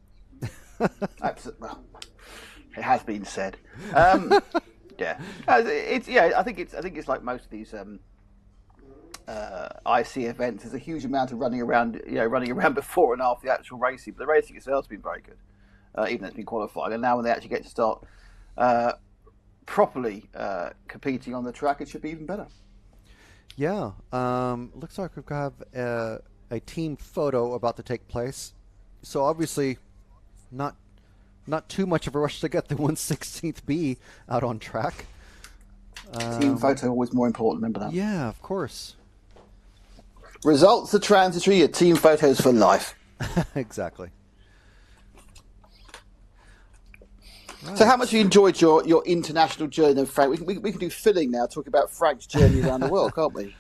Absolutely. Well, it has been said. Yeah, I think it's like most of these IC events. There's a huge amount of running around before and after the actual racing. But the racing itself's been very good, even though it's been qualifying. And now when they actually get to start properly competing on the track, it should be even better. Yeah, looks like we have a team photo about to take place. So obviously, not too much of a rush to get the 1/16th B out on track. Team photo always more important. Remember that. Yeah, of course. Results are transitory. Your team photos for life. Exactly. So, how much have you enjoyed your international journey, then, Frank? We can do filling now, talking about Frank's journey around the world, can't we?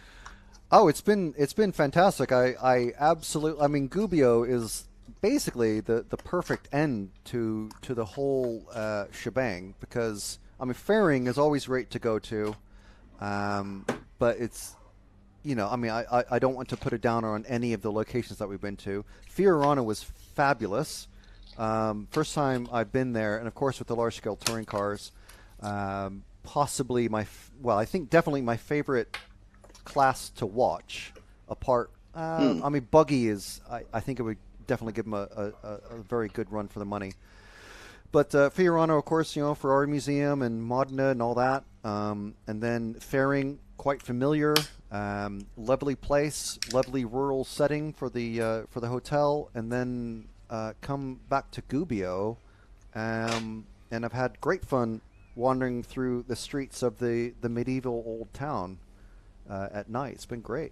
Oh, it's been fantastic. I absolutely. I mean, Gubbio is basically the perfect end to the whole shebang, because I mean, Fairing is always great to go to, but it's, I mean, I don't want to put it down on any of the locations that we've been to. Fiorano was fabulous. First time I've been there, and of course with the large scale touring cars, possibly I think definitely my favorite class to watch. Apart, I mean, Buggy is. I think it would definitely give him a very good run for the money. But Fiorano, of course, Ferrari Museum and Modena and all that, and then Fairing, quite familiar. Lovely place, lovely rural setting for the hotel, and then come back to Gubbio, and I've had great fun wandering through the streets of the medieval old town at night. It's been great.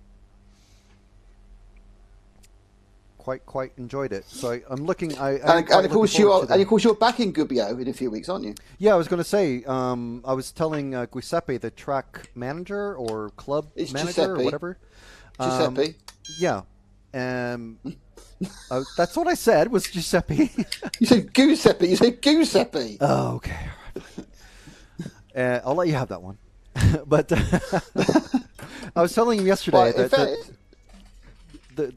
quite enjoyed it. So I'm looking. And of course you're back in Gubbio in a few weeks, aren't you? Yeah, I was going to say. I was telling Giuseppe, the track manager or club It's manager Giuseppe. or whatever. Giuseppe. Yeah. That's what I said was Giuseppe. You said Giuseppe. You said Giuseppe. Oh, okay. I'll let you have that one. But I was telling him yesterday that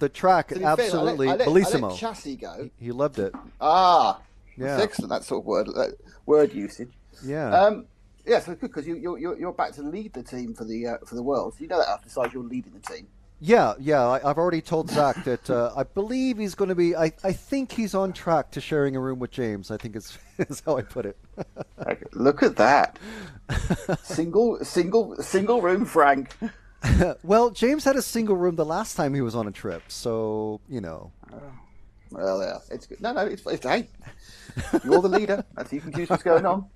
the track absolutely I bellissimo. let Chassis go. He loved it. Ah, Yeah. that's excellent. That sort of word usage. Yeah. Yeah, so good because you're back to lead the team for the world. So you know that after decide you're leading the team. Yeah. I've already told Zach that I believe he's going to be. I think he's on track to sharing a room with James. I think is how I put it. Okay, look at that. Single room, Frank. Well, James had a single room the last time he was on a trip, so you know. Well, yeah, it's good. No, it's hey, you're the leader. That's you can choose what's going on.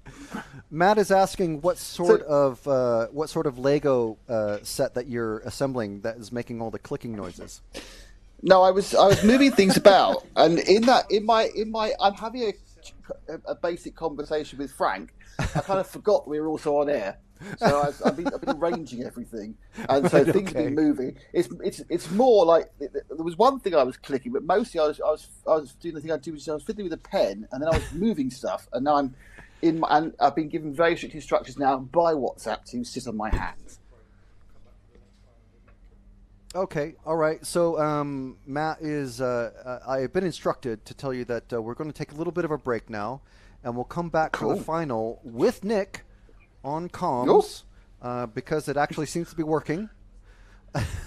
Matt is asking what sort of Lego set that you're assembling that is making all the clicking noises. No, I was moving things about, and in my I'm having a basic conversation with Frank. I kind of forgot we were also on air, so I've been arranging everything, and so Right, things have okay. been moving. It's more like there was one thing I was clicking, but mostly I was doing the thing I do, which is I was fiddling with a pen, and then I was moving stuff, and now I'm and I've been given very strict instructions now by WhatsApp to sit on my hands. Okay, all right. So Matt is. I have been instructed to tell you that we're going to take a little bit of a break now, and we'll come back for Cool. the final with Nick on comms because it actually seems to be working.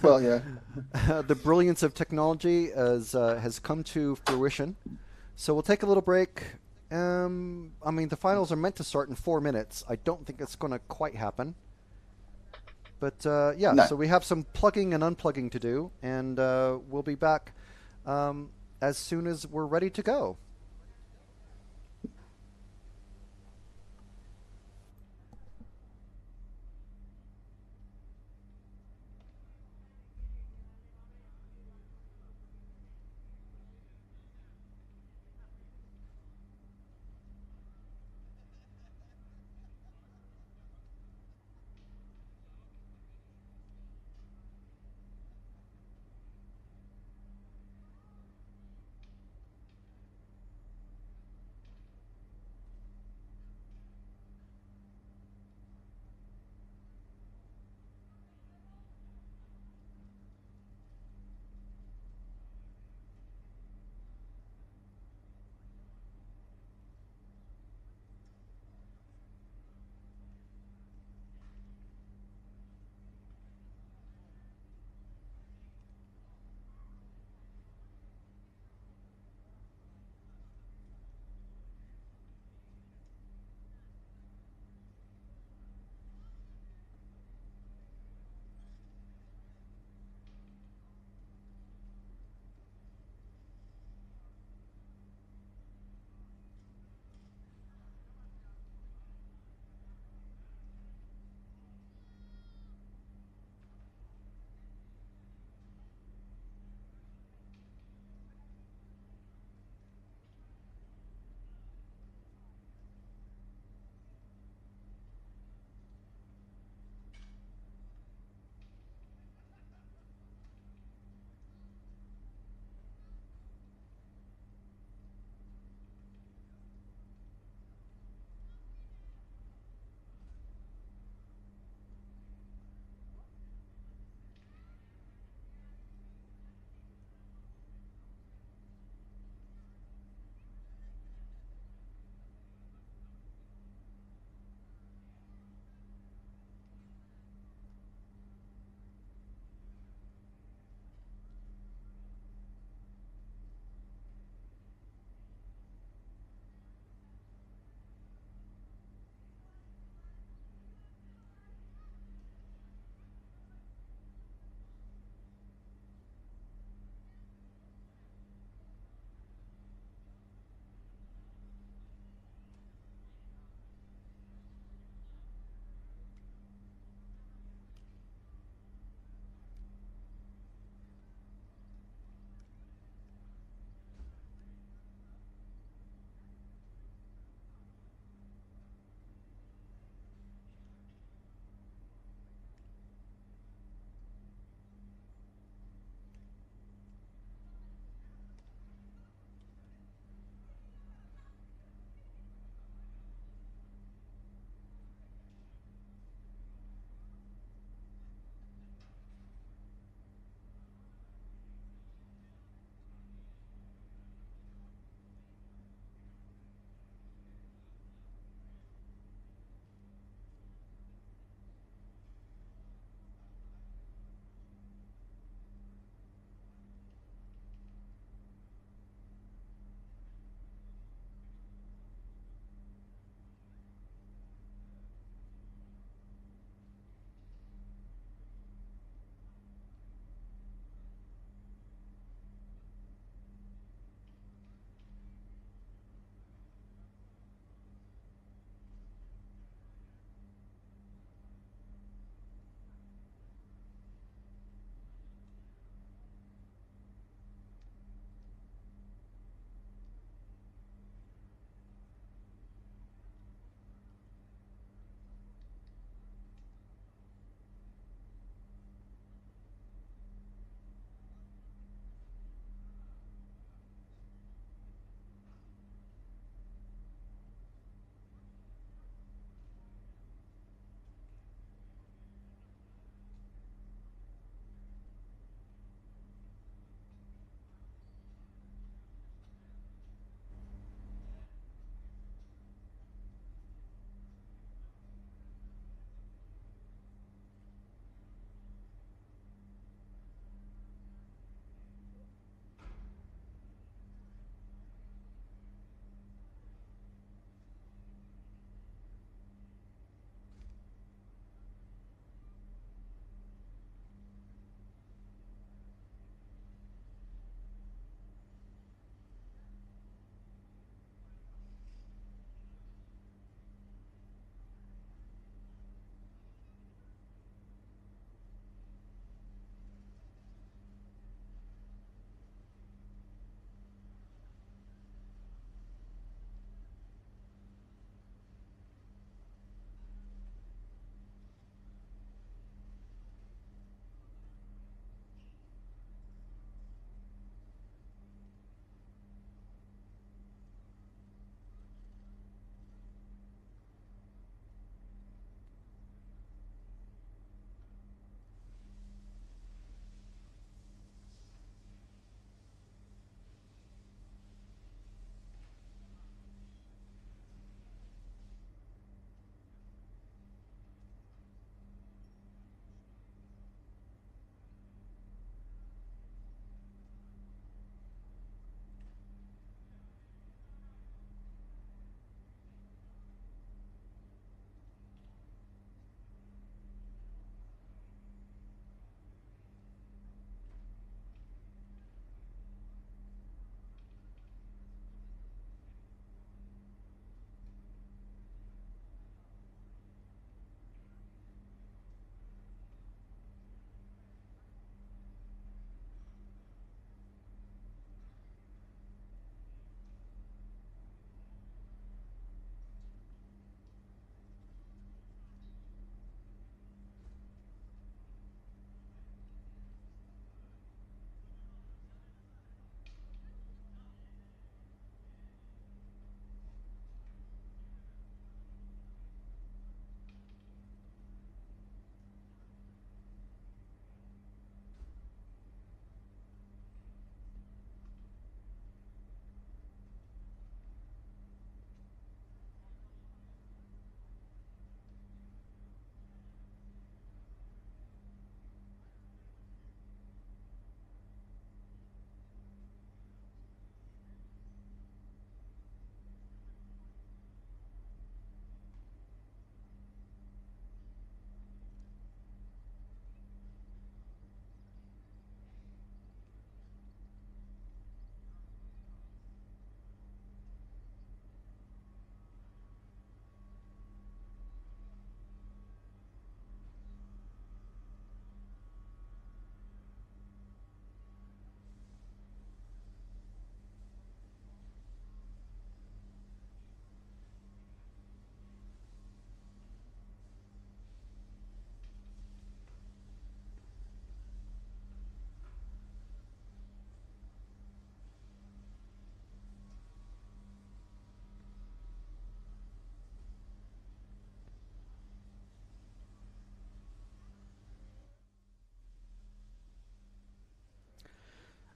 Well, yeah. The brilliance of technology has come to fruition. So we'll take a little break. I mean, the finals are meant to start in 4 minutes. I don't think it's going to quite happen. But yeah, No. so we have some plugging and unplugging to do, and we'll be back as soon as we're ready to go.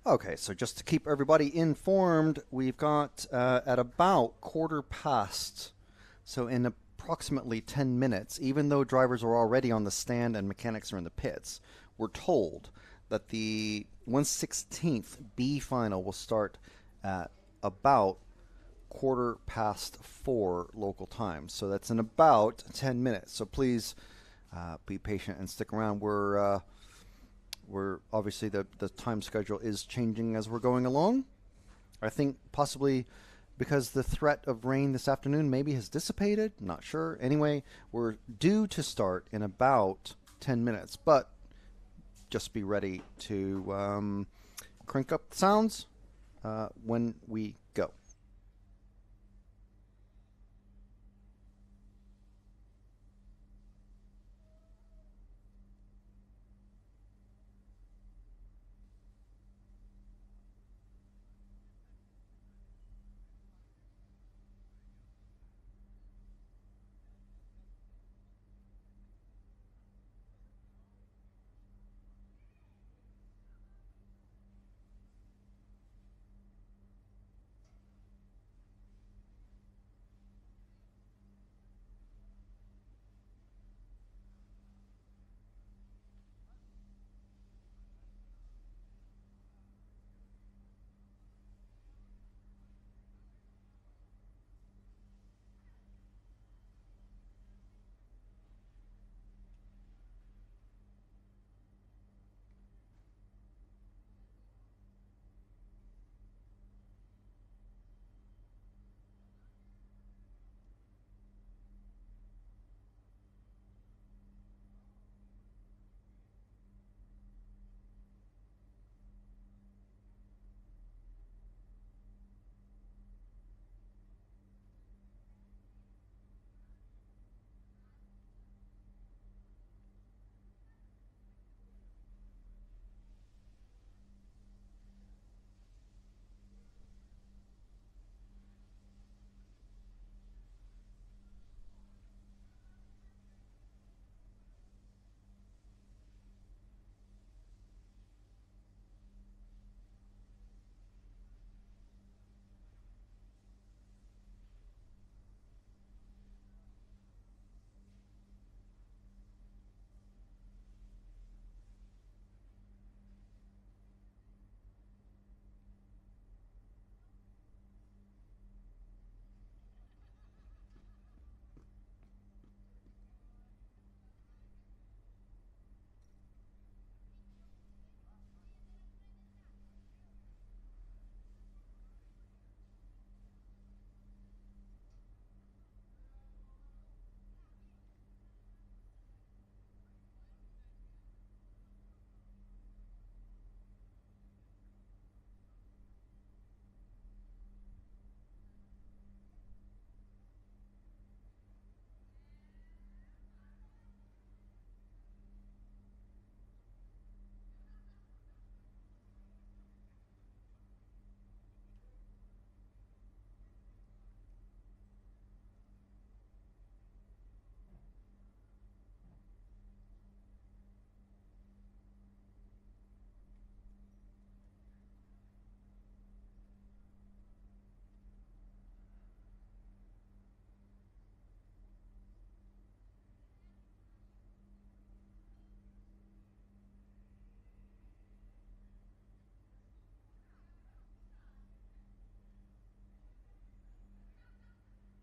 Okay, so just to keep everybody informed, we've got at about quarter past, so in approximately 10 minutes, even though drivers are already on the stand and mechanics are in the pits, we're told that the 1/16th B final will start at about quarter past 4 local time. So that's in about 10 minutes. So please be patient and stick around. We're obviously the time schedule is changing as we're going along. I think possibly because the threat of rain this afternoon maybe has dissipated. Not sure. Anyway, we're due to start in about 10 minutes, but just be ready to crank up the sounds when we go.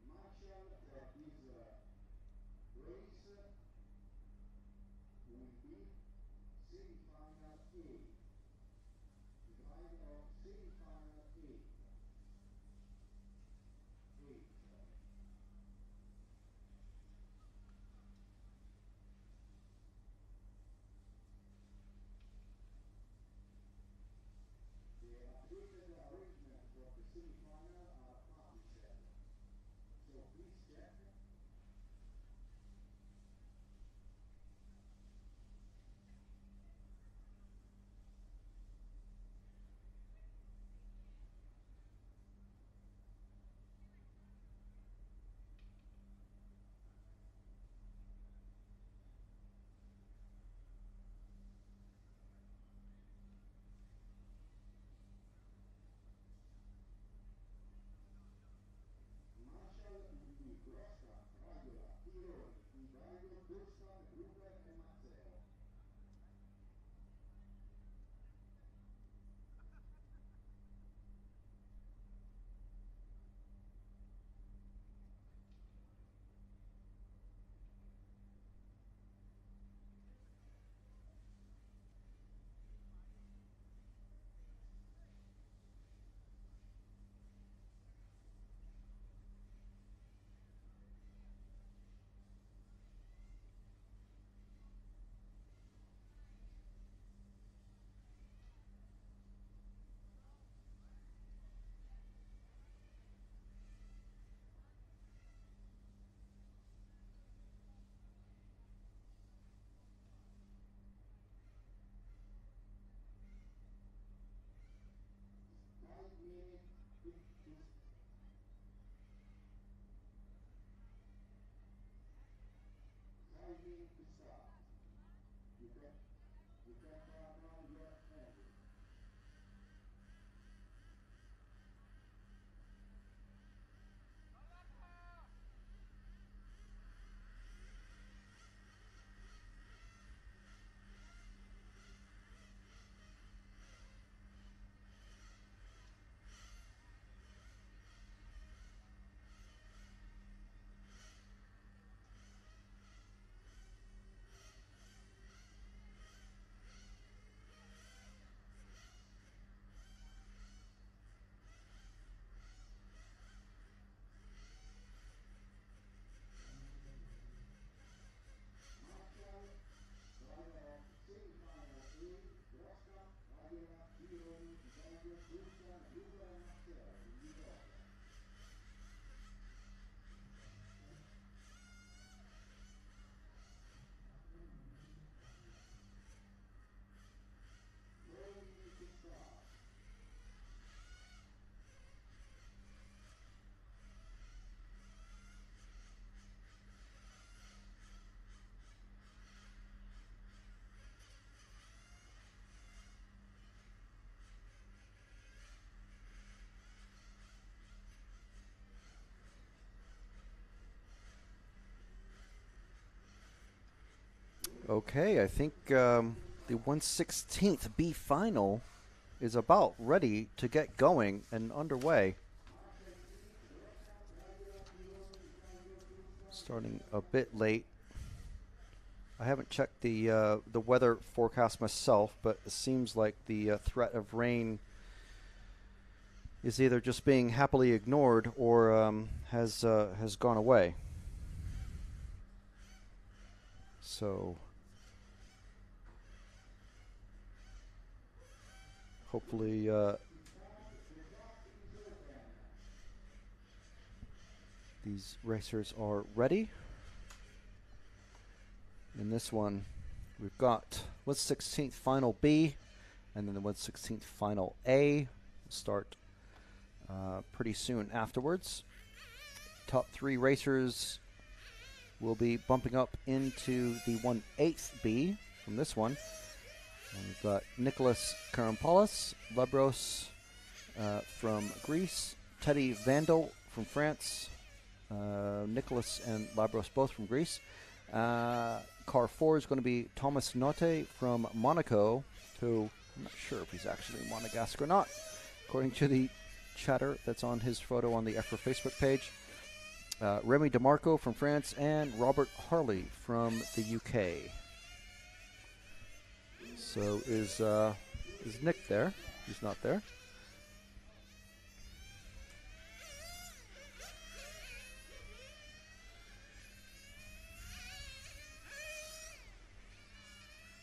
Marshall for this race will be semi-final 8. The driver of semi-final 8. 8. The updated arrangement for the semi-final are published. So please check. Okay, I think the 1/16th B final is about ready to get going and underway. Starting a bit late. I haven't checked the weather forecast myself, but it seems like the threat of rain is either just being happily ignored or has gone away. So hopefully these racers are ready. In this one, we've got 1/16th final B, and then the 1/16th final A will start pretty soon afterwards. Top three racers will be bumping up into the 1/8th B from this one. And we've got Nicholas Karampoulos, Labros from Greece, Teddy Vandal from France, Nicholas and Labros both from Greece. Car 4 is going to be Thomas Notte from Monaco, who I'm not sure if he's actually Monegasque or not, according to the chatter that's on his photo on the EFRA Facebook page. Remy DeMarco from France, and Robert Harley from the UK. So is Nick there? He's not there.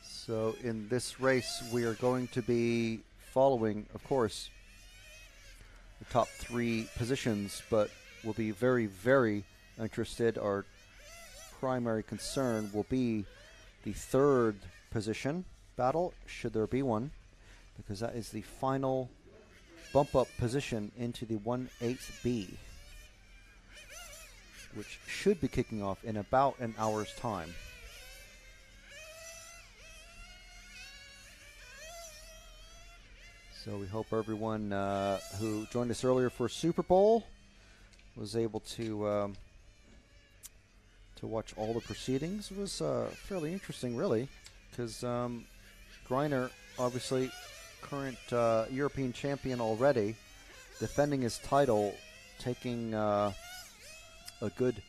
So in this race, we are going to be following, of course, the top three positions, but we'll be very, very interested. Our primary concern will be the third position battle, should there be one, because that is the final bump-up position into the 1/8 B, which should be kicking off in about an hour's time. So we hope everyone who joined us earlier for Superpole was able to watch all the proceedings. It was fairly interesting, really, because Greiner, obviously current European champion already, defending his title, taking a good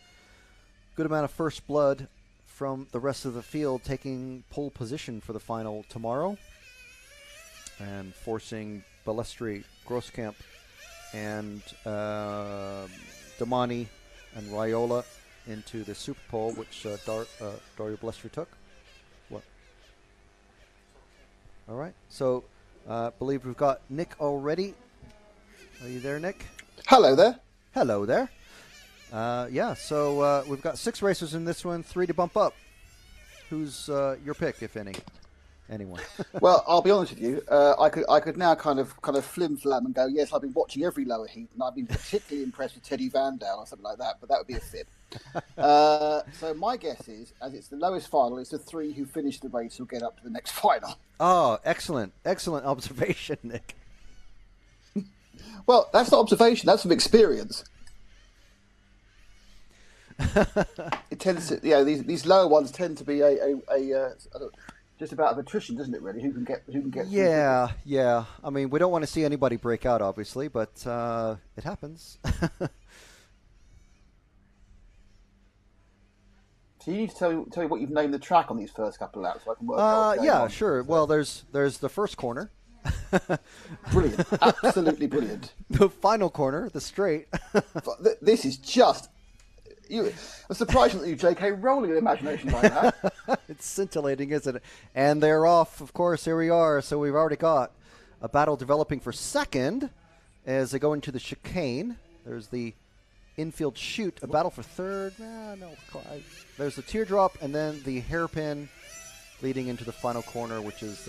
amount of first blood from the rest of the field, taking pole position for the final tomorrow, and forcing Balestri, Grosskamp, and Damani and Raiola into the Superpole, which Dario Balestri took. What? All right. So, believe we've got Nick already. Are you there, Nick? Hello there. Hello there. Yeah. So we've got 6 racers in this one, 3 to bump up. Who's your pick, if any? Anyone. Well, I'll be honest with you. I could now kind of flim flam and go, yes, I've been watching every lower heat, and I've been particularly impressed with Teddy Van Dale or something like that. But that would be a fib. So my guess is, as it's the lowest final, it's the 3 who finish the race who'll get up to the next final. Oh, excellent observation, Nick. Well, that's not observation. That's from experience. It tends to, these lower ones tend to be just about of attrition, doesn't it? Really, who can get? Yeah. I mean, we don't want to see anybody break out, obviously, but it happens. So you need to tell me what you've named the track on these first couple of laps, so I can work out. Yeah, sure. Well, there's the first corner. Brilliant, absolutely brilliant. The final corner, the straight. This is just. I'm surprised that you, JK, rolling in imagination like that. It's scintillating, isn't it? And they're off, of course. Here we are. So we've already got a battle developing for second as they go into the chicane. There's the infield chute, a battle for third. There's the teardrop, and then the hairpin leading into the final corner, which is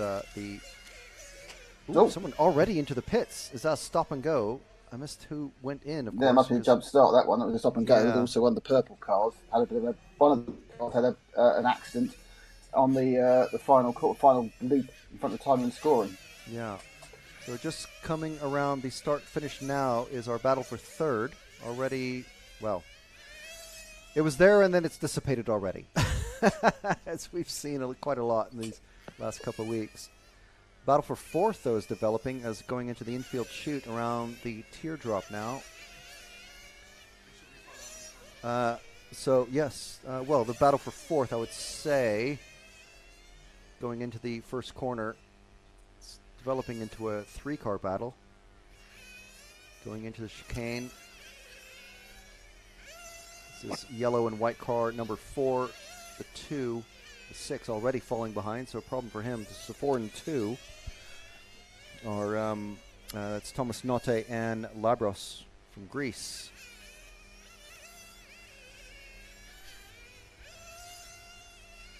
someone already into the pits. Is that a stop and go? I missed who went in. Of course, must be a jump start. That one, that was a stop and go. Yeah. It was also one of the purple cars had a bit of one of the cars had an accident on the final loop in front of the timing and scoring. Yeah. So just coming around the start finish now is our battle for third. Already, well, it was there and then it's dissipated already, as we've seen quite a lot in these last couple of weeks. Battle for fourth, though, is developing as going into the infield chute around the teardrop now. So, yes, the battle for fourth, I would say, going into the first corner, it's developing into a 3-car battle. Going into the chicane. This is yellow and white car number 4, the 2, the 6 already falling behind, so a problem for him. This is the 4 and 2. Or that's Thomas Notte and Labros from Greece.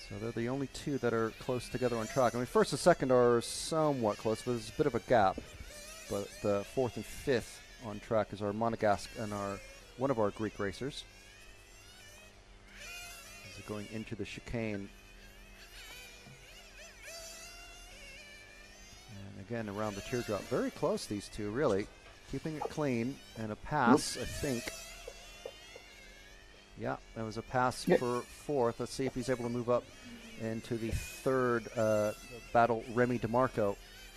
So they're the only 2 that are close together on track. I mean, first and second are somewhat close, but there's a bit of a gap. But the 4th and 5th on track is our Monegasque and one of our Greek racers. As they're going into the chicane. Again, around the teardrop. Very close, these 2, really. Keeping it clean. And a pass, I think. Yeah, that was a pass for fourth. Let's see if he's able to move up into the third battle. Remy DeMarco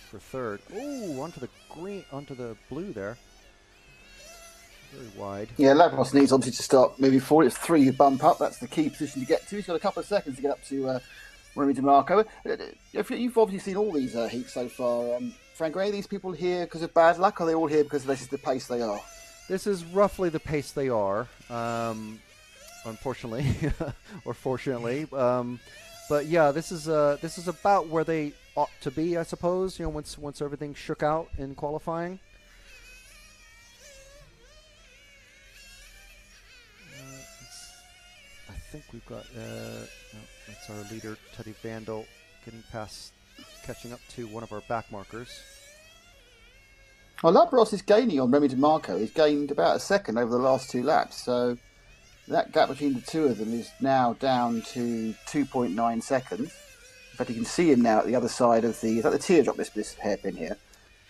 for third. Ooh, onto the blue there. Very wide. Yeah, Labros needs obviously to start moving forward. It's 3 who bump up. That's the key position to get to. He's got a couple of seconds to get up to Remy DeMarco. You've obviously seen all these heats so far. Frank, are any of these people here because of bad luck, or are they all here because this is the pace they are? This is roughly the pace they are, unfortunately, or fortunately. But yeah, this is about where they ought to be, I suppose. Once everything shook out in qualifying. I think we've got. That's our leader, Teddy Vandal, catching up to one of our back markers. Well, Labros is gaining on Remy DeMarco. He's gained about a second over the last 2 laps. So that gap between the 2 of them is now down to 2.9 seconds. In fact, you can see him now at the other side of the teardrop, this hairpin here.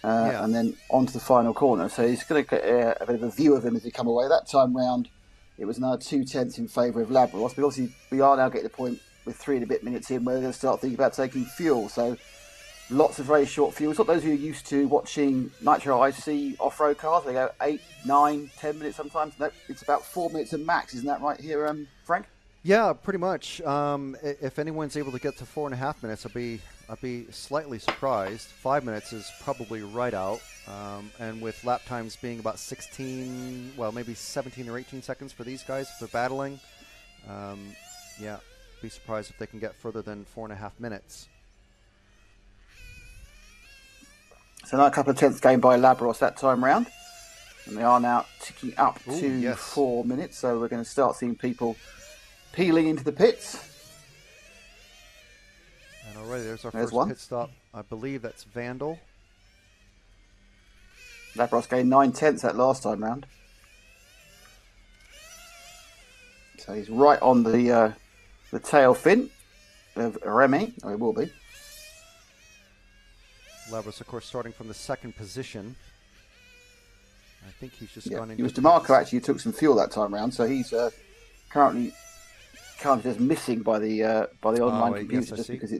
And then onto the final corner. So he's going to get a bit of a view of him as he come away. That time round, it was now 2/10 in favour of Labros. But obviously, we are now getting to the point with 3 and a bit minutes in where they're going to start thinking about taking fuel. So lots of very short fuel. It's not those who are used to watching Nitro IC off-road cars. They go 8, 9, 10 minutes sometimes. No, it's about 4 minutes at max. Isn't that right here, Frank? Yeah, pretty much. If anyone's able to get to 4.5 minutes, I'd be slightly surprised. 5 minutes is probably right out. And with lap times being about 16, well, maybe 17 or 18 seconds for these guys if they're battling. Be surprised if they can get further than 4.5 minutes. So now a couple of tenths gained by Labros that time round. And they are now ticking up to 4 minutes. So we're going to start seeing people peeling into the pits. And Alrighty, there's our There's first one. pit stop. I believe that's Vandal. Labros gained 9/10 that last time round. So he's right on the tail fin of Remy, or he will be. Labros, of course, starting from the second position. I think he's just Yeah, gone into it was pits. DeMarco actually who took some fuel that time round, so he's currently just missing by the online yes, computer I just see. because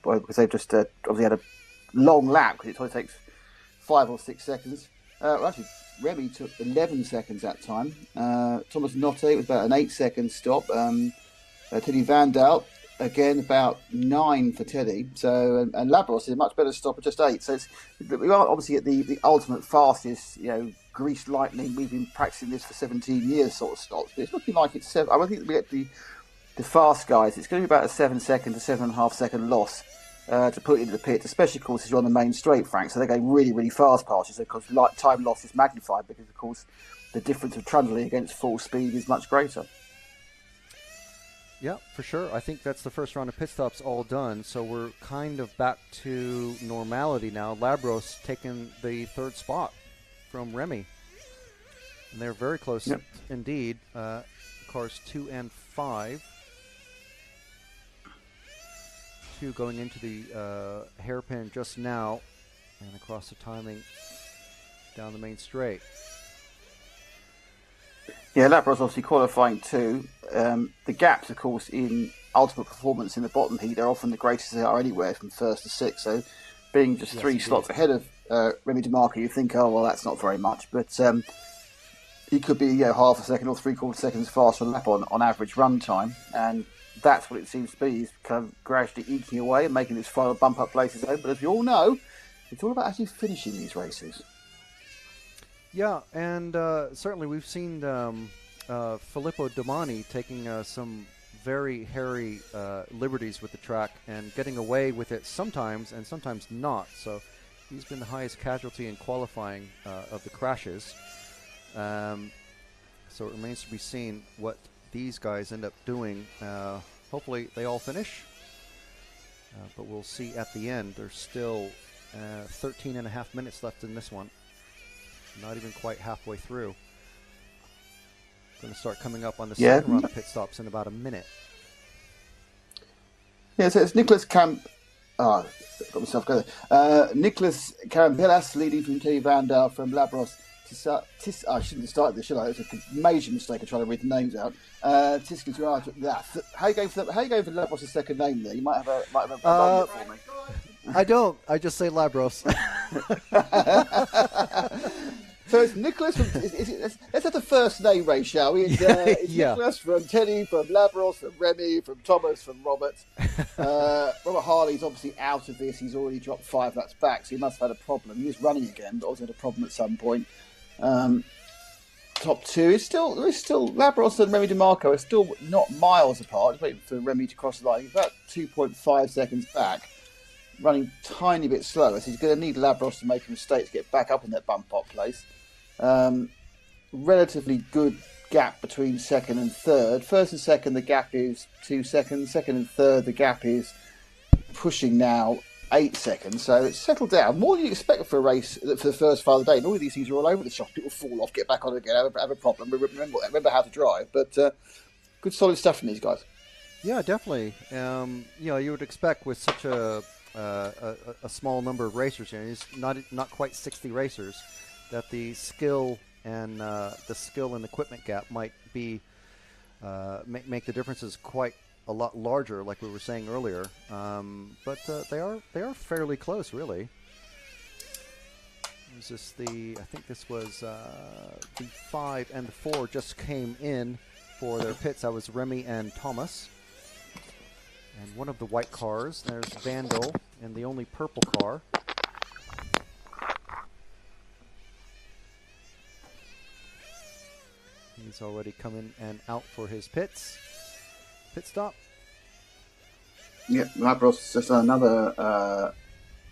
because they've just obviously had a long lap because it only takes 5 or 6 seconds. Well, actually, Remy took 11 seconds that time. Thomas Notte, it was about an 8-second stop. Teddy Vandal, again, about 9 for Teddy. So, and Labros is a much better stop at just 8. So we are obviously at the ultimate fastest, greased lightning. We've been practicing this for 17 years sort of stops. But it's looking like it's 7. I think we get the fast guys. It's going to be about a 7-second to 7.5-second loss. To put into the pit, especially, of course, if you're on the main straight, Frank. So they're going really, really fast past you. So, of course, time loss is magnified because, of course, the difference of trundling against full speed is much greater. Yeah, for sure. I think that's the first round of pit stops all done. So we're kind of back to normality now. Labros taking the third spot from Remy. And they're very close indeed. Cars 2 and 5. 2 going into the hairpin just now, and across the timing down the main straight. Yeah, Labros obviously qualifying 2. The gaps, of course, in ultimate performance in the bottom heat are often the greatest they are anywhere from 1st to 6th. So being just 3 slots ahead of Remy DeMarco, you think, oh, well, that's not very much. But he could be half a second or 3/4 seconds faster lap on average run time. And that's what it seems to be. He's kind of gradually eking away and making his final bump up places home. But as you all know, it's all about actually finishing these races. Yeah, and certainly we've seen Filippo Domani taking some very hairy liberties with the track and getting away with it sometimes and sometimes not. So he's been the highest casualty in qualifying of the crashes. So it remains to be seen what these guys end up doing. Hopefully they all finish, but we'll see at the end. There's still 13 and a half minutes left in this one. Not even quite halfway through. Going to start coming up on the second round of pit stops in about a minute. Yeah, so it's Nicholas got myself going. Nicholas Carambelas leading from Teddy Vandal from Labros. I shouldn't have started this, should I? It was a major mistake of trying to read the names out. How you going for Labros' second name there? You might have a moment for me. I don't. I just say Labros. So it's Nicholas from. Let's have the first name race, shall we? It's Nicholas from Teddy, from Labros, from Remy, from Thomas, from Robert. Robert Harley's obviously out of this. He's already dropped 5 laps back, so he must have had a problem. He was running again, but also had a problem at some point. Top 2 is still Labros and Remy DeMarco are still not miles apart. Just waiting for Remy to cross the line. He's about 2.5 seconds back, running tiny bit slower. So he's going to need Labros to make a mistake to get back up in that bump up place. Relatively good gap between second and third. First and second, the gap is 2 seconds. Second and third, the gap is pushing now 8 seconds. So it's settled down more than you expect for a race for the first part of the day. And all of these things are all over the shop. People fall off, get back on again, have a problem. Remember how to drive. But good solid stuff from these guys. Yeah, definitely. You would expect with such a small number of racers, it's not quite 60 racers, that the skill and equipment gap might be make the differences quite a lot larger, like we were saying earlier. But they are fairly close, really. Was this I think this was the 5 and the 4 just came in for their pits. That was Remy and Thomas. And one of the white cars, there's Vandal, and the only purple car. He's already coming and out for his pit stop. Yeah, Labros just another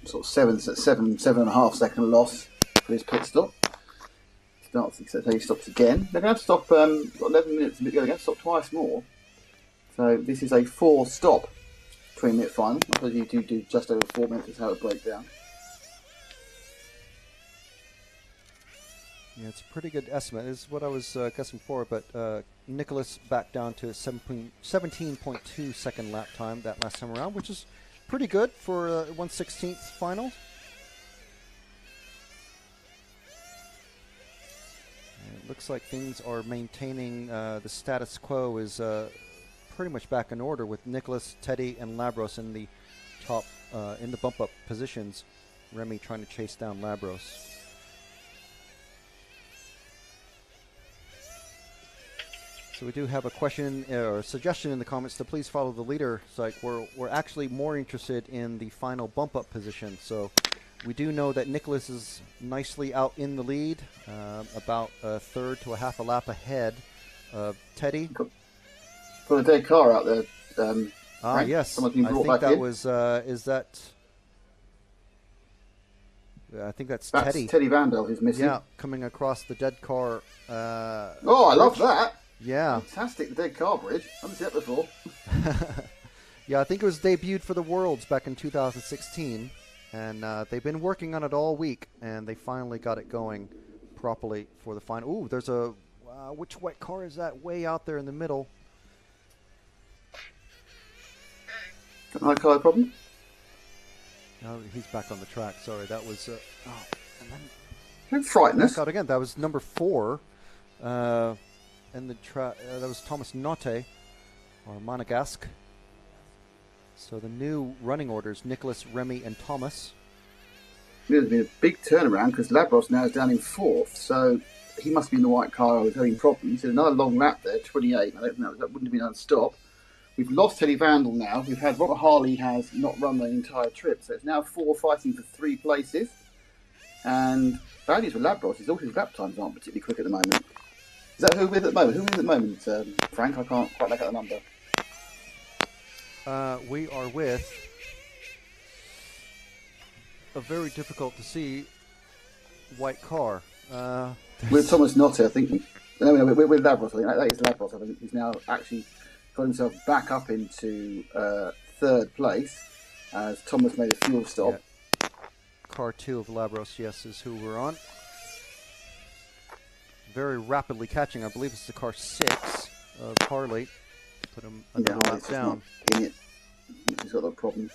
sort of 7.5 second loss for his pit stop. So he stops again. They're going to have to stop. Got 11 minutes. They're going to stop twice more. So this is a 4-stop 3-minute final. I suppose you do just over 4 minutes is how it breaks down. Yeah, it's a pretty good estimate. Is what I was guessing for, but Nicholas back down to 17.2 second lap time that last time around, which is pretty good for 1/16th final. And it looks like things are maintaining the status quo is pretty much back in order with Nicholas, Teddy, and Labros in the top in the bump up positions. Remy trying to chase down Labros. So we do have a question or a suggestion in the comments to please follow the leader. It's like we're actually more interested in the final bump up position. So we do know that Nicholas is nicely out in the lead, about a third to a half a lap ahead of Teddy. Got a dead car out there. Frank. Yes. Someone's been I brought think back that in. was I think that's That's Teddy. Teddy Vandal who's missing. Yeah, coming across the dead car. Oh, I love that. Yeah. Fantastic, the dead car bridge. I haven't seen that before. Yeah, I think it was debuted for the Worlds back in 2016, and they've been working on it all week, and they finally got it going properly for the final. Ooh, there's a which white car is that way out there in the middle? High car problem? Oh, he's back on the track. Sorry, that was. And then Don't frighten us. back out again. That was number 4. And that was Thomas Notte, or Monegasque. So the new running orders, Nicholas, Remy, and Thomas. There's been a big turnaround because Labros now is down in 4th, so he must be in the white car. I was having problems. There's another long lap there, 28. I don't know, that wouldn't have been unstopped. We've lost Teddy Vandal now. We've had Robert Harley has not run the entire trip, so it's now 4 fighting for 3 places. And bad news for Labros is all his lap times aren't particularly quick at the moment. Is that who we're with at the moment? Who are we with at the moment, Frank? I can't quite make out the number. We are with a very difficult to see white car. With Thomas Notte, I think. No, we're with Labros. I think that is Labros. I think he's now actually got himself back up into 3rd place as Thomas made a fuel stop. Yeah. Car 2 of Labros, yes, is who we're on. Very rapidly catching. I believe it's the car 6 of Harley. Put him another lap Harley's just down. not in it. He's got that problem.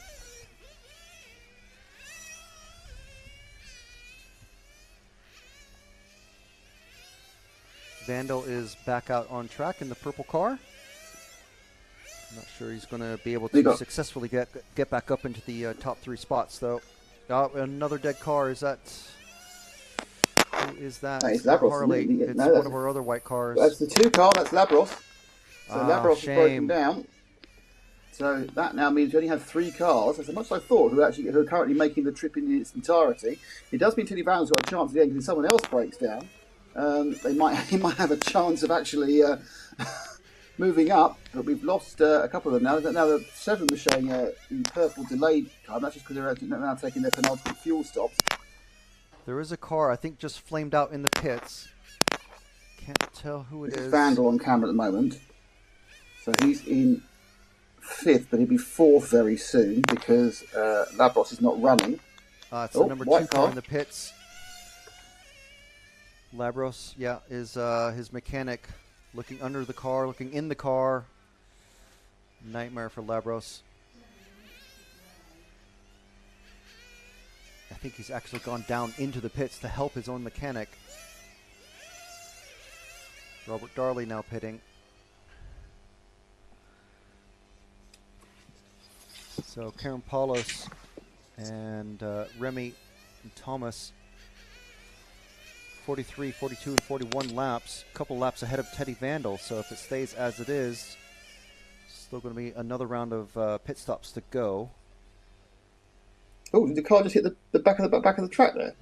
Vandal is back out on track in the purple car. I'm not sure he's going to be able to successfully get back up into the top 3 spots, though. Another dead car. Is that... Who is that? That is Labros. Harley. It's No, one of our other white cars. That's the 2 car. That's Labros. So Labros is broken shame. down. So that now means we only have 3 cars. That's as much as I thought who are currently making the trip in its entirety. It does mean Teddy Vandal's got a chance at the end because if someone else breaks down, he might have a chance of actually moving up. But we've lost a couple of them now. Now the 7 was showing in purple delayed time. That's just because they're now taking their penultimate fuel stops. There is a car, I think, just flamed out in the pits. Can't tell who it This is. is Vandal on camera at the moment. So he's in 5th, but he'll be 4th very soon because Labros is not running. It's the number 2 white car car in the pits. Labros, yeah, is his mechanic looking under the car, looking in the car. Nightmare for Labros. I think he's actually gone down into the pits to help his own mechanic. Robert Darley now pitting. So Karen Paulos and Remy and Thomas, 43, 42, and 41 laps. A couple laps ahead of Teddy Vandal. So if it stays as it is, still going to be another round of pit stops to go. Oh, did the car just hit the back of the track there?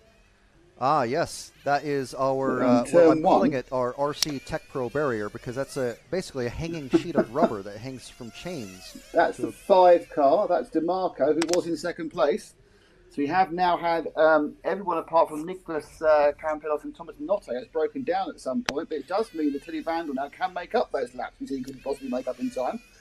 Ah, yes, that is our. On Well, turn I'm calling 1. it our RC Tech Pro barrier because that's basically a hanging sheet of rubber that hangs from chains. That's the 5 car. That's DeMarco, who was in 2nd place. So we have now had everyone apart from Nicholas Campillos and Thomas Notte has broken down at some point. But it does mean that Teddy Vandal now can make up those laps which he couldn't possibly make up in time.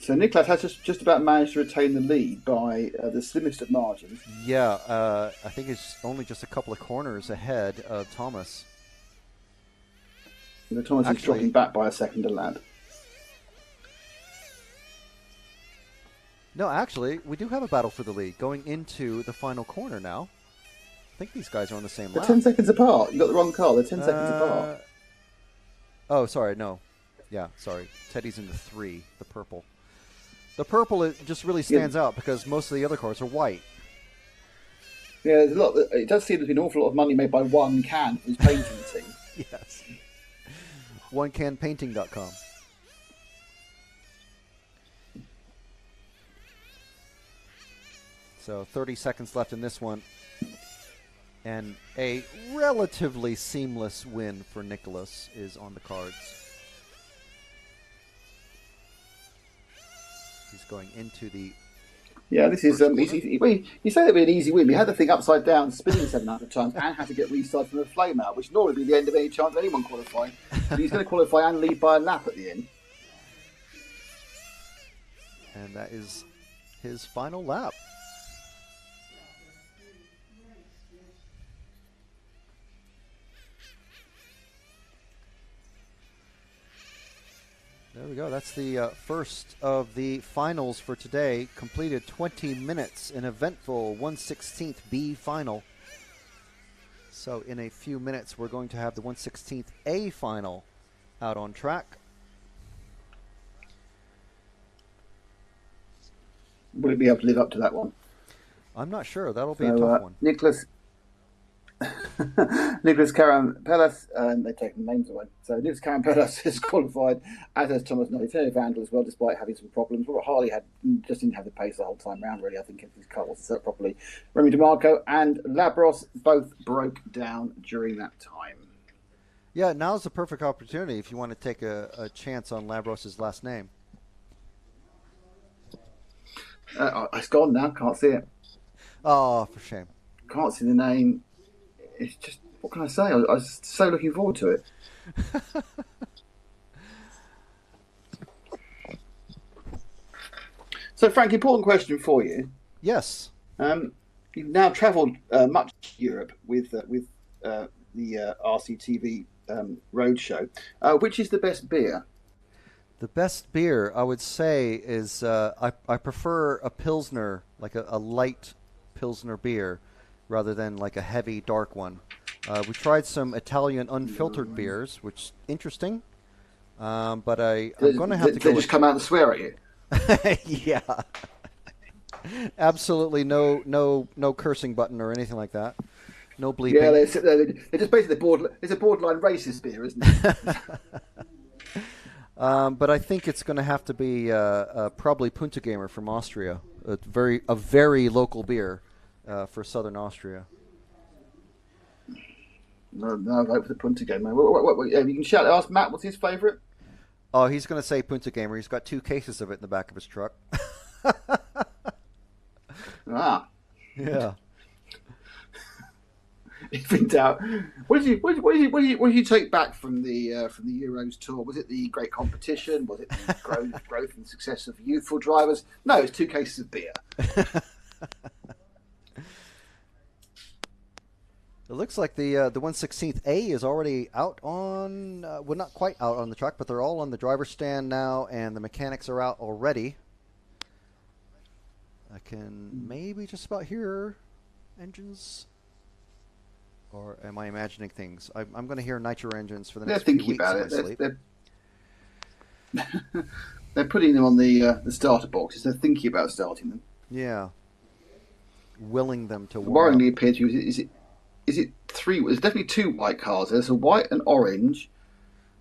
So Nicholas has just about managed to retain the lead by the slimmest of margins. Yeah, I think it's only just a couple of corners ahead of Thomas. And Thomas is dropping back by a second a lap. No, actually, we do have a battle for the lead going into the final corner now. I think these guys are on the same They're lap. 10 seconds apart. You got the wrong car. They're 10 seconds apart. Oh, sorry, no. Yeah, sorry. Teddy's in the 3, the purple. The purple, it just really stands out because most of the other cars are white. Yeah, there's a lot. It does seem there's been an awful lot of money made by one can for his painting team. Yes. OneCanPainting.com. So 30 seconds left in this one. And a relatively seamless win for Nicholas is on the cards. He's going into the... Yeah, this is... you say it'd be an easy win. We had the thing upside down, spinning 700 times, and had to get restarted from a flame out, which normally would be the end of any chance of anyone qualifying. But he's going to qualify and lead by a lap at the end. And that is his final lap. There we go. That's the first of the finals for today. Completed 20 minutes in eventful 1/16th B final. So in a few minutes, we're going to have the 1/16th A final out on track. Will it be able to live up to that one? I'm not sure. That'll be a tough one. Nicholas Carampelas, they've taken the names away. So Nicholas Carampelas has qualified, as has Thomas Nolitano Vandal as well, despite having some problems. Robert Harley just didn't have the pace the whole time round, really. I think his car wasn't set up properly. Remy DeMarco and Labros both broke down during that time. Yeah, now's the perfect opportunity if you want to take a chance on Labros' last name. It's gone now, can't see it. Oh, for shame. Can't see the name. It's just, what can I say? I was so looking forward to it. So, Frank, important question for you. Yes. You've now travelled much Europe with the RCTV roadshow. Which is the best beer? The best beer, I would say, is I prefer a Pilsner, like a light Pilsner beer, rather than like a heavy, dark one. We tried some Italian unfiltered beers, which is interesting, but I'm going to have to go... They just come out and swear at you? Yeah. Absolutely no cursing button or anything like that. No bleeping. Yeah, they're just basically it's a borderline racist beer, isn't it? But I think it's going to have to be probably Punta Gamer from Austria, a very local beer for southern Austria. No, vote for the Punta Gamer. You can ask Matt what's his favourite. Oh, he's going to say Punta Gamer. He's got 2 cases of it in the back of his truck. Yeah. If in doubt, what did you take back from the Euros tour? Was it the great competition? Was it the growth and success of youthful drivers? No, it's 2 cases of beer. It looks like the 1/16th A is already out on, well, not quite out on the track, but they're all on the driver's stand now, and the mechanics are out already. I can maybe just about hear engines, or am I imagining things? I'm going to hear nitro engines for the next few weeks in my sleep. They're putting them on the starter boxes. They're thinking about starting them. Yeah, willing them to warm up. Worryingly appears to you. Is it 3? There's definitely 2 white cars. There's a white and orange.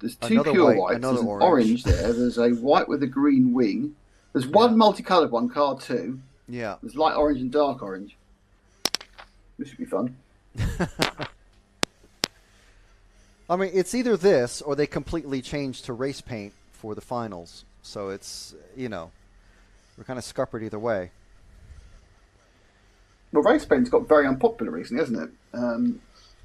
There's 2 Another pure white, whites. There's an orange. orange there. There's a white with a green wing. There's one multicoloured one, car 2. Yeah. There's light orange and dark orange. This should be fun. I mean, it's either this or they completely changed to race paint for the finals. So it's, we're kind of scuppered either way. Well, race paint's got very unpopular recently, hasn't it?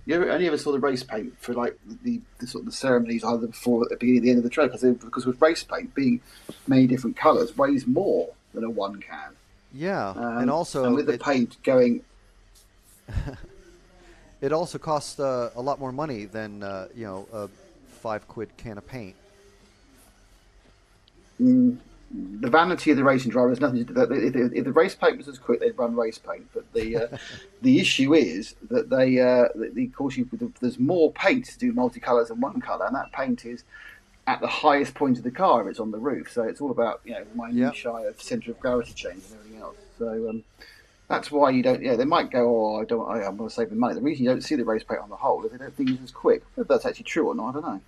You only ever saw the race paint for like the sort of the ceremonies either before, at the beginning, at the end of the trail, because with race paint being many different colours weighs more than a one can. Yeah, and also and with the paint going, it also costs a lot more money than a £5 can of paint. the vanity of the racing driver has nothing to do with that. If the race paint was as quick, they'd run race paint. But the issue is that of course, there's more paint to do multicolours than one colour, and that paint is at the highest point of the car if it's on the roof. So it's all about minutiae of centre of gravity change and everything else. So that's why you don't. Yeah, they might go, I'm going to save the money. The reason you don't see the race paint on the whole is they don't think it's as quick. Whether that's actually true or not, I don't know.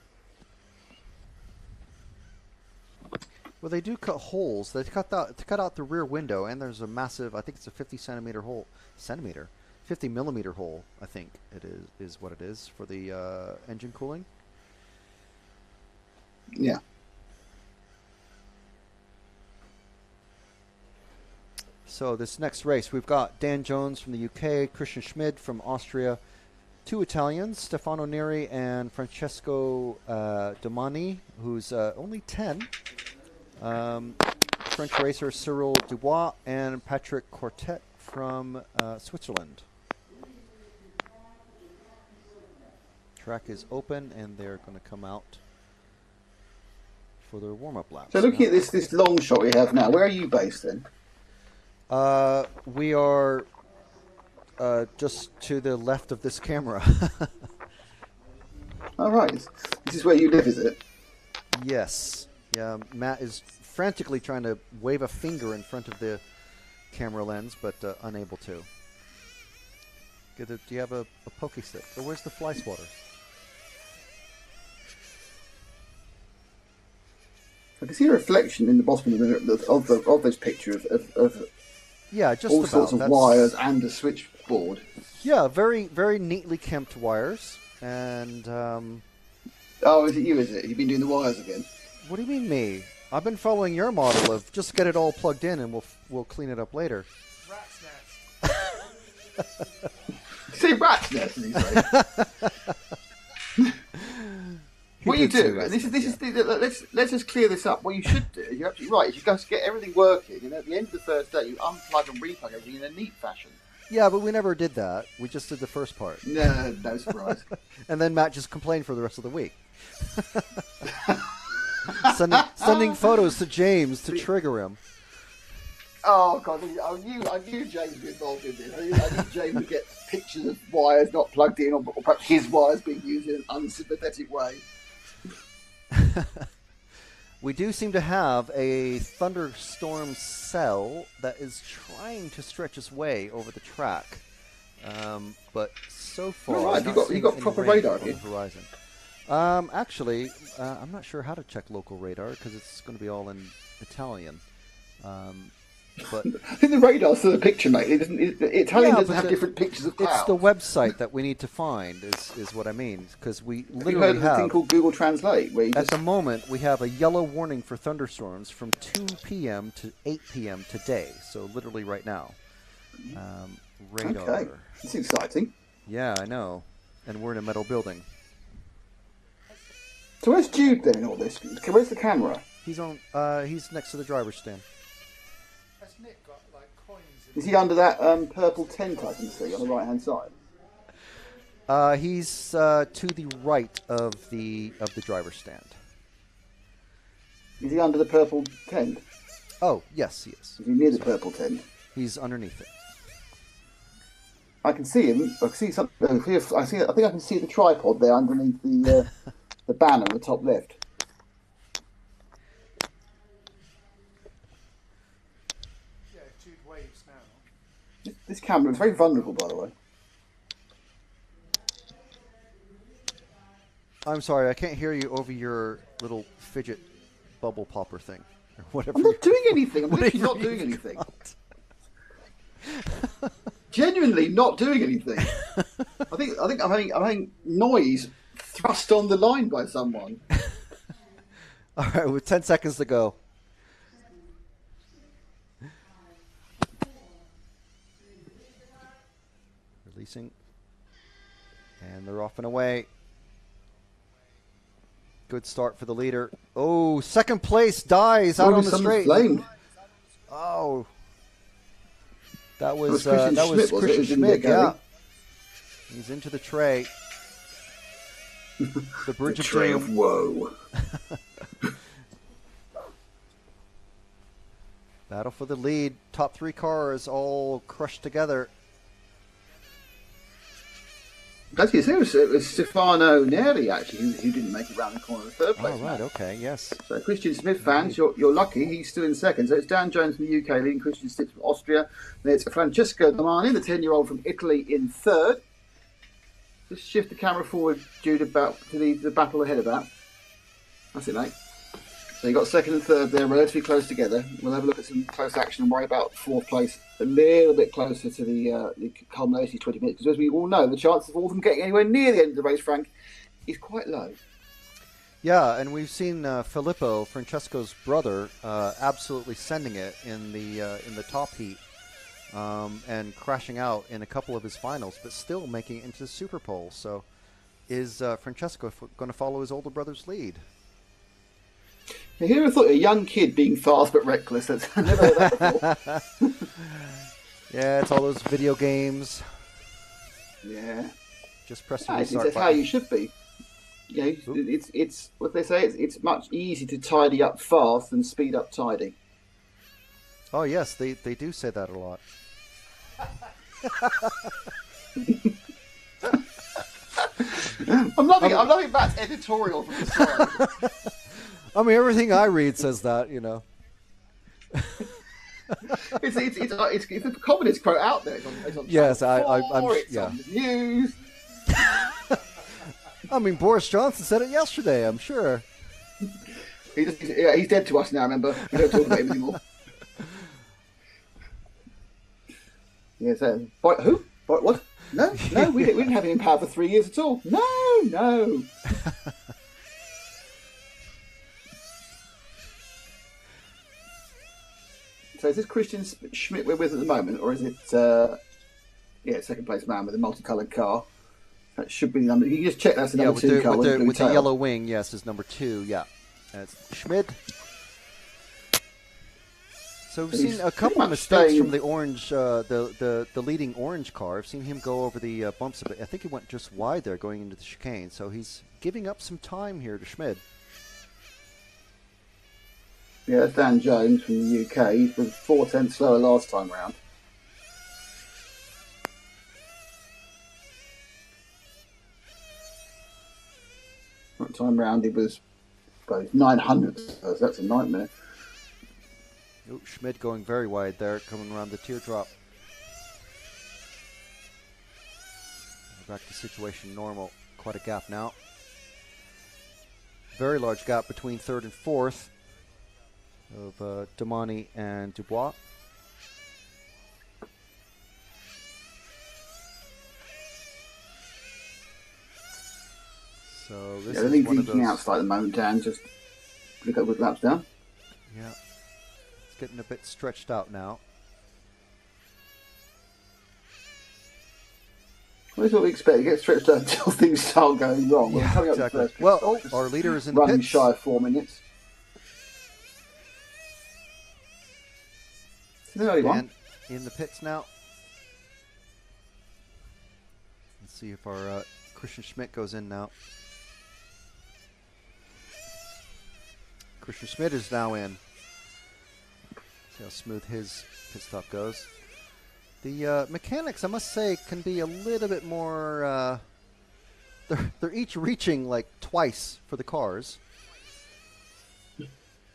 Well, they do cut holes. They cut out the rear window, and there's a massive, I think it's a 50 millimeter hole, I think it is what it is for the engine cooling. Yeah. So this next race, we've got Dan Jones from the UK, Christian Schmid from Austria, two Italians, Stefano Neri and Francesco Domani, who's only 10. French racer Cyril Dubois and Patrick Quartet from Switzerland. Track is open, and they're going to come out for their warm-up laps. So looking at this long shot we have now, where are you based then? We are just to the left of this camera. All right. This is where you live, is it? Yes. Yeah, Matt is frantically trying to wave a finger in front of the camera lens, but unable to. Do you have a pokey stick? Or where's the fly swatter? I can see a reflection in the bottom of this picture of yeah, just all about. sorts of wires and a switchboard. Yeah, very, very neatly kempt wires. And oh, is it you? Is it? You've been doing the wires again? What do you mean me? I've been following your model of just get it all plugged in and we'll clean it up later. Rat's nest. See, rat's nest, did he say? What you do? Let's just clear this up. What you should do, you're absolutely right. Is you just get everything working, and at the end of the first day, you unplug and replug everything in a neat fashion. Yeah, but we never did that. We just did the first part. No surprise. And then Matt just complained for the rest of the week. Sending photos to James to trigger him. Oh God! I knew James would be involved in this. I knew James would get pictures of wires not plugged in, or perhaps his wires being used in an unsympathetic way. We do seem to have a thunderstorm cell that is trying to stretch its way over the track, but so far, right. You got proper radar on the horizon. Actually, I'm not sure how to check local radar because it's going to be all in Italian. But I think the radar's still a picture, mate. Italian doesn't have different pictures of clouds. It's the website that we need to find, is what I mean. Because we literally you heard of a thing called Google Translate? Where at the moment, we have a yellow warning for thunderstorms from 2 p.m. to 8 p.m. today. So literally right now. Radar. Okay, that's exciting. Yeah, I know. And we're in a metal building. So where's Jude then in all this? Where's the camera? He's on. He's next to the driver's stand. Has Nick got like coins? Is he under that purple tent I can see on the right hand side? He's to the right of the driver's stand. Is he under the purple tent? Oh yes, he is. Is he near the purple tent? He's underneath it. I can see him. I can see something. I think I can see the tripod there underneath the the banner on the top left. Yeah, Jude waves now. This camera is very vulnerable, by the way. I'm sorry, I can't hear you over your little fidget bubble popper thing, or whatever. I'm not doing anything. I'm literally not doing anything. Genuinely not doing anything. I think I'm having noise thrust on the line by someone. All right, with 10 seconds to go. Releasing. And they're off and away. Good start for the leader. Oh, second place dies out on the straight. Flamed. Oh. That was Christian Schmidt, was it? Christian Who didn't Schmidt, get going? yeah. He's into the tray. The bridge of Tray doom. of woe. Battle for the lead. Top three cars all crushed together. Actually, it was Stefano Neri, actually, who didn't make it round the corner in the third place. Oh, right, okay, yes. So Christian Smith fans, you're lucky. He's still in second. So it's Dan Jones from the UK leading, Christian Smith from Austria. Then it's Francesco Turoni, the 10-year-old from Italy, in third. Just shift the camera forward, Jude, about to the battle ahead of that. That's it, mate. So you got second and third there, relatively close together. We'll have a look at some close action and worry about fourth place a little bit closer to the culmination of 20 minutes. Because as we all know, the chances of all of them getting anywhere near the end of the race, Frank, is quite low. Yeah, and we've seen Filippo, Francesco's brother, absolutely sending it in the top heat and crashing out in a couple of his finals, but still making it into the Superpole. So is Francesco going to follow his older brother's lead? Now, who would have thought a young kid being fast but reckless? I've never heard that before. Yeah, it's all those video games. Yeah. Just press the It's restart how button. you should be. You know, it's what they say. It's much easier to tidy up fast than speed up tidy. Oh yes, they do say that a lot. I'm loving Matt's editorial from the start. I mean, everything I read says that, you know. It's the commonest quote out there. It's on Yes, Channel 4, I'm it's yeah. on the news. I mean, Boris Johnson said it yesterday, I'm sure. He's dead to us now. Remember, we don't talk about him anymore. Yes, who? What? No, we didn't have him in power for 3 years at all. No. So is this Christian Schmidt we're with at the moment, or is it, second place man with a multicoloured car? That should be the number. You can just check that's the number 2 car with the yellow wing. Yes, is number 2. Yeah, that's Schmidt. So we've seen a couple of mistakes from the orange, the leading orange car. I've seen him go over the bumps a bit. I think he went just wide there going into the chicane. So he's giving up some time here to Schmidt. Yeah, that's Dan Jones from the UK. He was 4/10 slower last time round. That time round he was 900. So that's a nightmare. Oh, Schmidt going very wide there, coming around the teardrop. Back to situation normal. Quite a gap now. Very large gap between third and fourth of Domani and Dubois. So this The is lead's one of eking those. out slightly at the moment, Dan. Just look up with laps down. Yeah, it's getting a bit stretched out now. Well, that's what we expect. It gets stretched out until things start going wrong. We're coming up exactly. with the first pit Well, stop, just our leader is in the running pits. shy of 4 minutes. It's an early one. And in the pits now. Let's see if our Christian Schmidt goes in now. Christian Schmidt is now in. See how smooth his pit stop goes. The mechanics, I must say, can be a little bit more... they're each reaching like twice for the cars.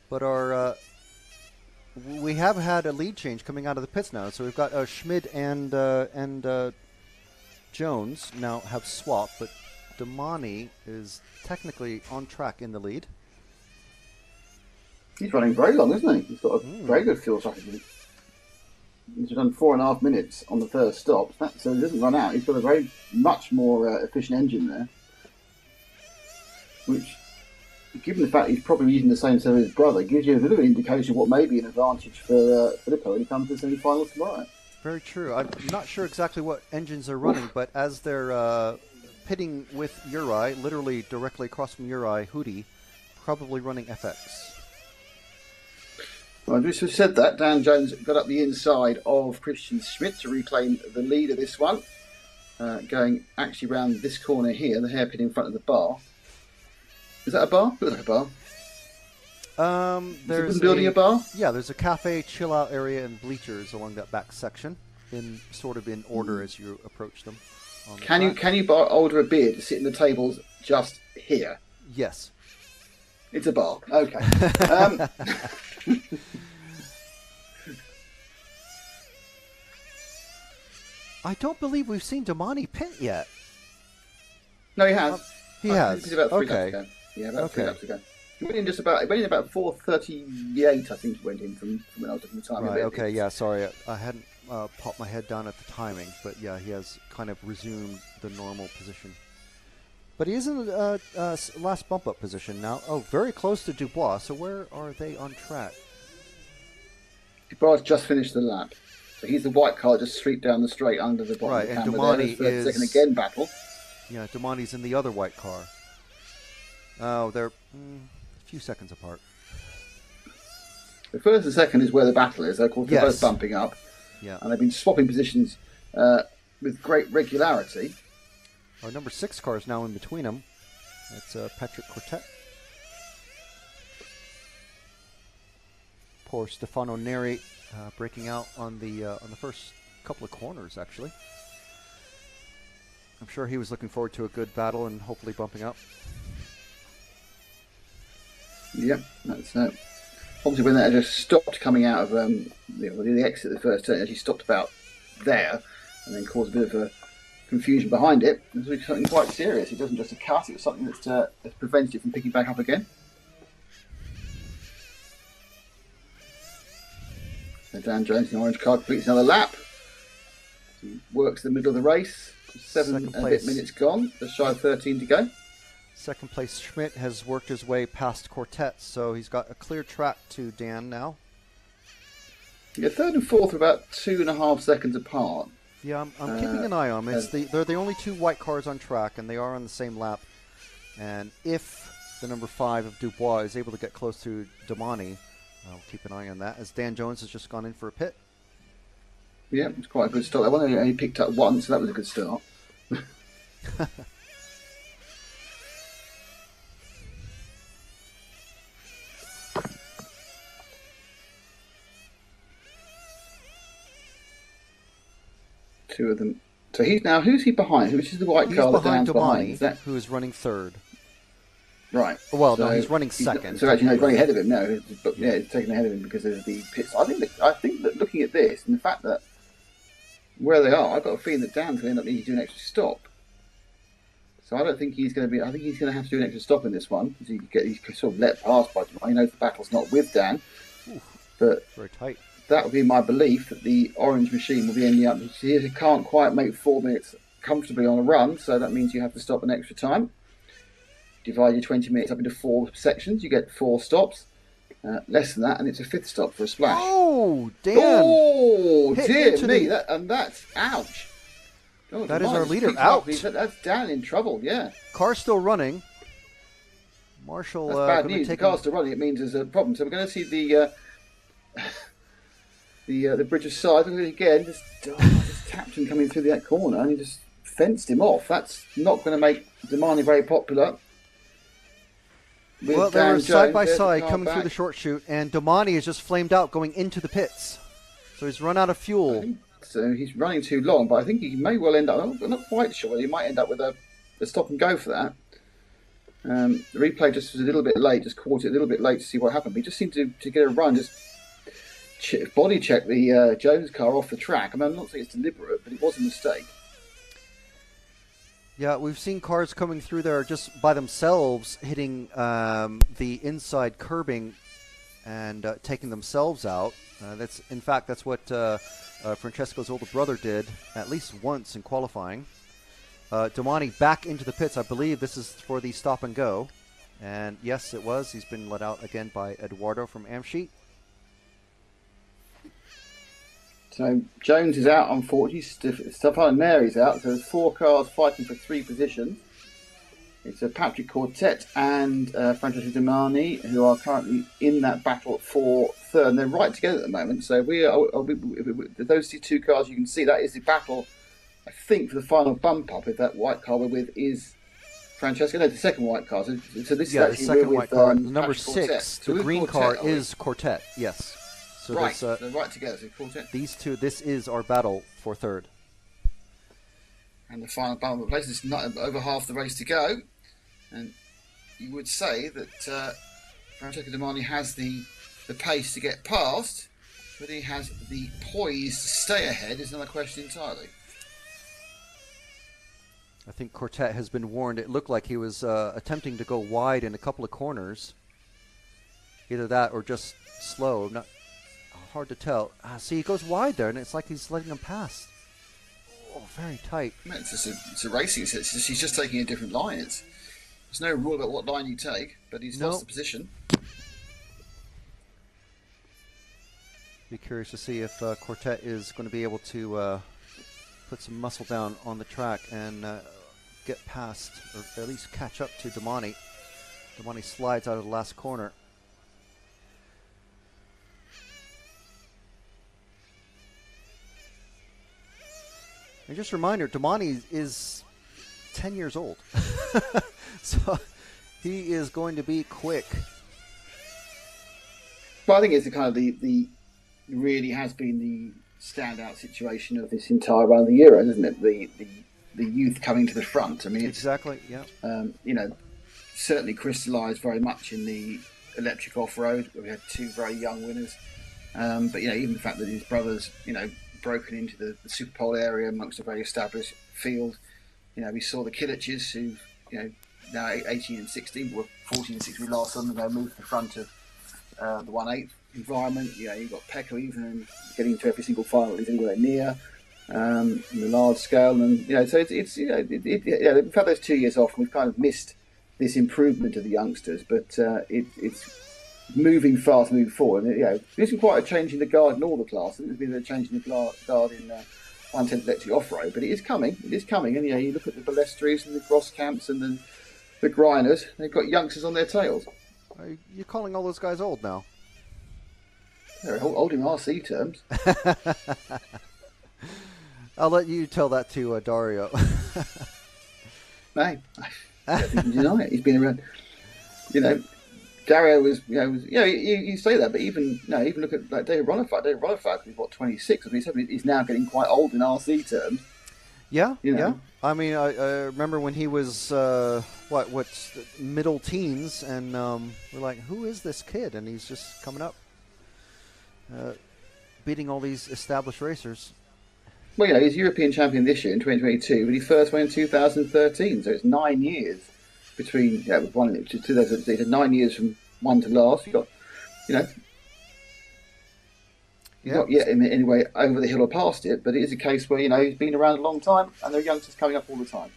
But our... we have had a lead change coming out of the pits now. So we've got Schmidt and Jones now have swapped, but Domani is technically on track in the lead. He's running very long, isn't he? He's got a very good fuel strategy. He's done 4.5 minutes on the first stop, so he doesn't run out. He's got a very much more efficient engine there, which, given the fact he's probably using the same set as his brother, gives you a bit of an indication of what may be an advantage for Filippo when he comes to the semi-finals tomorrow. Very true. I'm not sure exactly what engines are running, but as their pitting with Uri, literally directly across from Uri, Hootie, probably running FX. Well, I just said that. Dan Jones got up the inside of Christian Schmidt to reclaim the lead of this one. Going actually round this corner here, the hairpin in front of the bar. Is that a bar? Looks like a bar. There's building a bar? Yeah, there's a cafe, chill out area, and bleachers along that back section, in order as you approach them. Can you order a beer to sit in the tables just here? Yes. It's a bar. Okay. I don't believe we've seen Damani pit yet. No, he has. He has. It's about 3 laps Okay. ago. Yeah, about 3 laps ago. He went in about 4:38, I think he went in from when I was looking at the time. Right, okay, yeah, sorry. I hadn't popped my head down at the timing, but yeah, he has kind of resumed the normal position. But he is in the last bump-up position now. Oh, very close to Dubois, so where are they on track? Dubois just finished the lap. So he's the white car just streaked down the straight under the bottom Right, of the and camera Damani there. is... Second again battle. Yeah, Damani's in the other white car. Oh, they're a few seconds apart. The first and second is where the battle is. Of course, they're both bumping up. Yeah. And they've been swapping positions with great regularity. Our number 6 car is now in between them. It's Patrick Quartet. Poor Stefano Neri breaking out on the first couple of corners, actually. I'm sure he was looking forward to a good battle and hopefully bumping up. Yep, that's obviously when that just stopped coming out of the exit of the first turn, it actually stopped about there and then caused a bit of a confusion behind it. It was something quite serious. It wasn't just a cut, it was something that's prevented it from picking back up again. So Dan Jones in the orange car completes another lap. He works the middle of the race. 7 and a bit minutes gone, just shy of 13 to go. Second place Schmidt has worked his way past Quartet, so he's got a clear track to Dan now. Yeah, third and fourth are about 2.5 seconds apart. Yeah, I'm keeping an eye on them. They're the only 2 white cars on track, and they are on the same lap. And if the number 5 of Dubois is able to get close to Damani, I'll keep an eye on that, as Dan Jones has just gone in for a pit. Yeah, it's quite a good start. I wonder he only picked up 1, so that was a good start. Two of them. So who's he behind? Which is the white car that Dan's behind? Damani, who is running third. Right. Well, no, he's running second. So actually, no, he's running ahead of him. No, but yeah, he's taking ahead of him because of the pits. I think that looking at this and the fact that where they are, I've got a feeling that Dan's going to end up needing to do an extra stop. So I don't think he's going to be. I think he's going to have to do an extra stop in this one because he's sort of let past by Damani. He knows the battle's not with Dan, but very tight. That would be my belief that the orange machine will be ending up. He can't quite make 4 minutes comfortably on a run, so that means you have to stop an extra time. Divide your 20 minutes up into 4 sections, you get 4 stops. Less than that, and it's a 5th stop for a splash. Oh, Dan! Oh, dear me! That's ouch. Oh, that is our leader out. out. That's Dan in trouble. Yeah. Car's still running. Marshall. That's bad news. The car's still running. It means there's a problem. So we're going to see the bridge of sides. Look at it again. Just tapped him coming through that corner, and he just fenced him off. That's not going to make Damani very popular. Well, they were side by side coming through the short chute, and Damani is just flamed out going into the pits. So he's run out of fuel. So he's running too long, but I think he may well end up. I'm not quite sure. He might end up with a stop and go for that. The replay just was a little bit late, just caught it a little bit late to see what happened. But he just seemed to get a run, just body check the Jones car off the track. I mean, I'm not saying it's deliberate, but it was a mistake. Yeah, we've seen cars coming through there just by themselves hitting the inside curbing and taking themselves out. That's what Francesco's older brother did at least once in qualifying. Damani back into the pits. I believe this is for the stop and go. And yes, it was. He's been let out again by Eduardo from Amsheet. So Jones is out, unfortunately. Stefano Neri's out. So there's 4 cars fighting for 3 positions. It's Patrick Quartet and Francesco Turoni who are currently in that battle for third. And they're right together at the moment. So those 2 cars you can see, that is the battle, I think, for the final bump up. If that white car we're with is Francesco. No, the second white car. So this is the actually second with, white car. The number Patrick Quartet. 6, So the with green Quartet, car is Quartet. Yes. So right, this, they're right together. So Quartet. these two. This is our battle for third. And the final bump up place is not over half the race to go. And you would say that Francesco Turoni has the pace to get past, but he has the poise to stay ahead is another question entirely. I think Quartet has been warned. It looked like he was attempting to go wide in a couple of corners. Either that or just slow. Not hard to tell. See, he goes wide there, and it's like he's letting him pass. Oh, very tight. It's a racing. He's just taking a different line. There's no rule about what line you take, but he's lost the position. Be curious to see if Quartet is going to be able to put some muscle down on the track and get past, or at least catch up to Domani. Domani slides out of the last corner. And just a reminder, Domani is 10 years old. So he is going to be quick. Well, I think it's the kind of the really has been the standout situation of this entire run of the Euros, isn't it? The youth coming to the front. I mean, it's, exactly, yeah. Certainly crystallised very much in the electric off-road, where we had 2 very young winners. But even the fact that his brothers, broken into the Superpole area amongst a very established field. We saw the Kiliches who, now 18 and 16, but were 14 and 16 last on, and they moved to the front of the 1/8 environment. You've got Pecco even getting into every single final he's anywhere near, on the large scale. And, so we've had those 2 years off, and we've kind of missed this improvement of the youngsters, but it's moving fast, moving forward. There's been quite a change in the guard in all the classes. There's been a change in the guard in Untitled Chapter off-road, but it is coming. It is coming. And you look at the Balestris and the Grosskamps and the Grinders. They've got youngsters on their tails. You're calling all those guys old now? They're old in RC terms. I'll let you tell that to Dario. Hey, I don't think you can deny it. He's been around. Dario was, you say that, but even look at like David Ronnefat. David Ronnefat is 26. I mean, he's now getting quite old in RC terms. Yeah, yeah. I mean, I remember when he was middle teens, and we're like, who is this kid? And he's just coming up, beating all these established racers. Well, he's European champion this year in 2022, but he first won in 2013. So it's 9 years between one and 2008. 9 years from one to last. You got, not yet in any way over the hill or past it, but it is a case where he's been around a long time, and there are youngsters coming up all the time.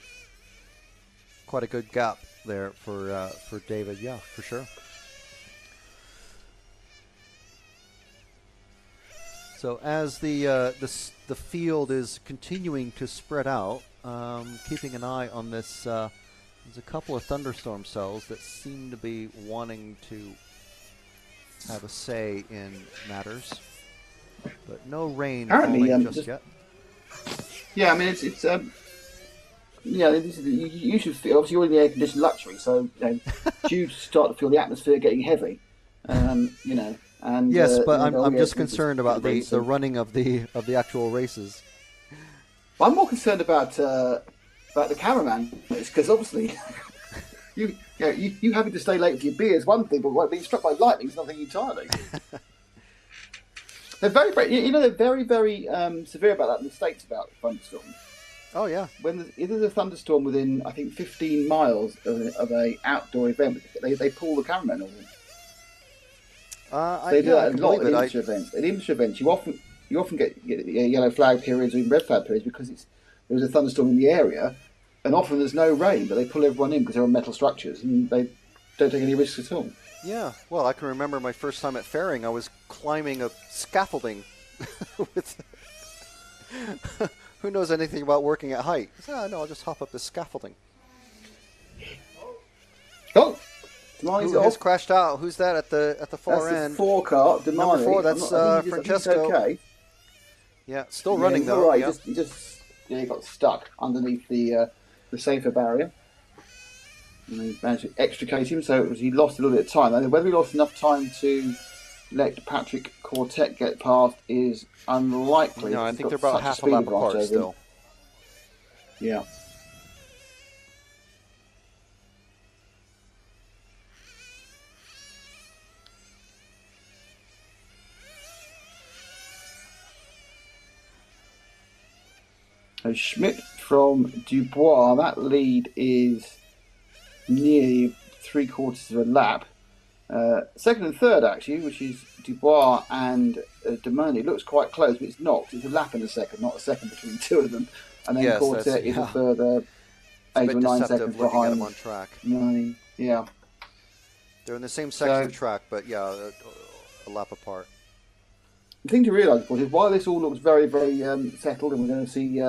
Quite a good gap there for David. Yeah, for sure. So as the field is continuing to spread out, keeping an eye on this. There's a couple of thunderstorm cells that seem to be wanting to have a say in matters, but no rain falling just yet. Yeah, I mean it's you should feel, obviously you're in the air conditioned luxury, so you start to feel the atmosphere getting heavy, And yes, but I'm just concerned about the running of the actual races. I'm more concerned about the cameraman, because obviously you having to stay late for your beer is one thing, but being struck by lightning is another thing entirely. They're very, they're very, very severe about that in the States about thunderstorms. Oh yeah. If there's a thunderstorm within, I think, 15 miles of a outdoor event, they pull the cameraman over. They do that a lot at industry events. At industry events, you often get yellow flag periods or even red flag periods because there was a thunderstorm in the area, and often there's no rain, but they pull everyone in because they're on metal structures and they don't take any risks at all. Yeah, well, I can remember my first time at fairing. I was climbing a scaffolding with Who knows anything about working at height? No, I'll just hop up the scaffolding. Oh, Damani's Who has off. crashed out? Who's that at the far That's end? the 4 car, Damani. Number 4, that's I think he's Francesco. okay. Yeah, still running he's though. all right. Yeah. He got stuck underneath the safer barrier. And they managed to extricate him, so he lost a little bit of time. And whether he lost enough time to let Patrick Quartet get past is unlikely. No, I He's think got they're about such a half a speed lap advantage apart over him. still. Yeah. So Schmidt from Dubois, that lead is nearly 3/4 of a lap. Second and third, actually, which is Dubois and Domani, looks quite close, but it's not. It's a lap and a second, not a second between two of them. And then Yes, Quartet that's- is yeah. a further It's a 8 bit or 9 deceptive seconds looking at behind. them on track. Nine. Yeah. They're in the same section So- of track, but yeah, a lap apart. The thing to realise, of course, is while this all looks very, very settled, and we're going to see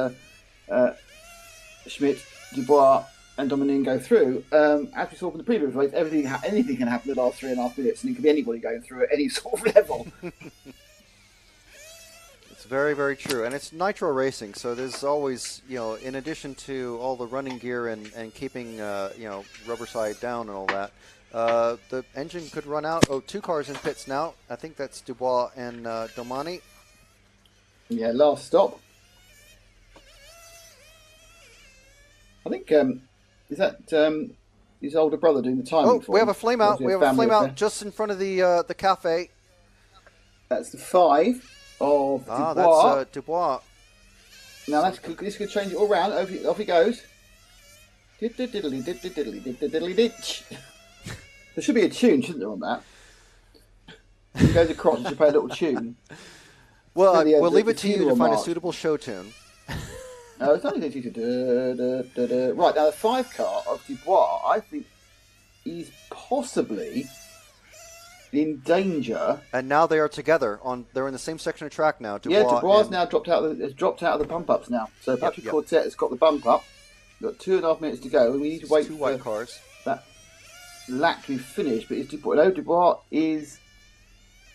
Schmidt, Dubois, and Dominique go through, as we saw from the previous race, anything can happen in the last 3.5 minutes, and it could be anybody going through at any sort of level. It's very, very true. And it's nitro racing, so there's always, in addition to all the running gear and keeping, rubber side down and all that, the engine could run out. Oh, 2 cars in pits now. I think that's Dubois and Domani. Yeah, last stop. I think, is that his older brother doing the timing Oh, for we him? have a flame Or out. is it We have a family flame affair? out just in front of the cafe. That's the 5 of Ah, Dubois. that's Dubois. Now this could change it all round. Off he goes. There should be a tune, shouldn't there, on that? He goes across and should play a little tune. Well, Maybe, we'll leave the it to you to funeral find a march. suitable show tune. No, it's only going to right now. The 5 car of Dubois, I think, is possibly in danger. And now they are together. They're in the same section of track now. Dubois and- now has dropped out of the bump ups now. So Patrick yep. Quartet has got the bump up. We've got 2.5 minutes to go. We need to wait 2 for white cars. that lap to be finished. But Dubois is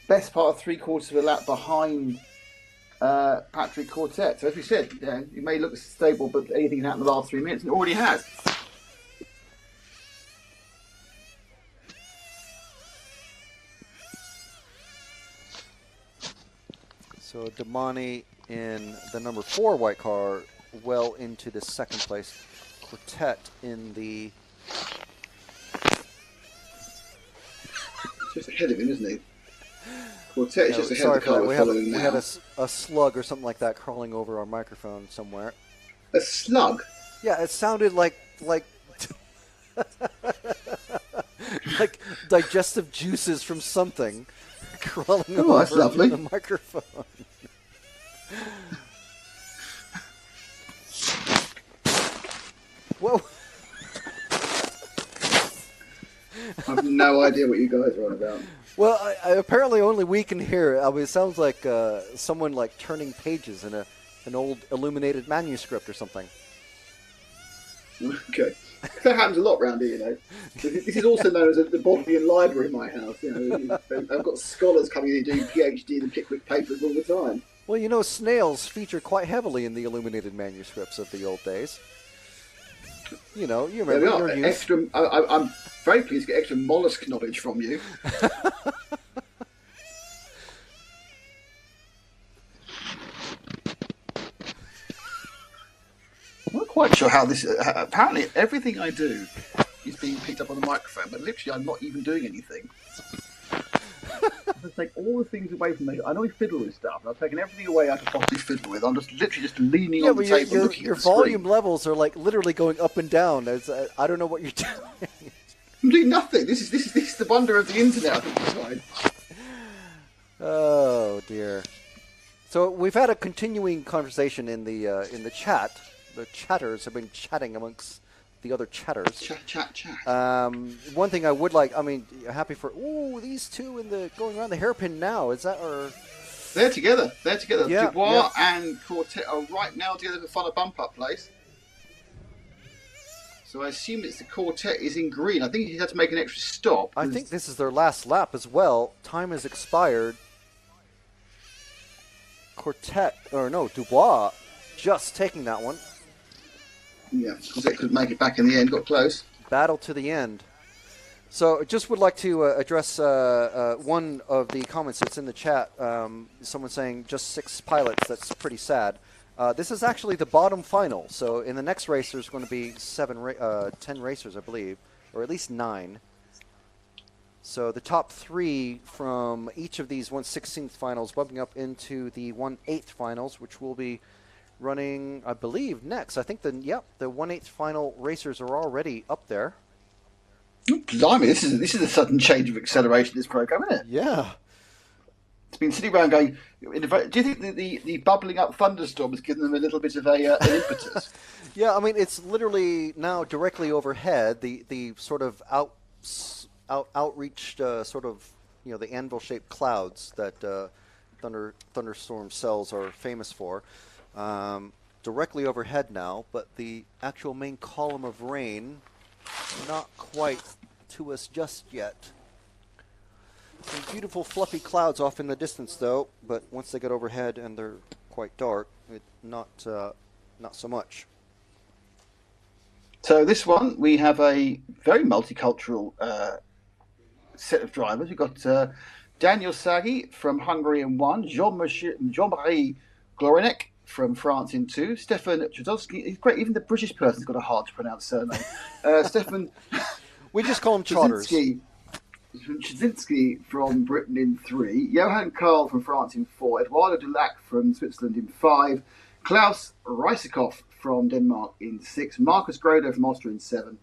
best part of 3/4 of a lap behind Patrick Quartet. So as we said, it may look stable, but anything can happen in the last 3 minutes, and it already has. So Domani in the number 4 white car, well into the second place. Quartet in the... Just ahead of him, isn't he? Quartet is just ahead sorry of the for car that. we're We following had now. a slug or something like that crawling over our microphone somewhere. A slug? Yeah, it sounded like like digestive juices from something crawling Oh, over that's lovely. the microphone. Whoa! I have no idea what you guys are on about. Well, apparently only we can hear it. I mean, it sounds like someone like turning pages in an old illuminated manuscript or something. Okay. That happens a lot round here, you know. This is also known as the Bodleian Library in my house. You know, I've got scholars coming in doing PhD in the Pickwick papers all the time. Well, snails feature quite heavily in the illuminated manuscripts of the old days. You There remember we your are. youth. Extra. I'm very pleased to get extra mollusk knowledge from you. I'm not quite sure how this. Apparently, everything I do is being picked up on the microphone, but literally, I'm not even doing anything. I take all the things away from me. I normally fiddle with stuff, and I've taken everything away I could possibly fiddle with. I'm just literally just leaning Yeah, on the but table, your looking your at the screen. volume levels are like literally going up and down. I don't know what you're doing. I'm doing nothing. This is the wonder of the internet. I think it's fine. Oh dear. So we've had a continuing conversation in the chat. The chatters have been chatting amongst the other chatters. Chat. One thing I would like, happy for these two in the going around the hairpin now. Is that or They're together. Yeah, Dubois and Quartet are right now together to find a bump-up place. So I assume it's the Quartet is in green. I think he had to make an extra stop. I think this is their last lap as well. Time has expired. Dubois just taking that one. Yeah, Quartet couldn't make it back in the end. Got close. Battle to the end. So just would like to address one of the comments that's in the chat. Someone saying just 6 pilots. That's pretty sad. This is actually the bottom final. So in the next race, there's going to be 10 racers, I believe, or at least 9. So the top 3 from each of these 1/16th finals bumping up into the 1/8 finals, which will be running, I believe, next. I think the 1/8 final racers are already up there. Blimey, this is a sudden change of acceleration in this program, isn't it? Yeah. It's been sitting around going. Do you think that the bubbling up thunderstorm has given them a little bit of an impetus? Yeah, I mean it's literally now directly overhead. The sort of outreached sort of the anvil-shaped clouds that thunderstorm cells are famous for. Directly overhead now, but the actual main column of rain not quite to us just yet. Some beautiful fluffy clouds off in the distance though, but once they get overhead and they're quite dark, not so much. So this one, we have a very multicultural set of drivers. We've got Daniel Sagi from Hungary in 1, Jean-Marie Glorinek from France in 2, Stefan Trudowski. He's great. Even the British person's got a hard to pronounce surname. Stefan. We just call him Trotters. Trzynski from Britain in 3, Johan Karl from France in 4, Eduardo Dulac from Switzerland in 5, Klaus Rysakov from Denmark in 6, Marcus Grodo from Austria in 7.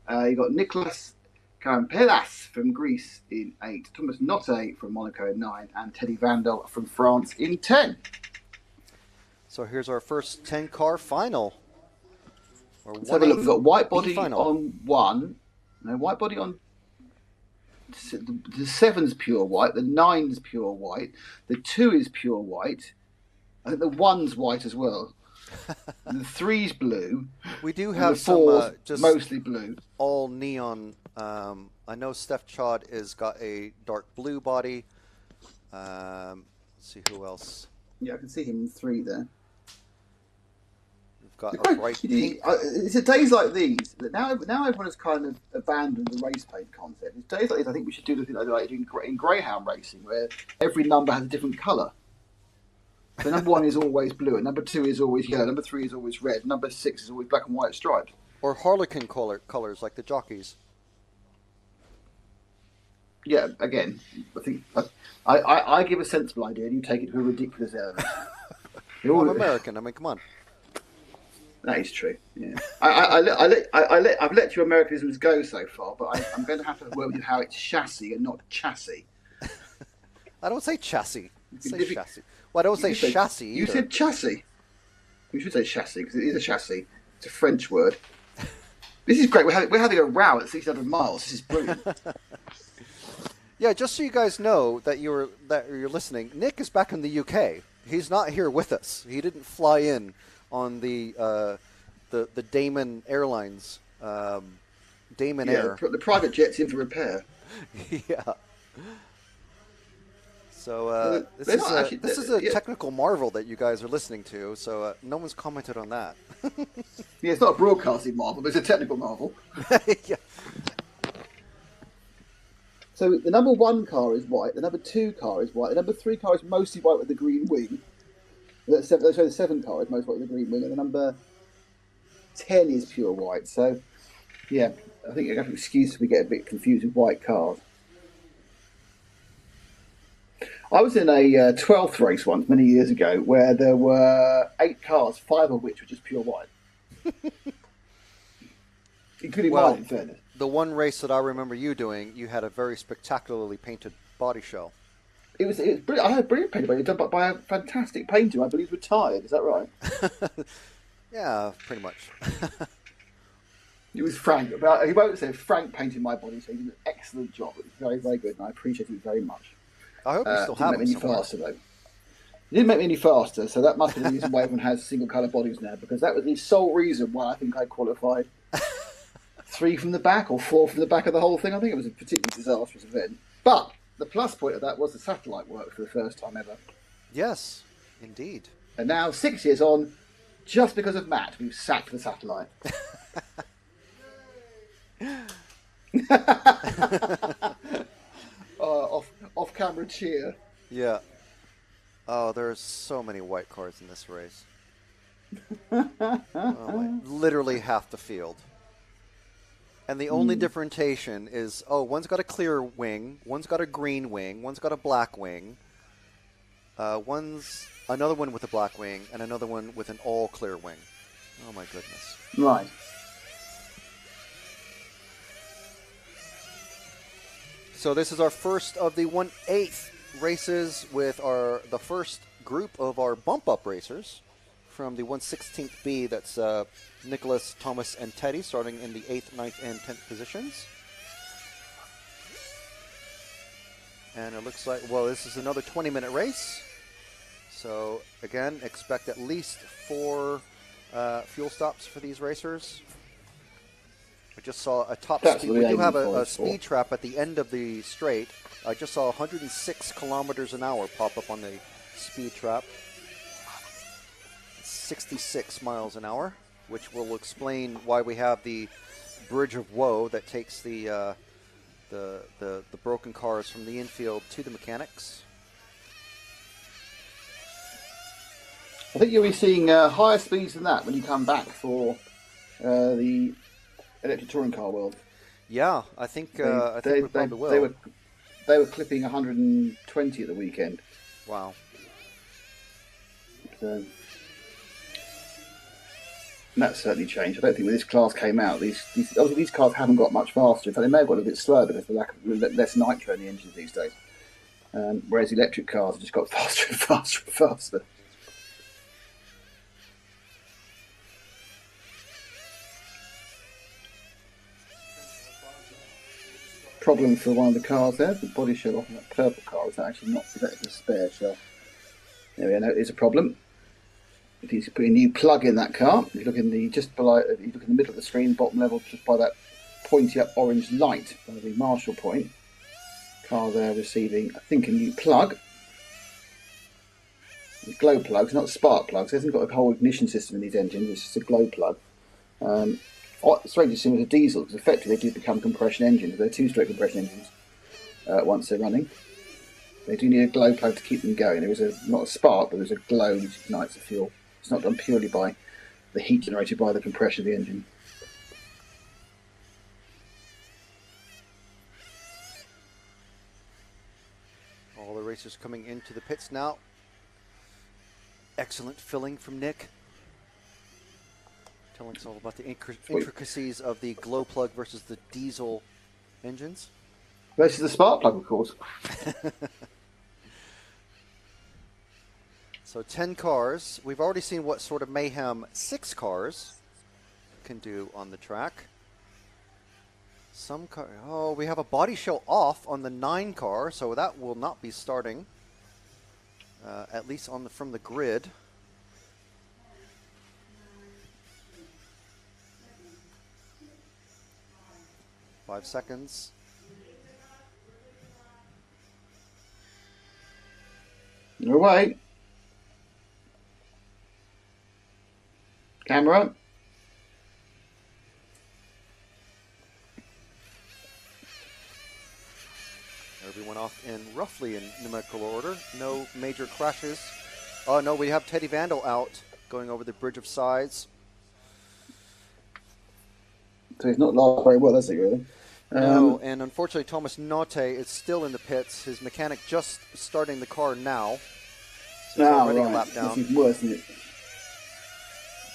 You got Niklas Karampelas from Greece in 8, Thomas Notte from Monaco in 9, and Teddy Vandal from France in 10. So here's our first 10-car final. Let's have a look. We've got white body on 1, no, white body on. The 7's pure white, the 9's pure white, the 2 is pure white. I think the 1's white as well. The 3's blue. We do have the 4's some just mostly blue. All neon. I know Steph Chod has got a dark blue body. Let's see who else. Yeah, I can see him in 3 there. Got a bright pink. It's at days like these that now everyone has kind of abandoned the race paint concept. It's days like these I think we should do the thing like they do in greyhound racing, where every number has a different colour. So number 1 is always blue, and number 2 is always yellow, number 3 is always red, number 6 is always black and white striped. Or harlequin colours like the jockeys. Yeah, again, I think I give a sensible idea, and you take it to a ridiculous element. I'm American. I mean, come on. That is true. Yeah, I've let your Americanisms go so far, but I'm going to have to work with you how it's chassis and not chassis. I don't say chassis. I say chassis. Well, I don't say chassis. You said chassis. You should say chassis because it is a chassis. It's a French word. This is great. We're having a row at 600 miles. This is brilliant. Yeah, just so you guys know that you're listening, Nick is back in the UK. He's not here with us. He didn't fly in on the Damon Airlines, Damon Air. The private jet's in for repair. Yeah. So this is a technical marvel that you guys are listening to. So no one's commented on that. Yeah, it's not a broadcasting marvel, but it's a technical marvel. Yeah. So the number 1 car is white, the number 2 car is white, the number 3 car is mostly white with the green wing. The 7 car is most white with the green wing, and the number 10 is pure white. So, yeah, I think I have an excuse if we get a bit confused with white cars. I was in a 12th race once, many years ago, where there were 8 cars, 5 of which were just pure white. Including mine, in fairness. The one race that I remember you doing, you had a very spectacularly painted body show. It was brilliant. I had a brilliant painting, but it was done by a fantastic painter who I believe retired. Is that right? Yeah, pretty much. It was Frank. But he won't say Frank painted my body, so he did an excellent job. It was very, very good, and I appreciate it very much. I hope you still have it somewhere. Faster, though. It didn't make me any faster, so that must be the reason why everyone has single colour bodies now, because that was the sole reason why I think I qualified 3 from the back or 4 from the back of the whole thing. I think it was a particularly disastrous event. But the plus point of that was the satellite worked for the first time ever. Yes, indeed. And now, 6 years on, just because of Matt, we've sacked the satellite. Off-camera cheer. Yeah. Oh, there's so many white cars in this race. Literally half the field. And the only differentiation is, one's got a clear wing, one's got a green wing, one's got a black wing, one's another one with a black wing, and another one with an all-clear wing. Oh, my goodness. Right. So this is our first of the 1/8 races with the first group of our bump-up racers from the 1/16 B. That's Nicholas, Thomas, and Teddy starting in the 8th, 9th, and 10th positions. And it looks like, well, this is another 20-minute race. So, again, expect at least 4 fuel stops for these racers. I just saw a top speed. We do have a speed trap at the end of the straight. I just saw 106 kilometers an hour pop up on the speed trap. 66 miles an hour, which will explain why we have the bridge of woe that takes the broken cars from the infield to the mechanics. I think you'll be seeing higher speeds than that when you come back for the electric touring car world. Yeah, I think we probably will. They were clipping 120 at the weekend. Wow. So, that's certainly changed. I don't think when this class came out, obviously these cars haven't got much faster. In fact, they may have got a bit slower because of the lack of less nitro in the engines these days. Whereas electric cars have just got faster and faster and faster. Problem for one of the cars there, the body shell off that purple car is actually not exactly a spare shell. There we go, no, it is a problem. If you put a new plug in that car, if you look in the middle of the screen, bottom level, just by that pointy up orange light by the Marshall point, car there receiving, I think, a new plug. The glow plugs, not spark plugs. It hasn't got a whole ignition system in these engines. It's just a glow plug. It's very similar to diesel because effectively they do become compression engines. They're 2-stroke compression engines once they're running. They do need a glow plug to keep them going. There is not a spark, but there's a glow which ignites the fuel. It's not done purely by the heat generated by the compression of the engine. All the racers coming into the pits now. Excellent filling from Nick. Telling us all about the intricacies of the glow plug versus the diesel engines. Versus the spark plug, of course. So 10 cars. We've already seen what sort of mayhem 6 cars can do on the track. We have a body shell off on the 9 car, so that will not be starting, at least from the grid. Five seconds. All right. Camera. Everyone off roughly in numerical order. No major crashes. Oh no, we have Teddy Vandal out going over the Bridge of Sighs. So he's not lost very well, has he, really? No, and unfortunately Thomas Notte is still in the pits. His mechanic just starting the car now. So he's already a lap down. That's even worse, isn't it?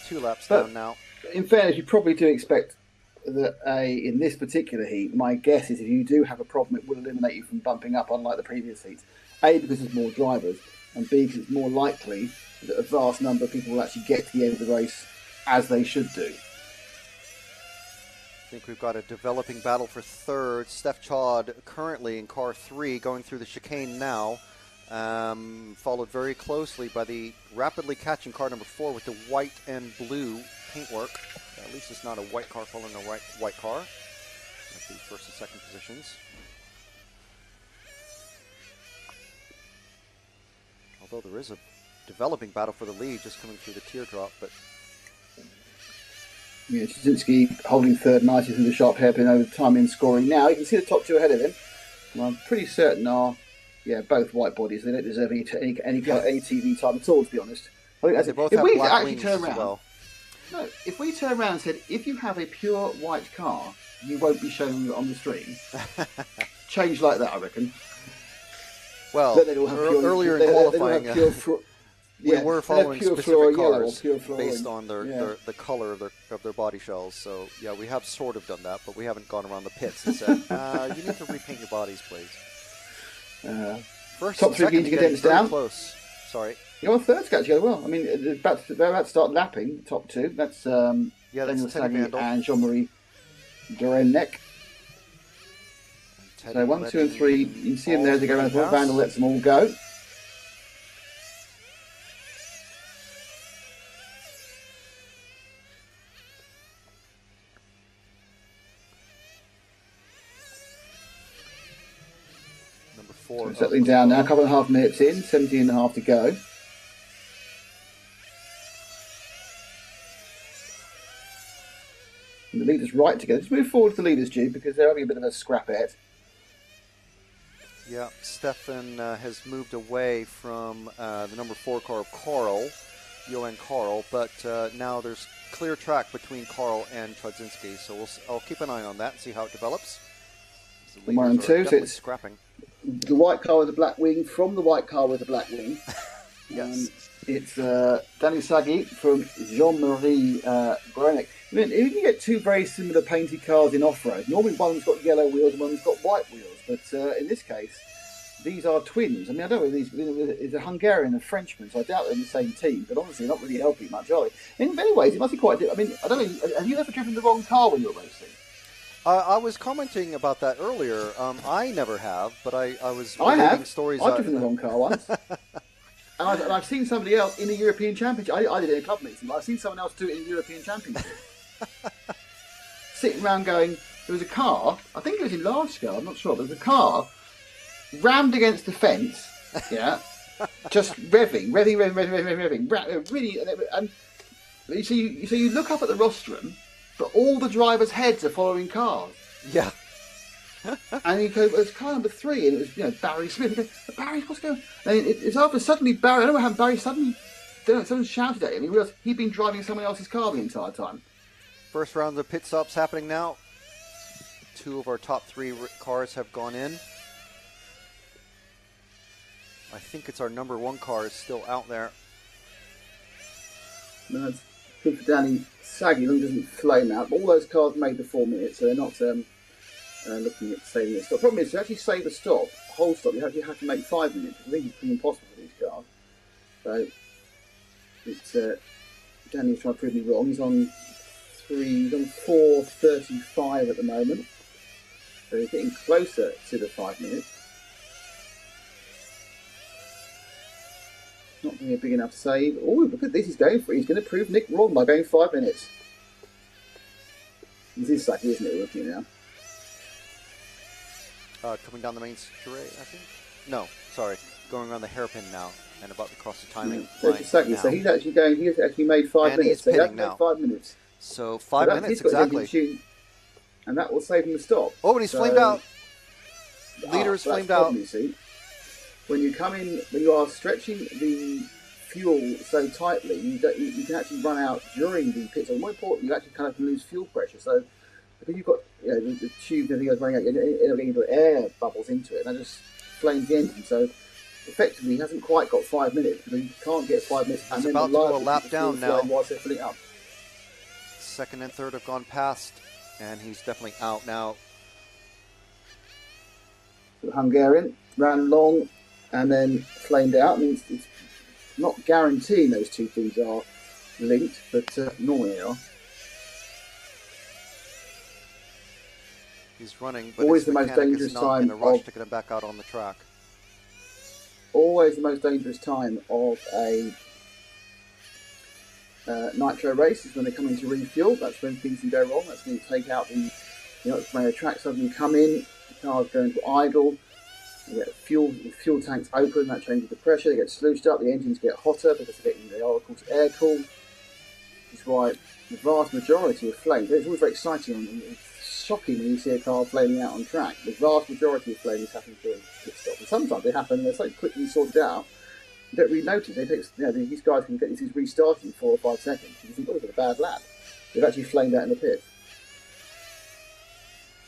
2 laps down now. In fairness, you probably do expect that in this particular heat, my guess is if you do have a problem, it will eliminate you from bumping up, unlike the previous heats. A, because there's more drivers, and B, because it's more likely that a vast number of people will actually get to the end of the race as they should do. I think we've got a developing battle for third. Steph Chod currently in car 3 going through the chicane now. Followed very closely by the rapidly catching car number 4 with the white and blue paintwork. At least it's not a white car following a white car. That's the first and second positions. Although there is a developing battle for the lead just coming through the teardrop, but yeah, Trzynski holding third nicely through the sharp hairpin over time in scoring now. You can see the top two ahead of him. And I'm pretty certain are, both white bodies. They don't deserve any TV time at all, to be honest. I think that's they it. both If have we black actually wings turn as around, well. no, if we turn around and said, if you have a pure white car, you won't be shown on the stream. Change like that, I reckon. Well, Then they'd all have earlier in they'd all have qualifying, we were following pure specific fluoro yellow or cars pure fluoro based orange. on the color of their body shells. So yeah, we have sort of done that, but we haven't gone around the pits and said, you need to repaint your bodies, please. First top and three second getting getting very down. close. Sorry. Your thirds got together well. I mean, they're about to start lapping, top two. That's That's Daniel Teddy Saggi Vandal. and Jean-Marie Dorenek. Teddy So 1, 2 and 3, you can see them there as they go around the pass. Vandal lets them all go. Number 4. So settling down now, a couple and a half minutes in, 17 and a half to go. And the leaders right together. Just move forward to the leaders, Jude, because they're having a bit of a scrapette. Yeah, Stefan has moved away from the number 4 car of Carl, Johan Carl, but now there's clear track between Carl and Trzynski, so I'll keep an eye on that and see how it develops. The 1 and leaders are 2, so definitely it's scrapping. the white car with the black wing from the white car with the black wing. Yes. It's Danny Saggi from Jean-Marie Groenek. I mean, you can get two very similar painted cars in off-road. Normally one's got yellow wheels and one's got white wheels, but in this case, these are twins. I mean, I don't know if it's a Hungarian and a Frenchman, so I doubt they're in the same team, but honestly, not really helping much, are they? In many ways, it must be quite I mean, I don't know, have you ever driven the wrong car when you're racing? I was commenting about that earlier. I never have, but I was I reading have. stories. I've driven the wrong car once. And I've seen somebody else in a European Championship. I did it in a club meeting, but I've seen someone else do it in a European Championship. Sitting around going, there was a car, I think it was in large scale, I'm not sure, but there was a car rammed against the fence, yeah, just revving, really, and so you look up at the rostrum, but all the drivers' heads are following cars. Yeah. And you go, it's car number 3, and it was, Barry Smith. You go, Barry, what's going on? And it's after suddenly Barry, I don't know how Barry suddenly, someone shouted at him. He realised he'd been driving someone else's car the entire time. First round of pit stops happening now. 2 of our top 3 cars have gone in. I think it's our number 1 car is still out there. And that's good for Danny Saggi. Long doesn't flame out. But all those cars made the 4 minutes, so they're not looking at saving the stop. The problem is, to actually save a stop, whole stop, you actually have to make 5 minutes. I think it's pretty impossible for these cars. So it's Danny's trying to prove me wrong. He's on 4:35 at the moment. So he's getting closer to the 5 minutes. Not going to be a big enough save. Oh, look at this, he's going for it. He's going to prove Nick wrong by going 5 minutes. This is Saggi, isn't it, we're looking at now? Coming down the main straight, I think. No, sorry, going around the hairpin now and about to cross the timing So line it's Saggi. now. So he's actually made 5 And minutes. he's So he has pitting made now. 5 minutes. So 5 So minutes he's got exactly. his engine tune, and that will save him a stop. Oh, and he's flamed out. Leader's so that's flamed the problem, out. You see, when you are stretching the fuel so tightly, you can actually run out during the pit stop. More importantly, you actually kind of lose fuel pressure. So because you've got the tube and everything else running out, you end up getting air bubbles into it, and that just flames the engine. So effectively, he hasn't quite got 5 minutes because he can't get 5 minutes. He's about to go a lap down now. Whilst they're filling up. Second and third have gone past, and he's definitely out now. The Hungarian ran long and then flamed out. I mean, it's not guaranteeing those two things are linked, but normally they are. He's running, but Always his the most mechanic dangerous is not in a time rush of- to get him back out on the track. always the most dangerous time of a nitro race is when they come in to refuel. That's when things can go wrong. That's when you take out the, when the track suddenly come in, the cars go into idle, you get fuel tanks open, that changes the pressure, they get slooshed up, the engines get hotter because they're getting the oracles air cooled. Which is why the vast majority of flames, it's always very exciting and it's shocking when you see a car flaming out on track. The vast majority of flames happen during pit stop. And sometimes they happen, they're so quickly sorted out, you don't really notice. These guys can get these restarted in 4 or 5 seconds. You think, oh, it's a bad lap. They've actually flamed out in the pit.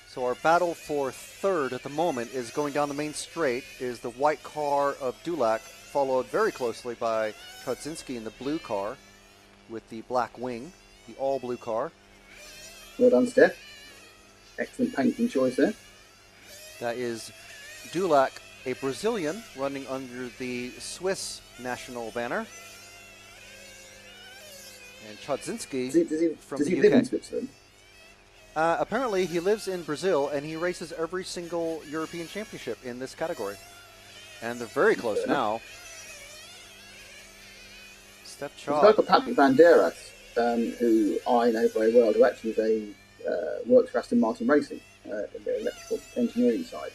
So our battle for third at the moment is going down the main straight is the white car of Dulac, followed very closely by Trudzinski in the blue car with the black wing, the all-blue car. Well done, Steph. Excellent painting choice there. That is Dulac, a Brazilian, running under the Swiss national banner. And Trudzinski from does the he UK. live in Switzerland? Apparently, he lives in Brazil, and he races every single European championship in this category. And they're very close now. Step There's a guy called Patrick Banderas, who I know very well, who actually is works for Aston Martin Racing in the electrical engineering side.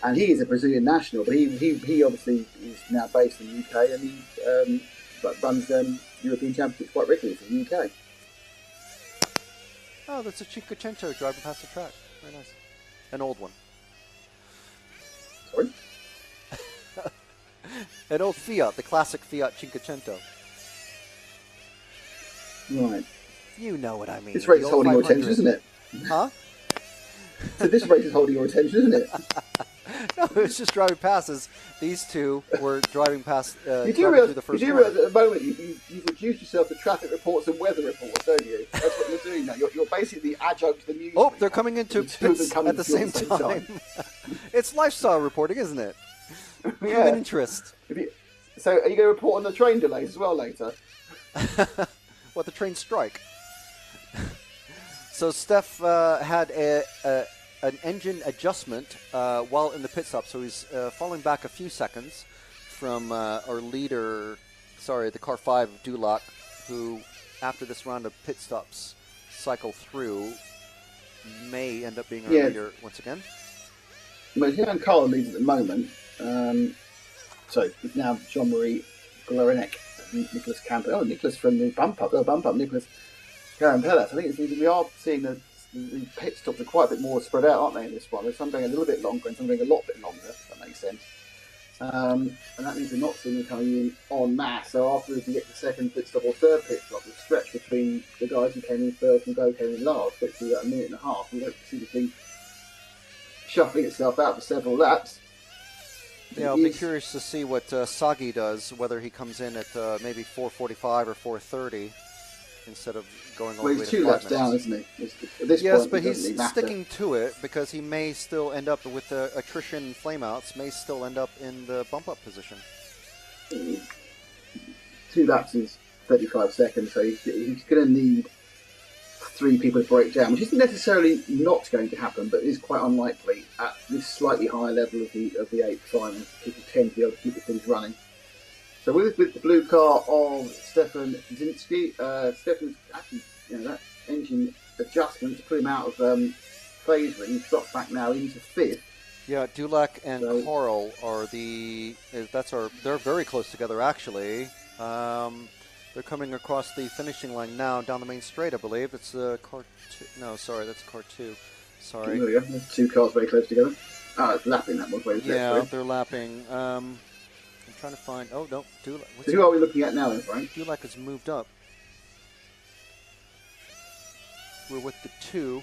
And he is a Brazilian national, but he obviously is now based in the UK, and he runs European championships quite regularly for the UK. Oh, that's a Cinquecento driving past the track. Very nice. An old one. Sorry? An old Fiat, the classic Fiat Cinquecento. Right. You know what I mean. This race The is old holding your 500. attention, isn't it? Huh? So this race is holding your attention, isn't it? No, it's just driving past as these two were driving past You do through realise the first at the moment you've reduced yourself to traffic reports and weather reports, don't you? That's what you're doing now. You're basically the adjunct to the news. Oh, they're coming into The two of them pits coming at the through same time. It's lifestyle reporting, isn't it? Yeah. Human interest. So are you going to report on the train delays as well later? What, the train strike? So Steph had an engine adjustment while in the pit stop, so he's falling back a few seconds from our leader, the car 5 of Dulac, who after this round of pit stops cycle through may end up being our leader once again. Well, Jan Carlo leads at the moment. So it's now Jean-Marie Glorinek and Nicholas Camper. Oh, Nicholas from the bump up. Nicholas Carampelas. I think we are seeing the pit stops are quite a bit more spread out, aren't they, in this one? There's some going a little bit longer and some going a lot bit longer, if that makes sense. And that means we're not seeing them coming in en masse. So after we get the second pit stop or third pit stop, the stretch between the guys who came in first and who came in last, literally about a minute and a half. We don't see the thing shuffling itself out for several laps. Yeah, I'll be curious to see what Sagi does, whether he comes in at maybe 4:45 or 4:30 instead of going all the way he's to 2 laps 5 minutes. down, isn't he? At this Yes, point, but it doesn't he's really matter. sticking to it because he may still end up with the attrition and flameouts, may still end up in the bump-up position. 2 laps is 35 seconds, so he's going to need 3 people to break down, which isn't necessarily not going to happen, but is quite unlikely at this slightly higher level of the 8th final. People tend to be able to keep the things running. So with the blue car of Stefan Zinski, Stefan's actually, that engine adjustment to put him out of phase ring. He's dropped back now into 5th. Yeah, Dulac and Carl are they're very close together actually. They're coming across the finishing line now down the main straight, I believe. It's car 2. No, sorry, that's car 2. Sorry. There we go. There's 2 cars very close together. It's lapping that one. Yeah, they're lapping. I'm trying to find. Oh no, Dulac. So who are we looking at now, then, Frank? Dulac has moved up. We're with the 2.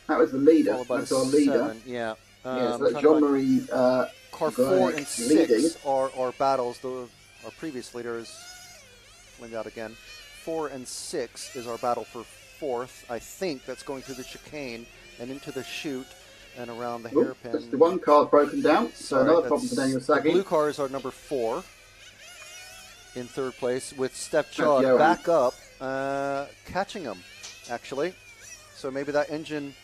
That was the leader. Followed by That's the our leader. 7. Yeah. So that's Jean-Marie. Car 4 and 6 leading. are battles. Our previous leaders flamed out again. 4 and 6 is our battle for 4th. I think that's going through the chicane and into the chute and around the hairpin. That's the one car broken down. So another problem for Daniel Sagi. The blue cars are number 4 in 3rd place with Steph Chod back up, catching him, actually. So maybe that engine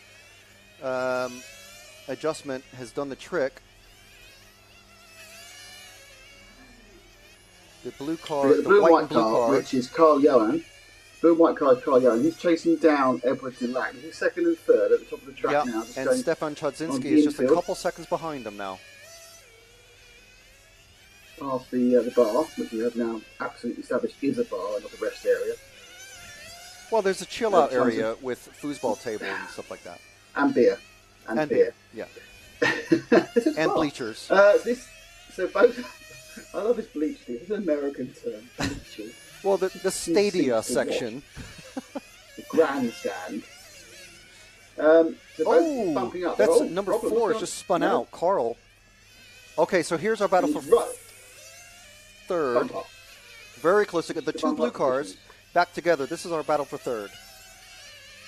adjustment has done the trick. The blue We car, got the blue and white white and blue car, car. which is Carl Johan. Blue and white car is Carl Johan. He's chasing down Edward Dulac. He's second and third at the top of the track Yeah, now. Just and going Stefan on Chodzinski the is just a infield. couple seconds behind him now. past the bar, which we have now absolutely established is a bar and not a rest area. Well, there's a chill-out area with foosball tables and stuff like that. And beer. And beer. Yeah. This is And bar. bleachers. So both. I love this bleach thing. It's an American term. Bleachers. Well, the stadia seats to section. The grandstand. So both bumping up. That's Oh, number problem. 4 What's just going spun on? out. Carl. Okay, so here's our battle for Right. third. Bump up. Very close to get the The two bump blue up cars position. back together. This is our battle for third.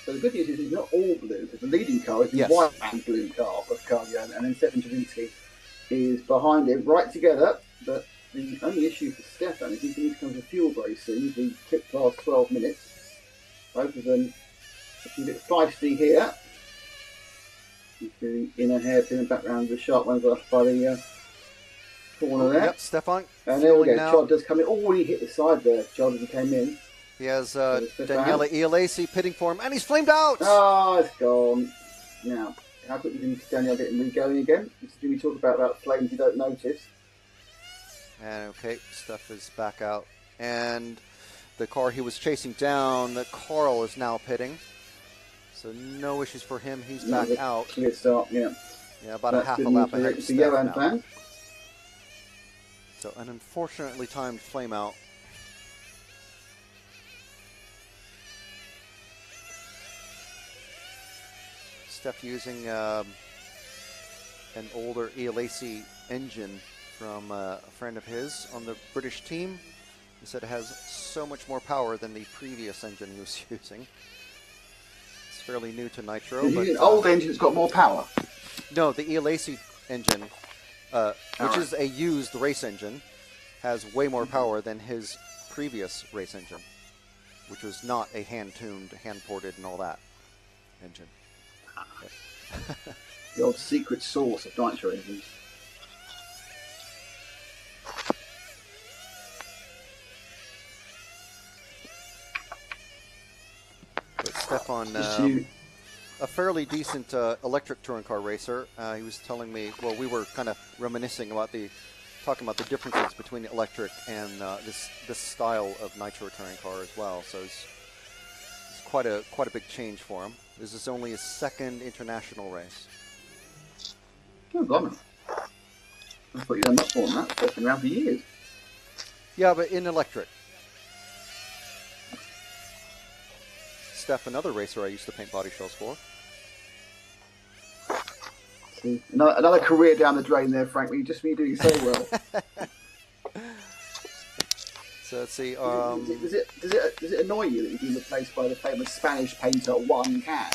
So the good news is it's not all blue. The leading car is the Yes. white and blue car of Carlian, and then Stefan Javinsky is behind him, right together. But the only issue for Stefan is he's going to come to fuel very soon. He clipped past 12 minutes. Both of them a few bit feisty here. He's doing inner hairpin and background the sharp ones off by the corner there. Yep, Stefan. And there we go. fueling now. Chod does come in. Oh, he hit the side there. Chod as he came in. He has Stefan. Daniele Agustinelli pitting for him, and he's flamed out! Oh, it's gone. Now, how quickly can Daniel get him re-going again? Do we talk about flames you don't notice? And okay, Steph is back out. And the car he was chasing down, Carl is now pitting. So no issues for him. He's back Another out. Clear start, yeah. Yeah, about a That's half good a lap news ahead of for Steph Johan now. fans. So an unfortunately timed flame out. Steph using an older Agustinelli engine from a friend of his on the British team. He said it has so much more power than the previous engine he was using. It's fairly new to Nitro. He's But, using an old engine that's got more power. no, the Agustinelli engine, which Alright. is a used race engine, has way more power than his previous race engine, which was not a hand-tuned, hand-ported and all that engine. The old secret sauce of nitro engines. But Stefan, Just a fairly decent electric touring car racer. He was telling me, well, we were kind of reminiscing about talking about the differences between the electric and this style of nitro touring car as well. So it's quite a big change for him. This is only his second international race. Oh, blimey. I thought you'd done much more than that. It's been around for years. Yeah, but in electric. Steph, another racer I used to paint body shells for. See, another career down the drain there, Frank. You're doing so well. So let's see. Does it annoy you that you've been replaced by the famous Spanish painter Juan Can?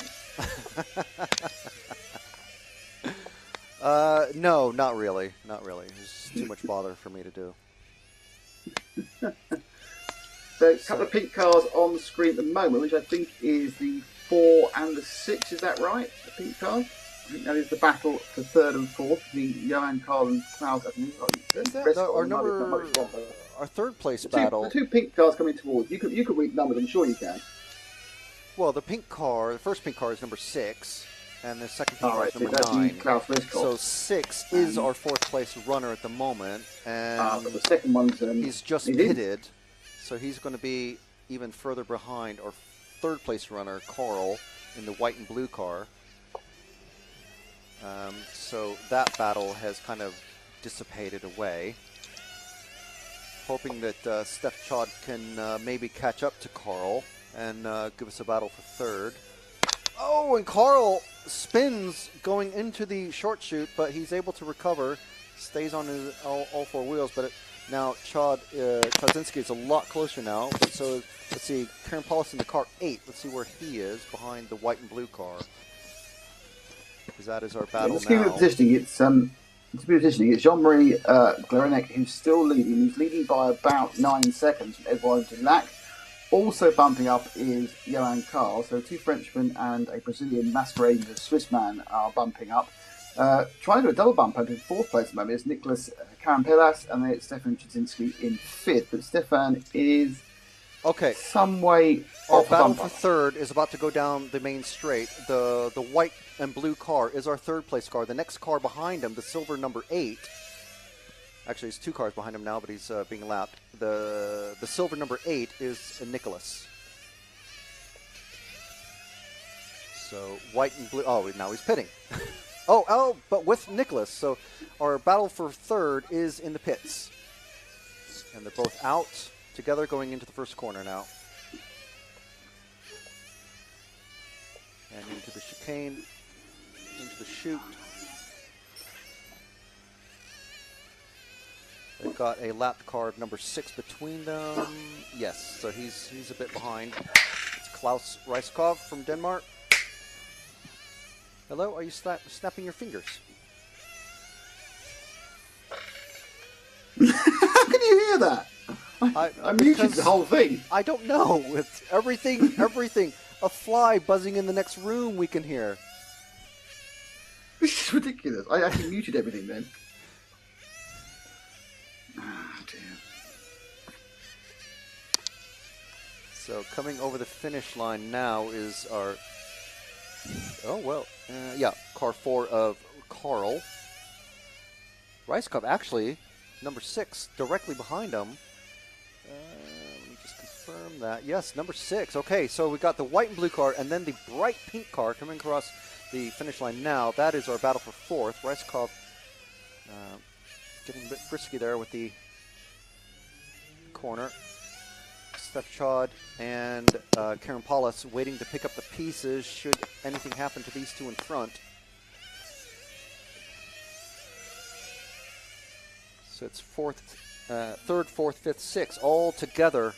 No, not really. Not really. There's too much bother for me to do. So a couple of pink cars on the screen at the moment, which I think is the 4 and the 6. Is that right? The pink cars. I think that is the battle for third and fourth between Johan, Carl, and Klaus. Is that our third place battle? The two pink cars coming towards you. You could read numbers. I'm sure you can. Well, the first pink car is number 6, and the second pink All car right, is so number that's 9. the Klaus Riskov. So 6 is our fourth place runner at the moment, and But the second one's he's just he's in. pitted, so he's going to be even further behind our third place runner, Carl, in the white and blue car. So that battle has kind of dissipated away. Hoping that Steph Chod can maybe catch up to Carl and give us a battle for third. Oh, and Carl spins going into the short chute, but he's able to recover, stays on his all four wheels. But now Chodzinski is a lot closer now. So let's see, Karen Paulson, the car 8. Let's see where he is behind the white and blue car. Because that is our battle Let's give now. it positioning. It's Jean-Marie Glarenek who's still leading. He's leading by about 9 seconds from Edouard Dulac. Also bumping up is Johan Carl. So two Frenchmen and a Brazilian masquerading as a Swiss man are bumping up. Trying to do a double bump in fourth place at the moment is Nicholas Karampelas, and then it's Stefan Trzynski in fifth. But Stefan is Okay. some way Our off the battle bumper. for third is about to go down the main straight. The white and blue car is our third place car. The next car behind him, the silver number 8. Actually, it's 2 cars behind him now, but he's being lapped. The silver number 8 is Nicholas. So white and blue. Oh, now he's pitting. But with Nicholas. So our battle for third is in the pits, and they're both out together going into the first corner now. And into the chicane, into the chute. They've got a lap car of number 6 between them. Yes, so he's a bit behind. It's Klaus Reiskov from Denmark. Hello, are you snapping your fingers? How can you hear that? I muted because the whole thing. I don't know. It's everything. A fly buzzing in the next room we can hear. This is ridiculous. I actually muted everything then. Ah, dear. So coming over the finish line now is our... car 4 of Carl. Reiskov, actually, number 6, directly behind him. Let me just confirm that. Yes, number 6. Okay, so we got the white and blue car, and then the bright pink car coming across the finish line now. That is our battle for fourth. Reiskov getting a bit frisky there with the corner. Stefchod and Karen Paulus waiting to pick up the pieces should anything happen to these two in front. So it's third, fourth, fifth, sixth, all together.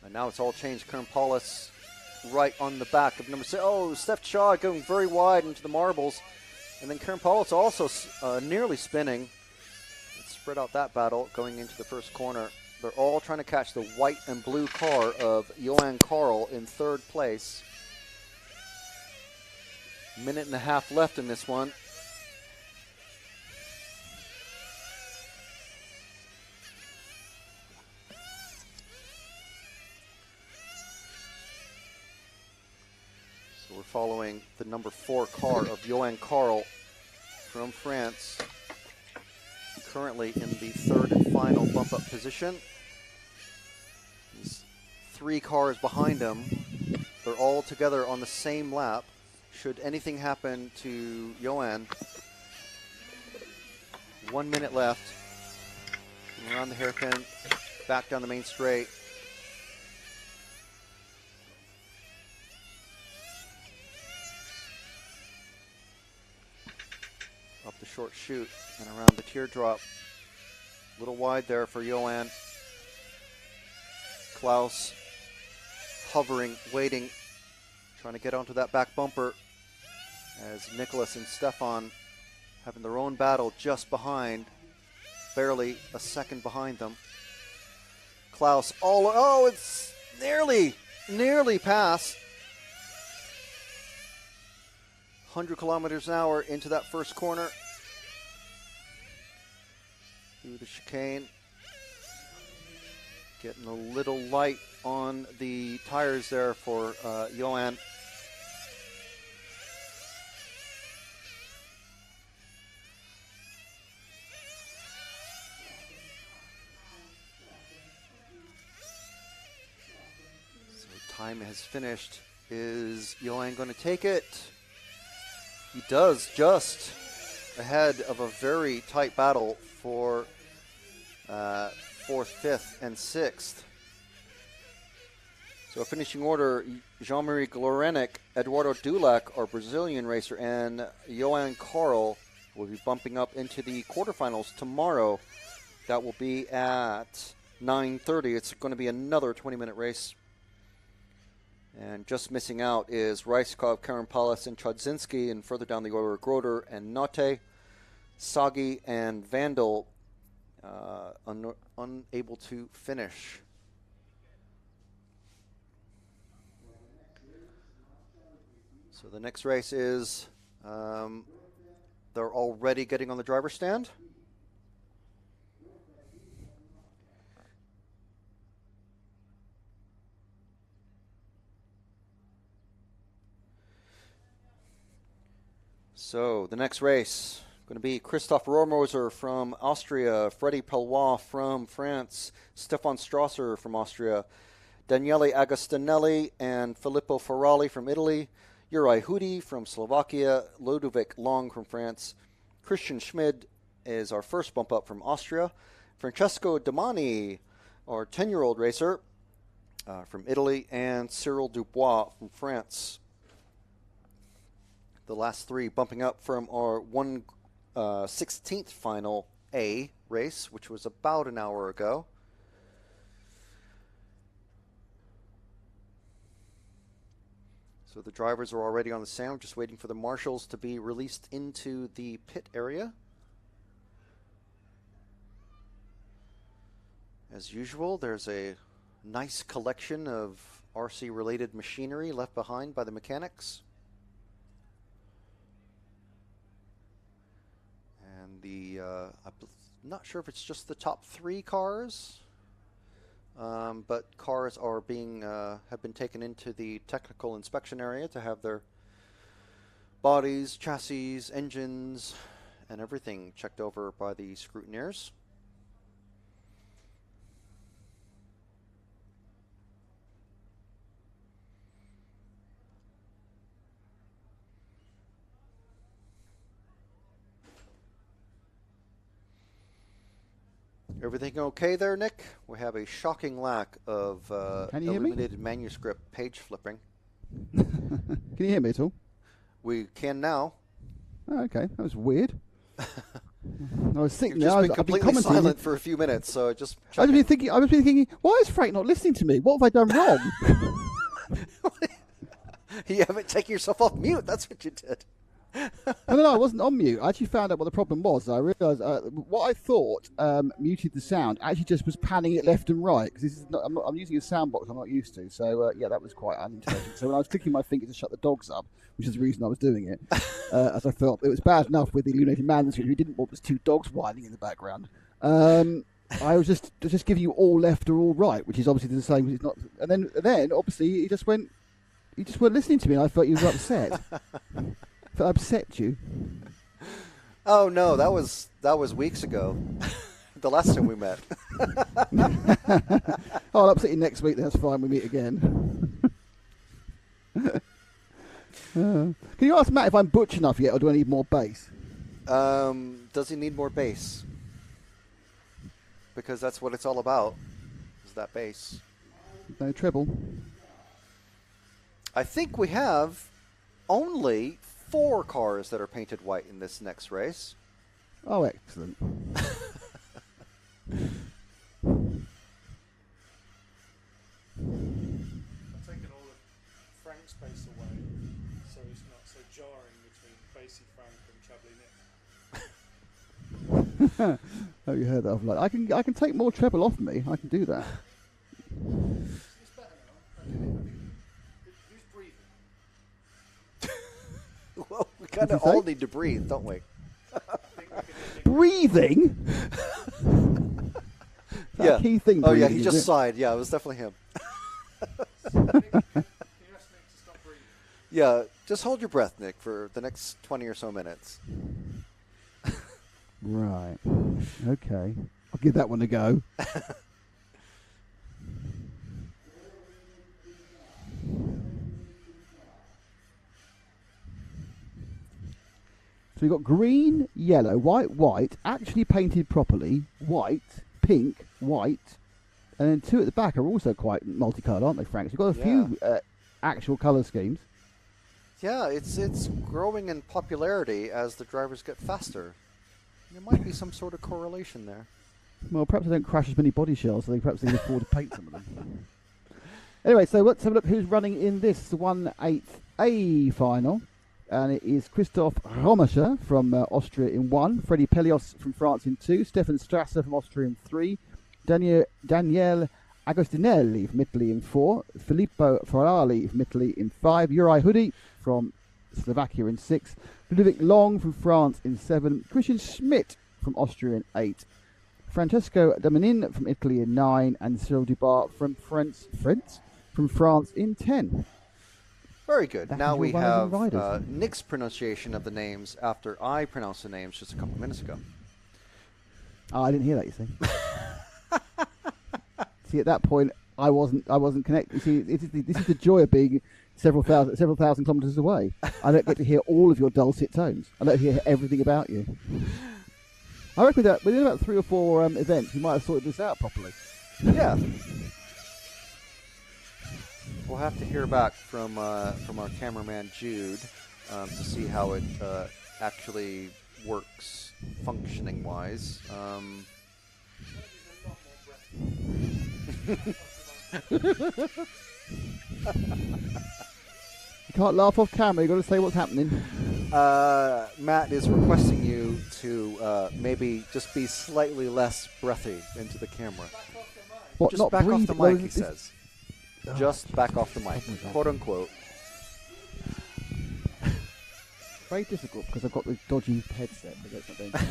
And now it's all changed. Karen Paulus right on the back of number 6. Oh, Stefchod going very wide into the marbles. And then Karen Paulus also nearly spinning. Spread out that battle going into the first corner. They're all trying to catch the white and blue car of Johan Karl in third place. Minute and a half left in this one. So we're following the number 4 car of Johan Karl from France. Currently in the third and final bump-up position. He's 3 cars behind him. They're all together on the same lap. Should anything happen to Johan, 1 minute left. Around the hairpin, back down the main straight. Up the short chute and around the teardrop. A little wide there for Johan. Klaus hovering, waiting, trying to get onto that back bumper as Nicholas and Stefan having their own battle just behind, barely a second behind them. Klaus it's nearly past. 100 kilometers an hour into that first corner. Through the chicane. Getting a little light on the tires there for Johan. So time has finished. Is Johan going to take it? He does, just ahead of a very tight battle for 4th, 5th, and 6th. So a finishing order, Jean-Marie Glorenik, Eduardo Dulac, our Brazilian racer, and Johan Karl will be bumping up into the quarterfinals tomorrow. That will be at 9:30. It's going to be another 20-minute race. And just missing out is Reiskov, Karen Paulus, and Trzynski, and further down the order, Groder and Notte, Sagi and Vandal unable to finish. So the next race is, they're already getting on the driver's stand. So the next race going to be Christoph Rohrmoser from Austria, Freddy Pellois from France, Stefan Strasser from Austria, Daniele Agustinelli and Filippo Ferrari from Italy, Juraj Hudi from Slovakia, Ludovic Long from France, Christian Schmid is our first bump up from Austria, Francesco Domani, our 10-year-old racer from Italy, and Cyril Dubois from France. The last three bumping up from our 1/16th final A race, which was about an hour ago. So the drivers are already on the stand, just waiting for the marshals to be released into the pit area. As usual, there's a nice collection of RC-related machinery left behind by the mechanics. And I'm not sure if it's just the top 3 cars, but cars are have been taken into the technical inspection area to have their bodies, chassis, engines, and everything checked over by the scrutineers. Everything okay there, Nick? We have a shocking lack of Can you hear me? illuminated manuscript page flipping. Can you hear me at all? We can now. Oh, okay, that was weird. I was thinking. You've just been I've been completely commenting. silent for a few minutes, so just I was checking. been thinking, why is Frank not listening to me? What have I done wrong? You haven't taken yourself off mute. That's what you did. No, I wasn't on mute. I actually found out what the problem was. I realised what I thought muted the sound actually just was panning it left and right, because this is not, I'm using a sound box I'm not used to. So yeah, that was quite unintelligent. So when I was clicking my finger to shut the dogs up, which is the reason I was doing it, as I felt it was bad enough with the illuminated manuscript, we didn't want was 2 dogs whining in the background. I was just giving you all left or all right, which is obviously the same. It's not, and then obviously he just weren't listening to me. And I thought you were upset. If I upset you. Oh no, that was weeks ago. The last time we met. I'll upset you next week. That's fine. We meet again. Can you ask Matt if I'm butch enough yet, or do I need more bass? Does he need more bass? Because that's what it's all about. Is that bass? No treble. I think we have only 4 cars that are painted white in this next race. Oh, excellent. I've taken all of Frank's space away, so it's not so jarring between Basie Frank and Chablis Nick. Oh, you heard that? I can take more treble off me. I can do that. It's better now. Who's breathing? Well, we kind of you say? all need to breathe, don't we? Breathing. Yeah. Key thing. Oh yeah, breathing, he is just it? sighed. Yeah, it was definitely him. Can you ask Nick to stop breathing? Yeah, just hold your breath, Nick, for the next 20 or so minutes. Right. Okay. I'll give that one a go. So we've got green, yellow, white, actually painted properly, white, pink, white, and then 2 at the back are also quite multicoloured, aren't they, Frank? So we've got a few actual colour schemes. Yeah, it's growing in popularity as the drivers get faster. There might be some sort of correlation there. Well, perhaps they don't crash as many body shells, so perhaps they can afford to paint some of them. Anyway, so let's have a look who's running in this 1/8A final. And it is Christoph Romascher from Austria in 1, Freddy Pellios from France in 2, Stefan Strasser from Austria in 3, Daniele Agustinelli from Italy in 4, Filippo Ferrari from Italy in 5, Juraj Hudi from Slovakia in 6th, Ludovic Long from France in 7th, Christian Schmidt from Austria in 8th, Francesco Domanin from Italy in 9, and Cyril Dubar from France in 10. Very good. That Now is we your runners have and riders. Nick's pronunciation of the names after I pronounced the names just a couple minutes ago. Oh, I didn't hear that. You see. See, at that point, I wasn't connected. You see, this is the joy of being several thousand kilometres away. I don't get to hear all of your dulcet tones. I don't hear everything about you. I reckon that within about 3 or 4 events, we might have sorted this out properly. Yeah. We'll have to hear back from our cameraman Jude to see how it actually works functioning wise. You can't laugh off camera. You've got to say what's happening. Matt is requesting you to maybe just be slightly less breathy into the camera. What? Just Not back off breathe? the mic, Well, he this- says. Just back off the mic, quote unquote. Very difficult because I've got the dodgy headset. But that's not going to now.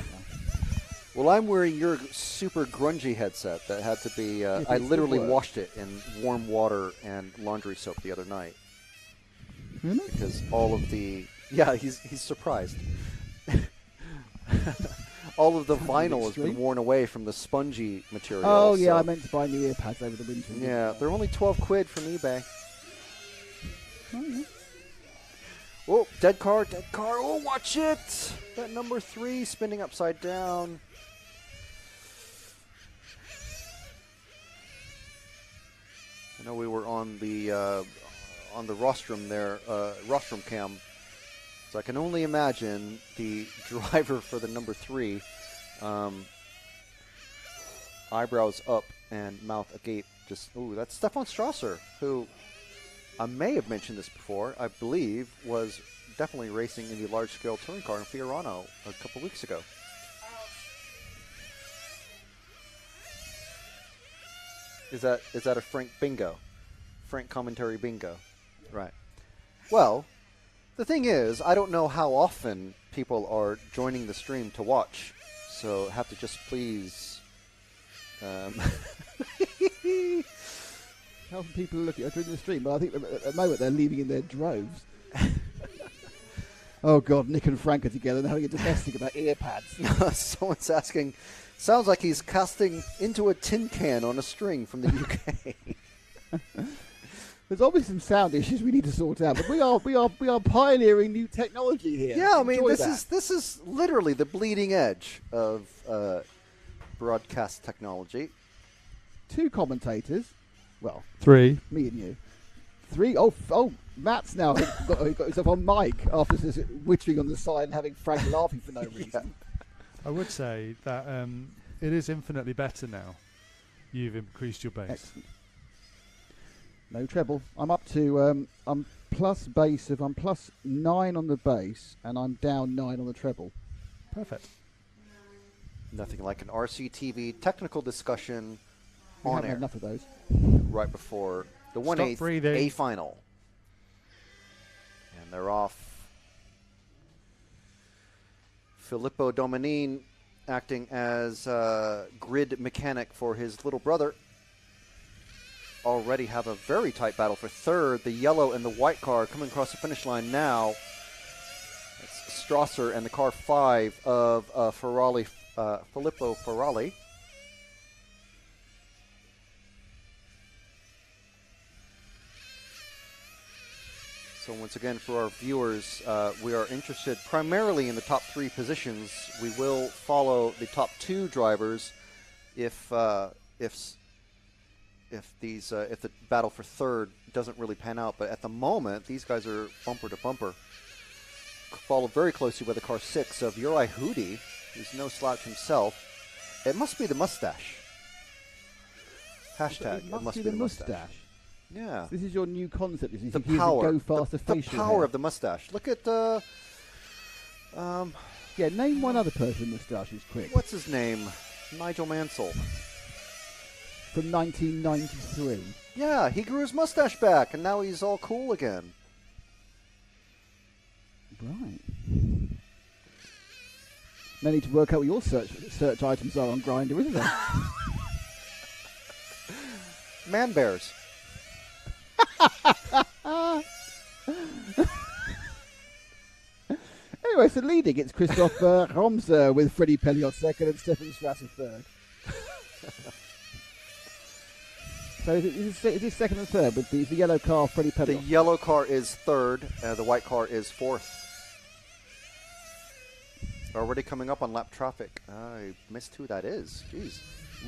Well, I'm wearing your super grungy headset that had to be. but I it still literally works. washed it in warm water and laundry soap the other night Really? because all of the. Yeah, he's surprised. All of the vinyl has been extreme. worn away from the spongy material. Oh yeah, so- I meant to buy new ear pads over the winter. Yeah, they're only 12 quid from eBay. Oh, yeah. Oh, dead car. Oh, watch it! That number 3 spinning upside down. I know we were on the rostrum there, rostrum cam. So I can only imagine the driver for the number 3, eyebrows up and mouth agape. Just that's Stefan Strasser, who I may have mentioned this before. I believe was definitely racing in the large-scale touring car in Fiorano a couple weeks ago. Is that a Frank bingo? Frank commentary bingo, right? Well, the thing is, I don't know how often people are joining the stream to watch, so have to just please. How often people are looking during the stream? But I think at the moment they're leaving in their droves. Oh God, Nick and Frank are together and having a domestic about ear pads. Someone's asking. Sounds like he's casting into a tin can on a string from the UK. There's obviously some sound issues we need to sort out, but we are pioneering new technology here. Yeah, I mean Enjoy this that. is literally the bleeding edge of broadcast technology. 2 commentators. Well, 3. me and you. 3. Oh, Matt's now got himself on mic after just wittering on the side and having Frank laughing for no reason. I would say that it is infinitely better now. You've increased your base. Excellent. No treble. I'm up to I'm plus 9 on the bass and I'm down 9 on the treble. Perfect. Nothing like an RCTV technical discussion We on haven't air had enough of those. right before the Stop 1/8 breathing. A final, and they're off. Filippo Domanin acting as grid mechanic for his little brother. Already have a very tight battle for third. The yellow and the white car coming across the finish line now. It's Strasser and the car 5 of Filippo Ferrari. So once again, for our viewers, we are interested primarily in the top 3 positions. We will follow the top 2 drivers if the battle for third doesn't really pan out. But at the moment, these guys are bumper to bumper. Followed very closely by the car 6 of Uri Hudi, who's no slouch himself. It must be the mustache. Hashtag. It must be the mustache. Yeah. This is your new concept. Is The you power. Go faster the facial power hair. of the mustache. Look at Yeah, name one other person with moustaches quick. what's his name? Nigel Mansell. From 1993. Yeah, he grew his mustache back, and now he's all cool again. Right. No need to work out what your search items are on Grindr, is there? Man bears. Anyway, so leading, it's Christopher Romser with Freddie Pelliot second and Stefan Strasser third. So is this second and third with the yellow car, Freddie The Pelliot? yellow car is third. The white car is fourth. Already coming up on lap traffic. I missed who that is. Jeez.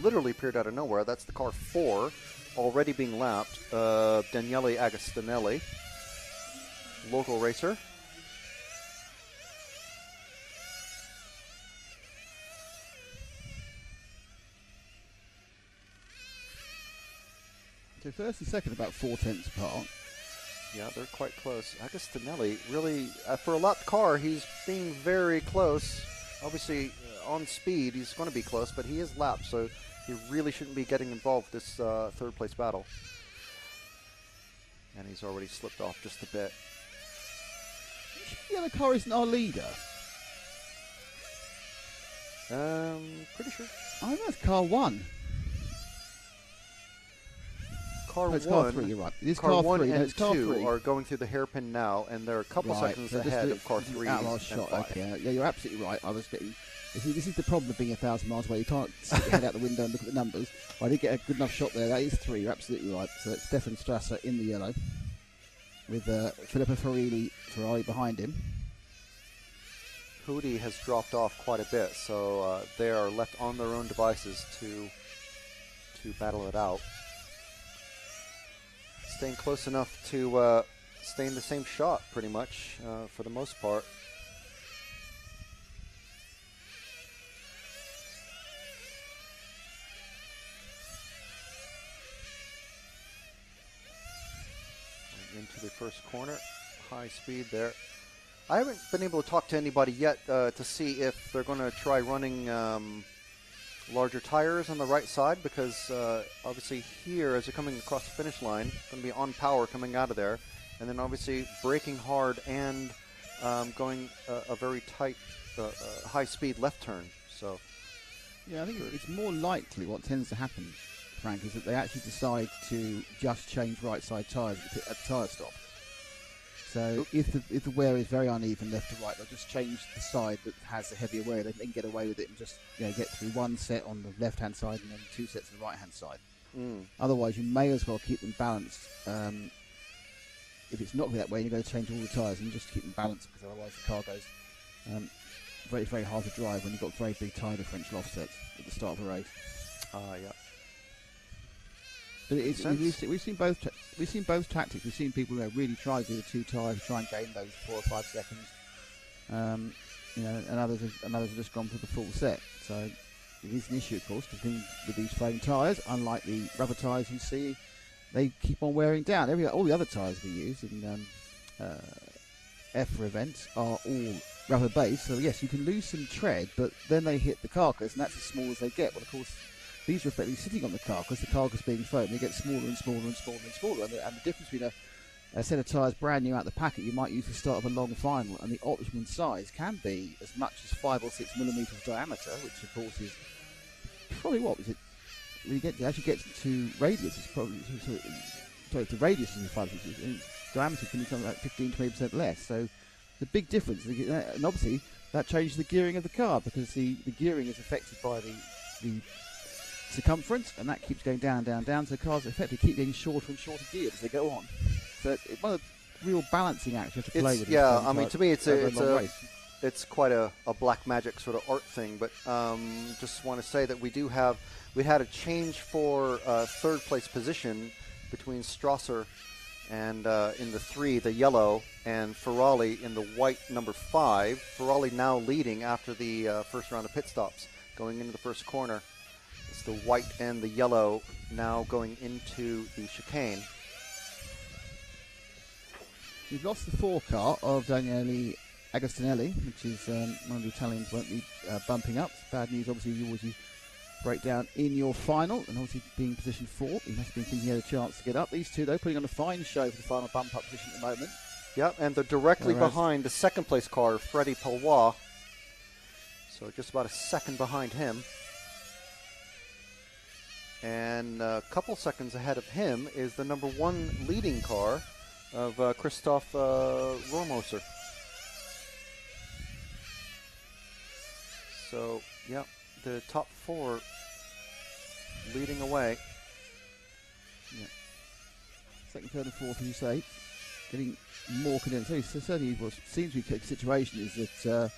Literally appeared out of nowhere. That's the car 4. Already being lapped. Daniele Agustinelli. Local racer. So first and second about 4 tenths apart. Yeah, they're quite close. Agustinelli, really, for a lapped car, he's being very close. Obviously, on speed, he's going to be close, but he is lapped, so he really shouldn't be getting involved this third place battle. And he's already slipped off just a bit. The yellow car isn't our leader. Pretty sure. I think that's car 1. Car No, it's 1, car 3, you're right. It is car car 1 3. No, and it's car 2 3. are going through the hairpin now, and they're a couple Right, seconds so just ahead do- of car 3 out of our and shot. 5. Okay, yeah, you're absolutely right. I was getting. This is the problem of being 1,000 miles away. You can't stick your head out the window and look at the numbers. I did get a good enough shot there. That is 3. You're absolutely right. So it's Stefan Strasser in the yellow, with Filippo Ferrari behind him. Hootie has dropped off quite a bit, so they are left on their own devices to battle it out. Staying close enough to stay in the same shot, pretty much, for the most part. Into the first corner, high speed there. I haven't been able to talk to anybody yet to see if they're going to try running larger tires on the right side, because obviously here, as they're coming across the finish line, going to be on power coming out of there, and then obviously braking hard and going a very tight, high-speed left turn. So Yeah, I think it's more likely what tends to happen, Frank, is that they actually decide to just change right side tyres at the tyre stop. So if the wear is very uneven left to right, they'll just change the side that has the heavier wear. They can get away with it and just get through one set on the left hand side and then 2 sets on the right hand side. Otherwise, you may as well keep them balanced. If it's not that way, you're going to change all the tyres and just keep them balanced, because otherwise the car goes very, very hard to drive when you've got very big tyre differential offsets at the start of the race. yeah. But we've seen both tactics. We've seen people really try to do the 2 tyres, try and gain those 4 or 5 seconds. And others have just gone for the full set. So it is an issue, of course, because with these foam tyres, unlike the rubber tyres you see, they keep on wearing down. All the other tyres we use in EFRA events are all rubber based. So yes, you can lose some tread, but then they hit the carcass, and that's as small as they get. Well, of course, these are effectively sitting on the carcass being foam, they get smaller and smaller and smaller and smaller. And the difference between a set of tyres brand new out the packet you might use to start of a long final, and the optimum size can be as much as 5 or 6 millimetres diameter, which of course is probably what was it? When you actually get to radius, it's probably the radius is 5 or 6, and diameter can become like 15-20% less. So the big difference, and obviously that changes the gearing of the car, because the gearing is affected by the circumference, and that keeps going down, down, down. So cars effectively keep getting shorter and shorter geared as they go on. So it's one of the real balancing acts you have to play with. Yeah, I mean, to me, it's quite a black magic sort of art thing. But just want to say that we had a change for third place position between Strasser and in the 3, the yellow, and Ferrari in the white number 5. Ferrari now leading after the first round of pit stops, going into the first corner. It's the white and the yellow now going into the chicane. We've lost the 4 car of Daniele Agustinelli, which is one of the Italians won't be bumping up. It's bad news, obviously, you break down in your final, and obviously being position 4, he must have been thinking he had a chance to get up. These two, though, putting on a fine show for the final bump-up position at the moment. Yep, and they're directly Whereas- behind the second place car, Freddie Palois. So just about a second behind him. And a couple seconds ahead of him is the number 1 leading car of Christoph Rohrmoser. So, yeah, the top 4 leading away. Second, third, and fourth, as you say, getting more condensed. So certainly, what seems to be the situation is that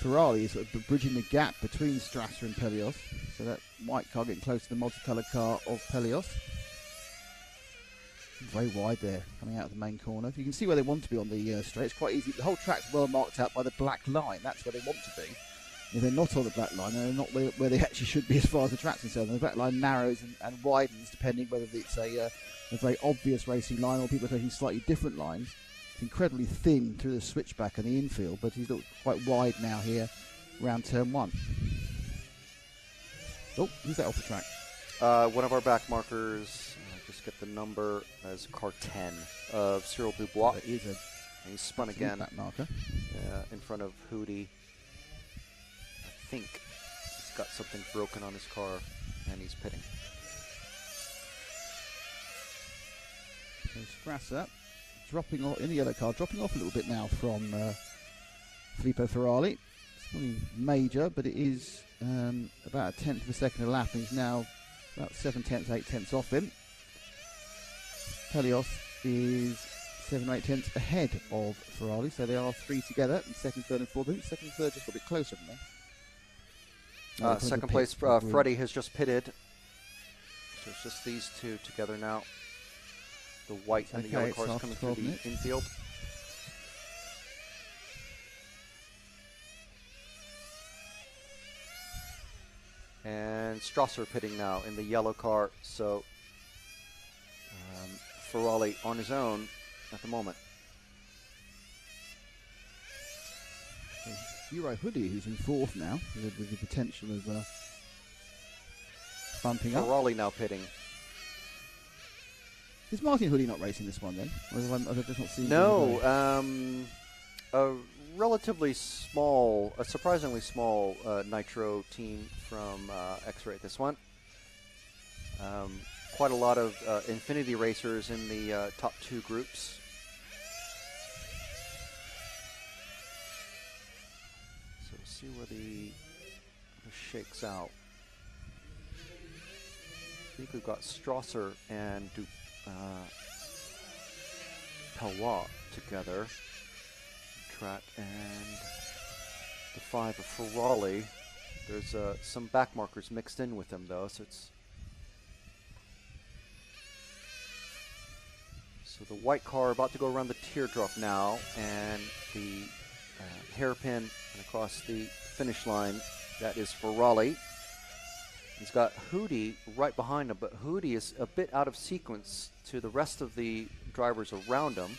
Ferrari is sort of bridging the gap between Strasser and Pelios. So that white car getting close to the multicoloured car of Pelios. Very wide there, coming out of the main corner. You can see where they want to be on the straight. It's quite easy. The whole track's well marked out by the black line. That's where they want to be. If they're not on the black line, they're not where they actually should be as far as the track's concerned. The black line narrows and widens depending whether it's a very obvious racing line or people are taking slightly different lines. It's incredibly thin through the switchback and the infield, but he's looked quite wide now here around turn 1. Oh, who's that off the track? One of our back markers, just get the number, as car 10 of Cyril Dubois. That is a And he's spun again back marker. in front of Hootie. I think he's got something broken on his car, and he's pitting. So Strasser dropping off in the yellow car, dropping off a little bit now from Filippo Ferrari. It's nothing major, but it is about a tenth of a second a lap, and he's now about 7/10, 8/10 off him. Pelios is 7 or 8 tenths ahead of Ferrari, so they are 3 together in second, third, and fourth. I think second and third just got a bit closer than that. Second place, Freddie has just pitted. So it's just these two together now. The white and the yellow cars coming through the infield. And Strasser pitting now in the yellow car. So Ferrari on his own at the moment. Euro Hoodie, who's in fourth now, with the potential of bumping up. Ferrari now pitting. Is Martin Hoodie not racing this one then? Or have I just not seen No, a relatively small, a surprisingly small nitro team from X-Ray at this one. Quite a lot of Infinity racers in the top 2 groups. So we'll see where the shakes out. I think we've got Strasser and Palois together. Track and the 5 of Ferrari. There's some back markers mixed in with them though, so it's the white car about to go around the teardrop now, and the hairpin and across the finish line. That is Ferrari. He's got Hootie right behind him, but Hootie is a bit out of sequence to the rest of the drivers around him.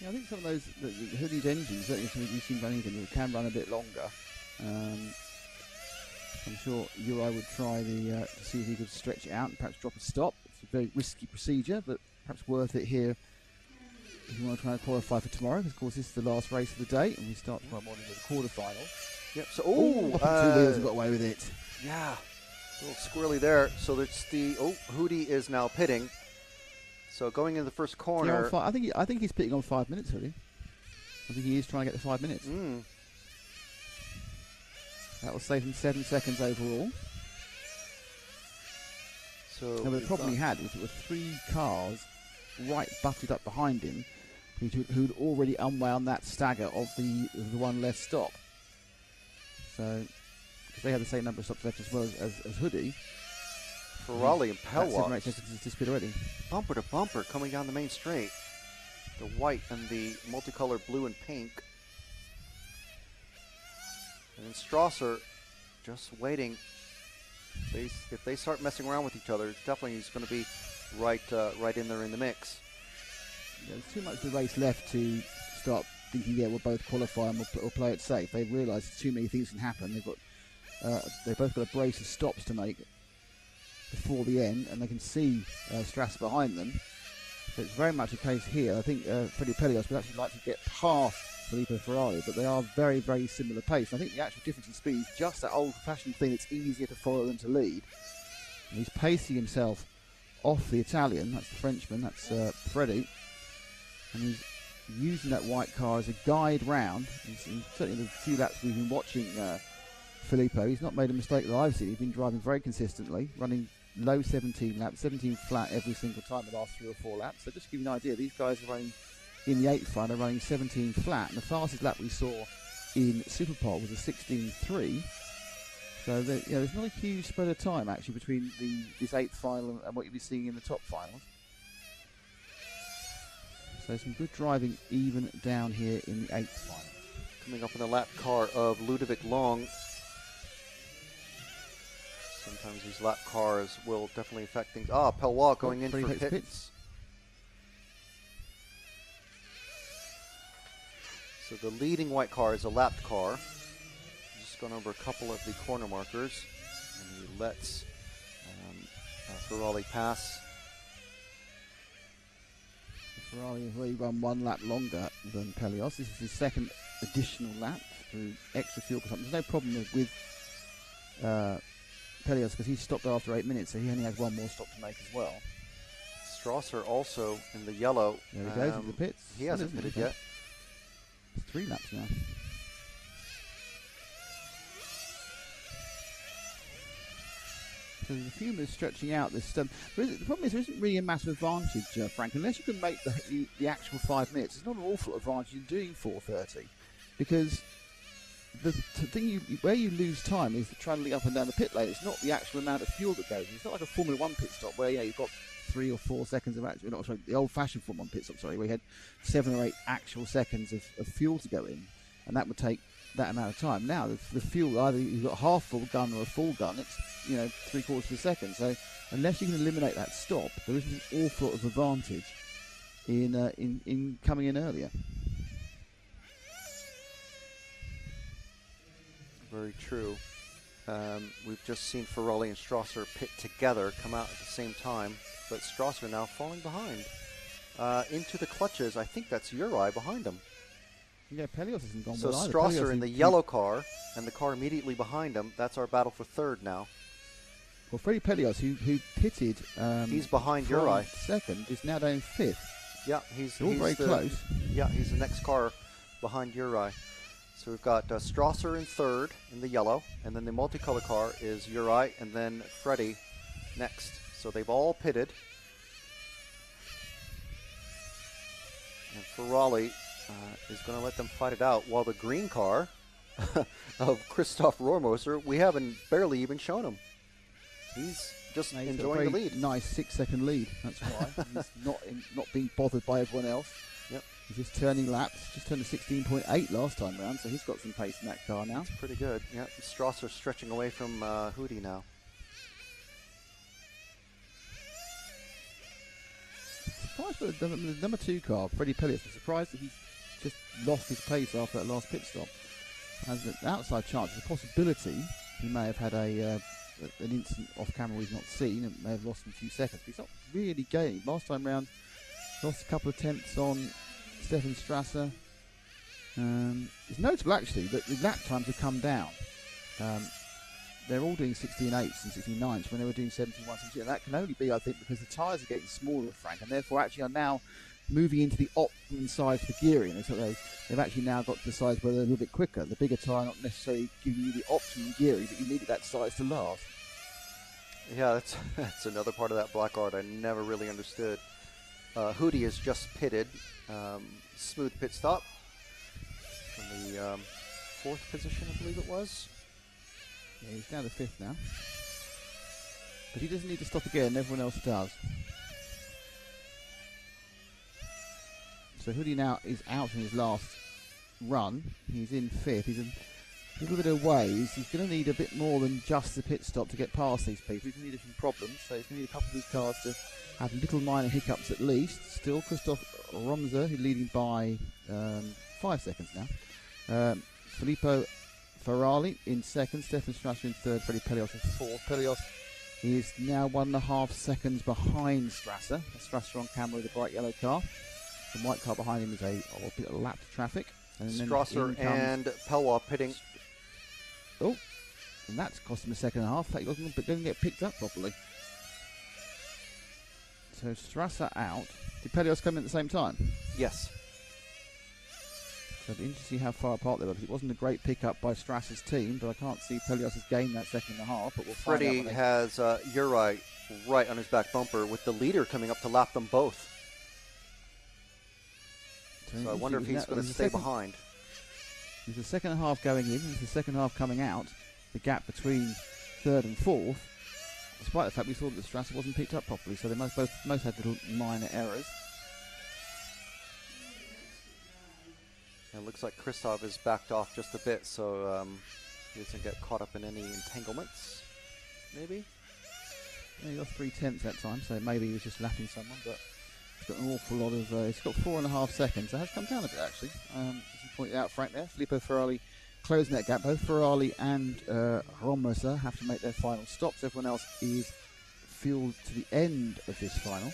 Yeah, I think some of those the Hoodie's engines, certainly some of these seem running them, can run a bit longer. I'm sure Uri would try to see if he could stretch it out and perhaps drop a stop. It's a very risky procedure, but perhaps worth it here if you want to try and qualify for tomorrow. Because of course this is the last race of the day, and we start tomorrow morning with the quarterfinals. Yep. So, 2 wheels and got away with it. Yeah, a little squirrely there. So it's the Hootie is now pitting. So going into the first corner. Yeah, I think he's pitting on 5 minutes, really. I think he is trying to get the 5 minutes. That will save him 7 seconds overall. So now, the problem he had was there were 3 cars right butted up behind him who'd already unwound that stagger of the one less stop. So, because they had the same number of stops left as well as Hoodie. Ferrari and That 7 or 8 Palois, seconds is disappeared already. bumper to bumper, coming down the main straight. The white and the multicolored blue and pink. And then Strasser just waiting. If they start messing around with each other, definitely he's going to be right in there in the mix. Yeah, there's too much of the race left to start thinking, yeah, we'll both qualify and we'll play it safe. They've realised too many things can happen. They've both got a brace of stops to make before the end, and they can see Strasser behind them. So it's very much a case here. I think Freddie Pelios would actually like to get past Filippo Ferrari, but they are very, very similar pace. And I think the actual difference in speed is just that old-fashioned thing. It's easier to follow than to lead. And he's pacing himself off the Italian. That's the Frenchman. That's Freddie. And he's using that white car as a guide round. Certainly the few laps we've been watching Filippo, he's not made a mistake that I've seen. He's been driving very consistently, running low 17 laps, 17 flat every single time the last 3 or 4 laps. So just to give you an idea, these guys are running in the 8th file, are running 17 flat, and the fastest lap we saw in Superpole was a 16.3. So there's not a huge spread of time actually between this 8th final and what you'll be seeing in the top finals. So some good driving even down here in the 8th final. Coming up in the lap car of Ludovic Long. Sometimes these lap cars will definitely affect things. Pellois going in for pits. So the leading white car is a lapped car. Just gone over a couple of the corner markers, and he lets Ferrari pass. Ferrari has already run 1 lap longer than Pelios. This is his second additional lap through extra fuel consumption. There's no problem with Pelios because he stopped after 8 minutes, so he only has 1 more stop to make as well. Strasser also in the yellow. There he goes in the pits. He hasn't pitted yet. It's 3 laps now. So the fume is stretching out this. The problem is there isn't really a massive advantage, Frank, unless you can make the actual 5 minutes. There's not an awful lot of advantage in doing 4:30, because the thing where you lose time is trying to lead up and down the pit lane. It's not the actual amount of fuel that goes in. It's not like a Formula 1 pit stop where you've got 3 or 4 seconds of actual. Not sorry, the old-fashioned Formula 1 pit stop. Sorry, where you had 7 or 8 actual seconds of fuel to go in, and that would take that amount of time. Now the fuel, either you've got a half full gun or a full gun, it's 3/4 of a second. So unless you can eliminate that stop, there isn't an awful lot of advantage in coming in earlier. Very true. We've just seen Ferrari and Strasser pit together, come out at the same time, but Strasser now falling behind. Into the clutches, I think that's Uri behind him. Yeah, Pelios hasn't gone So well either. Strasser Pelios in the yellow car, and the car immediately behind him. That's our battle for third now. Well, Freddie Pelios, who pitted he's behind from Uri. second, is now down 5th. Yeah, he's all very close. Yeah, he's the next car behind Uri. So we've got Strasser in third in the yellow, and then the multicolor car is Uri, and then Freddie next. So they've all pitted. And Ferrari is going to let them fight it out, while the green car of Christoph Rohrmoser, we haven't barely even shown him. He's just enjoying the lead. Nice 6-second lead. That's why he's not being bothered by everyone else. Yep. He's just turning laps. Just turned a 16.8 last time round, so he's got some pace in that car now. It's pretty good. Yep. Strasser stretching away from Hootie now. Surprised with the number 2 car, Freddie Pelios. I'm surprised that he's just lost his pace after that last pit stop. As an outside chance, there's a possibility he may have had an instant off camera we've not seen and may have lost in a few seconds. But he's not really gaining. Last time round, lost a couple of tenths on Stefan Strasser. It's notable actually that the lap times have come down. They're all doing 16.8s and 16.9s when they were doing 17.1, 17. And that can only be, I think, because the tyres are getting smaller, Frank, and therefore actually are now moving into the optimum size for gearing. So they've actually now got to the size where they're a little bit quicker. The bigger tyre not necessarily giving you the optimum gearing, but you needed that size to last. Yeah, that's another part of that black art I never really understood. Hootie has just pitted. Smooth pit stop from the 4th position, I believe it was. Yeah, he's down to 5th now. But he doesn't need to stop again, everyone else does. So Hootie now is out in his last run. He's in 5th. He's a little bit away. He's going to need a bit more than just the pit stop to get past these people. He's going to need some problems. So he's going to need a couple of these cars to have little minor hiccups at least. Still Christoph Romser, who's leading by 5 seconds now. Filippo Ferrari in 2nd, Stefan Strasser in 3rd, Freddie Pelios in 4th. Pelios is now 1.5 seconds behind Strasser. Strasser on camera with a bright yellow car. The white car behind him is a bit of lapped traffic. And then Strasser in comes- and Pelwa pitting. Oh, and that's cost him a second and a half. That he wasn't going to get picked up properly. So Strasser out. Did Pelios come in at the same time? Yes. So it'd be interesting to see how far apart they were, because it wasn't a great pickup by Strasser's team, but I can't see Pelios has gained that second and a half. But we'll find out Freddie when they- has Uri right on his back bumper with the leader coming up to lap them both. So I wonder if he's going to stay behind. There's a second and a half going in, there's the second half coming out. The gap between third and fourth, despite the fact we saw that Strasser wasn't picked up properly, so they most had little minor errors. It looks like Christoph is backed off just a bit, so he doesn't get caught up in any entanglements. Maybe? Yeah, he got 3/10 that time, so maybe he was just lapping someone, but he's got an awful lot of... he's got 4.5 seconds. That has come down a bit, actually. As you pointed out, Frank, there. Filippo Ferrari closing that gap. Both Ferrari and Romosa have to make their final stops. Everyone else is fueled to the end of this final.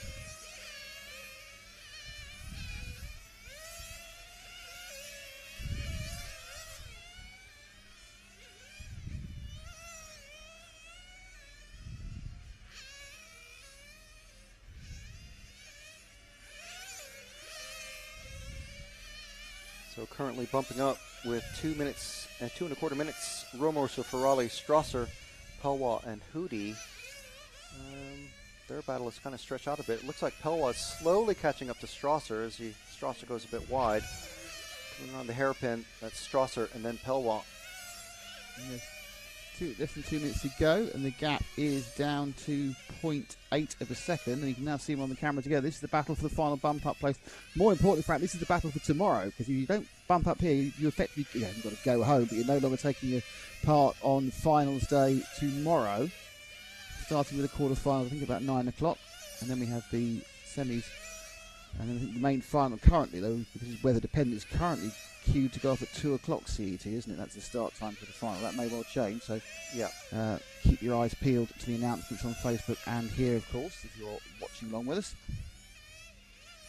So currently bumping up with 2 minutes and 2.25 minutes. Romosa, Ferrari, Strasser, Pelwa, and Hudi. Their battle is kind of stretched out a bit. It looks like Pelwa is slowly catching up to Strasser as Strasser goes a bit wide. Coming around the hairpin, that's Strasser and then Pelwa. Yes. Less than 2 minutes to go, and the gap is down to 0.8 of a second, and you can now see them on the camera together. This is the battle for the final bump up place. More importantly, Frank, this is the battle for tomorrow, because if you don't bump up here, you effectively, you've got to go home, but you're no longer taking your part on finals day tomorrow, starting with the quarterfinals, I think about 9 o'clock, and then we have the semis, and then I think the main final currently, though, because it's weather dependent, is currently queued to go off at 2 o'clock CET, isn't it? That's the start time for the final. That may well change, so yeah. Keep your eyes peeled to the announcements on Facebook and here, of course, if you're watching along with us.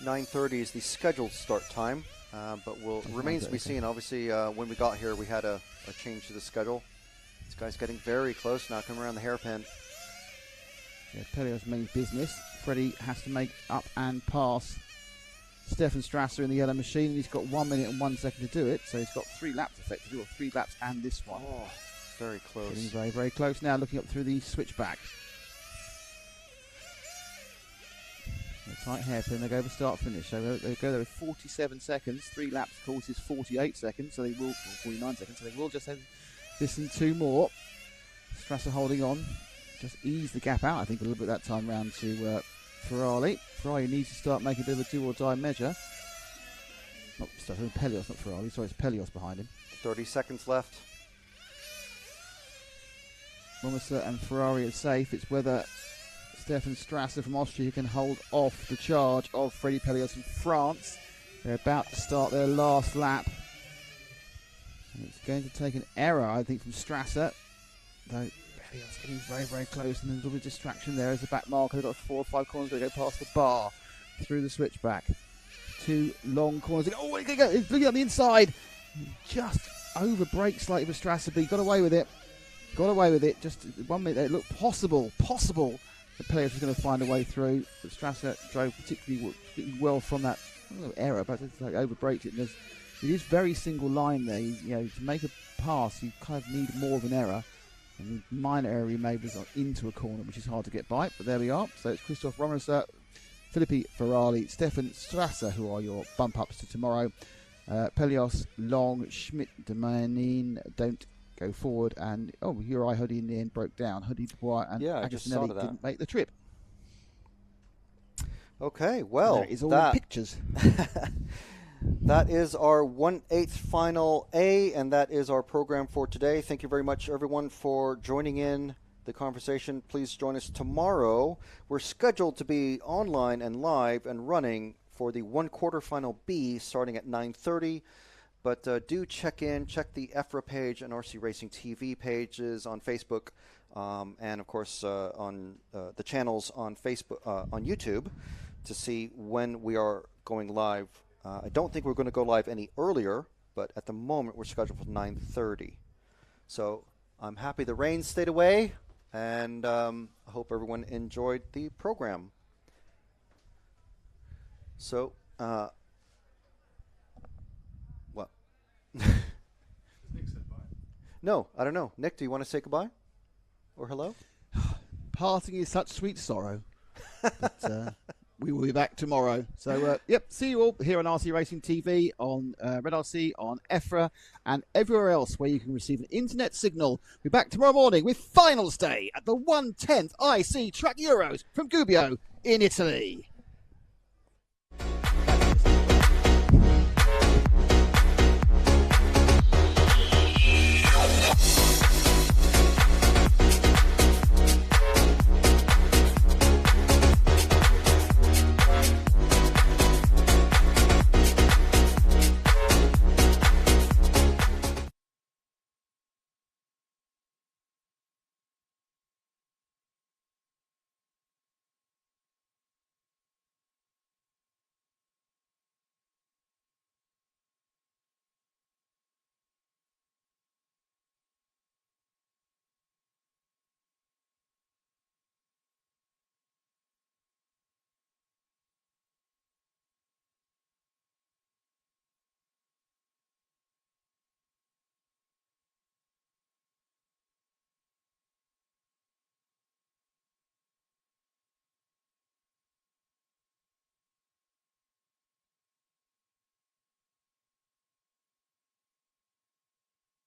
9:30 is the scheduled start time, but remains to be seen. Obviously, when we got here, we had a change to the schedule. This guy's getting very close now, coming around the hairpin. Yeah, Pelios' main business. Freddie has to make up and pass Stefan Strasser in the yellow machine, and he's got 1 minute and 1 second to do it, so he's got 3 laps effectively, or 3 laps and this one. Oh, very close. Getting very, very close now, looking up through the switchback. A tight hairpin, they go for start finish. So they go there with 47 seconds. 3 laps, of course, is 48 seconds, so they will, or 49 seconds, so they will just have listen 2 more. Strasser holding on, just ease the gap out, I think, a little bit that time round to Ferrari. Ferrari needs to start making a bit of a do-or-die measure. Pelios, not Ferrari. Sorry, it's Pelios behind him. 30 seconds left. Romosa and Ferrari are safe. It's whether Stefan Strasser from Austria can hold off the charge of Freddie Pelios from France. They're about to start their last lap. And it's going to take an error, I think, from Strasser. Though Pelios getting very, very close, and there's a little bit of distraction there as the back marker. They've got 4 or 5 corners. They go past the bar through the switchback. 2 long corners. Oh, it's looking on the inside. Just over brake slightly for Strasser, but he got away with it. Got away with it. Just 1 minute. It looked possible that Pelios was going to find a way through. But Strasser drove particularly well from that error, but it's like over braked it. And it is very single line there. To make a pass, you kind of need more of an error. And the minor error he made was into a corner, which is hard to get by. But there we are. So it's Christoph Romosa, Filippi Ferrari, Stefan Strasser, who are your bump ups to tomorrow. Pelios, Long, Schmidt, Demanin don't go forward, and Uri Hudi in the end broke down. Hudi, Dubois, and Agustinelli didn't make the trip. Okay, well, there is all the pictures. That is our 1/8 final A, and that is our program for today. Thank you very much, everyone, for joining in the conversation. Please join us tomorrow. We're scheduled to be online and live and running for the 1/4 final B starting at 9:30. But do check the EFRA page and RC Racing TV pages on Facebook and of course on the channels on Facebook, on YouTube, to see when we are going live. I don't think we're going to go live any earlier, but at the moment we're scheduled for 9:30. So I'm happy the rain stayed away, and I hope everyone enjoyed the program. So, what? Nick said bye. No, I don't know. Nick, do you want to say goodbye? Or hello? Parting is such sweet sorrow. But we will be back tomorrow. So, yep, see you all here on RC Racing TV, on Red RC, on EFRA, and everywhere else where you can receive an internet signal. We'll be back tomorrow morning with finals day at the 1/10 IC Track Euros from Gubbio in Italy.